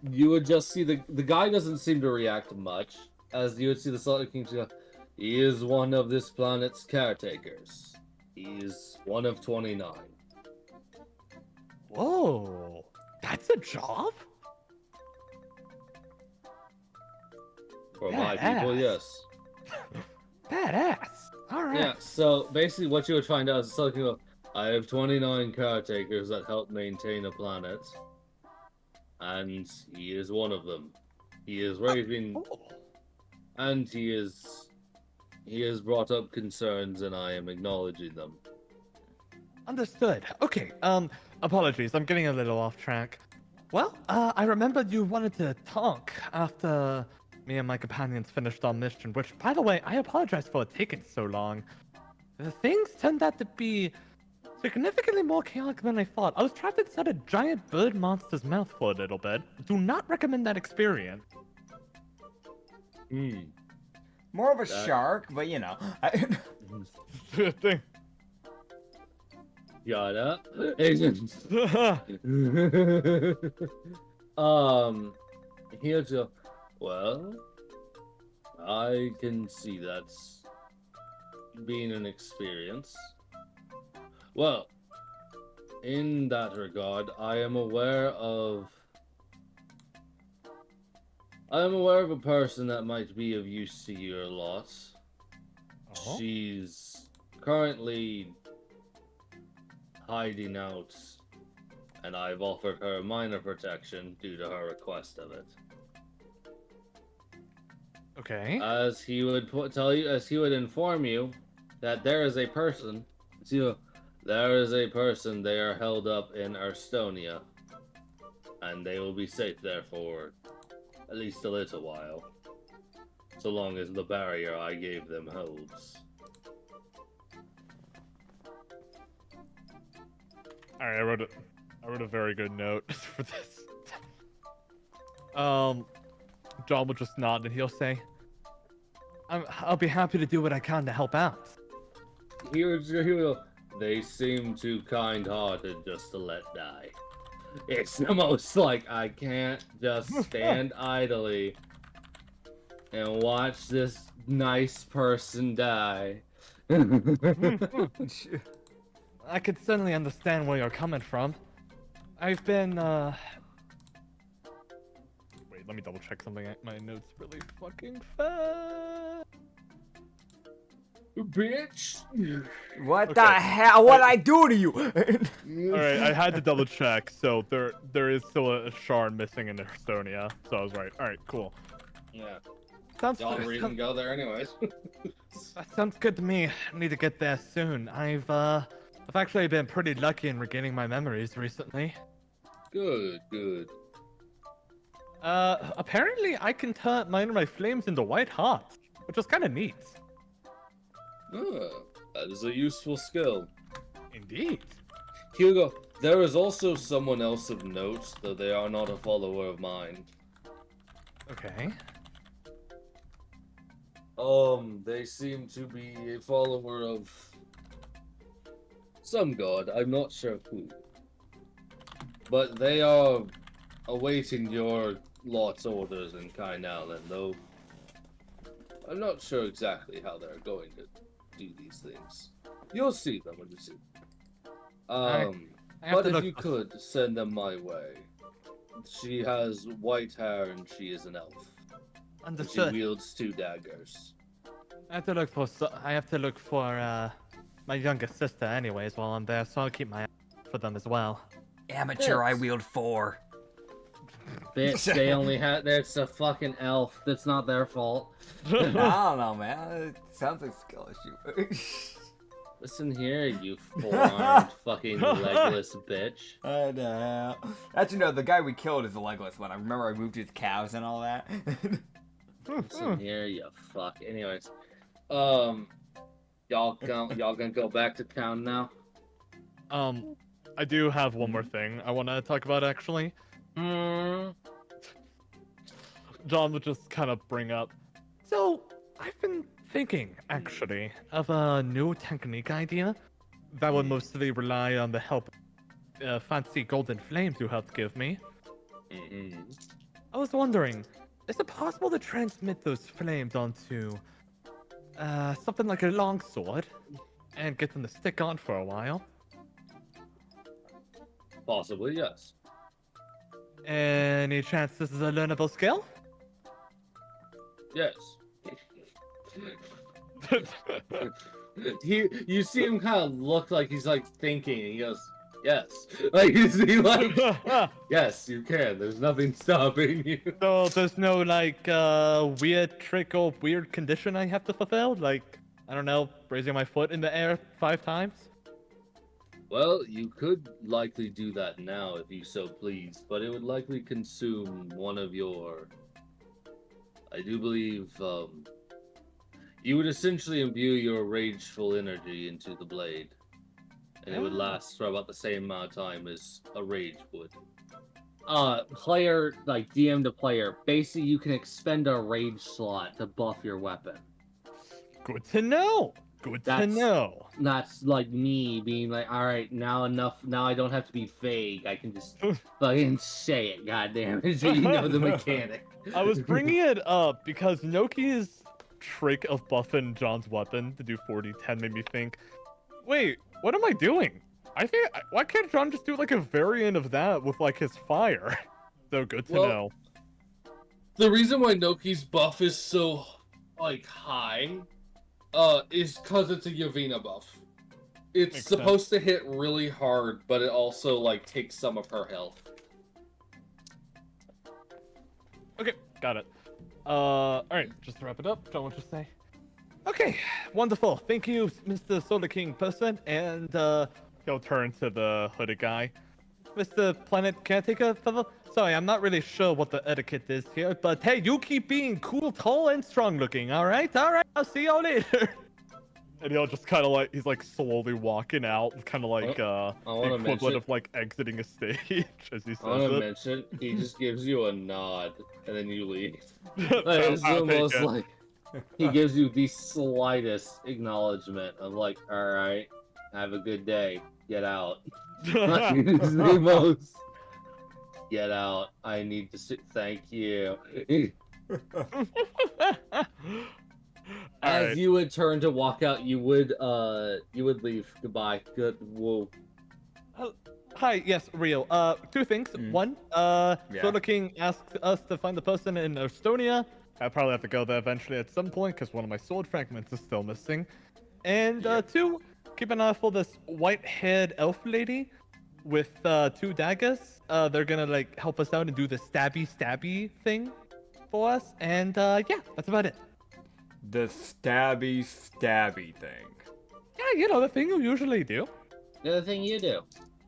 you would just see the guy doesn't seem to react much. As you would see the Solar King go, he is one of this planet's caretakers. He's one of 29. Whoa, that's a job? For my people, yes. Badass. All right. Yeah, so basically what you would find out is the Solar King go, I have 29 caretakers that help maintain a planet. And he is one of them. He is raising, and he has brought up concerns, and I am acknowledging them. Understood. Okay, apologies, I'm getting a little off track. Well, I remembered you wanted to talk after me and my companions finished our mission, which, by the way, I apologize for it taking so long. The things turned out to be significantly more chaotic than I thought. I was trapped inside a giant bird monster's mouth for a little bit. Do not recommend that experience. More of a shark, but you know. Thing. Shut up. Here's a, well, I can see that's being an experience. Well, in that regard, I am aware of a person that might be of use to you a lot. Oh? She's currently hiding out, and I've offered her minor protection due to her request of it. Okay. As he would inform you that there is a person. There is a person. They are held up in Arstonia, and they will be safe there for at least a little while, so long as the barrier I gave them holds. All right, I wrote a very good note for this. John will just nod and he'll say, I'll be happy to do what I can to help out. They seem too kind-hearted just to let die. It's almost like I can't just stand idly and watch this nice person die. I could certainly understand where you're coming from. I've been, Wait, let me double check something. My notes really fucking fast. Bitch! What Okay. the hell? What'd I do to you? Alright, I had to double check, so there is still a shard missing in Estonia, so I was right. Alright, cool. Yeah, Sounds y'all were even go there anyways. That sounds good to me. I need to get there soon. I've actually been pretty lucky in regaining my memories recently. Good, good. Apparently I can turn my flames into white hearts, which is kind of neat. That is a useful skill. Indeed. Hugo, there is also someone else of note, though they are not a follower of mine. Okay. They seem to be a follower of some god, I'm not sure who. But they are awaiting your lot's orders in Kain Island, though I'm not sure exactly how they're going to do these things. You'll see them when you see them. I have But to if look you for- could, send them my way. She has white hair and she is an elf. And she Understood. wields 2 daggers. I have to look for my younger sister anyways while I'm there, so I'll keep my eye out for them as well. Amateur, I wield 4. Bitch, they only had. That's a fucking elf. That's not their fault. I don't know, man. It sounds like a skill issue. Listen here, you 4-armed fucking legless bitch. I know. Actually, no, the guy we killed is the legless one. I remember I moved his cows and all that. Listen here, you fuck. Anyways, y'all gonna go back to town now? I do have one more thing I want to talk about actually. John would just kind of bring up. So, I've been thinking, actually, of a new technique idea that would mostly rely on the help fancy golden flames you helped give me. I was wondering, is it possible to transmit those flames onto something like a longsword and get them to stick on for a while? Possibly, yes. Any chance this is a learnable skill? Yes. You see him kind of look like he's like thinking, and he goes, "Yes." Like you see, like, yes, you can. There's nothing stopping you. So there's no like weird trick or weird condition I have to fulfill? Like, I don't know, raising my foot in the air 5 times? Well, you could likely do that now if you so please, but it would likely consume one of your. I do believe you would essentially imbue your rageful energy into the blade, and it would last for about the same amount of time as a rage would. Player, like DM to player, basically you can expend a rage slot to buff your weapon. Good to know. Good to That's- know. That's like me being like, all right, now enough. Now I don't have to be vague. I can just fucking say it. Goddamn it! So you know the mechanic. I was bringing it up because Noki's trick of buffing John's weapon to do 40-10 made me think, wait, what am I doing? Why can't John just do like a variant of that with like his fire? So good to Well, know. The reason why Noki's buff is so like high, is because it's a Yavina buff. It's Makes supposed to hit really hard, but it also like takes some of her health. Okay, Got it. All right, just to wrap it up, John, what you say? Okay, wonderful. Thank you, Mr. Solar King person, and he'll turn to the hooded guy. Mr. Planet Caretaker fellow. Sorry, I'm not really sure what the etiquette is here, but hey, you keep being cool, tall, and strong looking. All right. I'll see y'all later. And he'll just kind of like he's like slowly walking out, kind of like the equivalent of like exiting a stage as he says I want to it. mention, he just gives you a nod, and then you leave. So, Like, it's I'll take almost it. like he gives you the slightest acknowledgement of like, all right, have a good day, get out. Like, it's the most. Get out. I need to sit. Thank you. As Alright. you would turn to walk out, you would leave. Goodbye. Good. Whoa. Hi, yes, Rio. Two things. One, Solar King asked us to find the person in Estonia. I probably have to go there eventually at some point because one of my sword fragments is still missing. And two, keep an eye out for this white-haired elf lady with 2 daggers. They're gonna like help us out and do the stabby thing for us. And yeah, that's about it. The stabby thing. Yeah, you know the thing you usually do. The other thing you do.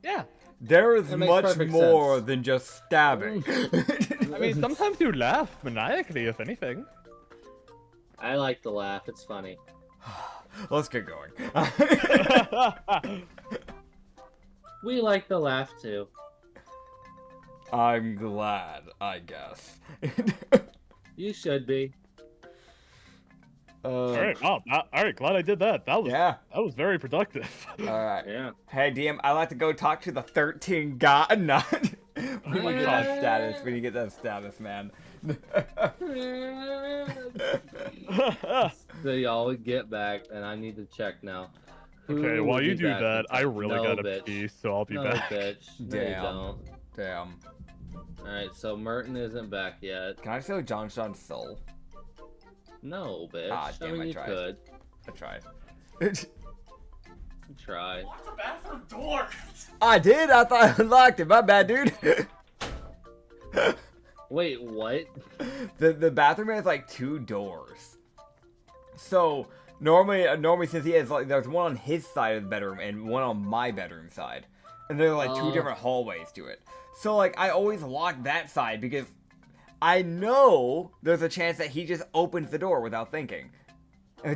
Yeah. There is That makes much perfect more sense. than just stabbing. I mean, sometimes you laugh maniacally, if anything. I like to laugh. It's funny. Let's get going. We like to laugh too. I'm glad, I guess. You should be. All right, wow, all right, glad I did that. That was very productive. Alright. Yeah. Hey, DM, I'd like to go talk to the 13 god. Not. When you get that status, when you get that status, man. So y'all would get back, and I need to check now. Okay, Who while would you be do back that, in I time? really No, gotta bitch. pee, so I'll be No, back. bitch. No, you Damn. don't. Damn. Alright, so Merton isn't back yet. Can I steal John Sean's soul? No, bitch. Ah, damn, I mean, I you tried. could. I tried. Try. Lock the bathroom door! I did? I thought I unlocked it. My bad, dude. Wait, what? The bathroom has like 2 doors. So normally since he has like there's one on his side of the bedroom and one on my bedroom side, and there are like 2 different hallways to it. So like I always lock that side because I know there's a chance that he just opens the door without thinking.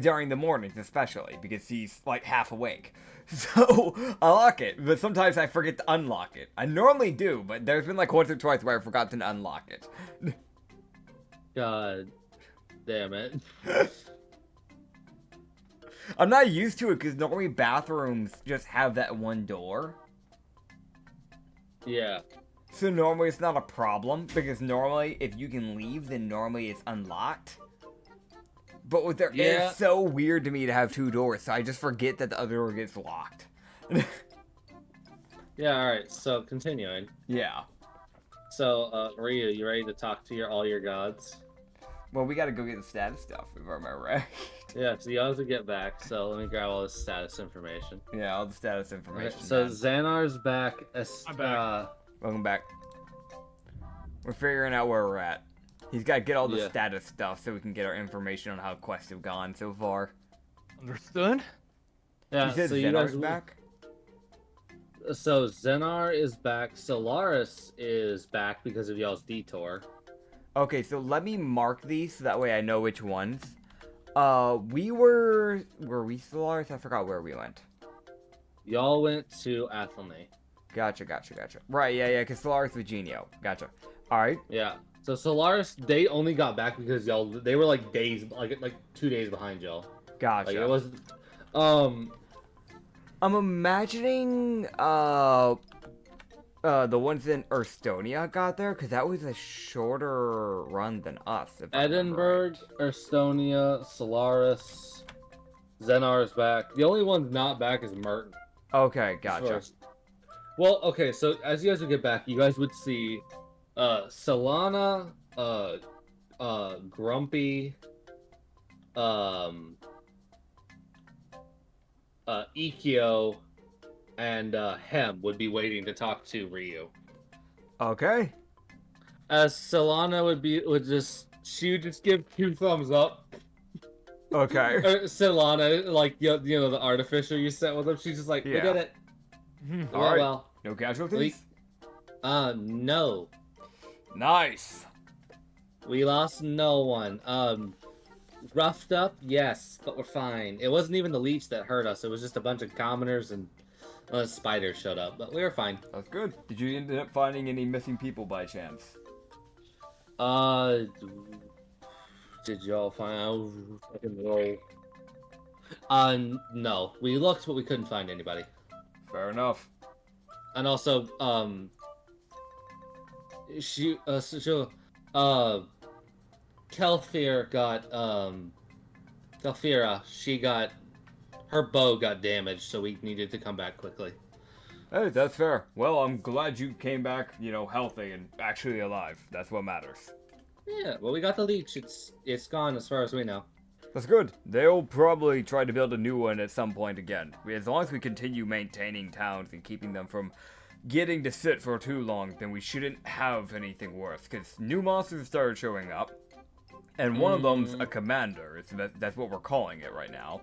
During the mornings especially because he's like half awake. So I lock it, but sometimes I forget to unlock it. I normally do, but there's been like once or twice where I forgot to unlock it. God damn it. I'm not used to it because normally bathrooms just have that one door. Yeah. So normally it's not a problem because normally if you can leave, then normally it's unlocked. But with it's so weird to me to have 2 doors, so I just forget that the other door gets locked. Yeah, alright, so continuing. Yeah. So, Ryu, you ready to talk to all your gods? Well, we gotta go get the status stuff, if I remember right. Yeah, so you have to get back, so let me grab all this status information. Yeah, all the status information. Okay, so man. Xanar's back. I'm back. Welcome back. We're figuring out where we're at. He's gotta get all the Yeah. status stuff so we can get our information on how quests have gone so far. Understood? Yeah, He said so you Xenar's guys back? So Xenar is back. Solaris is back because of y'all's detour. Okay, so let me mark these so that way I know which ones. Were we Solaris? I forgot where we went. Y'all went to Athelney. Gotcha. Right, yeah, because Solaris was Genio. Gotcha. Alright. Yeah. So Solaris, they only got back because they were like days, like 2 days behind y'all. Gotcha. Like it was, I'm imagining the ones in Estonia got there because that was a shorter run than us. If I remember Edinburgh, Estonia, Solaris, Xenar is back. The only one not back is Merton. right. Okay, gotcha. Well, okay, so as you guys would get back, you guys would see Solana, Grumpy, Ikyo, and Hem would be waiting to talk to Ryu. Okay. as Solana she would just give 2 thumbs up. Okay. Or Solana, like you know the artificer you sent with him, she's just like, we Yeah. did it. All Well, right. well. No casualties? No. Nice. We lost no one. Roughed up, yes, but we're fine. It wasn't even the leech that hurt us. It was just a bunch of commoners and spiders showed up, but we were fine. That's good. Did you end up finding any missing people by chance? Did y'all find out? Fucking roll. No. We looked, but we couldn't find anybody. Fair enough. And also, Kelfir got, Kelfira, her bow got damaged, so we needed to come back quickly. Hey, that's fair. Well, I'm glad you came back, healthy and actually alive. That's what matters. Yeah, well, we got the leech. It's gone as far as we know. That's good. They'll probably try to build a new one at some point again. As long as we continue maintaining towns and keeping them from getting to sit for too long, then we shouldn't have anything worse. Because new monsters started showing up, and one of them's a commander. That's what we're calling it right now.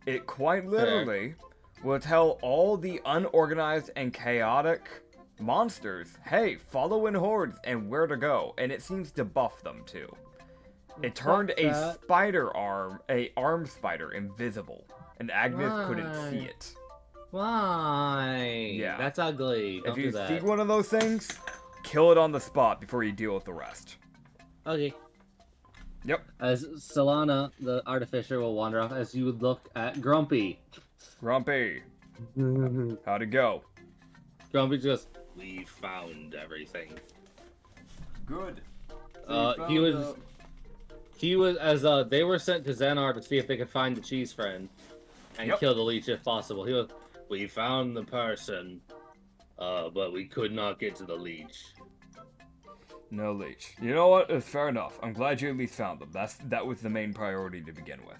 It quite literally will tell all the unorganized and chaotic monsters, hey, follow in hordes and where to go. And it seems to buff them too. It turned a armed spider invisible, and Agnes couldn't see it. Why? Yeah. That's ugly. Don't If you do that. see one of those things, kill it on the spot before you deal with the rest. Okay. Yep. As Solana, the artificer, will wander off as you would look at Grumpy. Grumpy, how'd it go? Grumpy just, We found everything. Good. he was as they were sent to Xenar to see if they could find the cheese friend and kill the leech if possible. We found the person, but we could not get to the leech. No leech. You know what? It's fair enough. I'm glad you at least found them. That was the main priority to begin with.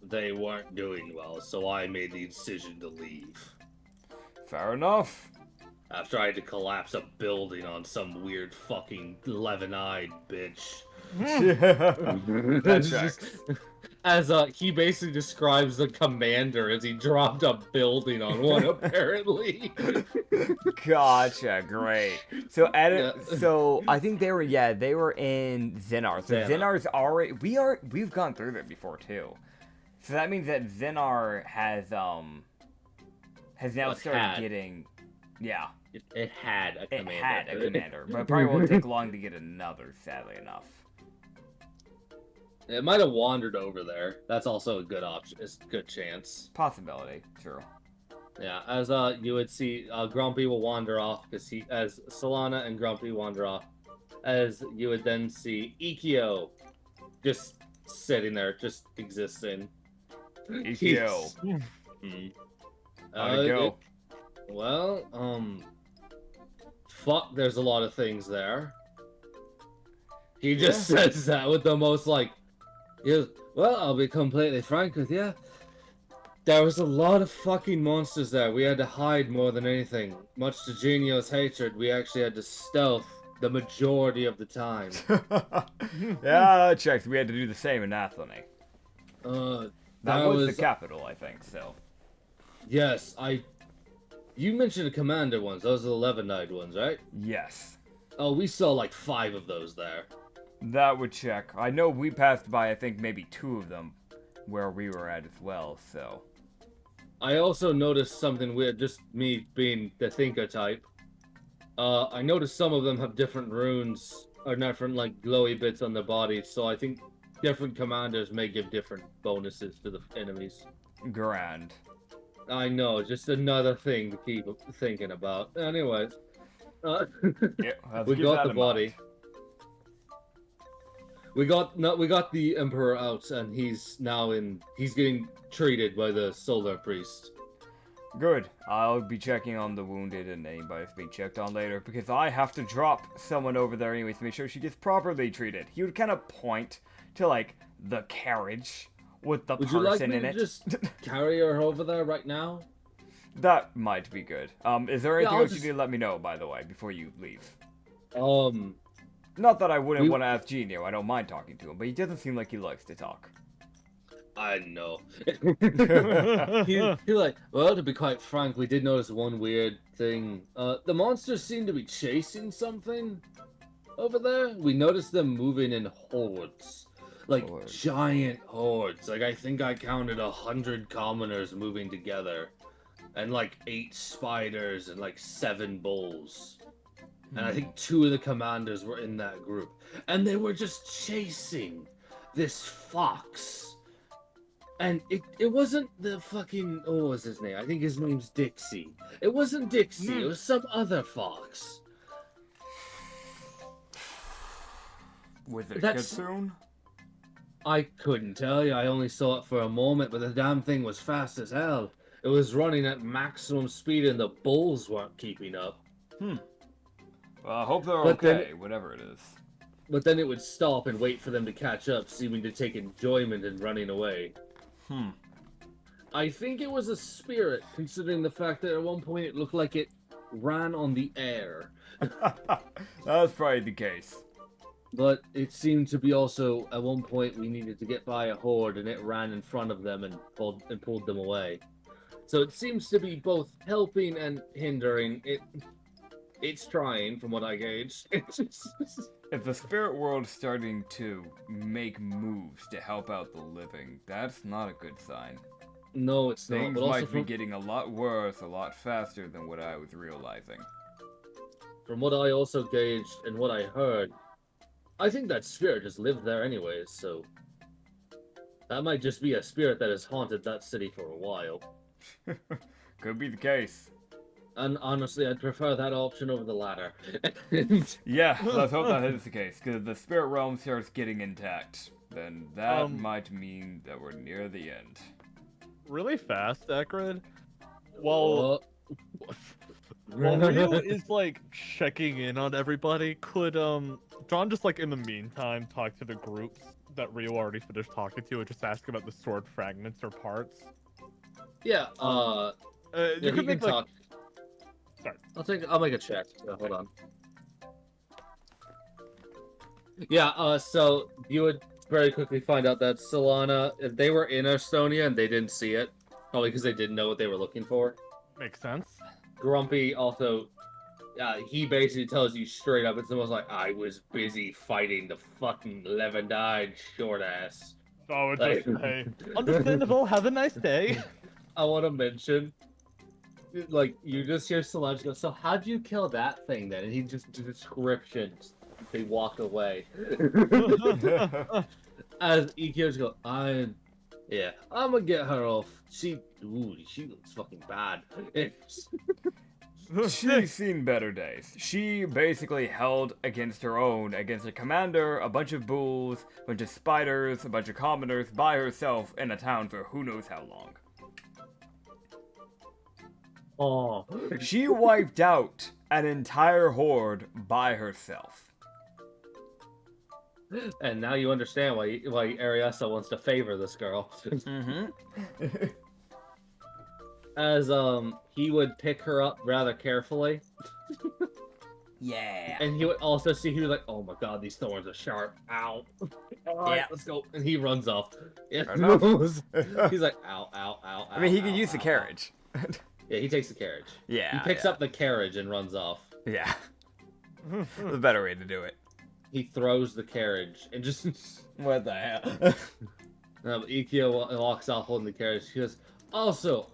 They weren't doing well, so I made the decision to leave. Fair enough. After I had to collapse a building on some weird fucking 11-eyed bitch. That checks. As he basically describes the commander as he dropped a building on one, apparently. Gotcha, great. So Yeah. so I think they were in Xenar. So Xenar. Xenar's already we've gone through that before too. So that means that Xenar has now started getting It had a commander. It had a commander, but it probably won't take long to get another, sadly enough. It might have wandered over there. That's also a good option. It's a good chance. Possibility, true. Yeah, as you would see, Grumpy will wander off as Solana and Grumpy wander off. As you would then see Ikio just sitting there, just existing. Ikio. How'd it go? Fuck, there's a lot of things there. He just says that with the most well, I'll be completely frank with you. There was a lot of fucking monsters there. We had to hide more than anything. Much to Genio's hatred, we actually had to stealth the majority of the time. Yeah, that checks. We had to do the same in Athene. That That was the capital, I think, so. Yes, You mentioned the commander ones. Those are the 11-eyed ones, right? Yes. Oh, we saw like 5 of those there. That would check. I know we passed by, I think, maybe 2 of them where we were at as well, so. I also noticed something weird, just me being the thinker type. I noticed some of them have different runes, or different, glowy bits on their bodies, so I think different commanders may give different bonuses to the enemies. Grand. I know, just another thing to keep thinking about. Anyways, Yeah, we got the body. We got the Emperor out, and he's getting treated by the Solar Priest. Good. I'll be checking on the wounded and anybody's being checked on later, because I have to drop someone over there anyways to make sure she gets properly treated. He would kind of point to, the carriage with the Would you like person me in to it. just carry her over there right now? That might be good. Is there anything I'll else just- you need to let me know, by the way, before you leave? Not that I wouldn't want to ask Genio, I don't mind talking to him, but he doesn't seem like he likes to talk. I know. He's like, well, to be quite frank, we did notice one weird thing. The monsters seem to be chasing something over there. We noticed them moving in hordes. Like, giant hordes. Like, I think I counted 100 commoners moving together. And, like, 8 spiders and, like, 7 bulls. And I think 2 of the commanders were in that group. And they were just chasing this fox. And it wasn't the fucking... Oh, what was his name? I think his name's Dixie. It wasn't Dixie. It was some other fox. Was it That's- Kitsune? I couldn't tell you. I only saw it for a moment, but the damn thing was fast as hell. It was running at maximum speed, and the bulls weren't keeping up. Well, I hope they're But then- okay, whatever it is. But then it would stop and wait for them to catch up, seeming to take enjoyment in running away. I think it was a spirit, considering the fact that at one point it looked like it ran on the air. That's probably the case. But it seemed to be also, at one point, we needed to get by a horde, and it ran in front of them and pulled them away. So it seems to be both helping and hindering. It's trying, from what I gauged. If the spirit world's starting to make moves to help out the living, that's not a good sign. No, it's not. Things But also might be getting a lot worse, a lot faster than what I was realizing. from what I also gauged and what I heard, I think that spirit just lived there anyways, so... That might just be a spirit that has haunted that city for a while. Could be the case. And honestly, I'd prefer that option over the latter. Yeah, let's hope that is the case, because if the spirit realm starts getting intact, then that might mean that we're near the end. Really fast, Acrid. While Rio is like checking in on everybody, could John just like in the meantime talk to the groups that Rio already finished talking to and just ask about the sword fragments or parts? Yeah, You could make like talk. Sorry. I'll make a check. Hold on. Yeah, so you would very quickly find out that Solana, if they were in Estonia and they didn't see it, probably because they didn't know what they were looking for. makes sense. Grumpy also, he basically tells you straight up, it's almost like, I was busy fighting the fucking 11-eyed short ass. Oh, it's just hey, understandable. Have a nice day. I want to mention, like, you just hear Solange go, so how'd you kill that thing then? And he just descriptions. They walk away. As Ikio's go, I'm gonna get her off. She looks fucking bad. She's seen better days. She basically held against her own, against a commander, a bunch of bulls, a bunch of spiders, a bunch of commoners, by herself in a town for who knows how long. Oh, She wiped out an entire horde by herself. and now you understand why Ariasa wants to favor this girl. Mm-hmm. As he would pick her up rather carefully, Yeah. and he would also see, he was like, "Oh my god, these thorns are sharp! Ow! All right, Yeah. let's go!" And he runs off. Yeah, Fair enough. he's like, "Ow, ow, ow!" I mean, he ow, could ow, use the ow, carriage. ow." Yeah, he takes the carriage. Yeah. He picks up the carriage and runs off. Yeah. The better way to do it. He throws the carriage and just. What the hell? Ikea walks off holding the carriage. He goes, "Also,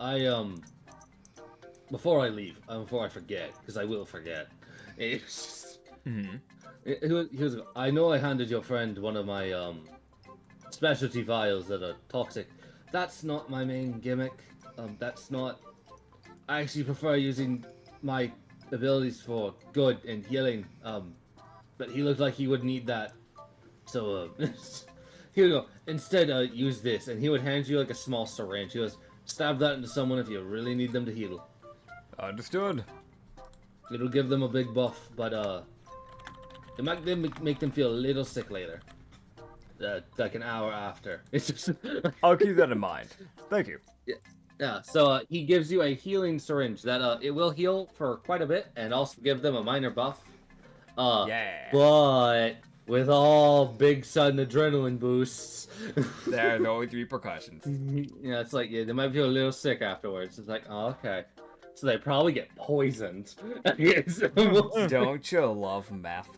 before I leave, before I forget, because I will forget." It's Mhm. he was. I know I handed your friend one of my specialty vials that are toxic. That's not my main gimmick. That's not. I actually prefer using my abilities for good and healing. But he looked like he would need that. So he would go, instead use this, and he would hand you like a small syringe. He goes, stab that into someone if you really need them to heal. Understood. It'll give them a big buff, but it might make them feel a little sick later. Like an hour after. It's just I'll keep that in mind. Thank you. yeah. So he gives you a healing syringe that it will heal for quite a bit, and also give them a minor buff. Yeah. But with all big sudden adrenaline boosts, There's always repercussions. yeah, it's like, yeah, they might feel a little sick afterwards. It's like, oh, okay. So they probably get poisoned. It's almost- Don't you love meth?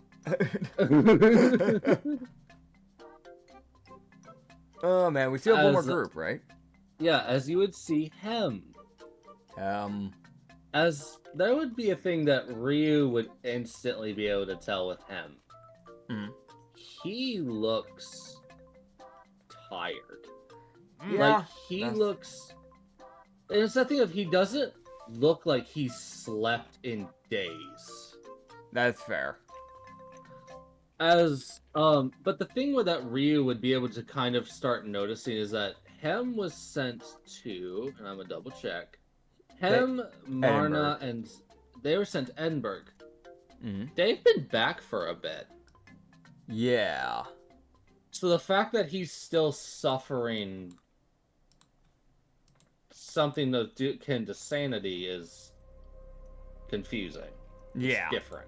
Oh man, we still have one more As- group, right? Yeah, as you would see him. As there would be a thing that Ryu would instantly be able to tell with him. Mhm. He looks tired. Yeah, Like he that's- looks. And it's that thing of he doesn't look like he's slept in days. That's fair. But the thing with that Ryu would be able to kind of start noticing is that Hem was sent to, and I'm gonna double check. Hem, Marna, and they were sent to Edinburgh. Mm-hmm. They've been back for a bit. Yeah. So the fact that he's still suffering something akin to sanity is confusing. It's Yeah. different.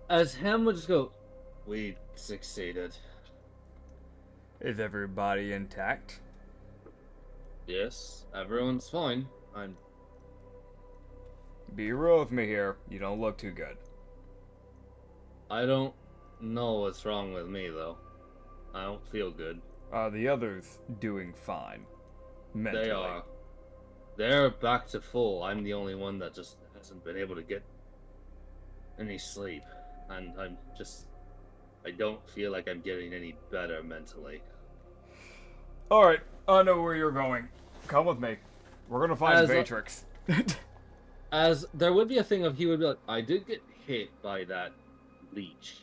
As Hem would just go, we succeeded. Is everybody intact? Yes, everyone's fine. I'm. Be real with me here. You don't look too good. I don't know what's wrong with me though. I don't feel good. Are the others doing fine? Mentally. They are. They're back to full. I'm the only one that just hasn't been able to get any sleep. And I don't feel like I'm getting any better mentally. Alright, I know where you're going. Come with me. We're gonna find Matrix. As there would be a thing of he would be like, I did get hit by that leech.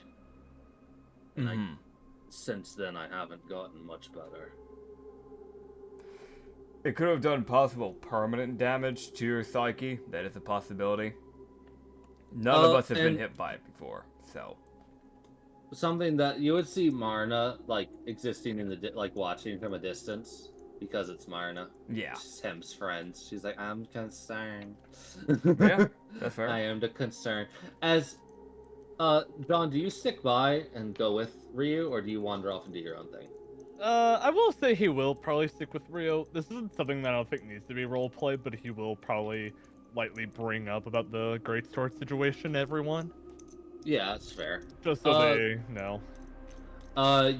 And since then I haven't gotten much better. It could have done possible permanent damage to your psyche. That is a possibility. None of us have been hit by it before, so. Something that you would see Marna like existing in the like watching from a distance because it's Marna. Yeah. She's Hem's friend. She's like, I'm concerned. Yeah, that's fair. I am the concern. As John, do you stick by and go with Ryu, or do you wander off and do your own thing? I will say he will probably stick with Rio. This isn't something that I don't think needs to be roleplayed, but he will probably lightly bring up about the Great Sword situation to everyone. Yeah, that's fair. Just so they know.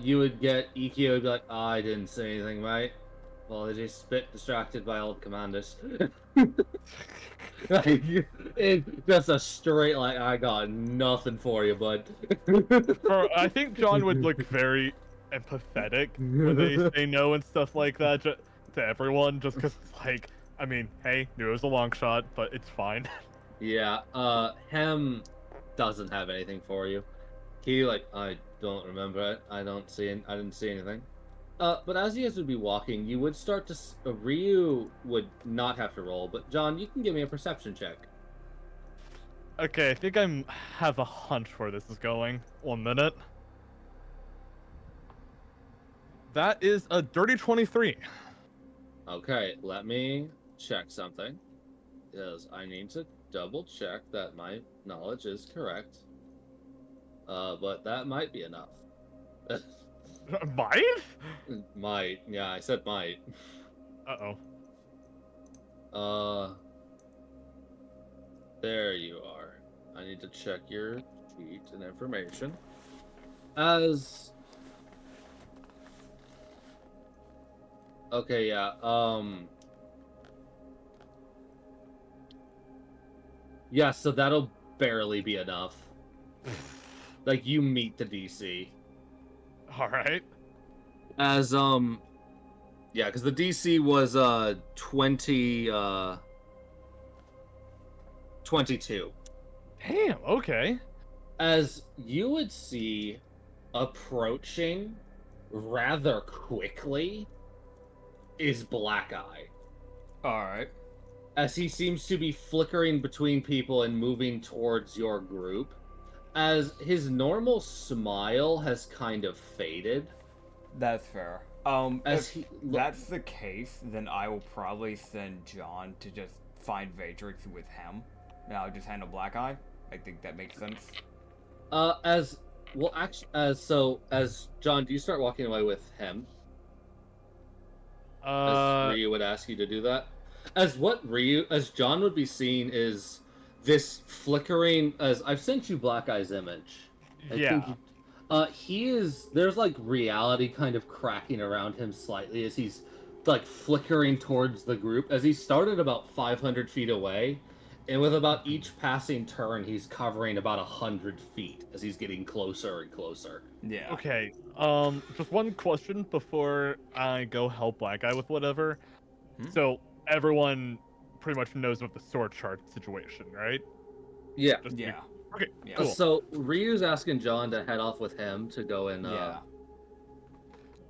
You would get Ikki would be like, oh, I didn't say anything, right? Well, they just a bit distracted by all the commanders. Like, it's just a straight like, I got nothing for you, bud. I think John would look very empathetic when they say no and stuff like that to everyone, just because, like, I mean, hey, knew it was a long shot, but it's fine. Yeah, Hem doesn't have anything for you. He like, I don't remember it. I didn't see anything. But as you guys would be walking, you would start to Ryu would not have to roll, but John, you can give me a perception check. Okay, I think I have a hunch where this is going. 1 minute. That is a dirty 23. Okay, let me check something. Because I need to double check that my knowledge is correct. But that might be enough. Might? Might. Yeah, I said might. There you are. I need to check your sheet and information. Okay, yeah, yeah, so that'll barely be enough. Like, you meet the DC. Alright. Yeah, because the DC was, 22. Damn, okay. As you would see approaching rather quickly is Black Eye. Alright. As he seems to be flickering between people and moving towards your group. As his normal smile has kind of faded. That's fair. If that's the case, then I will probably send John to just find Vatrix with him. And I'll just handle Black Eye. I think that makes sense. As well, actually, as John, do you start walking away with him? As Ryu would ask you to do that. As John would be seeing is this flickering. As I've sent you Black Eye's image. Yeah. There's like reality kind of cracking around him slightly as he's like flickering towards the group. As he started about 500 feet away, and with about each passing turn, he's covering about 100 feet as he's getting closer and closer. Yeah. Okay. Just one question before I go help Black Eye with whatever. So everyone pretty much knows about the sword chart situation, right? Yeah. Just Yeah. Okay. Yeah. Cool. So Ryu's asking John to head off with him to go and. Yeah.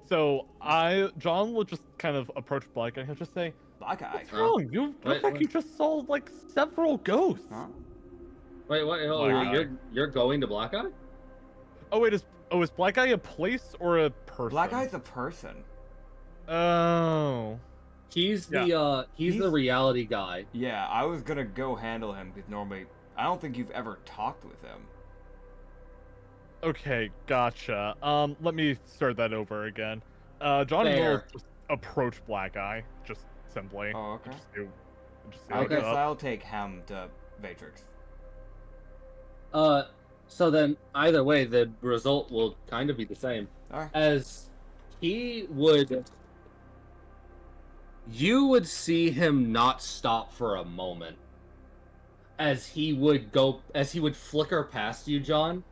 So John will just kind of approach Black Eye and he'll just say, Black Eye. "What's wrong? You look like you just saw like several ghosts." Huh? Wait, what? Oh, Black you're going to Black Eye? Oh wait, is Black Eye a place or a person? Black Eye's a person. Oh. He's the reality guy. Yeah, I was gonna go handle him because normally I don't think you've ever talked with him. Okay, gotcha. Let me start that over again. John will Fair. just approach Black Eye, just simply. Oh, okay. Just do I like guess that. I'll take him to Matrix. So then either way, the result will kind of be the same. Alright. As you would see him not stop for a moment. As he would flicker past you, John.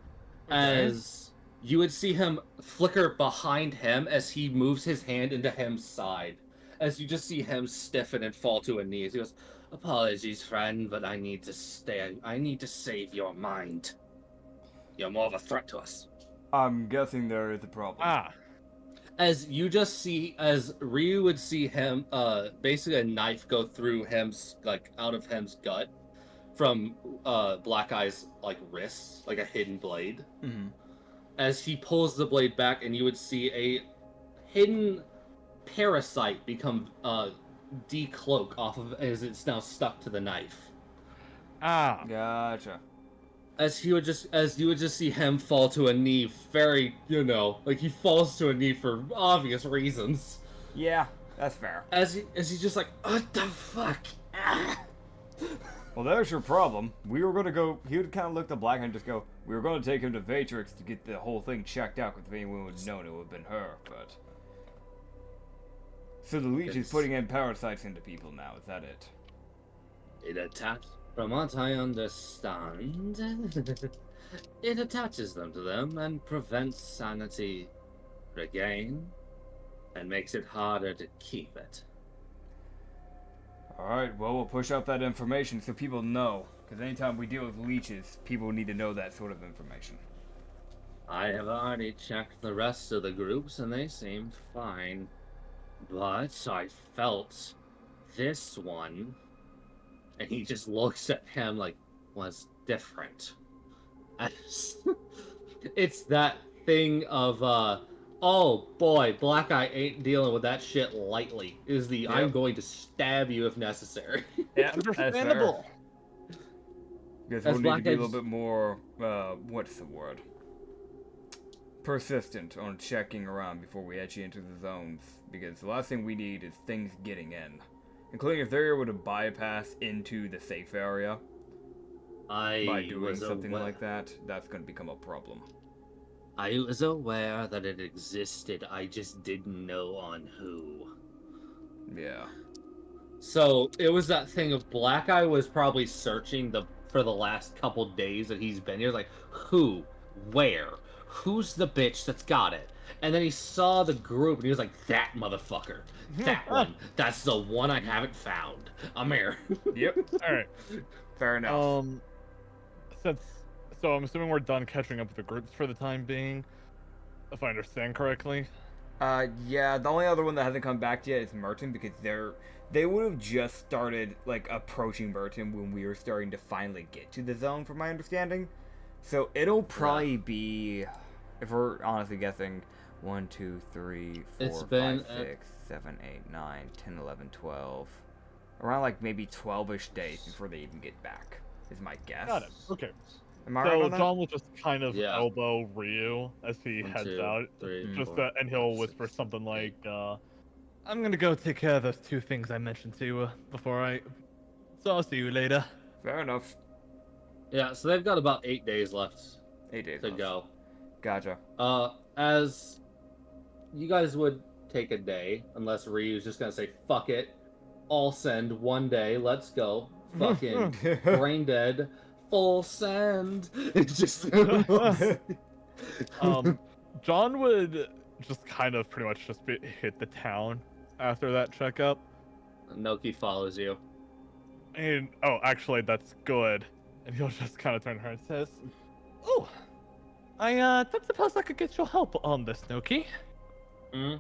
Okay. As you would see him flicker behind him as he moves his hand into him's side. As you just see him stiffen and fall to a knee. As he goes, "Apologies, friend, but I need to save your mind. You're more of a threat to us." I'm guessing there is a problem. As you just see, as Ryu would see him, basically a knife go through him's, like, out of him's gut from Black Eye's, like, wrists, like a hidden blade. Mm-hmm. As he pulls the blade back, and you would see a hidden parasite become decloak off of as it's now stuck to the knife. Gotcha. As you would just see him fall to a knee, very, like he falls to a knee for obvious reasons. Yeah, that's fair. As he's just like, "What the fuck?" Well, there's your problem. We were gonna go. He would kind of look at Black and just go, "We were gonna take him to Matrix to get the whole thing checked out. Because if anyone would have known, it would have been her." But so the leech is putting in parasites into people now. Is that it? It attached, from what I understand, it attaches them to them and prevents sanity regain, and makes it harder to keep it. Alright, well, we'll push out that information so people know. Because anytime we deal with leeches, people need to know that sort of information. I have already checked the rest of the groups and they seem fine. But I felt this one, and he just looks at him like, was different. It's that thing of, oh boy, Black Eye ain't dealing with that shit lightly. I'm going to stab you if necessary. Yeah, understandable. Because As we'll need Black to be a Eye's- little bit more, what's the word? Persistent on checking around before we actually enter the zones. Because the last thing we need is things getting in. Including if they're able to bypass into the safe area by doing something like that, that's going to become a problem. I was aware that it existed, I just didn't know on who. Yeah. So, it was that thing of Black Eye was probably searching for the last couple days that he's been here, like, who? Where? Who's the bitch that's got it? And then he saw the group and he was like, that motherfucker. That one. That's the one I haven't found. I'm here. Yep. Alright. Fair enough. So I'm assuming we're done catching up with the groups for the time being, if I understand correctly. Yeah, the only other one that hasn't come back yet is Merton, because they would have just started, like, approaching Merton when we were starting to finally get to the zone, from my understanding. So it'll probably be, if we're honestly guessing, 1, 2, 3, 4, 5, 6, 7, 8, 9, 10, 11, 12. Around, like, maybe 12-ish days before they even get back, is my guess. Got it. Okay. Am I right So on that? John will just kind of Yeah. elbow Ryu as he 1, heads 2, out, 3, just 4, and he'll 5, whisper 6, something 8. like, "I'm gonna go take care of those 2 things I mentioned to you so I'll see you later." Fair enough. Yeah, so they've got about 8 days left 8 days to left. go. Gotcha. As you guys would take a day, unless Ryu's just gonna say, fuck it, all send 1 day, let's go. Fucking brain dead, full send. It's just. John would just kind of pretty much just hit the town after that checkup. Noki follows you. And oh, actually, that's good. And he'll just kind of turn to her and says, "Oh, I don't suppose I could get your help on this, Noki. Hmm?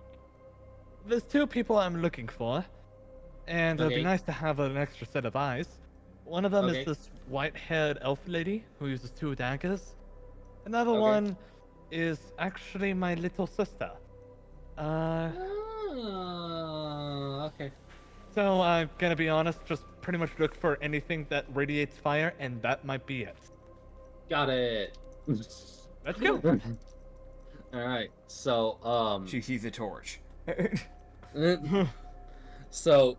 There's 2 people I'm looking for, and it'd Okay. be nice to have an extra set of eyes. One of them Okay. is this white-haired elf lady who uses 2 daggers. Another Okay. one is actually my little sister. Okay. So I'm gonna be honest, just pretty much look for anything that radiates fire, and that might be it. Got it. Let's go." Alright, so, She sees a torch. So,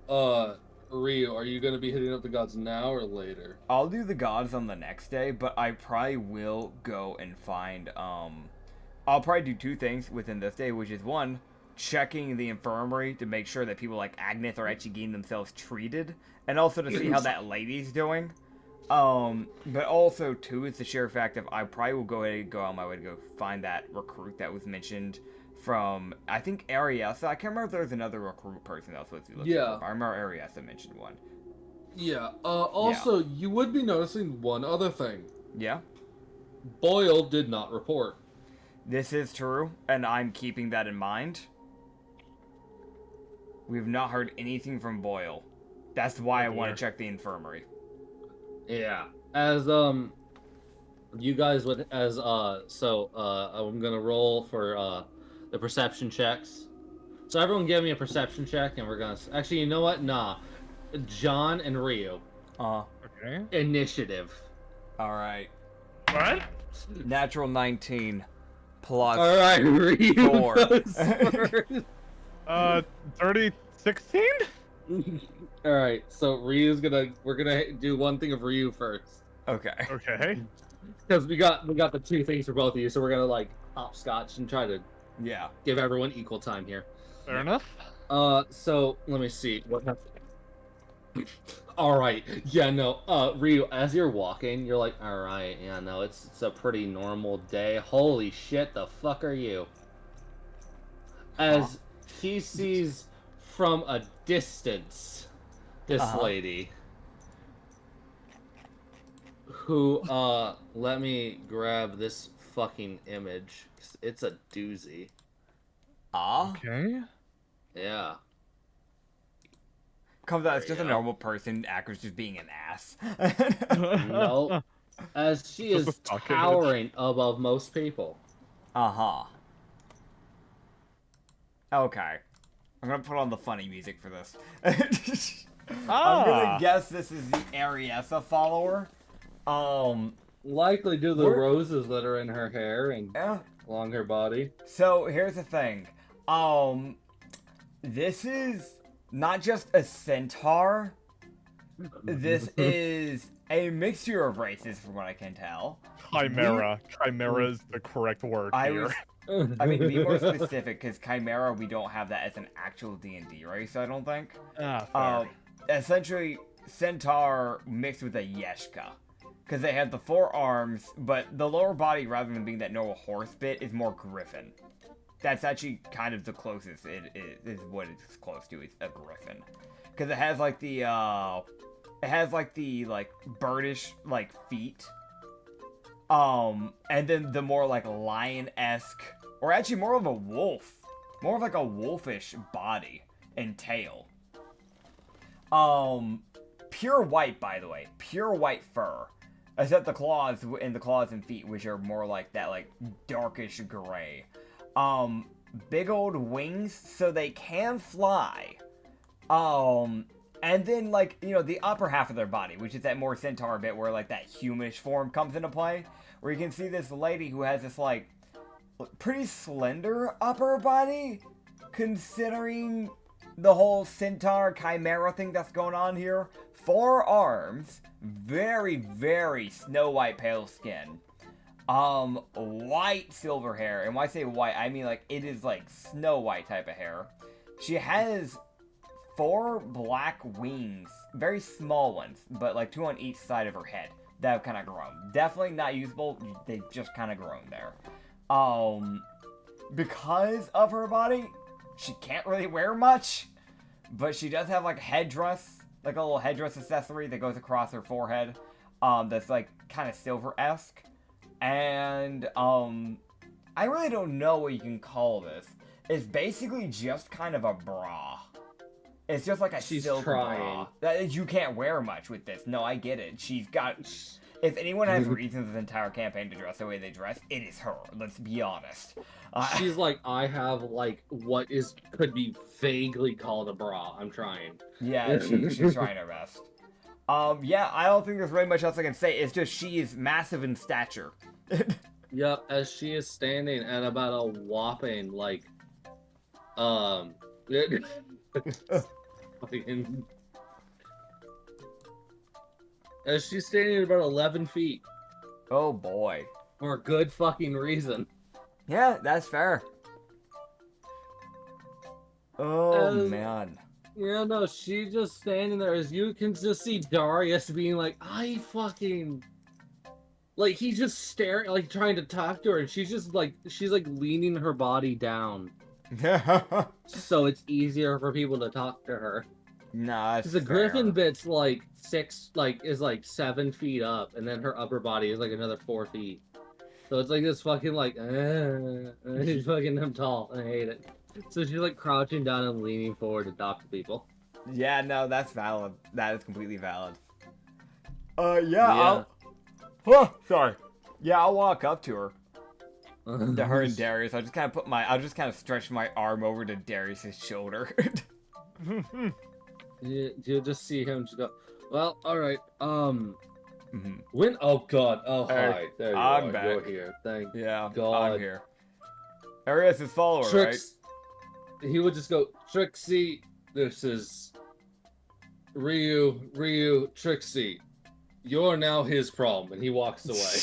Ryu, are you gonna be hitting up the gods now or later? I'll do the gods on the next day, but I probably will go and find, I'll probably do 2 things within this day, which is 1, checking the infirmary to make sure that people like Agnes are actually getting themselves treated, and also to see how that lady's doing. But also 2 is the sheer fact of I probably will go ahead and go on my way to go find that recruit that was mentioned from, I think, Ariasa. I can't remember if there was another recruit person that was supposed to be looking Yeah. for. I remember Ariasa mentioned one. Yeah, also, you would be noticing one other thing. Yeah? Boyle did not report. This is true, and I'm keeping that in mind. We've not heard anything from Boyle. That's why I want to check the infirmary. Yeah. As, you guys would, I'm gonna roll for, the perception checks. So everyone give me a perception check, and we're gonna, actually, you know what? Nah. John and Ryu. Okay. Initiative. Alright. What? Natural 19 plus Alright, Ryu 4. goes first. 30, 16? Alright, so we're gonna do one thing of Ryu first. Okay. Okay. Because we got the 2 things for both of you, so we're gonna like hopscotch and try to Yeah. give everyone equal time here. Fair enough. So let me see what happened. Alright, yeah, no, Ryu, as you're walking, you're like, alright, yeah, no, it's a pretty normal day. Holy shit, the fuck are you? As he sees from a distance this lady who, let me grab this fucking image, 'cause it's a doozy. Okay. Yeah. Comes out, it's There just a you go. normal person. Acker's just being an ass. No, as she Just a is stock image. towering above most people. Uh-huh. Okay. I'm gonna put on the funny music for this. I'm gonna guess this is the Ariasa follower. Likely due to the We're- roses that are in her hair and Yeah. along her body. So here's the thing. This is not just a centaur. This is a mixture of races, from what I can tell. Chimera. Chimera is the correct word I here. was, I mean, to be more specific, because Chimera, we don't have that as an actual D&D race, I don't think. Fair. Essentially, centaur mixed with a yeshka. Because they have the 4 arms, but the lower body, rather than being that normal horse bit, is more griffin. That's actually kind of the closest it is what it's close to, is a griffin. Because it has like the, birdish, like, feet. And then the more, like, lion-esque, or actually more of a wolf. More of like a wolfish body and tail. Pure white, by the way. Pure white fur. Except the claws and feet, which are more like that, like, darkish gray. Big old wings, so they can fly. And then, like, you know, the upper half of their body, which is that more centaur bit where, like, that humanish form comes into play. Where you can see this lady who has this, like, pretty slender upper body, considering the whole centaur chimera thing that's going on here. 4 arms, very, very snow white pale skin. White silver hair. And when I say white, I mean, like, it is, like, snow white type of hair. She has 4 black wings, very small ones, but like 2 on each side of her head that have kind of grown. Definitely not usable, they've just kind of grown there. Because of her body, she can't really wear much, but she does have like a headdress, like a little headdress accessory that goes across her forehead, that's like kind of silver-esque. And, I really don't know what you can call this. It's basically just kind of a bra. It's just like a silk bra. You can't wear much with this. No, I get it. She's got... If anyone has reasons this entire campaign to dress the way they dress, it is her. Let's be honest. She's like, I have, like, what could be vaguely called a bra. I'm trying. Yeah, she's trying her best. Yeah, I don't think there's really much else I can say. It's just she is massive in stature. Yep, as she is standing at about a whopping, like, as she's standing at about 11 feet. Oh boy. For a good fucking reason. Yeah, that's fair. Oh man. Yeah, no, she's just standing there as you can just see Darius being like, I fucking... Like, he's just staring, like, trying to talk to her, and she's just like, leaning her body down. So it's easier for people to talk to her. Nah, Because the griffin bit's like 7 feet up, and then her upper body is like another 4 feet. So it's like this fucking like, she's fucking I'm tall, and I hate it. So she's like crouching down and leaning forward to talk to people. Yeah, no, that's valid. That is completely valid. Yeah. Oh, sorry. Yeah, I'll walk up to her. To her and Darius. I'll just kind of stretch my arm over to Darius's shoulder. You'll just see him just go, well, alright, Mhm. when, oh god, oh Hey, hi, there you I'm are, back. you're here, thank Yeah, God. I'm here. Darius is follower, Trix, he would just go, Trixie, this is Ryu, Trixie, you're now his problem, and he walks away.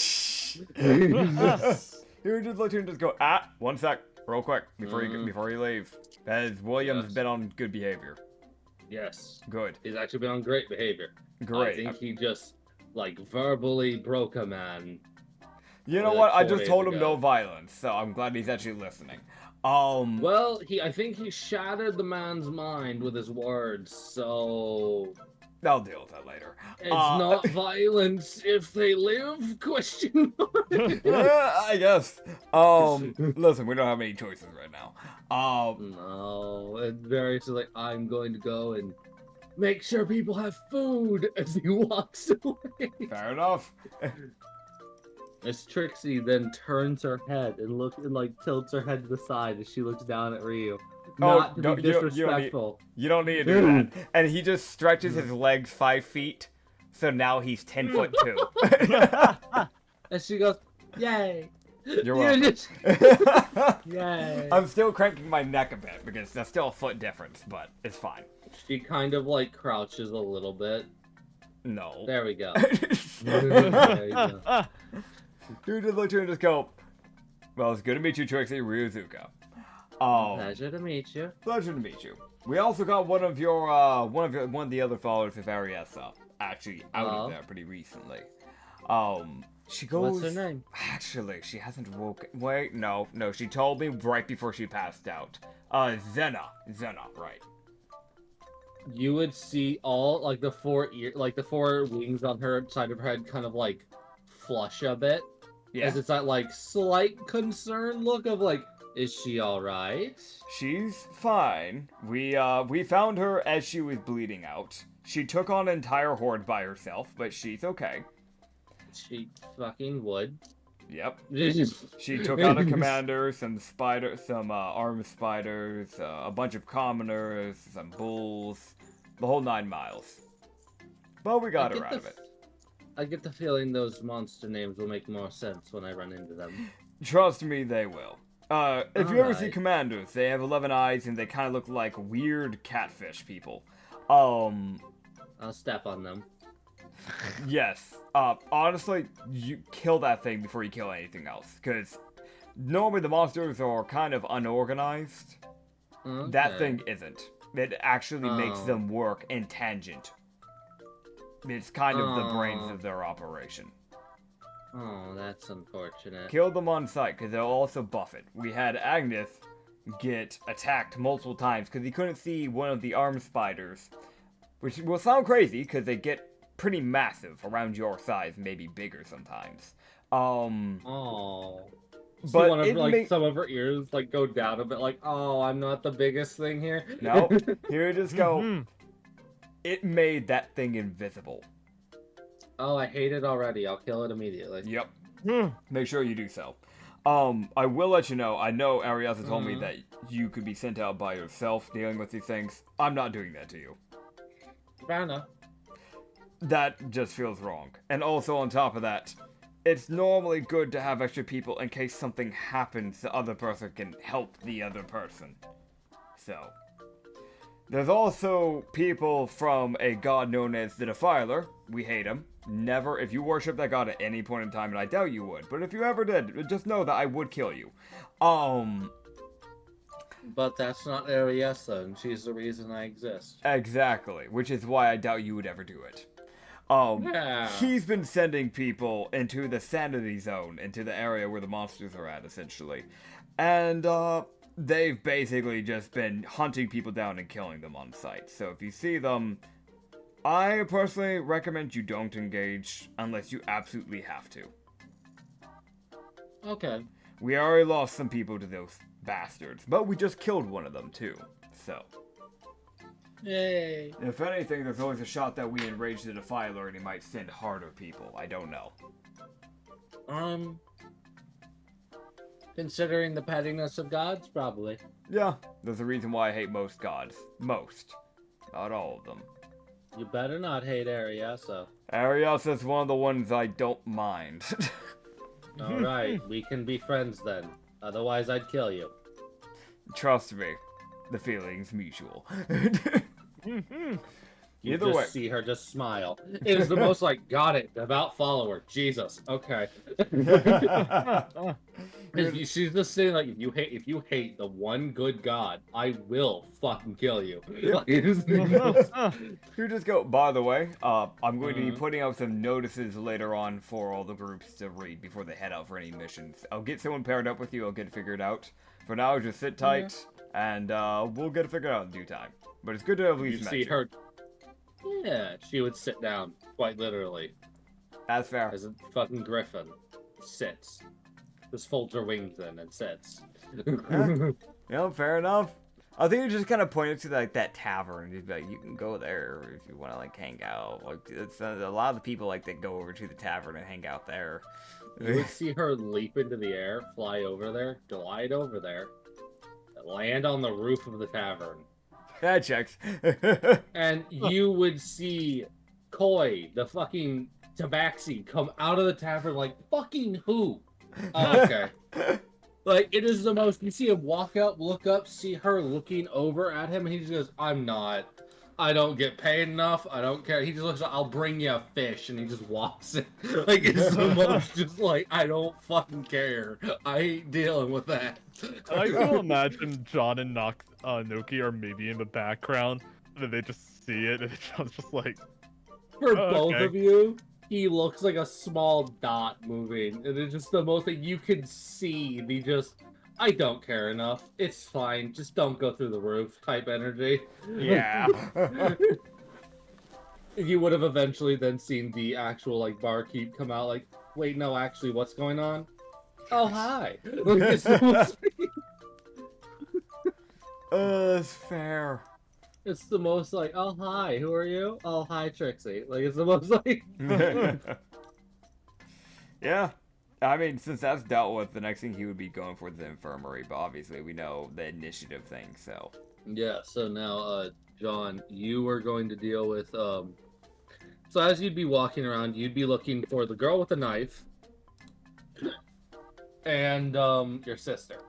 right? He would just look to him and just go, 1 sec, real quick, before you leave. As William's been on good behavior. Yes. Good. He's actually been on great behavior. Great. I think he just, like, verbally broke a man. You know like what? I 4 just days told him ago. no violence, so I'm glad he's actually listening. Well, I think he shattered the man's mind with his words, so... I'll deal with that later. It's not violence if they live? Question mark. Yeah, I guess. Listen, we don't have any choices right now. No, and Varys is like, I'm going to go and make sure people have food as he walks away. Fair enough. As Trixie then turns her head and tilts her head to the side as she looks down at Ryu. Not to be disrespectful. You don't need to do that. And he just stretches his legs 5 feet, so now he's 10 foot 2. And she goes, yay. You're welcome. Yay. I'm still cranking my neck a bit because that's still a foot difference, but it's fine. She kind of like crouches a little bit. No. There we go. There you go. Dude just look to him and just go, well, it's good to meet you, Trixie Ryuzuka. Pleasure to meet you. Pleasure to meet you. We also got one of the other followers of Ariessa actually out of there pretty recently. She goes. What's her name? Actually, she hasn't woken. Wait, no. She told me right before she passed out. Zena, right? You would see all like the 4 wings on her side of her head kind of like flush a bit. Yeah. As it's that like slight concerned look of like, is she all right? She's fine. We found her as she was bleeding out. She took on an entire horde by herself, but she's okay. She fucking would. Yep. She took out a commander, some armed spiders, a bunch of commoners, some bulls, The whole 9 miles. But we got her out of it. I get the feeling those monster names will make more sense when I run into them. Trust me, they will. If you ever see Alright. commandos, they have 11 eyes and they kind of look like weird catfish people. I'll step on them. Yes. Honestly, you kill that thing before you kill anything else. Because normally the monsters are kind of unorganized. Okay. That thing isn't. It actually makes Oh. them work in tangent. It's kind of the brains Oh. of their operation. Oh, that's unfortunate. Kill them on sight, because they'll also buff it. We had Agnes get attacked multiple times because he couldn't see one of the arm spiders. Which will sound crazy, because they get pretty massive around your size, maybe bigger sometimes. Oh. But But one of it like make- some of her ears like go down a bit, like, oh, I'm not the biggest thing here. No, here we just go. Mhm. It made that thing invisible. Oh, I hate it already. I'll kill it immediately. Yep. Mm. Make sure you do so. I will let you know, I know Ariasa told me Mhm. that you could be sent out by yourself dealing with these things. I'm not doing that to you. Fair enough. That just feels wrong. And also on top of that, it's normally good to have extra people in case something happens, the other person can help the other person. So. There's also people from a god known as the Defiler. We hate him. Never, if you worship that god at any point in time, and I doubt you would, but if you ever did, just know that I would kill you. But that's not Ariessa, and she's the reason I exist. Exactly, which is why I doubt you would ever do it. Yeah. He's been sending people into the Sanity Zone, into the area where the monsters are at, essentially. And, they've basically just been hunting people down and killing them on sight. So if you see them, I personally recommend you don't engage unless you absolutely have to. Okay. We already lost some people to those bastards, but we just killed one of them too. So, Yay. if anything, there's always a shot that we enrage the Defiler and he might send harder people. I don't know. Considering the pettiness of gods, probably. Yeah, there's a reason why I hate most gods. Most. Not all of them. You better not hate Ariessa. Arias is one of the ones I don't mind. Alright, we can be friends then. Otherwise, I'd kill you. Trust me, the feeling's mutual. Mhm. You Either just way. see her just smile. It is the most like, got it, devout follower. Jesus. Okay. She's just saying like, if you hate the one good god, I will fucking kill you. Like, it is the most- You just go, by the way, I'm going to be Mhm. putting out some notices later on for all the groups to read before they head out for any missions. I'll get someone paired up with you, I'll get it figured out. For now, just sit tight, and we'll get it figured out in due time. But it's good to at you least see mention. her. Yeah, she would sit down, quite literally, That's fair. as a fucking griffin sits. Just folds her wings in and sits. Yeah, fair enough. I think you just kind of pointed to like that tavern and just be like, you can go there if you want to like hang out. Like, it's a lot of the people like that go over to the tavern and hang out there. You would see her leap into the air, fly over there, glide over there, land on the roof of the tavern. That checks. And you would see Koi, the fucking tabaxi, come out of the tavern like, fucking who? Oh, okay. Like, it is the most, you see him walk up, look up, see her looking over at him, and he just goes, I don't get paid enough, I don't care. He just looks like, I'll bring you a fish, and he just walks in. Like, it's the most just like, I don't fucking care. I ain't dealing with that. I can imagine John and Noki are maybe in the background, and then they just see it, and John's just like, For Oh, both okay. of you, he looks like a small dot moving. And it's just the most that you can see the just, I don't care enough. It's fine. Just don't go through the roof type energy. Yeah. You would have eventually then seen the actual like barkeep come out like, wait, no, actually, what's going on? Oh, hi. Like, it's the most, It's fair. it's the most like, oh, hi, who are you? Oh, hi, Trixie. Like, it's the most like, Yeah. I mean, since that's dealt with, the next thing he would be going for is the infirmary, but obviously we know the initiative thing, so. Yeah, so now, John, you are going to deal with, so as you'd be walking around, you'd be looking for the girl with the knife and, your sister.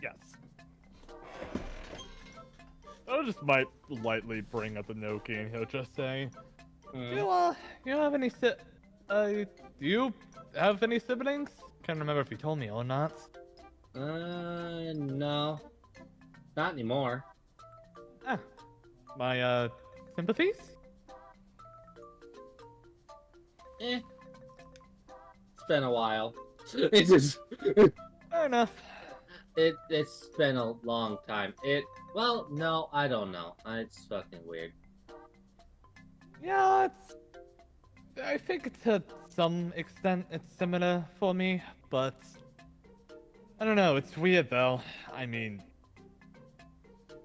Yes. I just might lightly bring up the Noki and he'll just say, you have any do you have any siblings? Can't remember if you told me or not. No. Not anymore. My, sympathies? It's been a while. It's just... Fair enough. It's been a long time. Well, no, I don't know. It's fucking weird. Yeah, I think to some extent it's similar for me, but I don't know, it's weird though. I mean,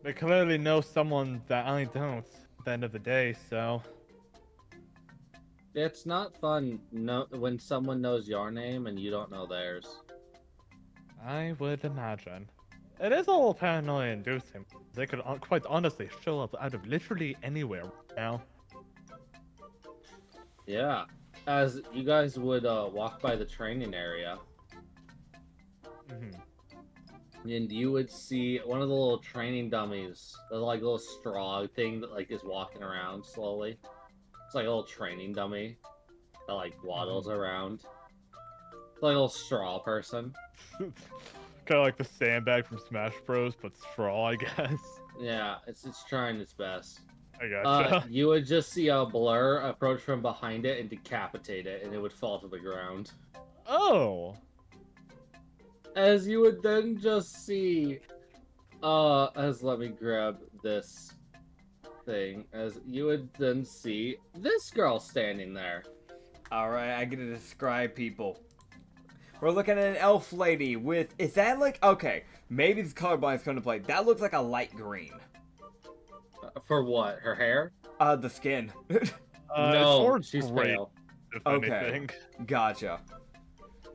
they clearly know someone that I don't at the end of the day, so It's not fun when someone knows your name and you don't know theirs. I would imagine. It is a little paranoia inducing. They could quite honestly show up out of literally anywhere right now. Yeah. As you guys would walk by the training area, and you would see one of the little training dummies, the like little straw thing that like is walking around slowly. It's like a little training dummy that like waddles around. It's like a little straw person. Kind of like the sandbag from Smash Bros, but straw, I guess. Yeah, it's trying its best. I gotcha. You would just see a blur approach from behind it and decapitate it, and it would fall to the ground. Oh! As you would then just see, let me grab this thing, as you would then see this girl standing there. Alright, I get to describe people. We're looking at an elf lady with, is that like, okay, maybe this colorblind's come to play. That looks like a light green. For what? Her hair? The skin. No, it's she's great, pale. if Okay. anything. Gotcha.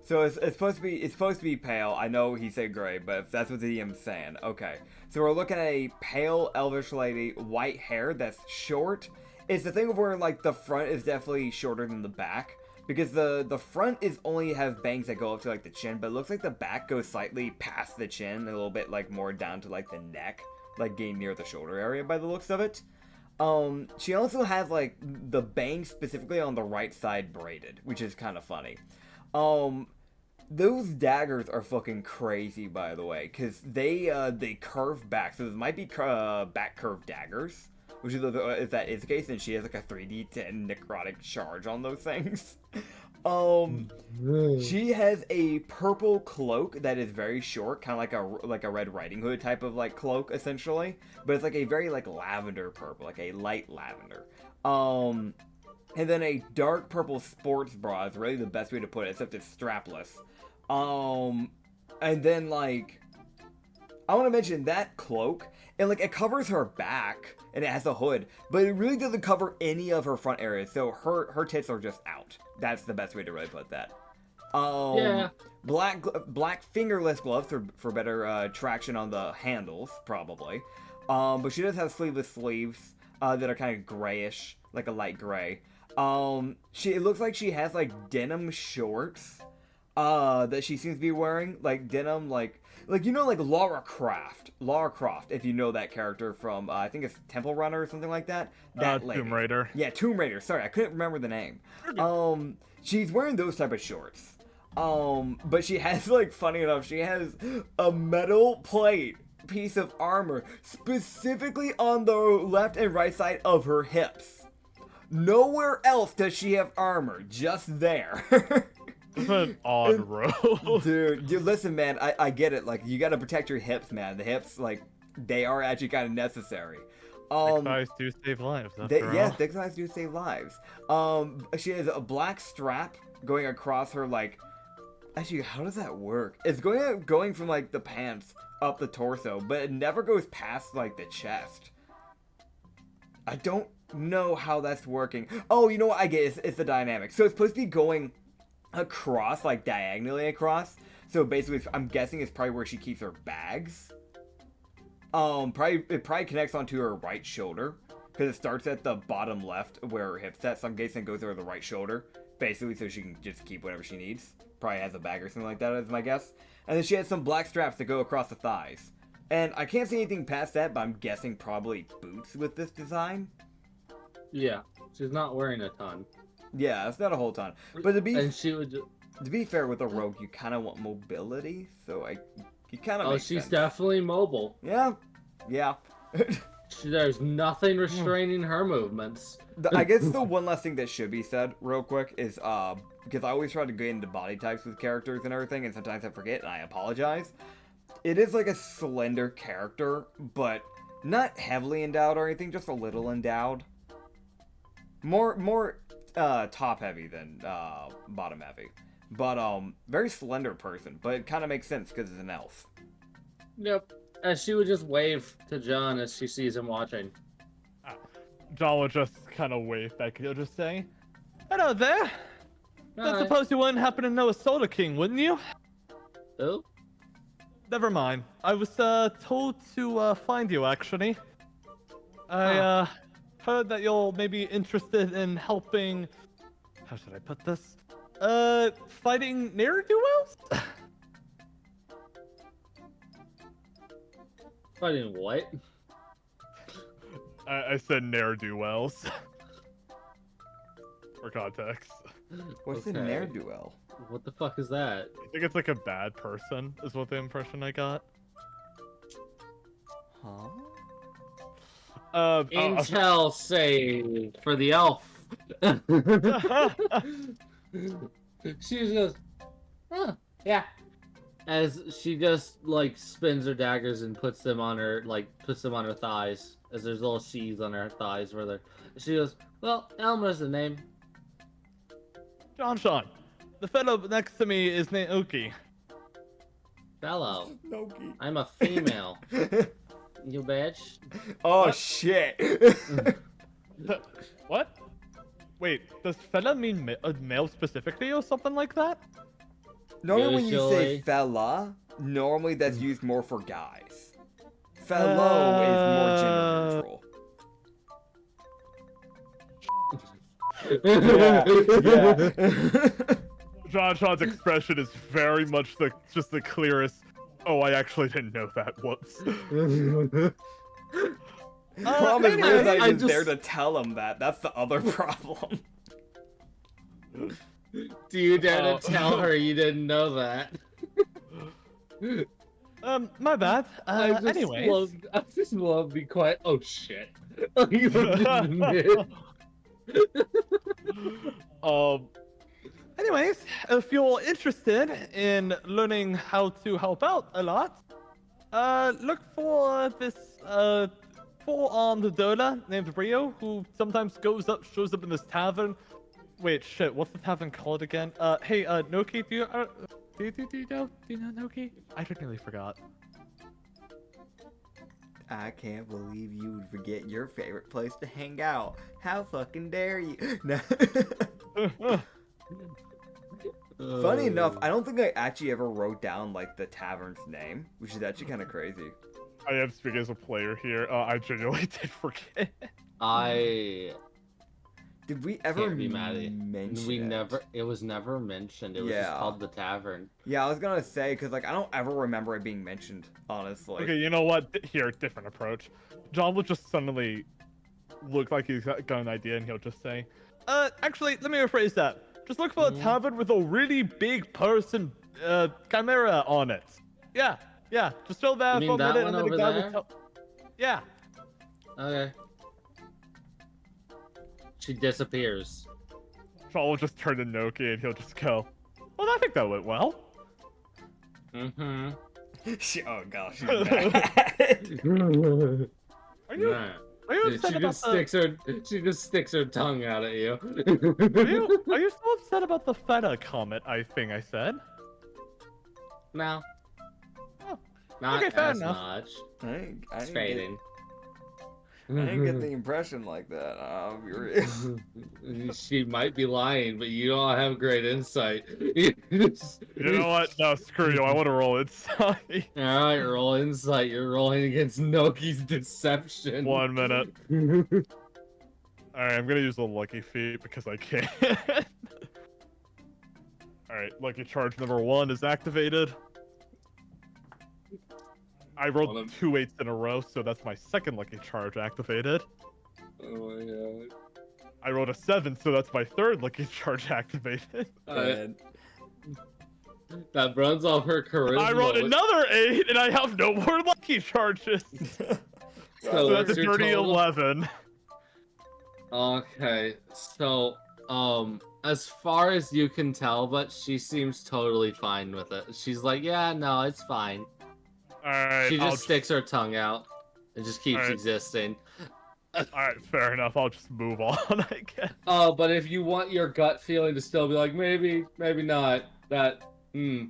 So it's supposed to be pale. I know he said gray, but if that's what the DM's saying. Okay. So we're looking at a pale elvish lady, white hair that's short. It's the thing where like the front is definitely shorter than the back. Because the front is only has bangs that go up to like the chin, but it looks like the back goes slightly past the chin, a little bit like more down to like the neck, like getting near the shoulder area by the looks of it. She also has like the bangs specifically on the right side braided, which is kind of funny. Those daggers are fucking crazy, by the way, because they curve back, so this might be back curved daggers. Which is, if that is the case, then she has like a 3d10 necrotic charge on those things. She has a purple cloak that is very short, kind of like a Red Riding Hood type of like cloak, essentially. But it's like a very like lavender purple, like a light lavender. And then a dark purple sports bra is really the best way to put it, except it's strapless. And then like, I want to mention that cloak, and like it covers her back. And it has a hood, but it really doesn't cover any of her front areas, so her tits are just out. That's the best way to really put that. Yeah. Black fingerless gloves for better traction on the handles, probably. But she does have sleeveless sleeves that are kind of grayish, like a light gray. It looks like she has like denim shorts that she seems to be wearing, like denim, like you know, like Lara Croft, if you know that character from I think it's Temple Runner or something like that. That lady. Tomb Raider. Yeah, Tomb Raider. Sorry, I couldn't remember the name. She's wearing those type of shorts. But she has like, funny enough, she has a metal plate piece of armor specifically on the left and right side of her hips. Nowhere else does she have armor, just there. It's an odd row. Dude, listen, man, I get it. Like, you gotta protect your hips, man. The hips, like, they are actually kind of necessary. Thick thighs do save lives. Yes, thick thighs do save lives. She has a black strap going across her, like, actually, how does that work? It's going from, like, the pants up the torso, but it never goes past, like, the chest. I don't know how that's working. Oh, you know what? I get it. It's the dynamic. So it's supposed to be going across, like diagonally across. So basically, I'm guessing it's probably where she keeps her bags. It probably connects onto her right shoulder because it starts at the bottom left where her hip's at. So I'm guessing it goes over the right shoulder, basically, so she can just keep whatever she needs. Probably has a bag or something like that, is my guess. And then she has some black straps that go across the thighs. And I can't see anything past that, but I'm guessing probably boots with this design. Yeah, she's not wearing a ton. Yeah, it's not a whole ton. But And she would. to be fair with a rogue, you kind of want mobility, so you kind of. Oh, she's definitely mobile. Yeah, yeah. There's nothing restraining her movements. I guess the one last thing that should be said real quick is because I always try to get into body types with characters and everything, and sometimes I forget, and I apologize. It is like a slender character, but not heavily endowed or anything, just a little endowed. More top heavy than bottom heavy, but very slender person. But it kind of makes sense because it's an elf. Yep. And she would just wave to John as she sees him watching. John would just kind of wave back. He'll just say, "Hello there. I Hi. suppose you wouldn't happen to know a Solar King, wouldn't you?" Who? Never mind. I was told to find you, actually. I heard that you're maybe interested in helping. How should I put this? Fighting ne'er-do-wells? Fighting what? I said ne'er-do-wells. For context. What's the Okay. ne'er-do-well? What the fuck is that? I think it's like a bad person, is what the impression I got. Huh? Intel save for the elf. She just goes, "Oh, yeah." As she just like spins her daggers and puts them on her thighs, as there's little sheaths on her thighs where they're. She goes, "Well, Elmer's the name." Sean, the fellow next to me is Naoki. Fellow, Noki. I'm a female. You bitch. Oh What? shit. What? Wait, does fella mean male specifically or something like that? Normally when you say Usually. fella, normally that's used more for guys. Fellow is more gender neutral. Yeah. Sean's expression is very much just the clearest. Oh, I actually didn't know that. Whoops. Problem is, anyways, we're not I even just- there to tell him that. That's the other problem. Do you dare to tell her you didn't know that? My bad. I just love be quiet. Oh shit. Anyways, if you're interested in learning how to help out a lot, look for this four-armed Dola named Rio, who sometimes shows up in this tavern. Wait, shit, what's the tavern called again? Hey, Noki, do you know Noki? I nearly forgot. I can't believe you would forget your favorite place to hang out. How fucking dare you? No. Funny enough, I don't think I actually ever wrote down like the tavern's name, which is actually kind of crazy. I am speaking as a player here. I genuinely did forget. Did we ever Can't be mad at you. mention It was never mentioned. It was just Yeah. called the tavern. Yeah, I was gonna say because like I don't ever remember it being mentioned, honestly. Okay, you know what? Here, different approach. John will just suddenly look like he's got an idea, and he'll just say, actually, let me rephrase that. Just look for a tavern with a really big person, chimera on it. Yeah. Just chill there You for a mean that minute, one and then the over guy there? will tell. Yeah. Okay. She disappears. John will just turn to Noki, and he'll just go, well, I think that went well. Mm-hmm. Oh gosh, she's mad. Are you upset about She just sticks her tongue out at you. Are you still upset about the feta comment I said? No. Oh, Not okay, fair as enough. much. I It's didn't fading. I didn't get the impression like that. I'll be real. She might be lying, but you don't have great insight. You know what? No, screw you. I want to roll inside. Alright, roll insight. You're rolling against Noki's deception. 1 minute. Alright, I'm gonna use the lucky feat because I can. Alright, lucky charge number 1 is activated. I rolled 2 8s in a row, so that's my second lucky charge activated. Oh my god. I rolled a 7, so that's my third lucky charge activated. That runs off her charisma. I rolled another 8, and I have no more lucky charges. So that's a dirty 11. Okay, so, as far as you can tell, but she seems totally fine with it. She's like, yeah, no, it's fine. Alright, She just sticks her tongue out and just keeps Alright. existing. Alright, fair enough. I'll just move on, I guess. But if you want your gut feeling to still be like, maybe not, maybe You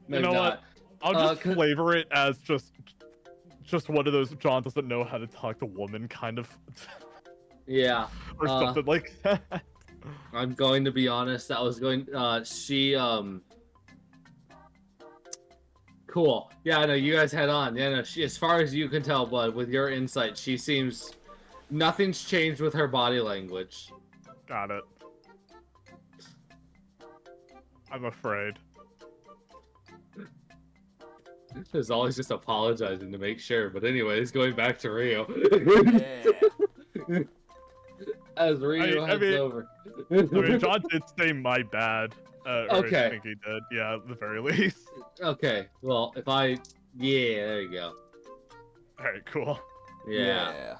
know not. what? I'll just 'cause- flavor it as just one of those John doesn't know how to talk to woman kind of, Yeah, or something like that. I'm going to be honest. Cool. Yeah, no, you guys head on. Yeah, no, she, as far as you can tell, bud, with your insight, she seems nothing's changed with her body language. Got it. I'm afraid. There's always just apologizing to make sure. But anyways, going back to Rio. Yeah. As Rio heads over. I mean, John did say my bad. Or Okay. I think he did. Yeah, at the very least. Okay, well, yeah, there you go. Alright, cool. Yeah.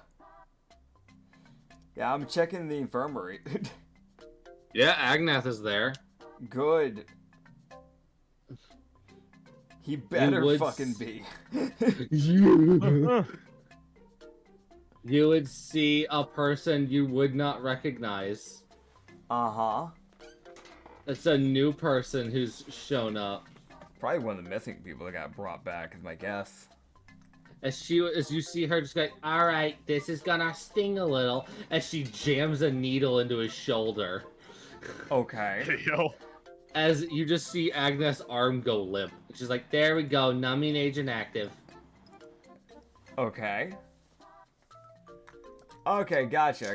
Yeah, I'm checking the infirmary. Yeah, Agnath is there. Good. He better would fucking be. You would see a person you would not recognize. Uh-huh. It's a new person who's shown up. Probably one of the missing people that got brought back is my guess. As you see her just like, all right, this is gonna sting a little, as she jams a needle into his shoulder. Okay. Hey, yo. As you just see Agnes' arm go limp. She's like, there we go, numbing agent active. Okay. Okay, gotcha.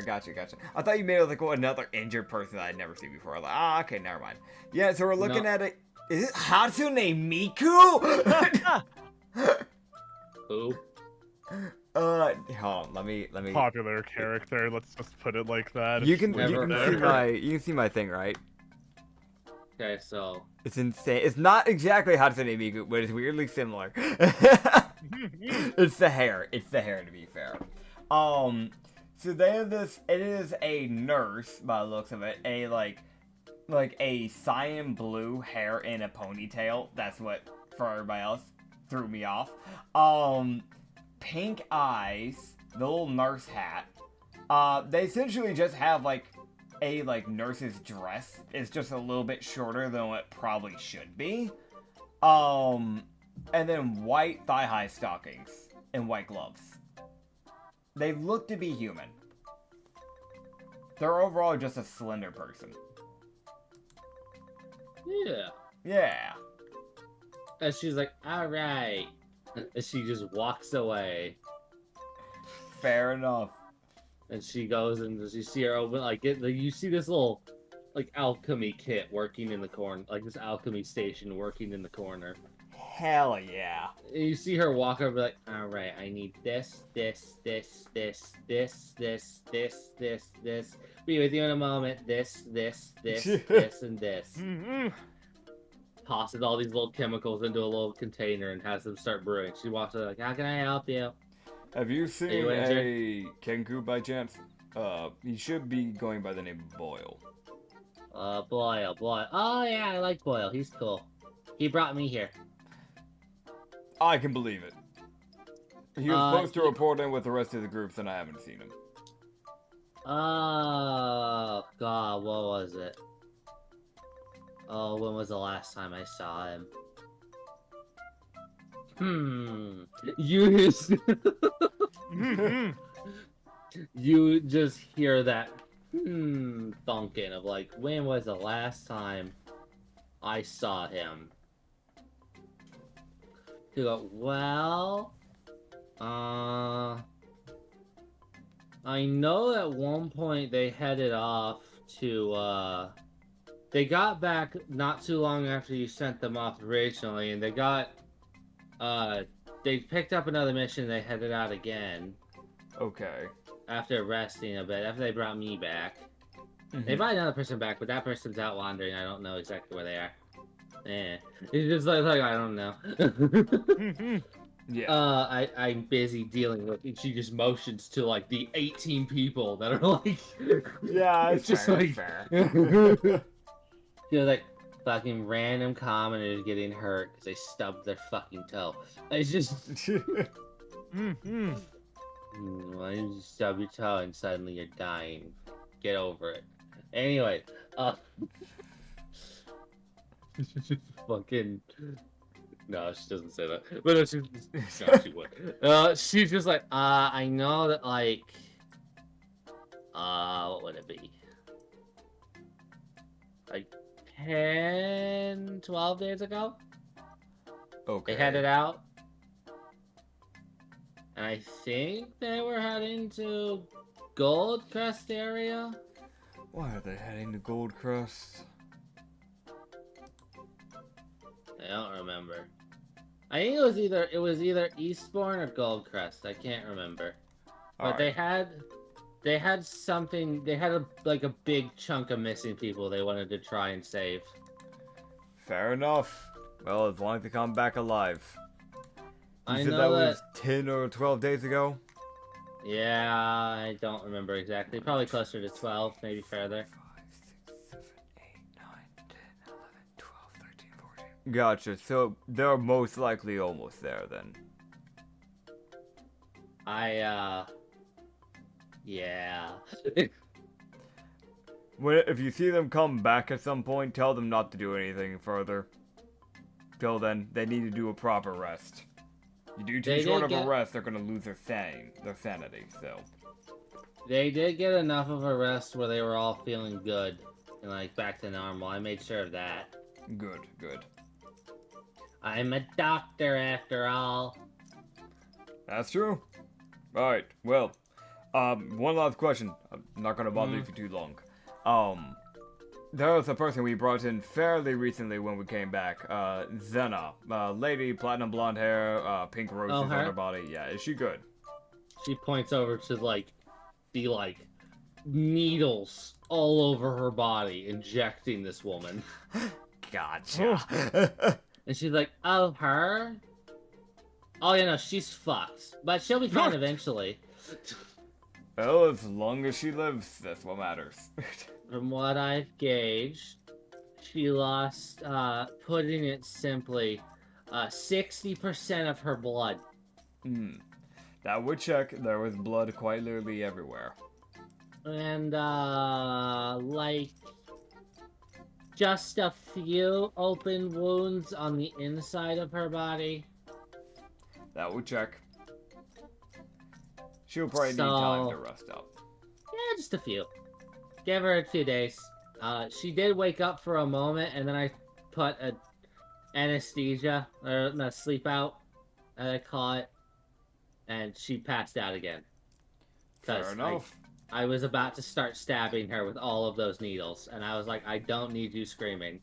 I thought you made it like another injured person that I'd never seen before. Like, okay, never mind. Yeah, so we're looking at it. Is it Hatsune Miku? Who? Hold on, let me. Popular character, let's just put it like that. You It's can there. see my thing, right? Okay, so It's insane. It's not exactly Hatsune Miku, but it's weirdly similar. It's the hair. It's the hair, to be fair. So they have this. It is a nurse, by the looks of it. A like a cyan blue hair in a ponytail. That's what, for everybody else, threw me off. Pink eyes. The little nurse hat. They essentially just have like a nurse's dress. It's just a little bit shorter than what it probably should be. And then white thigh-high stockings and white gloves. They look to be human. They're overall just a slender person. yeah. Yeah. And she's like, all right. And she just walks away. Fair enough. And she goes and you see her open, you see this little, alchemy kit working in the corner, this alchemy station working in the corner. Hell yeah. And you see her walk over, like, all right, I need this. Be with you in a moment. This, and this. Mhm. Tosses all these little chemicals into a little container and has them start brewing. She walks over, like, how can I help you? Have you seen you a Kenku by chance? He should be going by the name of Boyle. Boyle. Oh, yeah, I like Boyle. He's cool. He brought me here. I can believe it. He was supposed to report in with the rest of the groups, and I haven't seen him. Oh, God, what was it? Oh, when was the last time I saw him? You Mhm. you just hear that thunking of like, when was the last time I saw him? You go, well, I know at one point they headed off to, they got back not too long after you sent them off originally, and they got, they picked up another mission, they headed out again. Okay. After resting a bit, after they brought me back. Mhm. They brought another person back, but that person's out wandering, I don't know exactly where they are. It's just like I don't know. Yeah. I'm busy dealing with, and she just motions to like the 18 people that are like, Yeah, it's just fair, like, fair. you know, like fucking random commoners getting hurt because they stubbed their fucking toe. It's just, why you just stub your toe and suddenly you're dying? Get over it. Anyway, fucking. No, she doesn't say that. But no, she would. She's just like, I know that, like, what would it be? Like 10, 12 days ago? Okay. They headed out. And I think they were heading to Gold Crest area. Why are they heading to Gold Crest? I don't remember. I think it was either Eastbourne or Goldcrest. I can't remember. But they had something. They had a big chunk of missing people they wanted to try and save. Fair enough. Well, as long as they come back alive. You I said know that was 10 or 12 days ago? Yeah, I don't remember exactly. Probably closer to 12, maybe further. 5, 6, 7, 8, 9, 10, 11, 12, 13, 14. Gotcha. So they're most likely almost there then. Yeah. If you see them come back at some point, tell them not to do anything further. Till then, they need to do a proper rest. You do too short of a rest, they're gonna lose their sanity, so. They did get enough of a rest where they were all feeling good and like back to normal. I made sure of that. Good, good. I'm a doctor after all. That's true. Alright, well, one last question. I'm not gonna bother you for too long. There was a person we brought in fairly recently when we came back, Zena. Lady, platinum blonde hair, pink roses on her body. Yeah, is she good? She points over to the needles all over her body, injecting this woman. Gotcha. And she's like, oh, her? Oh, yeah, no, she's fucked. But she'll be fine eventually. Well, as long as she lives, that's what matters. From what I've gauged, she lost, putting it simply, 60% of her blood. That would check. There was blood quite literally everywhere. And, just a few open wounds on the inside of her body. That would check. She'll probably need time to rest up. Yeah, just a few. Give her a few days. She did wake up for a moment, and then I put a anesthesia, or no, sleep out, I call it, and she passed out again. Fair enough. I was about to start stabbing her with all of those needles, and I was like, I don't need you screaming.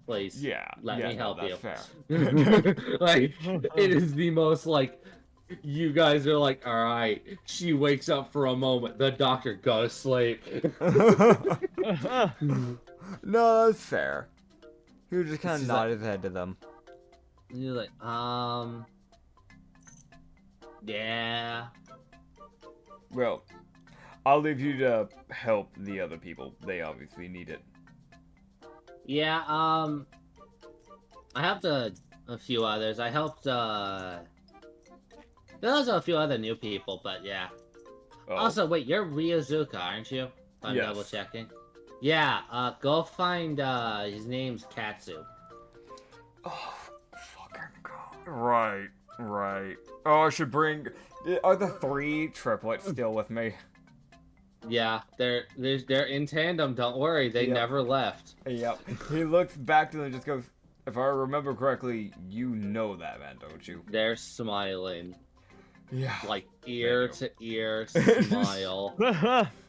Please, let me help you. Fair. It is the most, you guys are like, alright, she wakes up for a moment, the doctor, go to sleep. No, that's fair. He would just kind of nod his head to them. And you're like, yeah. Well, I'll leave you to help the other people. They obviously need it. Yeah, I helped a few others. I helped, there's also a few other new people, but yeah. Oh. Also, wait, you're Ryozuka, aren't you? I'm Yes. double checking. Yeah, go find, his name's Katsu. Oh, fucking god. Right. Oh, I should bring... Are the 3 triplets still with me? Yeah, they're in tandem. Don't worry, they Yep. never left. Yep. He looks back to them and just goes, if I remember correctly, you know that man, don't you? They're smiling, Yeah. like ear to ear smile.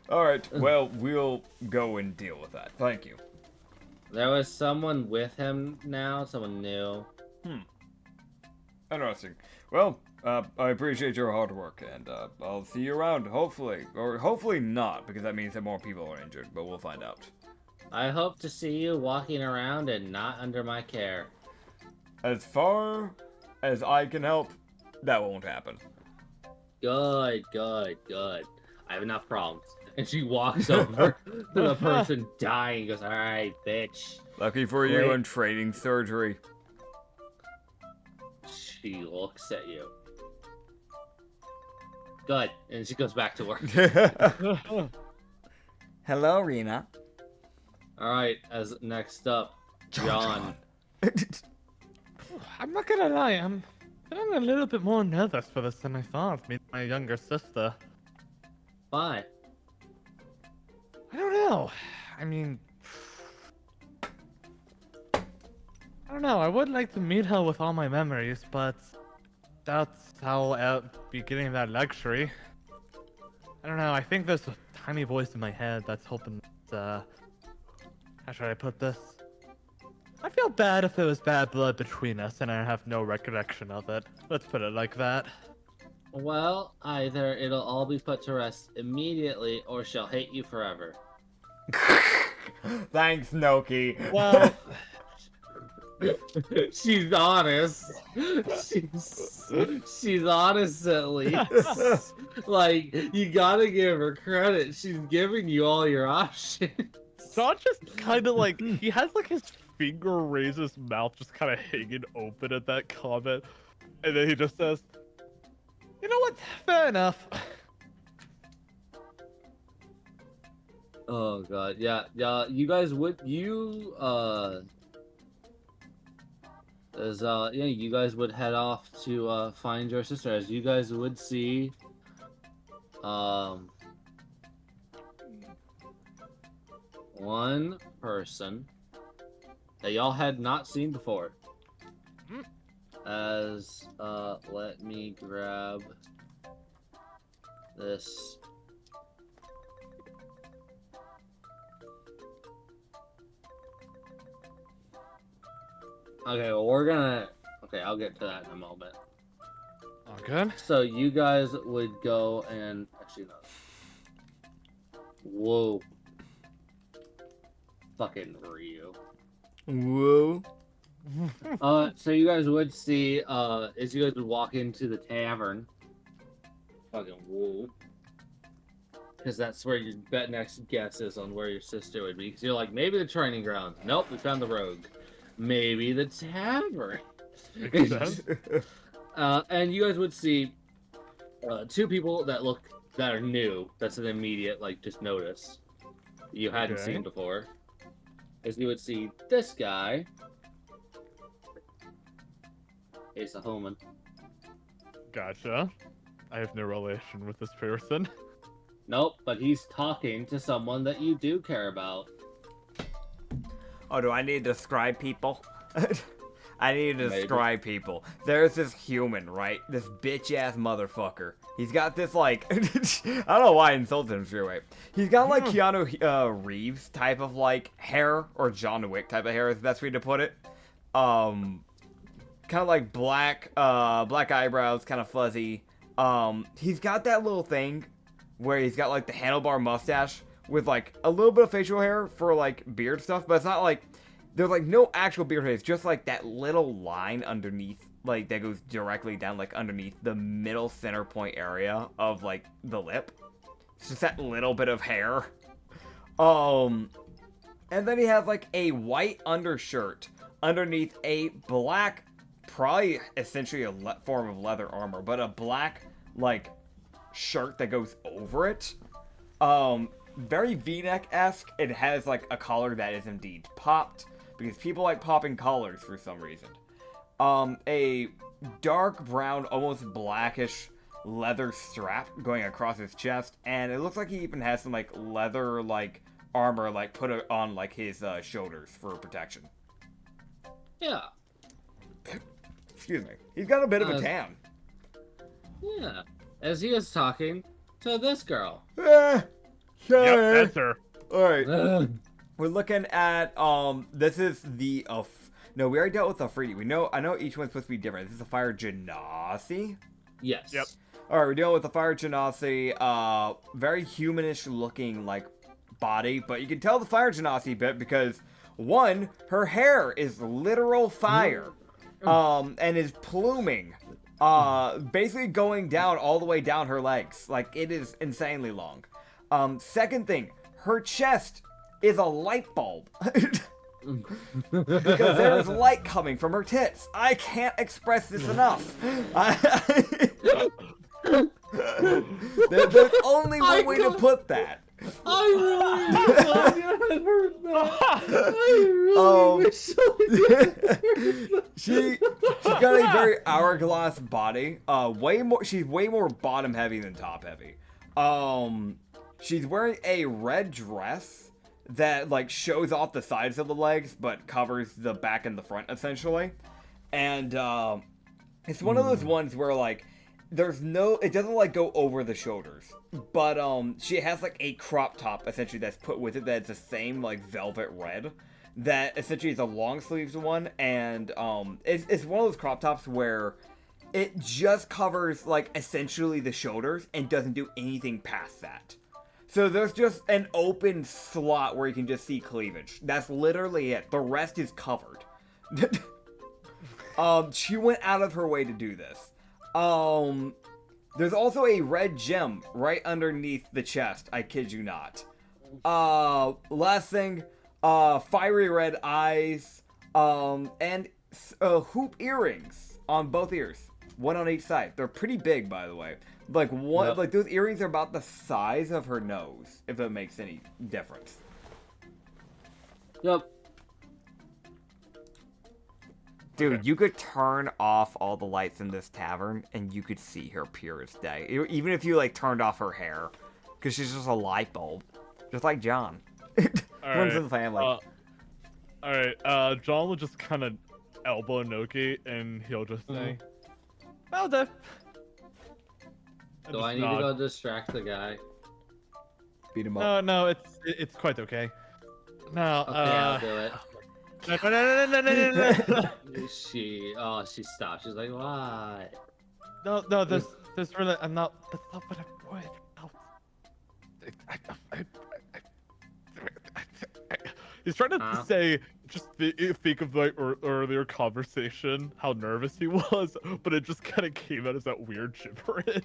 Alright, well, we'll go and deal with that. Thank you. There was someone with him now, someone new. Interesting. Well, I appreciate your hard work, and I'll see you around, hopefully. Or hopefully not, because that means that more people are injured, but we'll find out. I hope to see you walking around and not under my care. As far as I can help, that won't happen. Good, good, good. I have enough problems. And she walks over to the person dying and goes, alright, bitch. Lucky for you Great. in training surgery. She looks at you. Good. And she goes back to work. Hello, Rena. Alright, as next up, John. I'm not gonna lie, I'm feeling a little bit more nervous for this than I thought. Meet my younger sister. Bye. I don't know. I mean, I don't know. I would like to meet her with all my memories, but that's how I'll be getting that luxury. I don't know. I think there's a tiny voice in my head that's hoping that, how should I put this? I feel bad if there was bad blood between us and I have no recollection of it. Let's put it like that. Well, either it'll all be put to rest immediately or she'll hate you forever. Thanks, Noki. Well, She's honest. She's honest at least. Like, you gotta give her credit. She's giving you all your options. John just kind of like, he has like his finger raised his mouth just kind of hanging open at that comment. And then he just says, you know what? Fair enough. Oh god, yeah, you guys would, you guys would head off to, find your sister. As you guys would see, one person that y'all had not seen before. As, let me grab this. Okay, well, okay, I'll get to that in a moment. Okay. So you guys would go and, actually no. Whoa. Fucking Ryu. Whoa. So you guys would see, as you guys would walk into the tavern. Fucking whoa. Because that's where your next guess is on where your sister would be. Because you're like, maybe the training grounds. Nope, we found the rogue. Maybe the tavern. Makes sense. And you guys would see two people that are new. That's an immediate, like, just notice. You hadn't Okay. seen before. As you would see this guy. Ace of Homan. Gotcha. I have no relation with this person. Nope, but he's talking to someone that you do care about. Oh, do I need to describe people? I need to Maybe. describe people. There's this human, right? This bitch-ass motherfucker. He's got this, like... I don't know why I insulted him straight away. He's got, like, Keanu Reeves type of, like, hair. Or John Wick type of hair is the best way to put it. Kind of like black eyebrows, kind of fuzzy. He's got that little thing where he's got, like, the handlebar mustache with, like, a little bit of facial hair for, like, beard stuff, but it's not, like, there's, like, no actual beard hair. It's just, like, that little line underneath, like, that goes directly down, like, underneath the middle center point area of, like, the lip. It's just that little bit of hair. And then he has, like, a white undershirt underneath a black, probably essentially a form of leather armor, but a black, like, shirt that goes over it. Very V-neck-esque. It has, like, a collar that is indeed popped, because people like popping collars for some reason. A dark brown, almost blackish leather strap going across his chest, and it looks like he even has some like leather like armor like put on like his shoulders for protection. Yeah. Excuse me. He's got a bit of a tan. Yeah. As he is talking to this girl. Sure. Yep, that's her. All right. We're looking at this is the no, we already dealt with Afridi. I know each one's supposed to be different. This is a fire genasi. Yes. Yep. All right, we're dealing with the fire genasi. Very humanish looking like body, but you can tell the fire genasi bit because one, her hair is literal fire, and is pluming, basically going down all the way down her legs. Like it is insanely long. Second thing, her chest is a light bulb. Because there is light coming from her tits. I can't express this enough. There's only one way to put that. I really thought you had heard that. I really wish she's got a very hourglass body. She's way more bottom heavy than top heavy. She's wearing a red dress that like shows off the sides of the legs but covers the back and the front essentially. And it's one of those ones where like it doesn't like go over the shoulders, but she has like a crop top essentially that's put with it that's the same like velvet red that essentially is a long sleeves one, and it's one of those crop tops where it just covers like essentially the shoulders and doesn't do anything past that. So there's just an open slot where you can just see cleavage. That's literally it. The rest is covered. She went out of her way to do this. There's also a red gem right underneath the chest. I kid you not. Last thing, fiery red eyes, and hoop earrings on both ears. One on each side. They're pretty big, by the way. Like like those earrings are about the size of her nose, if it makes any difference. Yep. Dude, you could turn off all the lights in this tavern, and you could see her pure as day. Even if you like turned off her hair, because she's just a light bulb, just like John. Runs in the family. Alright, John will just kind of elbow Noki, and he'll just say, "Well done." Do I need to go distract the guy? Beat him up. No, it's quite okay. No, Okay, I'll do it. No. She stopped. She's like, "What?" No, there's really, that's not what I'm worried about. He's trying to say, just think of like earlier conversation, how nervous he was, but it just kind of came out as that weird gibberish.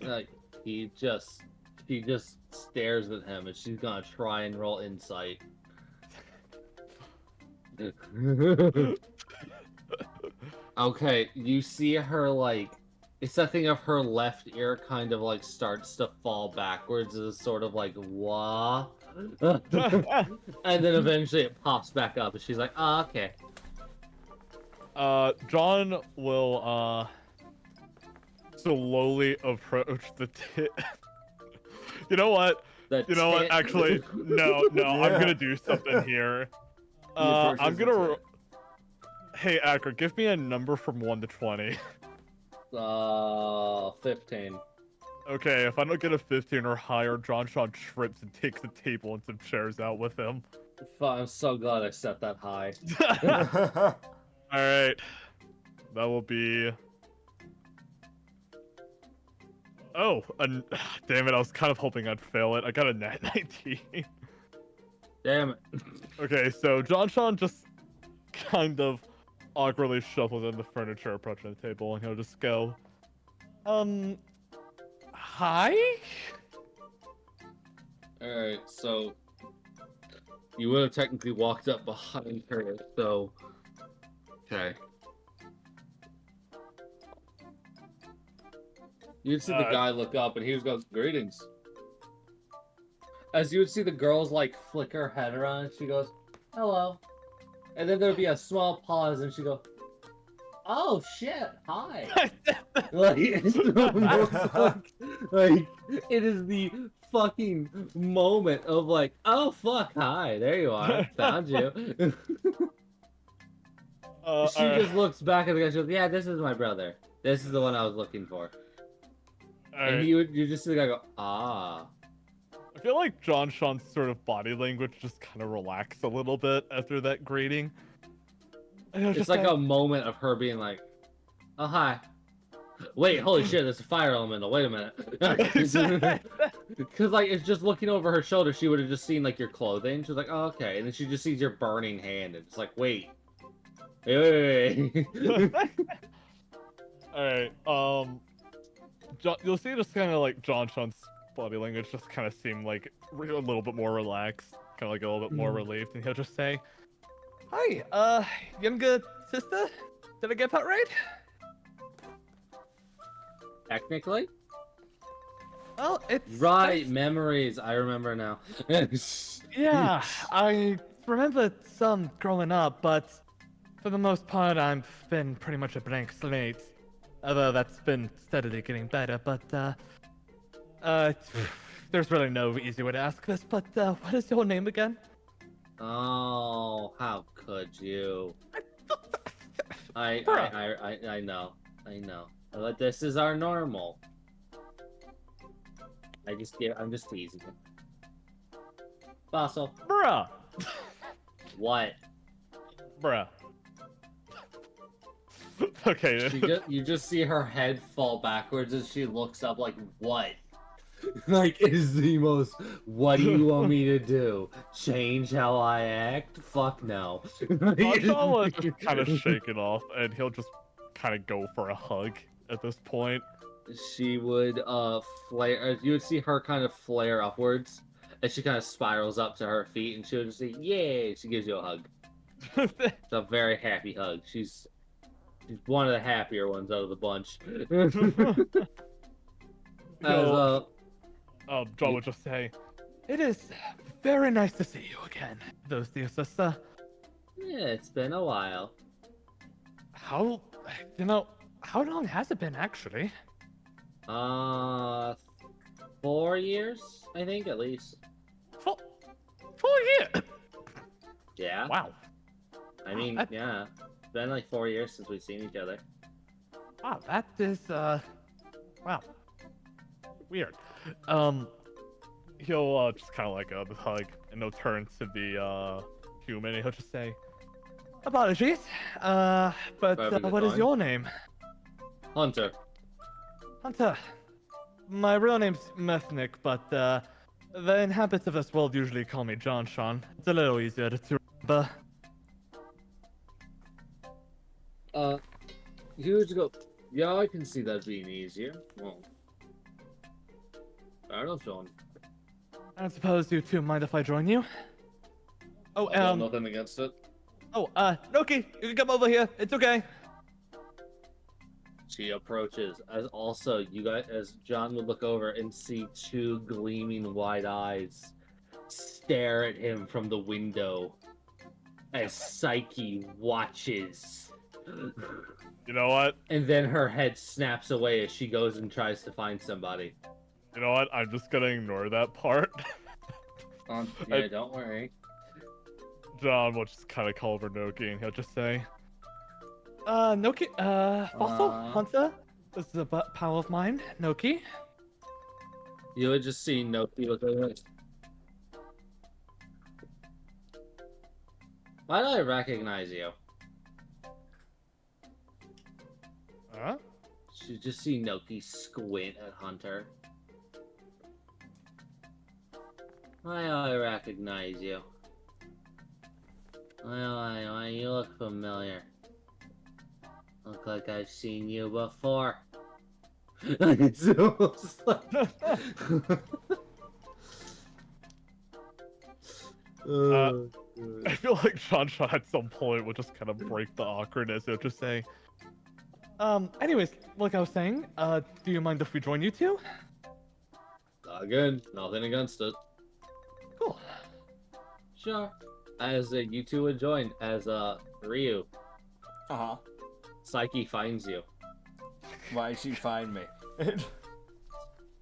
Like she just stares at him, and she's gonna try and roll insight. Okay, you see her like it's that thing of her left ear kind of like starts to fall backwards as sort of like wah, and then eventually it pops back up, and she's like, "Oh, okay." John will slowly approach the tit. You know what? Actually, no, I'm gonna do something here. I'm gonna. Hey, Acrid, give me a number from 1 to 20. 15. Okay, if I don't get a 15 or higher, John trips and takes the table and some chairs out with him. I'm so glad I set that high. Alright. That will be... Oh, damn it, I was kind of hoping I'd fail it. I got a nat 19. Damn it. Okay, so John just kind of awkwardly shuffles in the furniture approaching the table, and he'll just go, hi? Alright, so you would have technically walked up behind her, so okay. You'd see the guy look up, and he just goes, "Greetings." As you would see the girls like flick her head around, and she goes, "Hello." And then there'd be a small pause, and she go, oh shit, hi. Like, it's almost like it is the fucking moment of like, oh fuck, hi, there you are, found you. She alright, just looks back at the guy. She goes, yeah, this is my brother. This is the one I was looking for. And alright. you just see the guy go, ah. I feel like John Sean's sort of body language just kind of relaxed a little bit after that greeting. And it was It's just like a moment of her being like, oh, hi. Wait, holy shit, there's a fire elemental. Wait a minute. Because, like, it's just looking over her shoulder, she would have just seen, like, your clothing. She was like, oh, okay. And then she just sees your burning hand. And it's like, wait. Wait. Alright, you'll see just kind of like John Sean's body language just kind of seem like a little bit more relaxed, kind of like a little bit more relieved, and he'll just say, "Hi, younger sister, did I get that right?" Technically? Well, it's Right, memories. I remember now. yeah, I remember some growing up, but for the most part, I've been pretty much a blank slate. Although that's been steadily getting better, but there's really no easy way to ask this. But what is your name again? Oh, how could you? I know. But this is our normal. I'm just teasing him. Fossil. Bruh. What? Bruh. Okay. You just see her head fall backwards as she looks up like, what? Like, is the most, what do you want me to do? Change how I act? Fuck no. Sean was just kind of shaken off, and he'll just kind of go for a hug at this point. She would flare, you would see her kind of flare upwards as she kind of spirals up to her feet, and she would just say, yay! She gives you a hug. It's a very happy hug. She's one of the happier ones out of the bunch. John would just say, "It is very nice to see you again, those dear sister." Yeah, it's been a while. How long has it been actually? 4 years, I think, at least. 4 years. Yeah. Wow. I mean, yeah. It's been like 4 years since we've seen each other. Wow, that is wow. Weird. He'll just kind of like a hug, and he'll turn to the human, and he'll just say, "Apologies, but what is your name?" Hunter. Hunter. My real name's Methnic, but the inhabitants of this world usually call me John Sean. It's a little easier to remember. You would go, yeah, I can see that being easier. Well, I don't know, Sean. I suppose you two mind if I join you? Oh, I got nothing against it. Oh, Noki, you can come over here. It's okay. She approaches, as John would look over and see two gleaming wide eyes stare at him from the window as Psyche watches. You know what? And then her head snaps away as she goes and tries to find somebody. You know what? I'm just gonna ignore that part. Yeah, don't worry. John will just kind of call over Noki, and he'll just say, Noki, Fossil, Hunter, this is a pal of mine, Noki. You would just see Noki look over. Why do I recognize you? Huh? You just see Noki squint at Hunter. Why do I recognize you? Why you look familiar? Look like I've seen you before. It's almost like... I feel like John Shaw at some point will just kind of break the awkwardness. He'll just say, anyways, like I was saying, do you mind if we join you two? Again, nothing against it. Cool. Sure. As you two would join as Ryu. Uh-huh. Psyche finds you. Why'd she find me?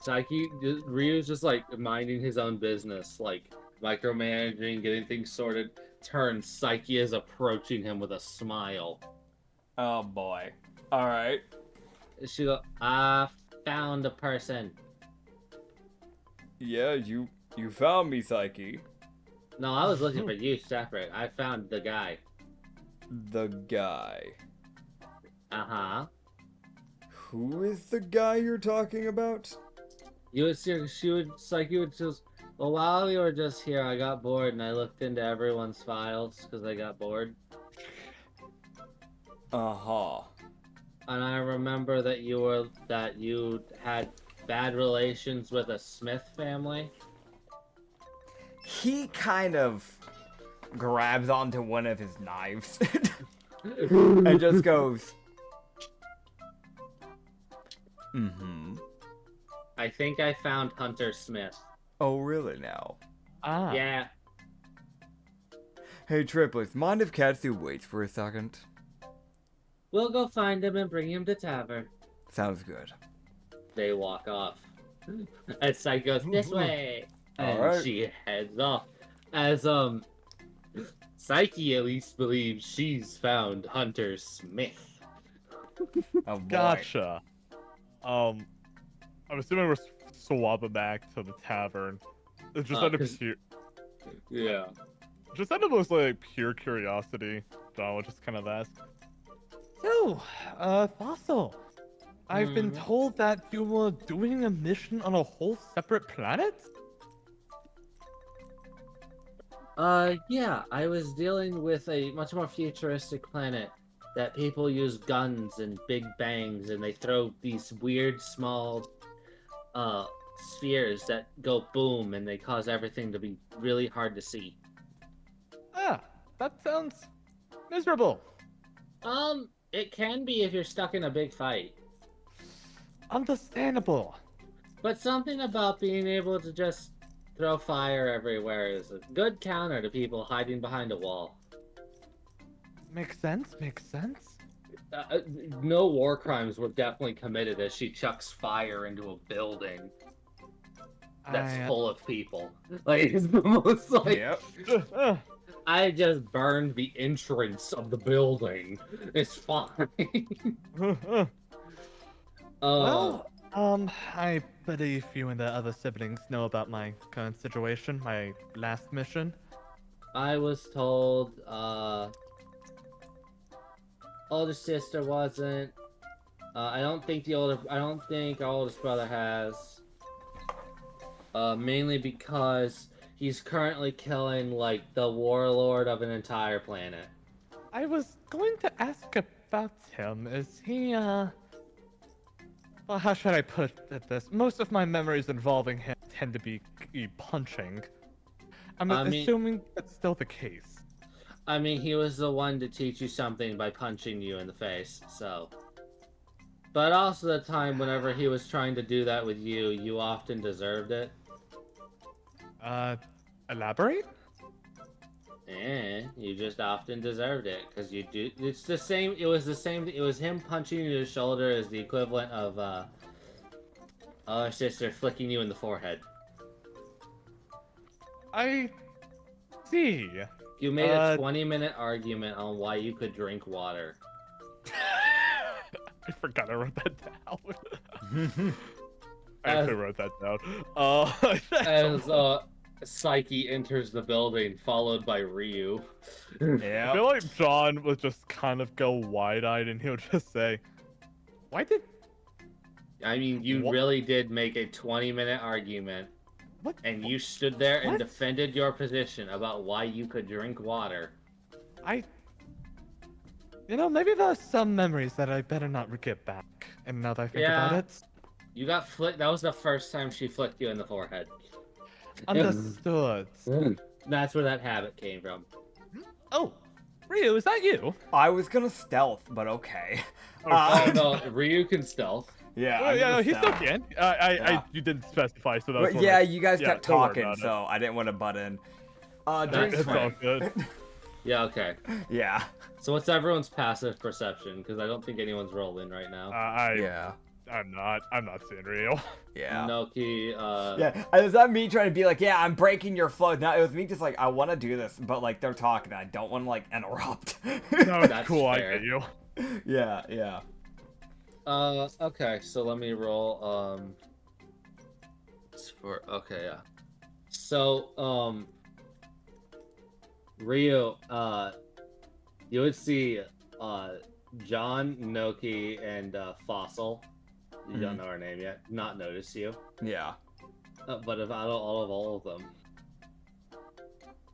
Psyche, Ryu's just like minding his own business, like micromanaging, getting things sorted. Turns, Psyche is approaching him with a smile. Oh boy. All right. She go, I found a person. Yeah, you found me, Psyche. No, I was looking for you separate. I found the guy. The guy. Uh-huh. Who is the guy you're talking about? Psyche would just, well, while we were just here, I got bored and I looked into everyone's files because I got bored. Uh-huh. And I remember that you had bad relations with a Smith family. He kind of grabs onto one of his knives and just goes, mm-hmm. I think I found Hunter Smith. Oh, really now? Ah. Yeah. Hey, Triplets, mind if Katsu waits for a second? We'll go find him and bring him to tavern. Sounds good. They walk off. And Psyche goes, this way! And Alright. she heads off. As, Psyche at least believes she's found Hunter Smith. Oh, boy. Gotcha. I'm assuming we're swapping back to the tavern. It's just out of 'cause- pure, Yeah. just out of mostly like pure curiosity. John would just kind of ask. So, Fossil, I've been told that you were doing a mission on a whole separate planet? Yeah, I was dealing with a much more futuristic planet that people use guns and big bangs and they throw these weird small spheres that go boom and they cause everything to be really hard to see. Ah, that sounds miserable. It can be if you're stuck in a big fight. Understandable. But something about being able to just throw fire everywhere is a good counter to people hiding behind a wall. Makes sense, makes sense. No war crimes were definitely committed as she chucks fire into a building that's full of people. Like, it's the most like, Yep. I just burned the entrance of the building. It's fine. Well, I believe you and the other siblings know about my current situation, my last mission. I was told, older sister wasn't. I don't think our oldest brother has. Mainly because he's currently killing, like, the warlord of an entire planet. I was going to ask about him. Is he, well, how should I put this? Most of my memories involving him tend to be punching. I'm assuming that's still the case. I mean, he was the one to teach you something by punching you in the face, so. But also the time whenever he was trying to do that with you, you often deserved it. Elaborate? You just often deserved it, because you do. It's the same, it was him punching you in the shoulder as the equivalent of, our sister flicking you in the forehead. I see. You made a 20-minute argument on why you could drink water. I forgot I wrote that down. I actually wrote that down. As Psyche enters the building, followed by Ryu. I Yeah. feel like John would just kind of go wide-eyed and he'll just say, why did... I mean, you What? really did make a 20-minute argument, What? and you stood there and What? defended your position about why you could drink water. You know, maybe there are some memories that I better not get back. And now that I think about Yeah. it... You got flicked. That was the first time she flicked you in the forehead. Understood. That's where that habit came from. Oh, Ryu, is that you? I was gonna stealth, but okay. Oh no, Ryu can stealth. Yeah. Oh, I'm yeah, gonna he still stealth. can. Yeah. You didn't specify, so that was But one yeah, of- you guys yeah, kept don't worry talking, about it. so I didn't want to butt in. That's Drinks It's all fine. good. Yeah, okay. Yeah. So what's everyone's passive perception? Because I don't think anyone's rolling right now. Yeah. I'm not seeing real. Yeah. Noki, Yeah, it was not me trying to be like, yeah, I'm breaking your flow. No, it was me just like, I want to do this, but like they're talking, and I don't want to like interrupt. No, it's That's cool. fair. I get you. Yeah, yeah. Okay, so let me roll, okay, yeah. So, Rio, you would see, John, Noki, and, Fossil. You don't know her name yet. Not notice you. Yeah. But out of all of them,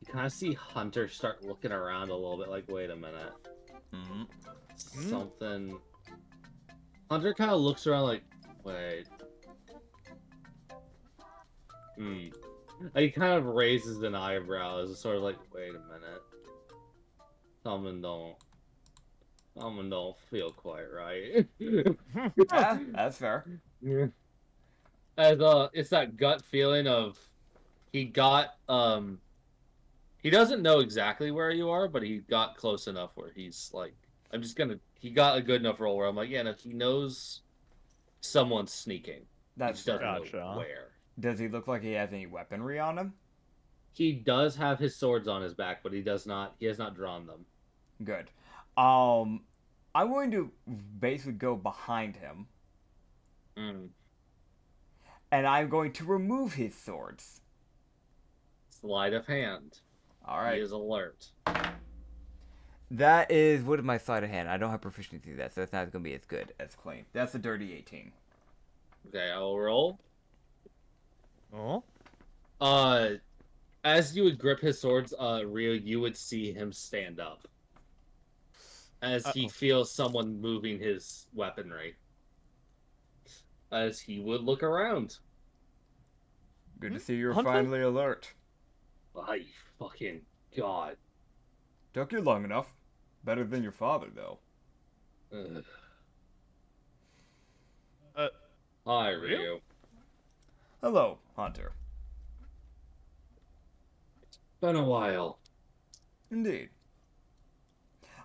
you kind of see Hunter start looking around a little bit like, wait a minute. Mm-hmm. Something... Hunter kind of looks around like, wait. He kind of raises an eyebrow as a sort of like, wait a minute. Something don't feel quite right. Yeah, that's fair. As it's that gut feeling of he got he doesn't know exactly where you are, but he got close enough where he's like, he got a good enough roll where I'm like, yeah, no, he knows someone's sneaking. That's he just doesn't Gotcha. know where. Does he look like he has any weaponry on him? He does have his swords on his back, but he has not drawn them. Good. I'm going to basically go behind him, and I'm going to remove his swords. Sleight of hand. All right. He is alert. That is, what is my sleight of hand? I don't have proficiency in that, so it's not going to be as good as Claim. That's a dirty 18. Okay, I will roll. Oh. As you would grip his swords, Rio, you would see him stand up. As he feels someone moving his weaponry. As he would look around. Good to see you're Hunter? finally alert. My fucking god. Took you long enough. Better than your father, though. Hi, Rio. Hello, Hunter. Been a while. Indeed.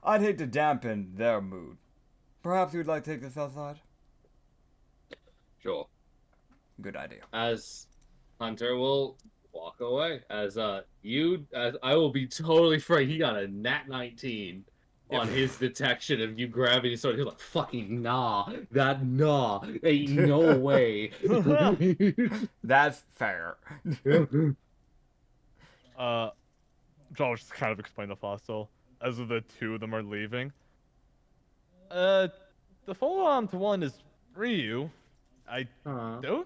I'd hate to dampen their mood. Perhaps you'd like to take this outside? Sure. Good idea. As Hunter will walk away. As I will be totally afraid he got a nat 19 on his detection of you grabbing his sword. He's like, fucking nah. Ain't no way. That's fair. I'll just kind of explain the fossil as the two of them are leaving. The follow-on to one is Ryu. I don't.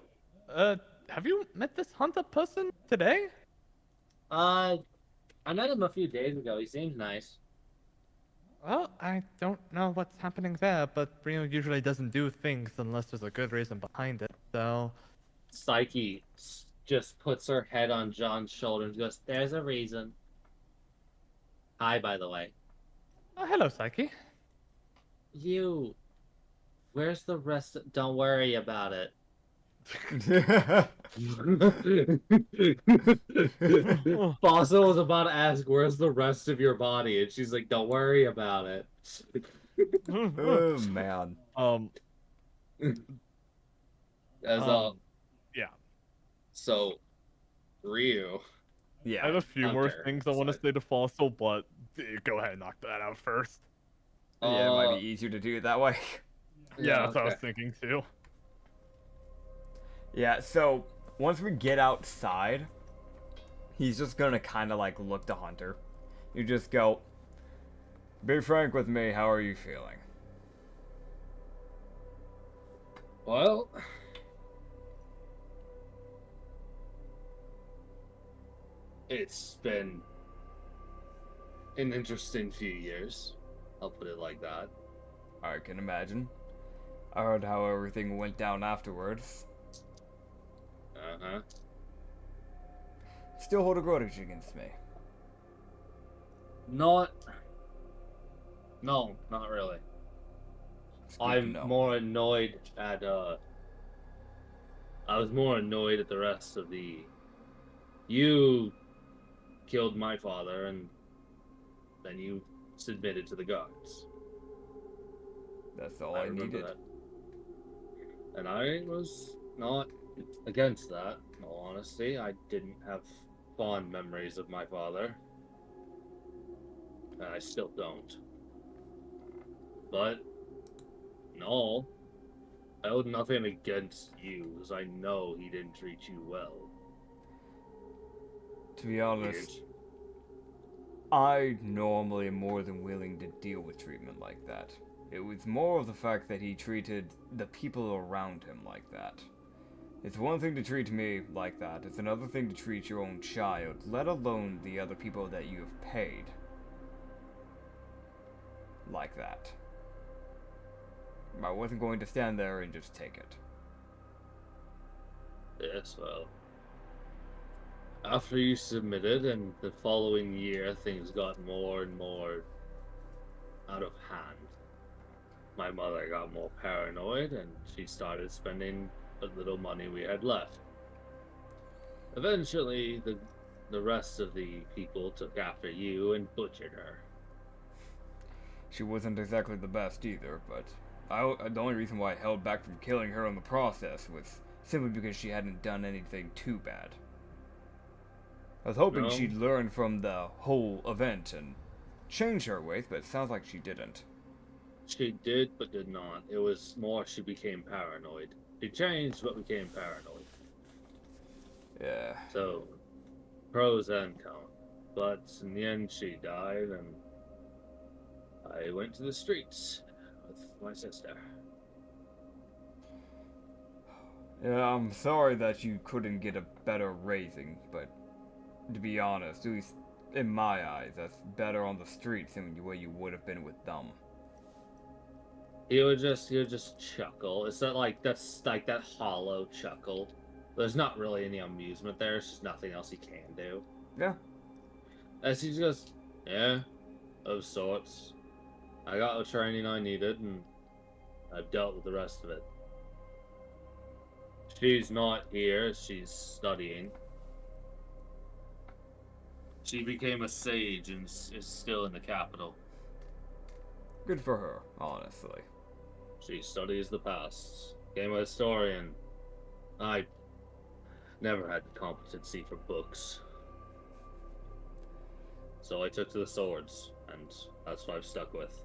Have you met this hunter person today? I met him a few days ago. He seems nice. Well, I don't know what's happening there, but Ryu usually doesn't do things unless there's a good reason behind it, so... Psyche just puts her head on John's shoulder and goes, there's a reason. Hi, by the way. Oh, hello, Psyche. You. Where's the rest of... Don't worry about it. Fossil was about to ask, where's the rest of your body? And she's like, don't worry about it. Oh, man. Yeah. So, Ryu. Yeah. I have a few more Hunter, things I want to say to Fossil, but go ahead and knock that out first. Yeah, it might be easier to do it that way. Yeah, that's what I was thinking too. Yeah, so once we get outside, he's just gonna kind of like look to Hunter. You just go, be frank with me, how are you feeling? Well, it's been an interesting few years. I'll put it like that. I can imagine. I heard how everything went down afterwards. Uh-huh. Still hold a grudge against me. No, not really. It's good to I'm know. more annoyed at, I was more annoyed at the rest of the... You killed my father, and Then you submitted to the guards. That's all I remember needed. that. And I was not against that, in all honesty. I didn't have fond memories of my father. And I still don't. But, in all, I owed nothing against you, because I know he didn't treat you well. To be honest, Weird. I normally am more than willing to deal with treatment like that. It was more of the fact that he treated the people around him like that. It's one thing to treat me like that, it's another thing to treat your own child, let alone the other people that you have paid like that. I wasn't going to stand there and just take it. Yes, well. After you submitted, and the following year, things got more and more out of hand. My mother got more paranoid, and she started spending what little money we had left. Eventually, the rest of the people took after you and butchered her. She wasn't exactly the best either, but the only reason why I held back from killing her in the process was simply because she hadn't done anything too bad. I was hoping No. she'd learn from the whole event and change her ways, but it sounds like she didn't. She did, but did not. It was more she became paranoid. She changed, but became paranoid. Yeah. So, pros and cons. But in the end, she died, and I went to the streets with my sister. Yeah, I'm sorry that you couldn't get a better raising, but to be honest, at least in my eyes, that's better on the streets than the way you would have been with them. He would just chuckle. It's not like that's like that hollow chuckle. There's not really any amusement there. It's just nothing else he can do. Yeah. As he just, yeah, of sorts. I got the training I needed, and I've dealt with the rest of it. She's not here. She's studying. She became a sage and is still in the capital. Good for her, honestly. She studies the past. Became a historian. I never had the competency for books. So I took to the swords, and that's what I've stuck with.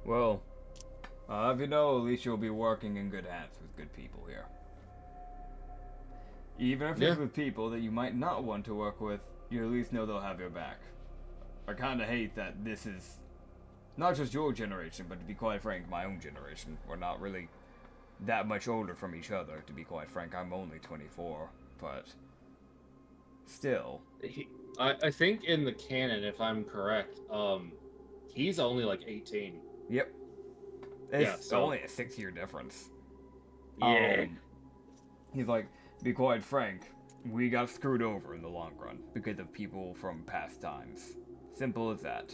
Well, if you know, at least you'll be working in good hands with good people here. Even if it's Yeah. with people that you might not want to work with, you at least know they'll have your back. I kinda hate that this is not just your generation, but to be quite frank, my own generation. We're not really that much older from each other, to be quite frank. I'm only 24, but still. I think in the canon, if I'm correct, he's only like 18. Yep. Yeah, It's so- only a 6-year difference. Yeah. He's like, to be quite frank, we got screwed over in the long run because of people from past times. Simple as that.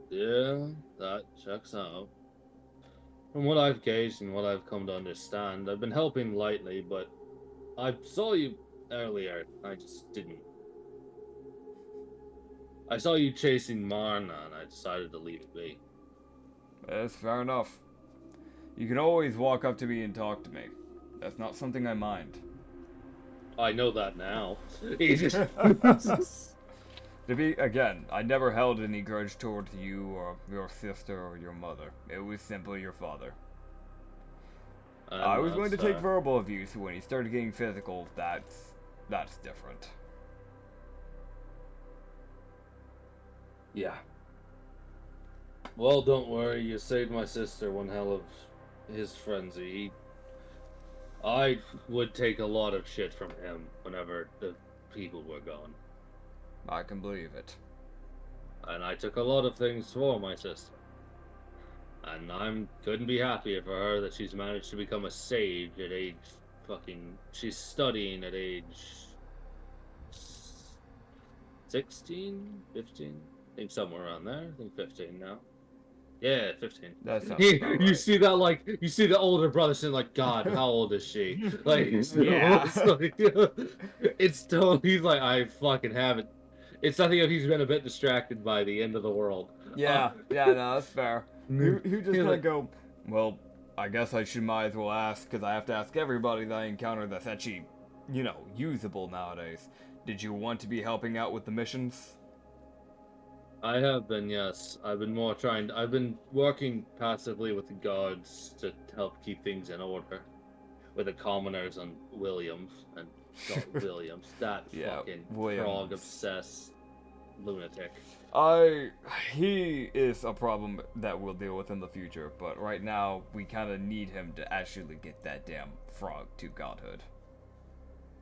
Yeah, that checks out. From what I've gauged and what I've come to understand, I've been helping lightly, but I saw you earlier. I just didn't. I saw you chasing Marna, and I decided to leave it be. That's fair enough. You can always walk up to me and talk to me. That's not something I mind. I know that now. To be, again, I never held any grudge towards you or your sister or your mother. It was simply your father. I was going to take verbal abuse, when he started getting physical, that's different. Yeah. Well, don't worry. You saved my sister one hell of his frenzy. I would take a lot of shit from him whenever the people were gone. I can believe it. And I took a lot of things for my sister. And I couldn't be happier for her that she's managed to become a sage at age she's studying at age 16, 15? I think somewhere around there. I think 15 now. Yeah, 15. That sounds You, about you right. see that, like, you see the older brother saying, like, God, how old is she? Like, Yeah. it's totally, he's like, I fucking have it. It's something if he's been a bit distracted by the end of the world. Yeah, no, that's fair. You just He's kind like- of go, well, I guess I might as well ask, because I have to ask everybody that I encounter that's actually, usable nowadays. Did you want to be helping out with the missions? I have been, yes. I've been working passively with the guards to help keep things in order. With the commoners and Williams, and not Williams, that Yeah, fucking Williams. frog-obsessed lunatic. He is a problem that we'll deal with in the future, but right now, we kind of need him to actually get that damn frog to godhood.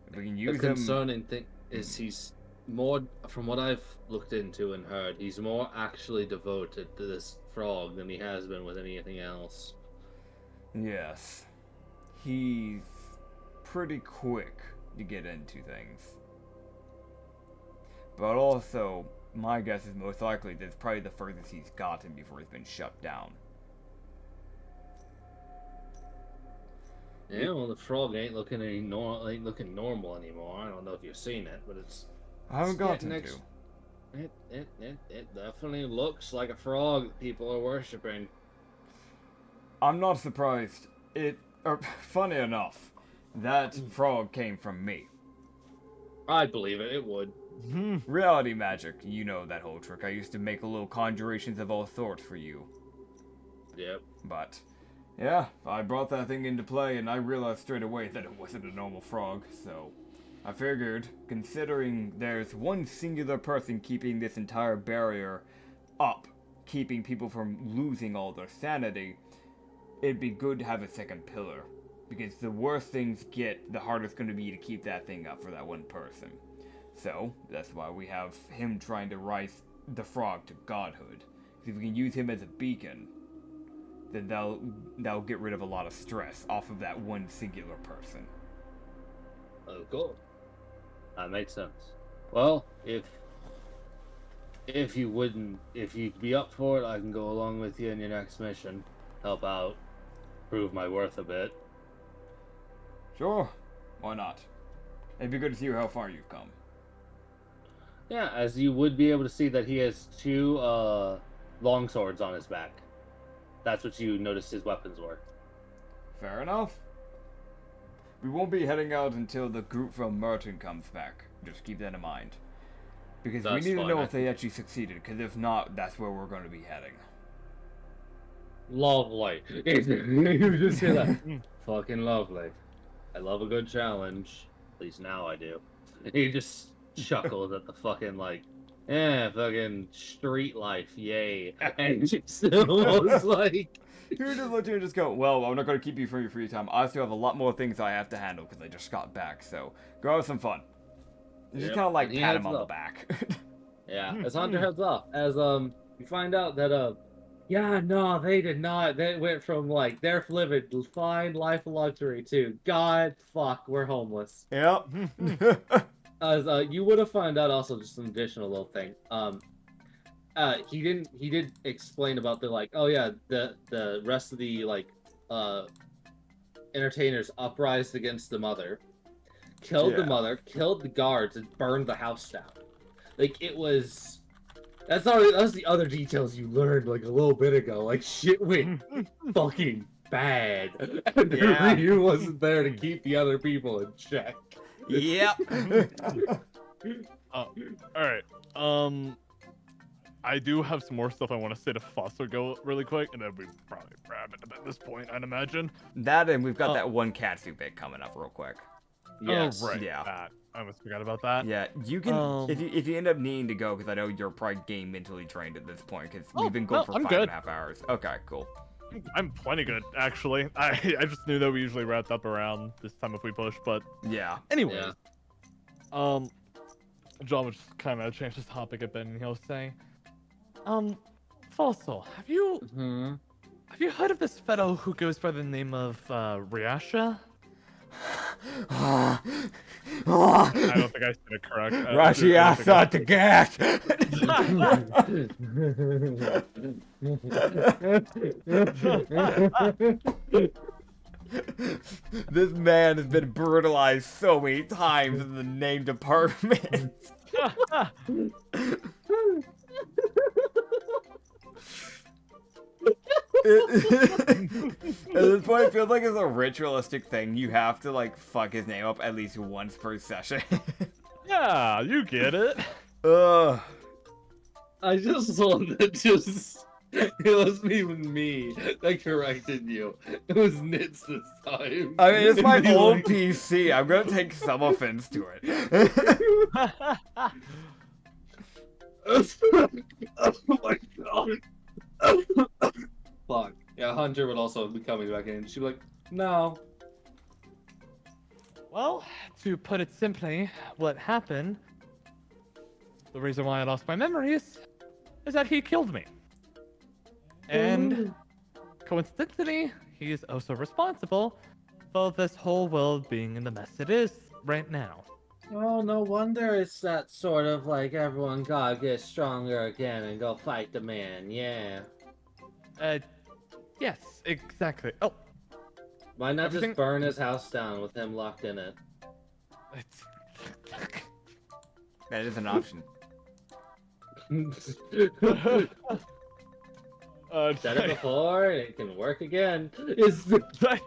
If we can The use him... concerning thing is he's more, from what I've looked into and heard, he's more actually devoted to this frog than he has been with anything else. Yes. He's pretty quick to get into things. But also, my guess is most likely that's probably the furthest he's gotten before he's been shut down. Yeah, well, the frog ain't looking normal anymore. I don't know if you've seen it, but it's I haven't It's gotten getting to. it definitely looks like a frog that people are worshipping. I'm not surprised. Funny enough, that frog came from me. I'd believe it. It would. Reality magic, you know that whole trick. I used to make little conjurations of all sorts for you. Yep. But, yeah, I brought that thing into play and I realized straight away that it wasn't a normal frog, so I figured, considering there's one singular person keeping this entire barrier up, keeping people from losing all their sanity, it'd be good to have a second pillar. Because the worse things get, the harder it's going to be to keep that thing up for that one person. So, that's why we have him trying to rise the frog to godhood. If we can use him as a beacon, then that'll get rid of a lot of stress off of that one singular person. Oh, cool. That makes sense. Well, if you'd be up for it, I can go along with you in your next mission. Help out. Prove my worth a bit. Sure, why not? It'd be good to see how far you've come. Yeah, as you would be able to see that he has two long swords on his back. That's what you noticed his weapons were. Fair enough. We won't be heading out until the group from Merton comes back. Just keep that in mind. Because That's we need to fine, know I if they actually succeeded, because if not, that's where we're going to be heading. Lovely. You just hear that. Fucking lovely. I love a good challenge. At least now I do. He just chuckles at the fucking fucking street life, yay. And just almost like... You just look at you and just go, well, I'm not going to keep you for your free time. I still have a lot more things I have to handle because I just got back, so go have some fun. You just Yep, kind of and he pat him heads on the up. back. Yeah, as Hunter heads off, as you find out that yeah, no, they did not. They went from they're living fine life of luxury to God, fuck, we're homeless. Yep. As you would have found out also just an additional little thing. He did explain about the rest of the entertainers uprised against the mother, killed the Yeah. mother, killed the guards, and burned the house down. It was. That's the other details you learned a little bit ago. Shit went fucking bad, and Yeah. Ryu wasn't there to keep the other people in check. Yep. All right. I do have some more stuff I want to say to Foster go really quick, and then we probably wrap it up at this point, I'd imagine. That and we've got Oh. that one Katsu bit coming up real quick. Yes. Oh, right. Yeah. That. I almost forgot about that. Yeah, you can Um, if you end up needing to go, because I know you're probably game mentally trained at this point, because Oh, we've been going no, for I'm 5.5 good. hours. Okay, cool. I'm plenty good, actually. I just knew that we usually wrapped up around this time if we push, but Yeah. anyways. Yeah. John was just kind of change the topic a bit, and he'll say, Fossil, have you heard of this fellow who goes by the name of Ryasha? I don't think I said it correct. Rashi ass out the gas. This man has been brutalized so many times in the name department. At this point, it feels like it's a ritualistic thing. You have to, like, fuck his name up at least once per session. Yeah, you get it. Ugh. I just saw that just. It wasn't even me that corrected you. It was Nits this time. I mean, it's my And he, old like- PC. I'm gonna take some offense to it. Oh my god. Fuck. Yeah, Hunter would also be coming back in. She'd be like, no. Well, to put it simply, what happened, the reason why I lost my memories, is that he killed me. And coincidentally, he is also responsible for this whole world being in the mess it is right now. Oh, no wonder it's that sort of like everyone gotta get stronger again and go fight the man, yeah. Yes, exactly. Oh, Why not Everything- just burn his house down with him locked in it? it's... That is an option. Said it before, and it can work again. It's okay,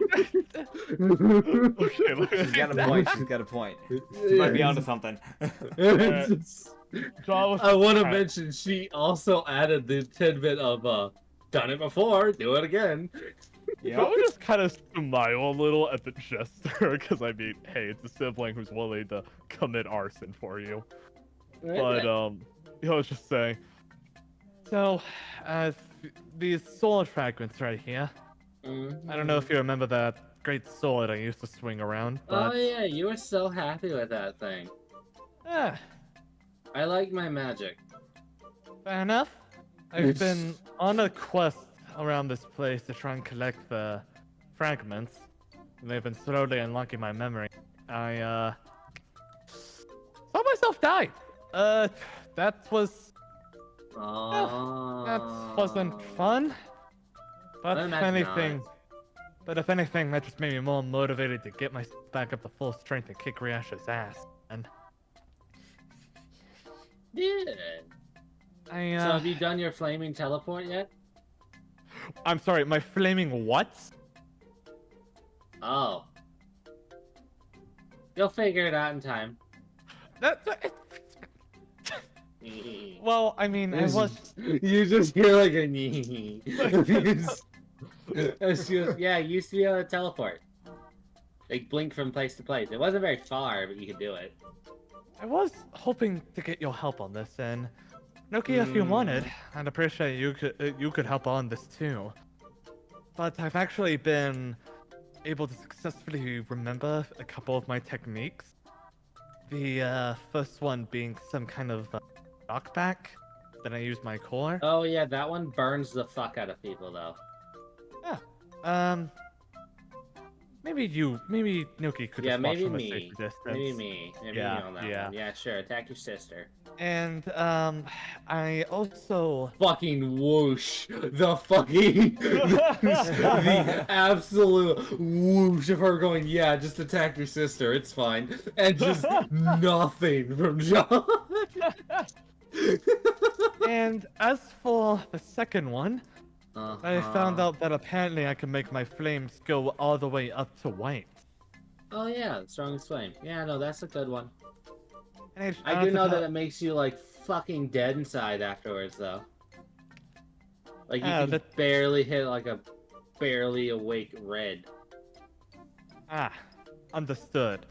She's got a point. She's got a point. She might be onto something. John was I want to Alright. mention she also added the tidbit of done it before, do it again. Yep. I would just kind of smile a little at the gesture, because I mean, hey, it's a sibling who's willing to commit arson for you. But I was just saying. So, these sword fragments right here. I don't know if you remember that great sword I used to swing around, but Oh yeah, you were so happy with that thing. eh, I like my magic. fair enough. I've been on a quest around this place to try and collect the fragments. And they've been slowly unlocking my memory. I saw myself die. That was that wasn't fun. But I if imagine anything, not. that just made me more motivated to get myself back up to full strength and kick Ryasha's ass. And Yeah. I So have you done your flaming teleport yet? I'm sorry, my flaming what? Oh. You'll figure it out in time. Well, I mean, I was. You just hear like a nee. Yeah, you used to be able to teleport. Like blink from place to place. It wasn't very far, but you could do it. I was hoping to get your help on this, and Noki, if you wanted, I'd appreciate you could help on this too. But I've actually been able to successfully remember a couple of my techniques. The first one being some kind of knockback. Then I use my core. Oh yeah, that one burns the fuck out of people though. Maybe Noki could Yeah, just watch maybe from a me. safe distance. Maybe me. Maybe Yeah, me on that yeah. one. Yeah, sure. Attack your sister. And I also Fucking whoosh. The fucking the absolute whoosh of her going, yeah, just attack your sister, it's fine. And just nothing from John. and as for the second one, I found Uh-huh. out that apparently I can make my flames go all the way up to white. Oh yeah, strongest flame. Yeah, no, that's a good one. And I do know that it makes you like fucking dead inside afterwards though. Like you Ah, can that- barely hit like a barely awake red. Understood.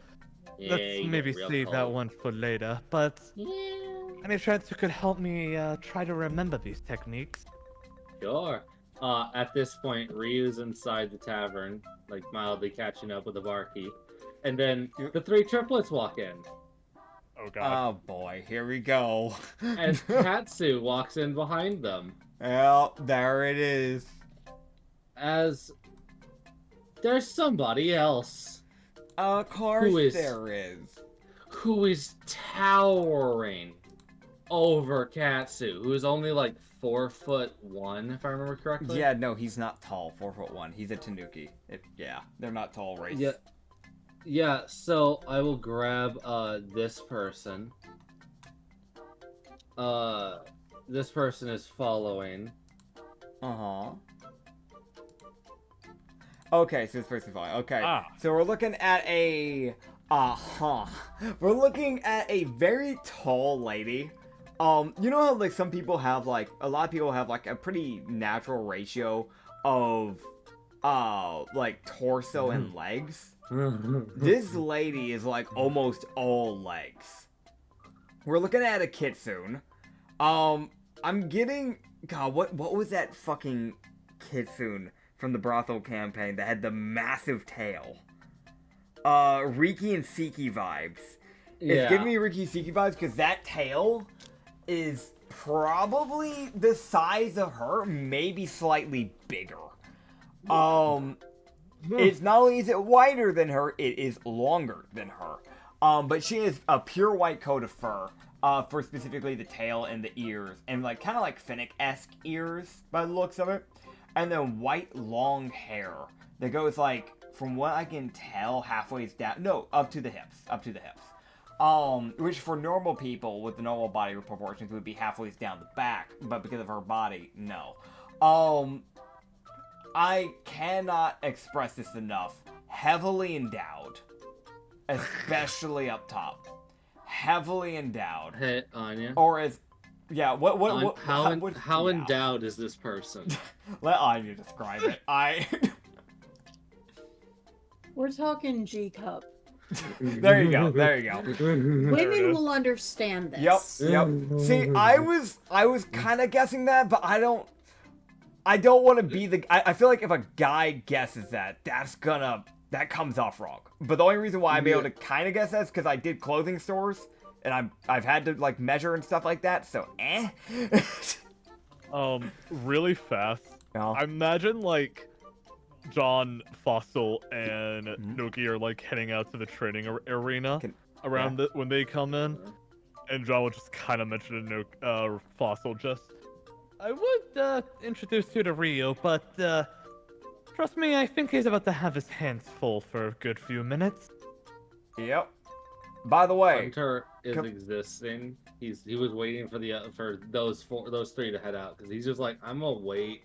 Yeah, Let's you get maybe real save that cold. one for later. But Yeah. any chance you could help me try to remember these techniques? Sure. At this point, Ryu's inside the tavern, like mildly catching up with the barkeep. And then the three triplets walk in. Oh god. Oh boy, here we go. As Katsu walks in behind them. Well, there it is. As there's somebody else Of course Who is- there is. who is towering over Katsu, who is only like 4'1", if I remember correctly. Yeah, no, he's not tall. 4'1". He's a Tanuki. Yeah, they're not tall race. Yeah. Yeah, so I will grab this person. This person is following. Uh-huh. Okay, so this person's following. Okay. Ah. So we're looking at a we're looking at a very tall lady. You know how like some people have like a lot of people have like a pretty natural ratio of like torso and legs. This lady is like almost all legs. We're looking at a kitsune. I'm getting what was that fucking kitsune from the brothel campaign that had the massive tail? Riki and Siki vibes. It's giving me Riki and Siki vibes because that tail is probably the size of her, maybe slightly bigger. It's not only is it wider than her, it is longer than her. But she has a pure white coat of fur, for specifically the tail and the ears, and like kind of like Finnick-esque ears by the looks of it, and then white long hair that goes like, from what I can tell, halfway down, no, up to the hips. Which for normal people with the normal body proportions would be halfway down the back, but because of her body, no. I cannot express this enough. Heavily endowed. Especially up top. Heavily endowed. Hey, Anya. Or as... Yeah, how endowed is this person? Let Anya describe it. We're talking G cup. There you go. Women will understand this. Yep. See, I was kind of guessing that, but I don't want to be the... I feel like if a guy guesses that comes off wrong. But the only reason why I'm able to kind of guess that is because I did clothing stores, and I've had to, like, measure and stuff like that, so, Really fast. No. I imagine, like, John, Fossil, and Noki are, like, heading out to the training arena when they come in, and John will just kind of mention to Fossil just, I would introduce you to Rio, but trust me, I think he's about to have his hands full for a good few minutes. Yep. By the way, Hunter is existing. He was waiting for those three to head out because he's just like, I'm gonna wait.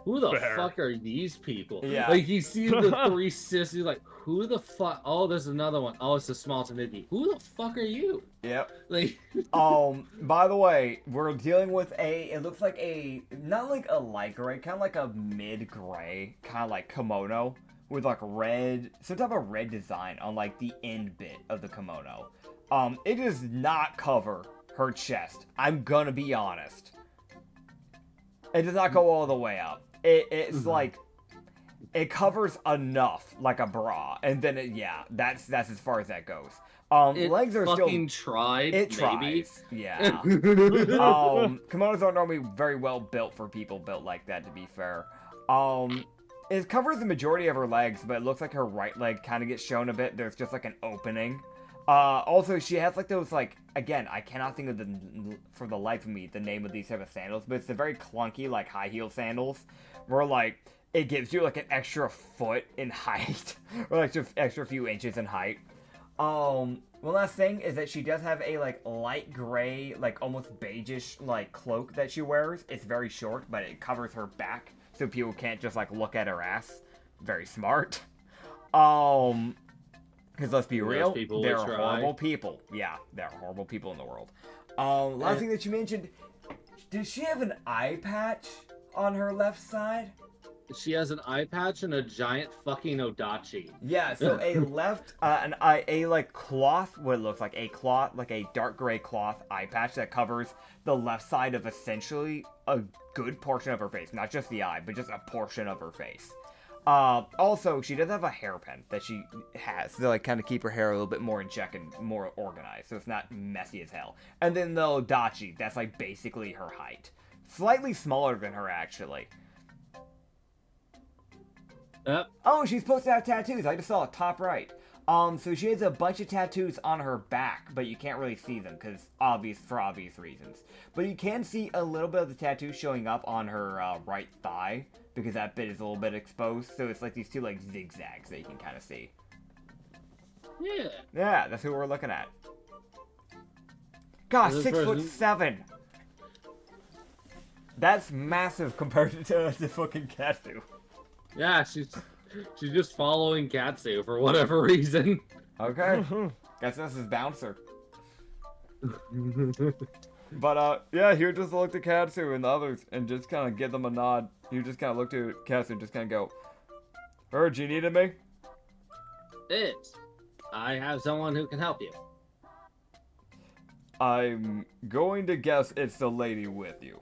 Who the fuck are these people? Yeah. Like he sees the three sisters, he's like, who the fuck? Oh, there's another one. Oh, it's a small Tanuki. Who the fuck are you? Yep. Like, by the way, we're dealing with it looks like not like a light gray, kind of like a mid-gray, kind of like kimono with like some type of red design on like the end bit of the kimono. It does not cover her chest. I'm gonna be honest. It does not go all the way up. It's like, it covers enough, like a bra, and then that's as far as that goes. Legs are fucking still... tried. It maybe. tries, yeah. Kimonos aren't normally very well built for people built like that, to be fair. It covers the majority of her legs, but it looks like her right leg kind of gets shown a bit. There's just like an opening. Also, she has like those, like, again, I cannot think of for the life of me, the name of these type of sandals, but it's the very clunky, like, high heel sandals, where, like, it gives you, like, an extra foot in height, or, like, just extra few inches in height. One last thing is that she does have a, like, light gray, like, almost beigeish, like, cloak that she wears. It's very short, but it covers her back, so people can't just, like, look at her ass. Very smart. Because let's be real, they're horrible people. Yeah, they're horrible people in the world. Last thing that you mentioned, does she have an eye patch on her left side? She has an eye patch and a giant fucking odachi. Yeah, so a like cloth, what it looks like, a dark gray cloth eye patch that covers the left side of essentially a good portion of her face. Not just the eye, but just a portion of her face. Also, she does have a hairpin that she has to, like, kind of keep her hair a little bit more in check and more organized, so it's not messy as hell. And then the odachi, that's, like, basically her height. Slightly smaller than her, actually. Yep. Oh, she's supposed to have tattoos. I just saw it top right. So she has a bunch of tattoos on her back, but you can't really see them for obvious reasons. But you can see a little bit of the tattoo showing up on her right thigh, because that bit is a little bit exposed. So it's like these two like zigzags that you can kind of see. Yeah. Yeah, that's who we're looking at. God, This 6'7". That's massive compared to fucking Katsu. Yeah, she's just following Katsu for whatever reason. Okay. Guess this is Bouncer. But, yeah, he would just look to Katsu and the others and just kind of give them a nod. He would just kind of look to Katsu and just kind of go, Urge, you needed me? It. I have someone who can help you. I'm going to guess it's the lady with you.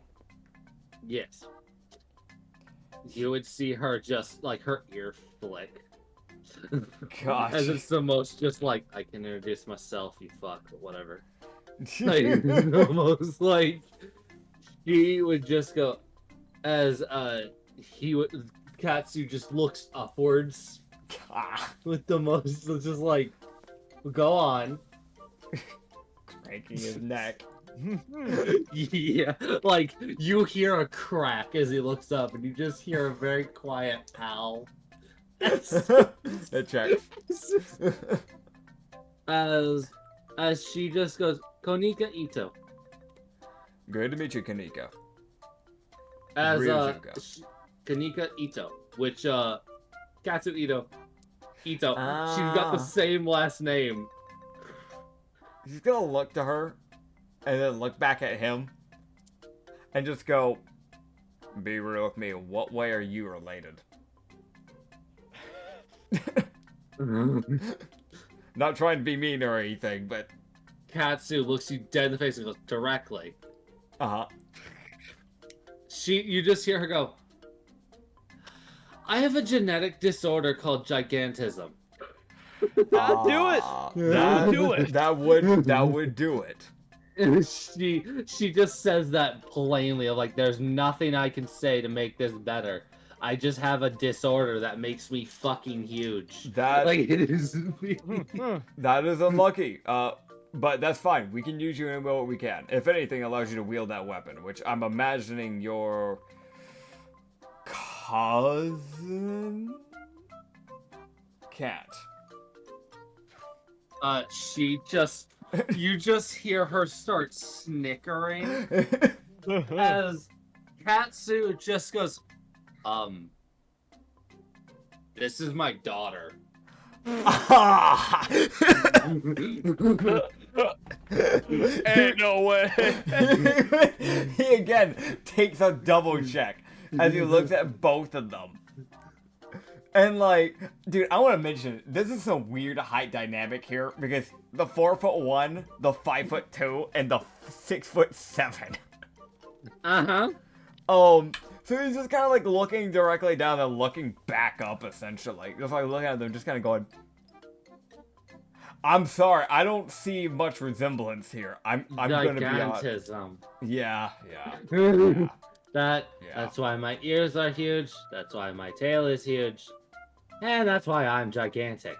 Yes. You would see her just, like, her ear flick. Gosh. As it's the most just like, I can introduce myself, you fuck, but whatever. Like, it's almost like he would just go, as Katsu just looks upwards with the most, just like, go on. Cranking his neck. Yeah, like, you hear a crack as he looks up, and you just hear a very quiet owl. It checks. As she just goes, Konika Ito. Good to meet you, Kanika. As Ryujuga. Kanika Ito, which Katsu Ito. She's got Ah. the same last name. He's gonna look to her and then look back at him and just go, be real with me, what way are you related? Not trying to be mean or anything, but Katsu looks you dead in the face and goes directly. uh-huh. You just hear her go, I have a genetic disorder called gigantism. Do it. Do it. That would do it. And she just says that plainly, of like, there's nothing I can say to make this better. I just have a disorder that makes me fucking huge. That Like, it is. that is unlucky. But that's fine. We can use you in what we can. If anything, it allows you to wield that weapon, which I'm imagining your cousin can't. You just hear her start snickering as Katsu just goes, this is my daughter. Ain't no way. He again takes a double check as he looks at both of them. And like, dude, I want to mention, this is some weird height dynamic here because the 4'1", the 5'2", and the 6'7". Uh-huh. So he's just kind of like looking directly down and looking back up, essentially. Just like looking at them, just kind of going, I'm sorry, I don't see much resemblance here. I'm gonna be honest. Gigantism. Yeah. That's why my ears are huge. That's why my tail is huge. And that's why I'm gigantic.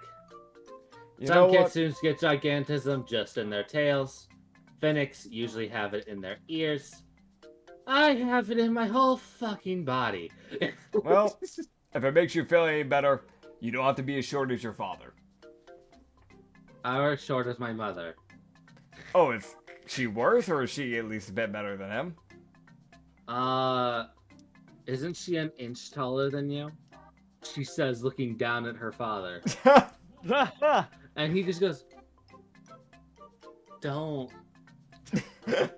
Some kitsunes get gigantism just in their tails. Phoenix usually have it in their ears. I have it in my whole fucking body. Well, if it makes you feel any better, you don't have to be as short as your father. Or as short as my mother. Oh, is she worse, or is she at least a bit better than him? Isn't she an inch taller than you? She says, looking down at her father. And he just goes, don't. There's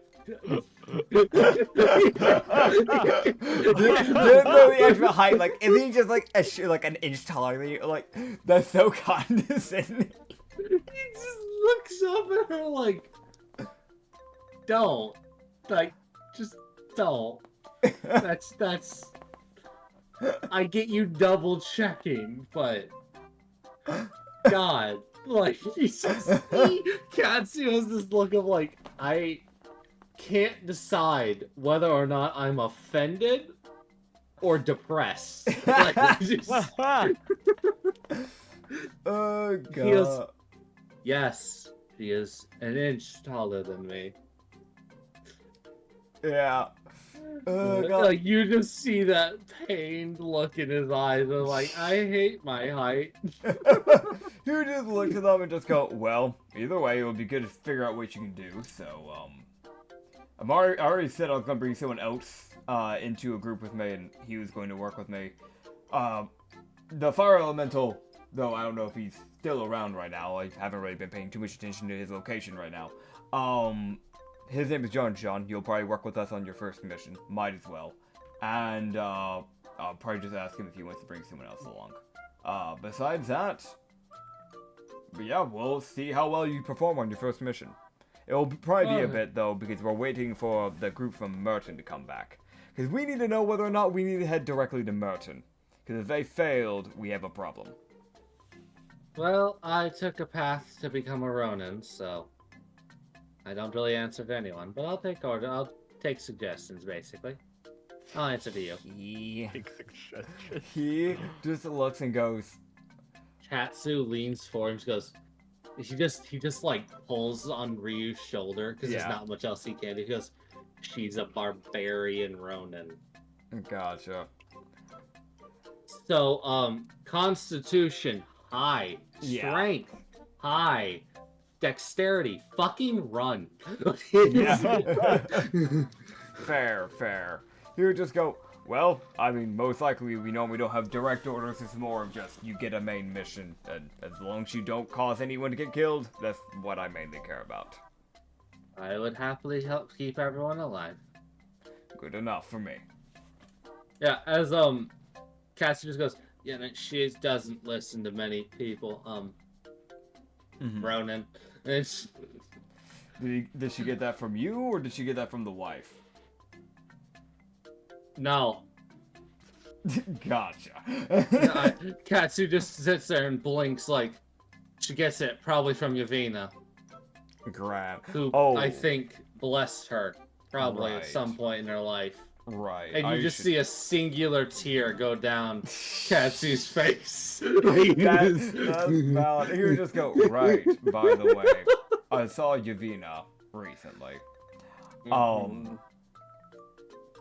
no the actual height. Like, is he just like like an inch taller than you? Like, that's so condescending. He just looks up at her like, don't. Like, just don't. That's. I get you double checking, but. God. Like, Katsu has this look of like, I can't decide whether or not I'm offended or depressed. Like, just... Oh He goes, god. yes, she is an inch taller than me. Yeah. Oh god. Like, you just see that pained look in his eyes. Of like, I hate my height. You just look at them and just go, well, either way, it would be good to figure out what you can do. So, I already said I was gonna bring someone else into a group with me, and he was going to work with me. The fire elemental, though, I don't know if he's still around right now. I haven't really been paying too much attention to his location right now. His name is John. John, you'll probably work with us on your first mission. Might as well. And I'll probably just ask him if he wants to bring someone else along. Besides that, but yeah, we'll see how well you perform on your first mission. It'll probably be a bit, though, because we're waiting for the group from Merton to come back. Because we need to know whether or not we need to head directly to Merton. Because if they failed, we have a problem. Well, I took a path to become a Ronin, so I don't really answer to anyone, but I'll take suggestions, basically. I'll answer to you. He just looks and goes, Katsu leans forward and goes, he just like pulls on Ryu's shoulder because there's not much else he can do. He goes, she's a barbarian Ronin. gotcha. So, constitution, high. Yeah. Strength, high. Dexterity, fucking run. Yeah. Fair. He would just go, well, I mean, most likely we know we don't have direct orders. It's more of just you get a main mission. And as long as you don't cause anyone to get killed, that's what I mainly care about. I would happily help keep everyone alive. Good enough for me. Yeah, as Cassie just goes, yeah, no, she doesn't listen to many people. Ronan. And it's, Did she get that from you, or did she get that from the wife? no. Gotcha. Katsu just sits there and blinks like she gets it probably from Yavina, Grab. who Oh. I think blessed her probably Right. at some point in her life. Right. And you just see a singular tear go down Katsu's face. That's valid. He would just go, right, by the way. I saw Yavina recently.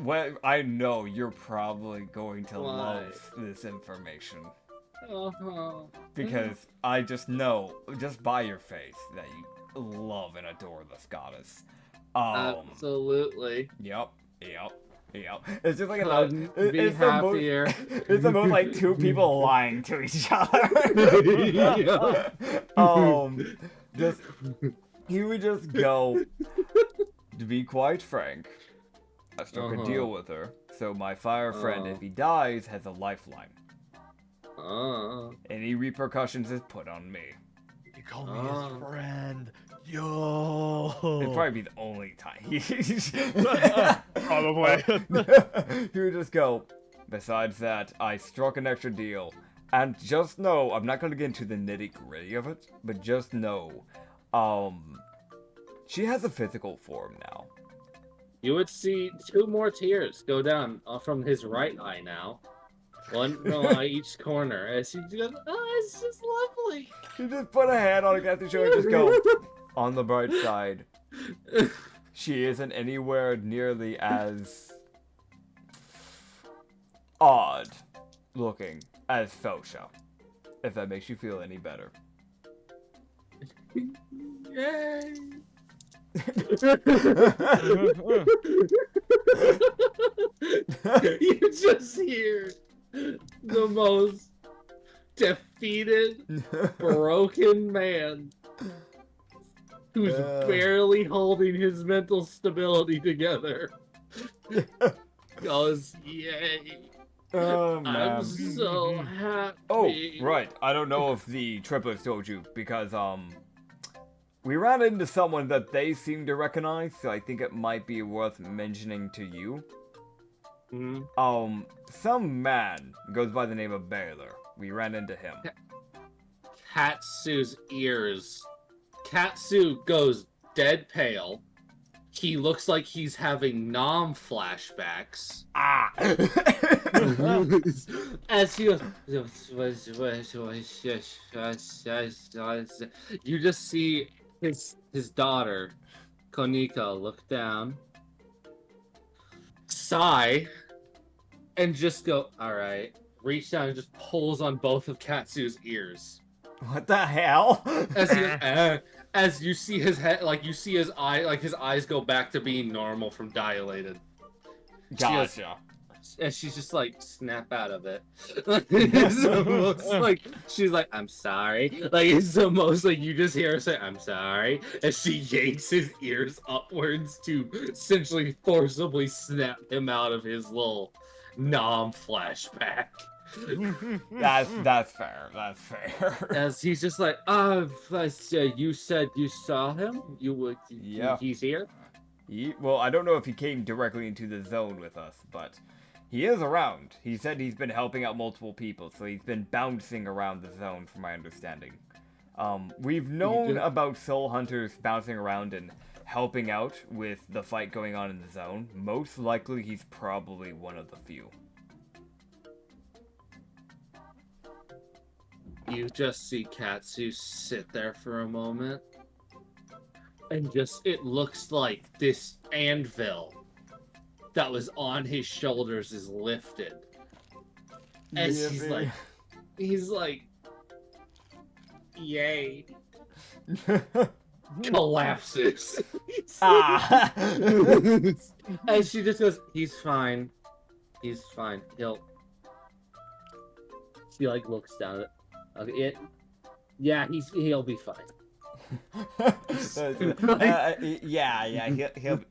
Well, I know you're probably going to Why? love this information. Uh-huh. Because I just know, just by your face, that you love and adore this goddess. Absolutely. Yep. It's just like Couldn't be it's happier. It's the most like two people lying to each other. Just he would just go. To be quite frank, I struck a deal with her. So my fire friend, if he dies, has a lifeline. Any repercussions is put on me. You call me his friend. Yo. It'd probably be the only time. Probably. He would just go, besides that, I struck an extra deal. And just know, I'm not going to get into the nitty-gritty of it, but just know, she has a physical form now. You would see 2 more tears go down from his right eye now. One from each corner. As he goes, oh, it's just lovely. You just put a hand on Kathy's shoulder and just go, on the bright side, she isn't anywhere nearly as odd looking as Fosha, if that makes you feel any better. Yay. You just hear the most defeated, broken man who's barely holding his mental stability together. Goes, yay. Oh, man. I'm so happy. Oh, right. I don't know if the triplets told you, because, we ran into someone that they seem to recognize, so I think it might be worth mentioning to you. Some man goes by the name of Baylor. We ran into him. Katsu's ears. Katsu goes dead pale. he looks like he's having nom flashbacks. Ah. As he goes, you just see his daughter, Konika, look down, sigh, and just go, all right. Reach down and just pulls on both of Katsu's ears. What the hell? As you see his head, like you see his eye, like his eyes go back to being normal from dilated. Gotcha. And she's just like, snap out of it. It's almost like she's like, I'm sorry. Like it's almost like you just hear her say, I'm sorry. And she yanks his ears upwards to essentially forcibly snap him out of his little nom flashback. That's fair. That's fair. As he's just like, you said you saw him? Yeah. He's here? Well, I don't know if he came directly into the zone with us, but he is around. He said he's been helping out multiple people, so he's been bouncing around the zone, from my understanding. We've known about soul hunters bouncing around and helping out with the fight going on in the zone. Most likely, he's probably one of the few. You just see Katsu sit there for a moment, and just, it looks like this anvil that was on his shoulders is lifted. As he's like, yay. Collapses. Ah. And she just goes, he's fine. He's fine. She like looks down at it. Okay, he'll be fine. Yeah, he'll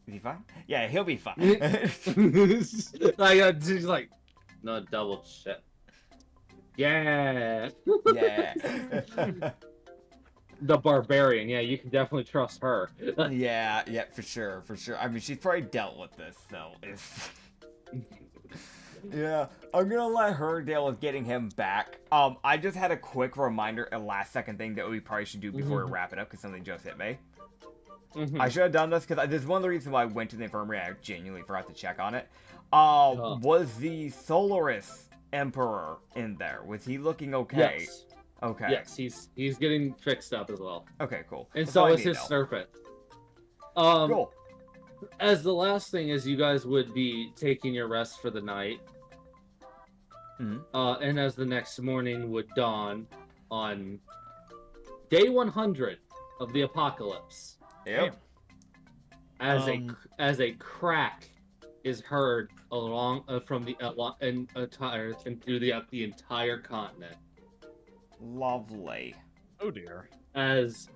is he fine? Yeah, he'll be fine. She's like, no, double check. Yeah. Yeah. The barbarian, yeah, you can definitely trust her. Yeah, for sure. I mean, she's probably dealt with this, so it's... Yeah, I'm gonna let her deal with getting him back. I just had a quick reminder, a last second thing that we probably should do before we wrap it up, because something just hit me. I should have done this, because this is one of the reasons why I went to the infirmary. I genuinely forgot to check on it. Was the Solaris Emperor in there? Was he looking okay? Yes. Okay. Yes, he's getting fixed up as well. Okay, cool. And That's so all I is need, his though. serpent. Cool. As the last thing is, you guys would be taking your rest for the night. And as the next morning would dawn on day 100 of the apocalypse. Yep. As a crack is heard along from the and through the entire continent. Lovely. Oh dear. As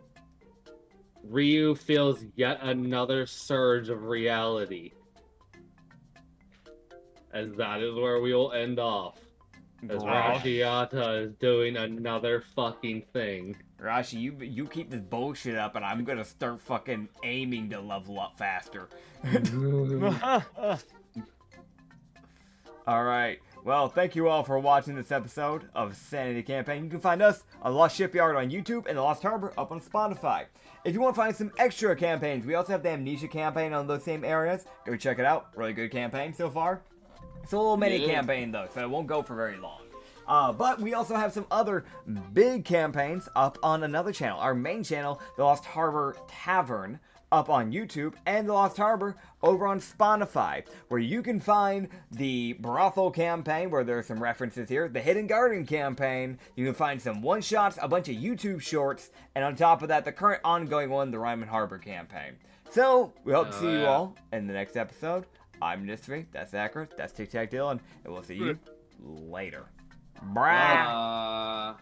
Ryu feels yet another surge of reality. As that is where we will end off. As Rashiata is doing another fucking thing. Rashi, you keep this bullshit up, and I'm gonna start fucking aiming to level up faster. Alright, well, thank you all for watching this episode of Sanity Campaign. You can find us on Lost Shipyard on YouTube and The Lost Harbor up on Spotify. If you want to find some extra campaigns, we also have the Amnesia Campaign on those same areas. Go check it out. Really good campaign so far. It's a little mini campaign though, so it won't go for very long. But we also have some other big campaigns up on another channel. Our main channel, The Lost Harbor Tavern, up on YouTube, and The Lost Harbor over on Spotify, where you can find the Brothel campaign, where there are some references here, the Hidden Garden campaign, you can find some one-shots, a bunch of YouTube shorts, and on top of that, the current ongoing one, the Ryman Harbor campaign. So, we hope to see you all in the next episode. I'm Nitsify, that's Acrid, that's Tic Tac Dylan, and we'll see you later. Bye.